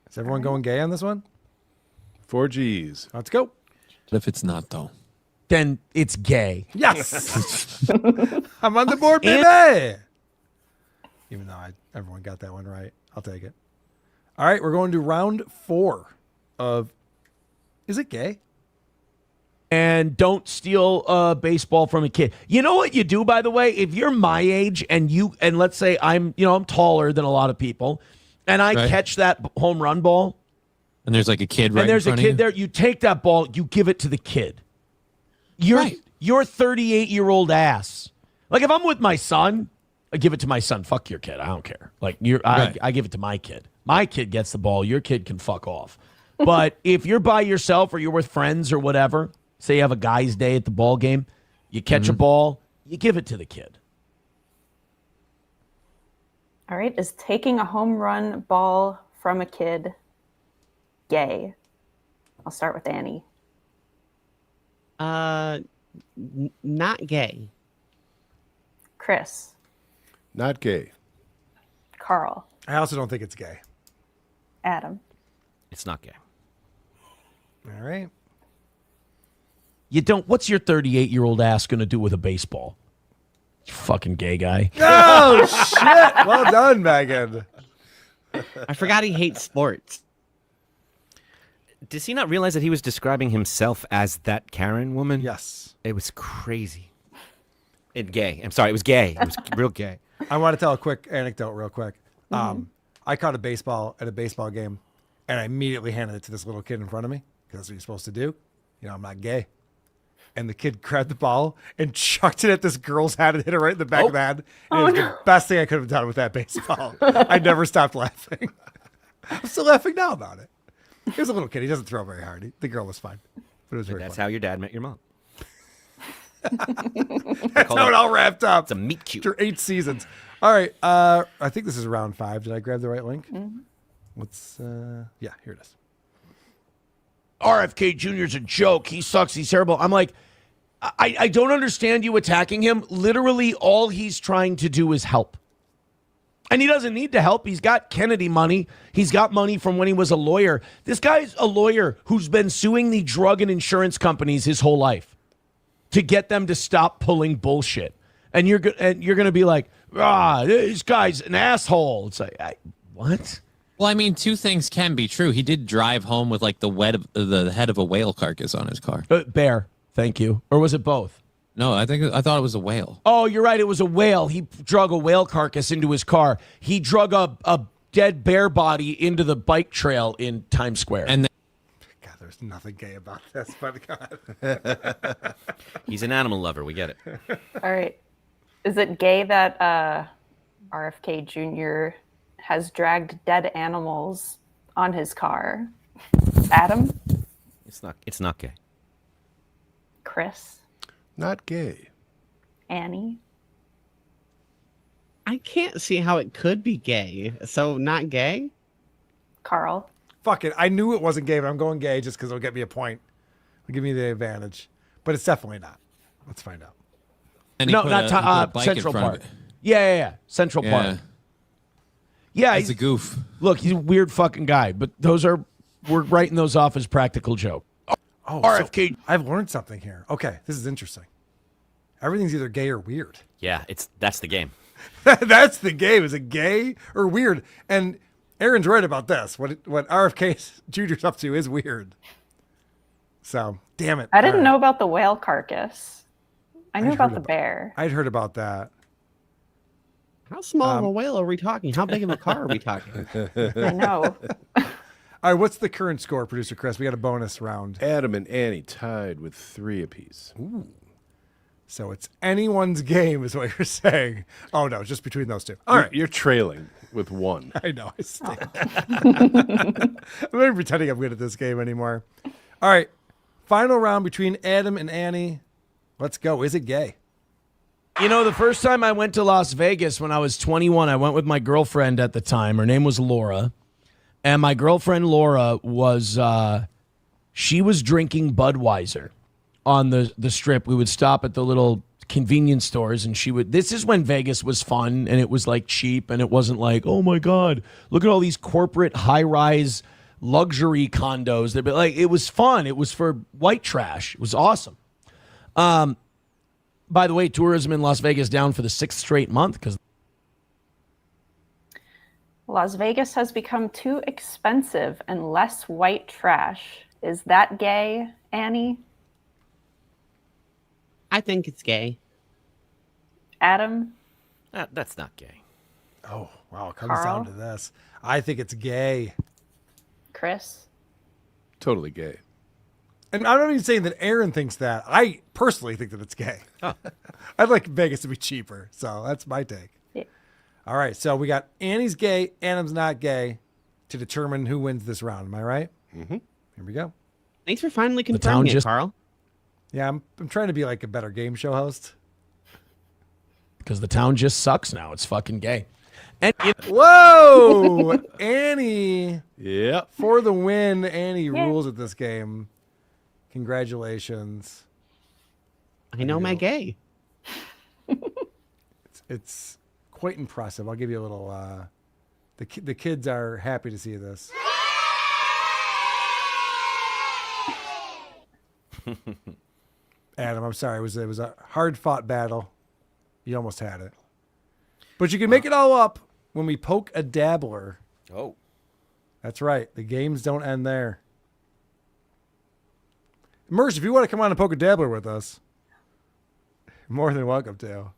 Is everyone going gay on this one? 4 Gs. Let's go. What if it's not, though? Then it's gay. Yes. I'm on the board, baby. Even though everyone got that one right. I'll take it. All right, we're going to round 4 of Is It Gay? And don't steal a baseball from a kid. You know what you do, by the way? If you're my age and let's say I'm taller than a lot of people, and I catch that home run ball, And there's like a kid right and there's in a front kid of there, you take that ball, you give it to the kid. Your 38-year-old ass. Like if I'm with my son, I give it to my son. Fuck your kid. I don't care. Like I give it to my kid. My kid gets the ball. Your kid can fuck off. But if you're by yourself or you're with friends or whatever, say you have a guy's day at the ball game, you catch a ball, you give it to the kid. All right. Is taking a home run ball from a kid gay? I'll start with Annie. Not gay. Chris. Not gay. Carl. I also don't think it's gay. Adam. It's not gay. All right. You don't. What's your 38-year-old ass going to do with a baseball? You fucking gay guy. Oh, shit. Well done, Megan. I forgot he hates sports. Does he not realize that he was describing himself as that Karen woman? Yes. It was crazy. Gay. I'm sorry. It was gay. It was real gay. I want to tell a quick anecdote real quick. I caught a baseball at a baseball game, and I immediately handed it to this little kid in front of me because that's what you're supposed to do. I'm not gay. And the kid grabbed the ball and chucked it at this girl's head and hit her right in the back of the head. And it was the best thing I could have done with that baseball. I never stopped laughing. I'm still laughing now about it. He was a little kid. He doesn't throw very hard. The girl was fine. But it was very That's funny. how your dad met your mom. That's how it all wrapped up. It's a meet cute. After 8 seasons. All right. I think this is round 5. Did I grab the right link? Let's, yeah, here it is. RFK Jr.'s a joke. He sucks. He's terrible. I'm like, I don't understand you attacking him. Literally, all he's trying to do is help. And he doesn't need to help. He's got Kennedy money. He's got money from when he was a lawyer. This guy's a lawyer who's been suing the drug and insurance companies his whole life to get them to stop pulling bullshit. And you're going to be like, this guy's an asshole. It's like, what? Well, I mean, two things can be true. He did drive home with like the head of a whale carcass on his car. Bear, thank you. Or was it both? No, I thought it was a whale. Oh, you're right. It was a whale. He drug a whale carcass into his car. He drug a dead bear body into the bike trail in Times Square. And God, there's nothing gay about this, but God. He's an animal lover. We get it. All right. Is it gay that RFK Jr. has dragged dead animals on his car? Adam? It's not gay. Chris? Not gay. Annie? I can't see how it could be gay. So not gay? Carl? Fuck it. I knew it wasn't gay, but I'm going gay just because it'll get me a point. It'll give me the advantage. But it's definitely not. Let's find out. And he no, put not he put a bike in Central front of Park. it. Yeah. Central Park. Yeah, he's a goof. Look, he's a weird fucking guy, but we're writing those off as practical joke. Oh, RFK. So I've learned something here. Okay, this is interesting. Everything's either gay or weird. Yeah, that's the game. That's the game. Is it gay or weird? And Aaron's right about this. What RFK Jr.'s up to is weird. So, damn it. I didn't know about the whale carcass. I knew about the bear. I'd heard about that. How small of a whale are we talking? How big of a car are we talking? I know. All right, what's the current score, Producer Chris? We got a bonus round. Adam and Annie tied with 3 apiece. Ooh. So it's anyone's game, is what you're saying. Oh, no, just between those two. All right. You're trailing with 1. I know. I stink. I'm not even pretending I'm good at this game anymore. All right. Final round between Adam and Annie. Let's go. Is it gay? You know, the first time I went to Las Vegas when I was 21, I went with my girlfriend at the time. Her name was Laura. And my girlfriend Laura was, she was drinking Budweiser on the strip. We would stop at the little convenience stores, and she would. This is when Vegas was fun, and it was like cheap, and it wasn't like, oh my god, look at all these corporate high-rise luxury condos. They'd be like, it was fun. It was for white trash. It was awesome. By the way, tourism in Las Vegas down for the 6th straight month because Las Vegas has become too expensive and less white trash. Is that gay, Annie? I think it's gay. Adam? That's not gay. Oh, wow. It comes Carl? down to this. I think it's gay. Chris? Totally gay. And I'm not even saying that Aaron thinks that. I personally think that it's gay. I'd like Vegas to be cheaper. So that's my take. Yeah. All right. So we got Annie's gay, Adam's not gay to determine who wins this round. Am I right? Mm-hmm. Here we go. Thanks for finally town confirming it, just- Carl. Yeah, I'm trying to be like a better game show host. the town just sucks now. It's fucking gay. And Whoa! Annie. Yep. For the win, Annie rules at this game. Congratulations. I know my gay. It's quite impressive. I'll give you a little. The kids are happy to see this. Adam, I'm sorry. It was a hard fought battle. You almost had it, but you can make it all up when we poke a dabbler. Oh, that's right. The games don't end there. Merce, if you want to come on and poke a dabbler with us, more than welcome to.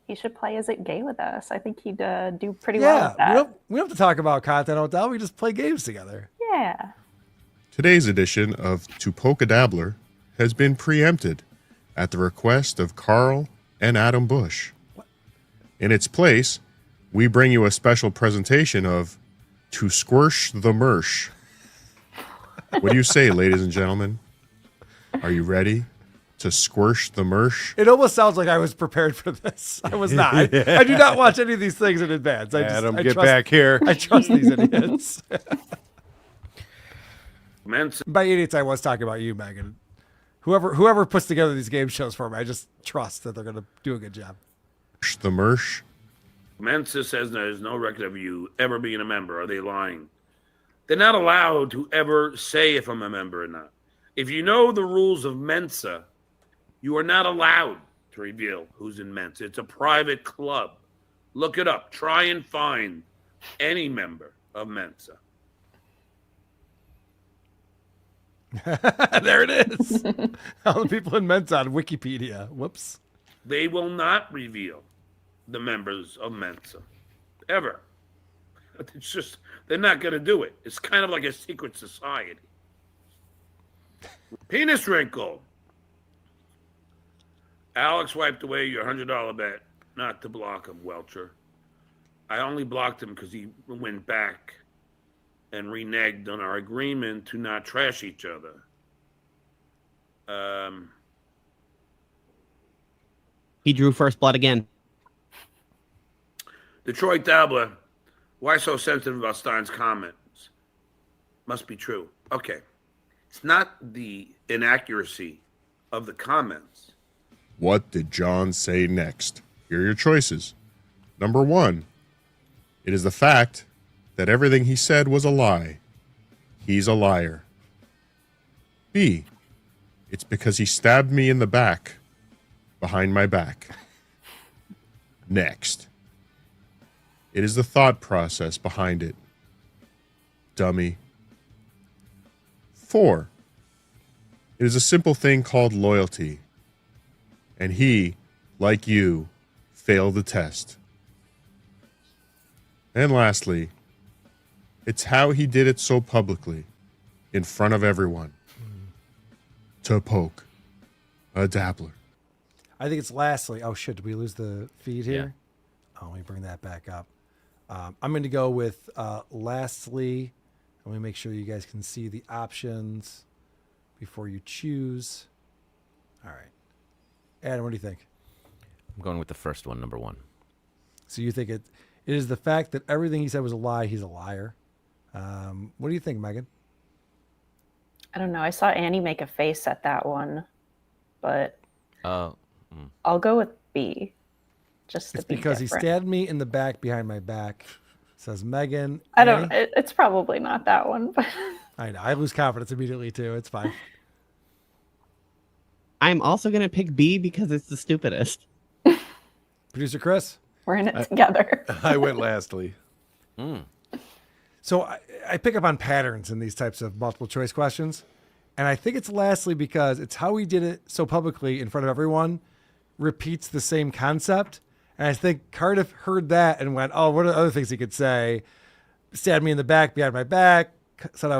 He should play Is It Gay with us. I think he'd do pretty well with that. We don't have to talk about content hotel. We just play games together. Yeah. Today's edition of To Poke a Dabbler has been preempted at the request of Carl and Adam Busch. In its place, we bring you a special presentation of To Squirsh the Mersh. What do you say, ladies and gentlemen? Are you ready to squish the mersh? It almost sounds like I was prepared for this. I was not. I do not watch any of these things in advance. Adam, I get trust, back here. I trust these idiots. Mensa. By idiots, I was talking about you, Megan. Whoever puts together these game shows for me, I just trust that they're going to do a good job. The mersh. Mensa says there's no record of you ever being a member. Are they lying? They're not allowed to ever say if I'm a member or not. If you know the rules of Mensa, you are not allowed to reveal who's in Mensa. It's a private club. Look it up. Try and find any member of Mensa. There it is. All the people in Mensa on Wikipedia. Whoops. They will not reveal the members of Mensa. Ever. It's just, they're not going to do it. It's kind of like a secret society. Penis wrinkle. Alex wiped away your $100 bet not to block him, Welcher. I only blocked him because he went back and reneged on our agreement to not trash each other. He drew first blood again. Detroit Dabbler, why so sensitive about Stein's comments? Must be true. Okay. It's not the inaccuracy of the comments. What did John say next? Here are your choices. Number 1, it is the fact that everything he said was a lie. He's a liar. B, it's because he stabbed me in the back, behind my back. Next, it is the thought process behind it. Dummy. 4, it is a simple thing called loyalty. And he, like you, failed the test. And lastly, it's how he did it so publicly, in front of everyone. To poke a dabbler. I think it's lastly. Oh, shit. Did we lose the feed here? Oh, let me bring that back up. I'm going to go with lastly. Let me make sure you guys can see the options before you choose. All right. Adam, what do you think? I'm going with the first one, number 1. So you think it is the fact that everything he said was a lie. He's a liar. What do you think, Megan? I don't know. I saw Annie make a face at that one, but I'll go with B. Just to It's be because different. he stabbed me in the back behind my back. Says Megan. I don't. Annie? It's probably not that one, but I know. I lose confidence immediately too. It's fine. I'm also going to pick B because it's the stupidest. Producer Chris? we're in it together. I went lastly. So I pick up on patterns in these types of multiple choice questions. And I think it's lastly because it's how he did it so publicly in front of everyone, repeats the same concept. And I think Cardiff heard that and went, oh, what are the other things he could say? Stabbed me in the back, behind my back. Said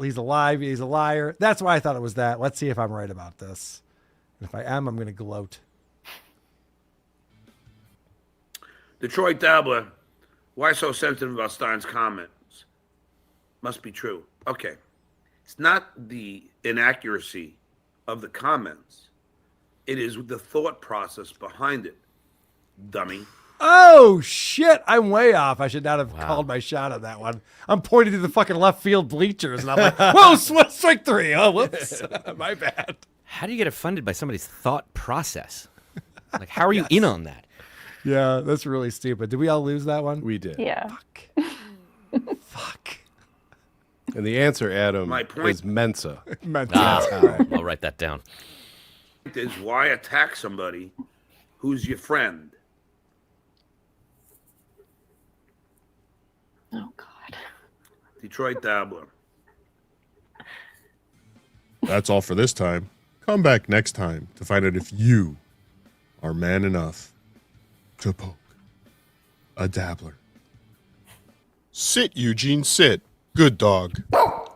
he's alive, he's a liar. That's why I thought it was that. Let's see if I'm right about this. And if I am, I'm going to gloat. Detroit Dabbler, why so sensitive about Stein's comments? Must be true. Okay. It's not the inaccuracy of the comments. It is the thought process behind it, dummy. Oh, shit. I'm way off. I should not have called my shot on that one. I'm pointing to the fucking left field bleachers, and I'm like, whoa, strike three. Oh, whoops. My bad. How do you get offended by somebody's thought process? Like, how are you in on that? Yeah, that's really stupid. Did we all lose that one? We did. Yeah. Fuck. And the answer, Adam, My point- is Mensa. I'll write that down. Is why attack somebody who's your friend? Oh, God. Detroit Dabbler. That's all for this time. Come back next time to find out if you are man enough to poke a dabbler. Sit, Eugene, sit. Good dog. That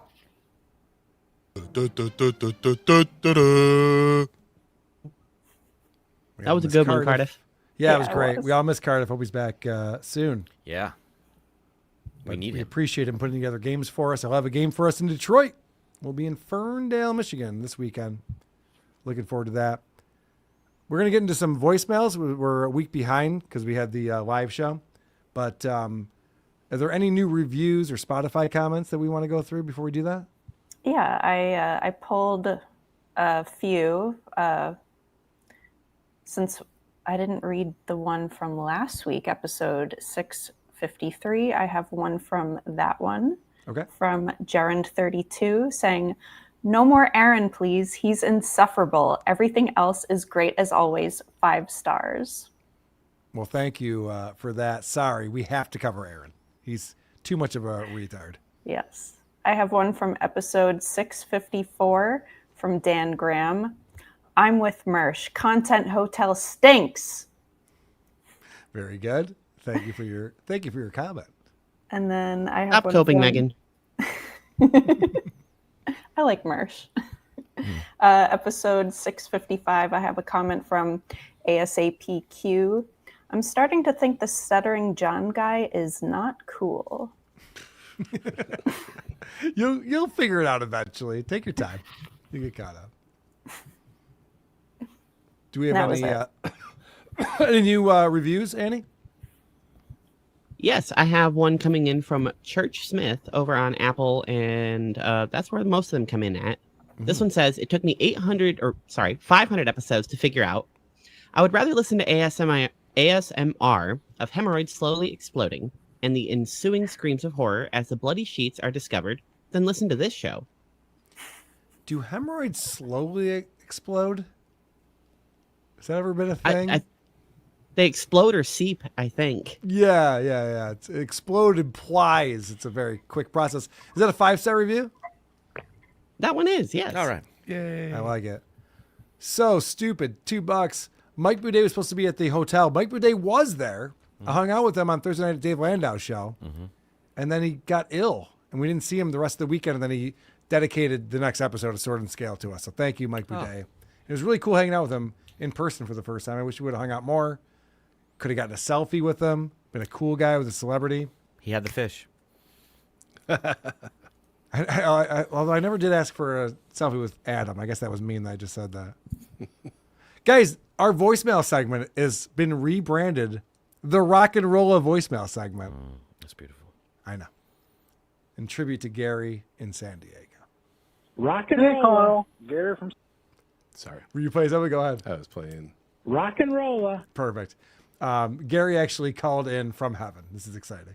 was a good one, Cardiff. Yeah, it was great. We all miss Cardiff. Hope he's back soon. Yeah. We appreciate him putting together games for us. He'll have a game for us in Detroit. We'll be in Ferndale, Michigan this weekend. Looking forward to that. We're going to get into some voicemails. We're a week behind because we had the live show. But are there any new reviews or Spotify comments that we want to go through before we do that? Yeah, I pulled a few. Since I didn't read the one from last week, episode 653, I have one from that one. Okay. From Gerund32 saying, "No more Aaron, please. He's insufferable. Everything else is great as always. 5 stars." Well, thank you for that. Sorry, we have to cover Aaron. He's too much of a retard. Yes. I have one from episode 654 from Dan Graham. "I'm with Mersh. Content Hotel stinks." Very good. Thank you for your comment. And then I have Stop one coping, from- Megan. I like Mersh. Episode 655, I have a comment from ASAPQ. "I'm starting to think the Stuttering John guy is not cool." You'll figure it out eventually. Take your time. You get caught up. Do we have That any new reviews, Annie? Yes, I have one coming in from Church Smith over on Apple, and that's where most of them come in at. This one says, "It took me 500 episodes to figure out. I would rather listen to ASMR of hemorrhoids slowly exploding and the ensuing screams of horror as the bloody sheets are discovered than listen to this show." Do hemorrhoids slowly explode? Has that ever been a thing? They explode or seep, I think. Yeah. Explode implies it's a very quick process. Is that a 5-star review? That one is, yes. All right. Yay. I like it. So stupid. $2. Mike Boudet was supposed to be at the hotel. Mike Boudet was there. I hung out with him on Thursday night at Dave Landau's show. And then he got ill. And we didn't see him the rest of the weekend. And then he dedicated the next episode of Sword and Scale to us. So thank you, Mike Boudet. It was really cool hanging out with him in person for the first time. I wish we would have hung out more. Could have gotten a selfie with him. Been a cool guy with a celebrity. He had the fish. Although I never did ask for a selfie with Adam. I guess that was mean that I just said that. Guys, our voicemail segment has been rebranded the Rock and Rolla voicemail segment. That's beautiful. I know. In tribute to Gary in San Diego. Rock and roll. Gary from. Sorry. Were you playing something? Go ahead. I was playing Rock and rolla. Perfect. Gary actually called in from heaven. This is exciting.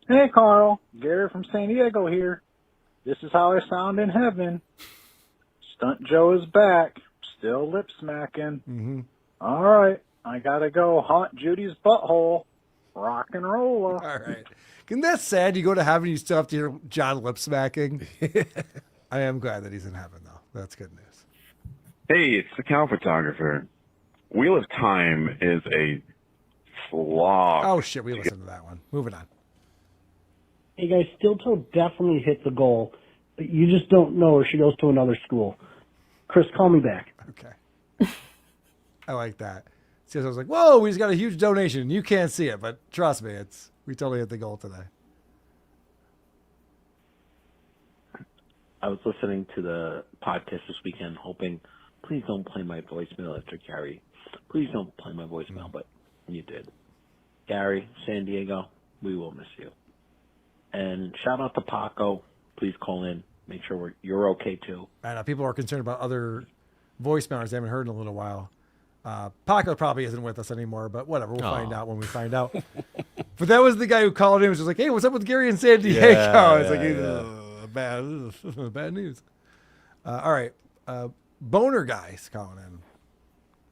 Hey, Carl. Gary from San Diego here. This is how I sound in heaven. StutJo is back. Still lip smacking. Mm-hmm. All right. I gotta go haunt Judy's butthole. Rock and rolla. All right. Isn't that sad? You go to heaven, you still have to hear John lip smacking. I am glad that he's in heaven, though. That's good news. Hey, it's the cow photographer. Wheel of Time is a slog. Oh, shit. We listened to that one. Moving on. Hey, guys, StutJo definitely hit the goal, but you just don't know her. She goes to another school. Chris, call me back. Okay. I like that. See, I was like, whoa, we just got a huge donation. You can't see it, but trust me, we totally hit the goal today. I was listening to the podcast this weekend, hoping, please don't play my voicemail after Gary. Please don't play my voicemail, but you did. Gary, San Diego, we will miss you. And shout out to Paco. Please call in. Make sure you're okay, too. I know people are concerned about other voicemailers they haven't heard in a little while. Paco probably isn't with us anymore, but whatever. We'll find out when we find out. But that was the guy who called in. Was just like, hey, what's up with Gary in San Diego? It's like, bad news. All right. Boner guys calling in.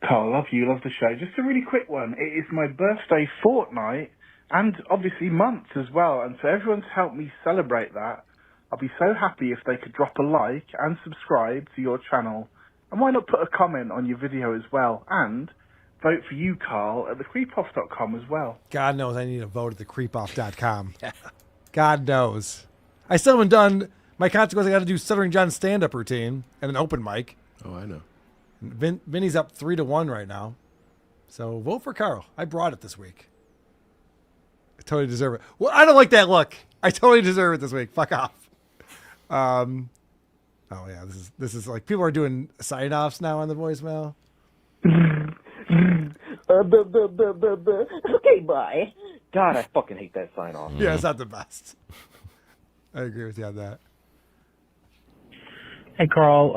Carl, love you, love the show. Just a really quick one. It is my birthday fortnight and obviously month as well. And so everyone's helped me celebrate that. I'll be so happy if they could drop a like and subscribe to your channel. And why not put a comment on your video as well? And vote for you, Carl, at thecreepoff.com as well. God knows I need to vote at thecreepoff.com. God knows. I still haven't done my consequence. I got to do Stuttering John stand-up routine and an open mic. Oh, I know. Vinny's up 3-1 right now. So vote for Carl. I brought it this week. I totally deserve it. Well, I don't like that look. I totally deserve it this week. Fuck off. Oh yeah, this is like people are doing sign-offs now on the voicemail. Okay, bye. God, I fucking hate that sign-off. Yeah, it's not the best. I agree with you on that. Hey, Carl.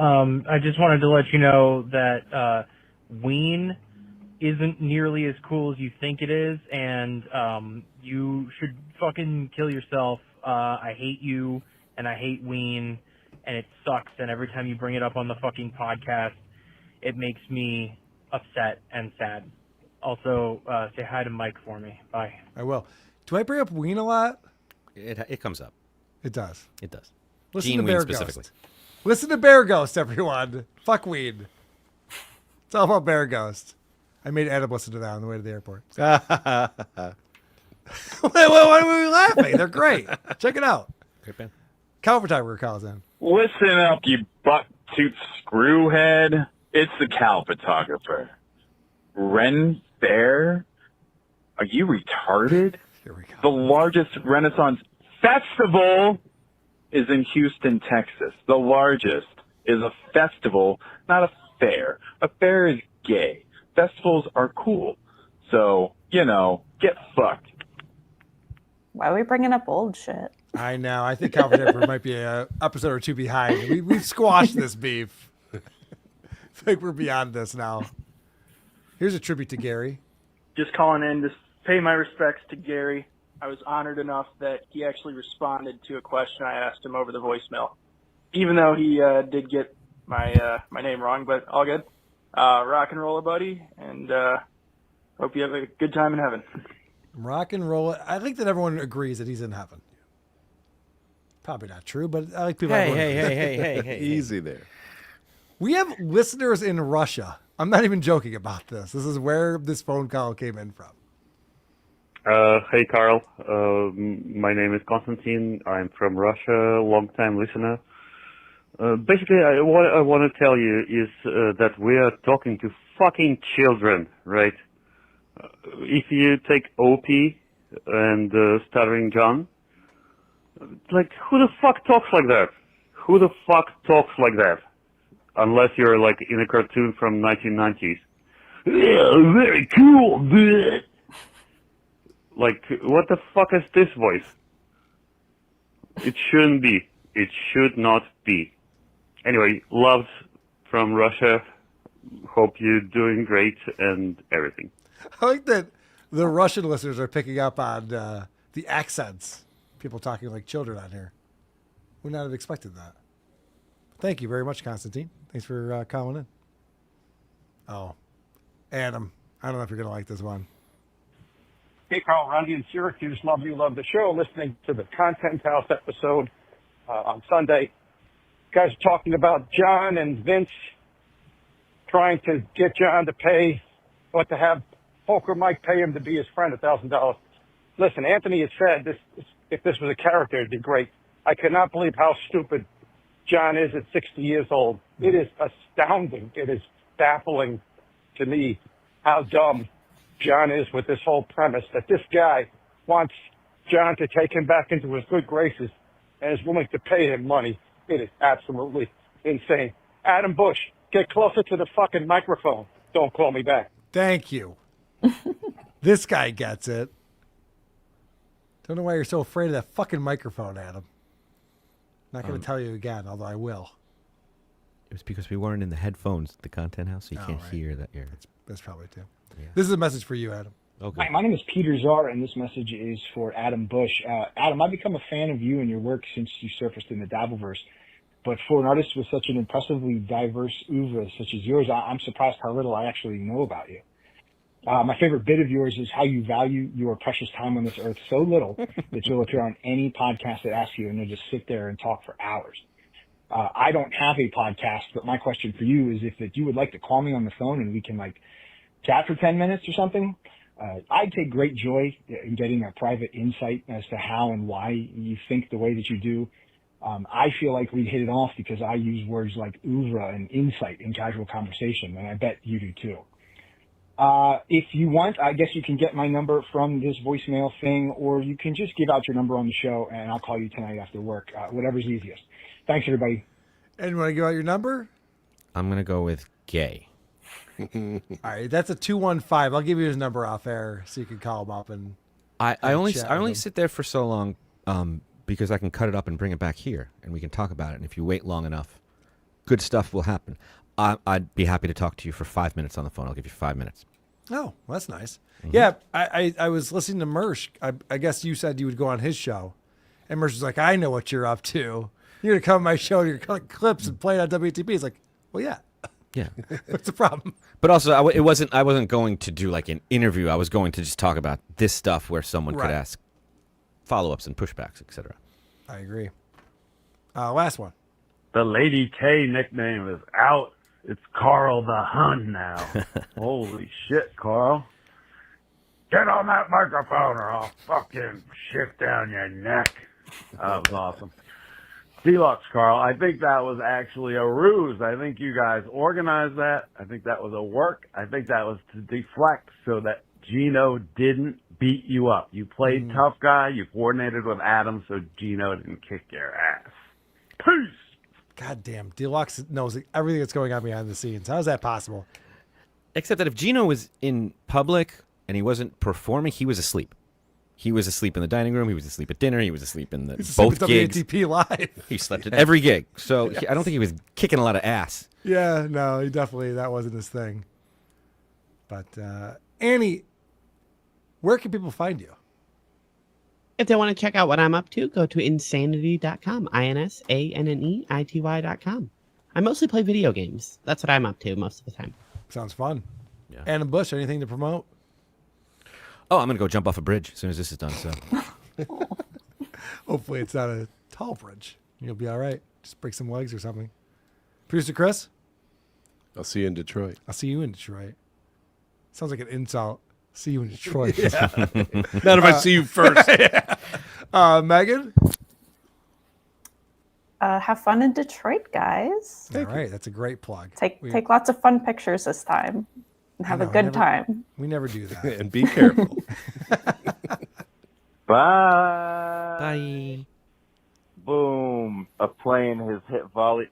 I just wanted to let you know that Ween isn't nearly as cool as you think it is, and you should fucking kill yourself. I hate you, and I hate Ween, and it sucks, and every time you bring it up on the fucking podcast, it makes me upset and sad. Also, say hi to Mike for me. Bye. I will. Do I bring up Ween a lot? It comes up. It does. It does. Listen Gene to Ween Bear specifically. Ghost. Listen to Bear Ghost, everyone. Fuck Ween. It's all about Bear Ghost. I made Adam listen to that on the way to the airport. Why are we laughing? They're great. Check it out. Great band. Cow photographer calls in. Listen up, you butt-toot screwhead. It's the cow photographer. Ren Fair? Are you retarded? Here we go. The largest Renaissance festival is in Houston, Texas. The largest is a festival, not a fair. A fair is gay. Festivals are cool. So, get fucked. Why are we bringing up old shit? I know. I think Cow photographer might be an episode or two behind. We've squashed this beef. I think we're beyond this now. Here's a tribute to Gary. Just calling in to pay my respects to Gary. I was honored enough that he actually responded to a question I asked him over the voicemail, even though he did get my name wrong, but all good. Rock and roll, buddy, and hope you have a good time in heaven. Rock and roll. I think that everyone agrees that he's in heaven. Probably not true, but I like people. Hey. Easy there. We have listeners in Russia. I'm not even joking about this. This is where this phone call came in from. Hey, Carl. My name is Konstantin. I'm from Russia, long-time listener. Basically, what I want to tell you is that we are talking to fucking children, right? If you take Opie and Stuttering John, like, who the fuck talks like that? Who the fuck talks like that? Unless you're, like, in a cartoon from 1990s. Yeah, very cool, dude. Like, what the fuck is this voice? It shouldn't be. It should not be. Anyway, loves from Russia. hope you're doing great and everything. I like that the Russian listeners are picking up on the accents. People talking like children on here. Would not have expected that. Thank you very much, Constantine. Thanks for calling in. Oh, Adam, I don't know if you're going to like this one. Hey, Carl, Randy in Syracuse. Love the show. Listening to the Content House episode on Sunday. You guys are talking about John and Vince trying to get John to pay, or to have Poker Mike pay him to be his friend $1,000. Listen, Anthony has said this. If this was a character, it'd be great. I cannot believe how stupid John is at 60 years old. It is astounding. It is baffling to me how dumb John is with this whole premise that this guy wants John to take him back into his good graces and is willing to pay him money. It is absolutely insane. Adam Busch, get closer to the fucking microphone. Don't call me back. Thank you. This guy gets it. Don't know why you're so afraid of that fucking microphone, Adam. Not going to tell you again, although I will. It was because we weren't in the headphones at the Content House, so you can't right. hear that. That's probably too. Yeah. This is a message for you, Adam. Okay. Hi, my name is Peter Czar, and this message is for Adam Busch. Adam, I've become a fan of you and your work since you surfaced in the Dabbleverse. But for an artist with such an impressively diverse oeuvre such as yours, I'm surprised how little I actually know about you. My favorite bit of yours is how you value your precious time on this earth so little that you'll appear on any podcast that asks you, and you'll just sit there and talk for hours. I don't have a podcast, but my question for you is if you would like to call me on the phone and we can chat for 10 minutes or something. I take great joy in getting a private insight as to how and why you think the way that you do. I feel like we hit it off because I use words like oeuvre and insight in casual conversation, and I bet you do too. If you want, I guess you can get my number from this voicemail thing, or you can just give out your number on the show, and I'll call you tonight after work. Whatever's easiest. Thanks, everybody. And you want to give out your number? I'm going to go with gay. All right, that's a 215. I'll give you his number off air so you can call him up and. I only sit there for so long because I can cut it up and bring it back here, and we can talk about it. And if you wait long enough, good stuff will happen. I'd be happy to talk to you for 5 minutes on the phone. I'll give you 5 minutes. Oh, well, that's nice. Mm-hmm. Yeah, I was listening to Mersh. I guess you said you would go on his show, and Mersh was like, "I know what you're up to. You're gonna come on my show. You're gonna cut clips and play it on WTP." He's like, "Well, yeah." Yeah, what's the problem? But also, I wasn't going to do like an interview. I was going to just talk about this stuff where someone could ask follow-ups and pushbacks, etc. I agree. Last one. The Lady K nickname is out. It's Carl the Hun now. Holy shit, Carl. Get on that microphone or I'll fucking shit down your neck. That was awesome. Deluxe, Carl, I think that was actually a ruse. I think you guys organized that. I think that was a work. I think that was to deflect so that Gino didn't beat you up. You played tough guy. You coordinated with Adam so Gino didn't kick your ass. Peace. God damn, Deluxe knows everything that's going on behind the scenes. How is that possible? Except that if Gino was in public and he wasn't performing, he was asleep. He was asleep in the dining room. He was asleep at dinner. He was asleep in both gigs. WATP Live. He slept at every gig. So I don't think he was kicking a lot of ass. Yeah, no, that wasn't his thing. But Annie, where can people find you? If they want to check out what I'm up to, go to insanity.com. INSANNEITY.com. I mostly play video games. That's what I'm up to most of the time. Sounds fun. Yeah. Adam Busch, anything to promote? Oh, I'm going to go jump off a bridge as soon as this is done. So, hopefully it's not a tall bridge. You'll be all right. Just break some legs or something. Producer Chris? I'll see you in Detroit. I'll see you in Detroit. Sounds like an insult. See you in Detroit. Yeah. Not if I see you first. Megan? Have fun in Detroit, guys. All right, that's a great plug. Take lots of fun pictures this time and have a good time. We never do that. And be careful. Bye. Bye. Boom. Playing his hit volley,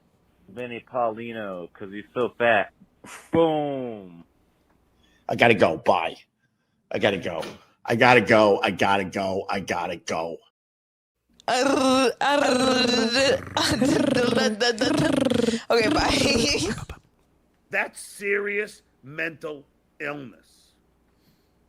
Vinny Paulino, because he's so fat. Boom. I gotta go. Bye. I gotta go. I gotta go. I gotta go. I gotta go. Okay, bye. That's serious mental illness.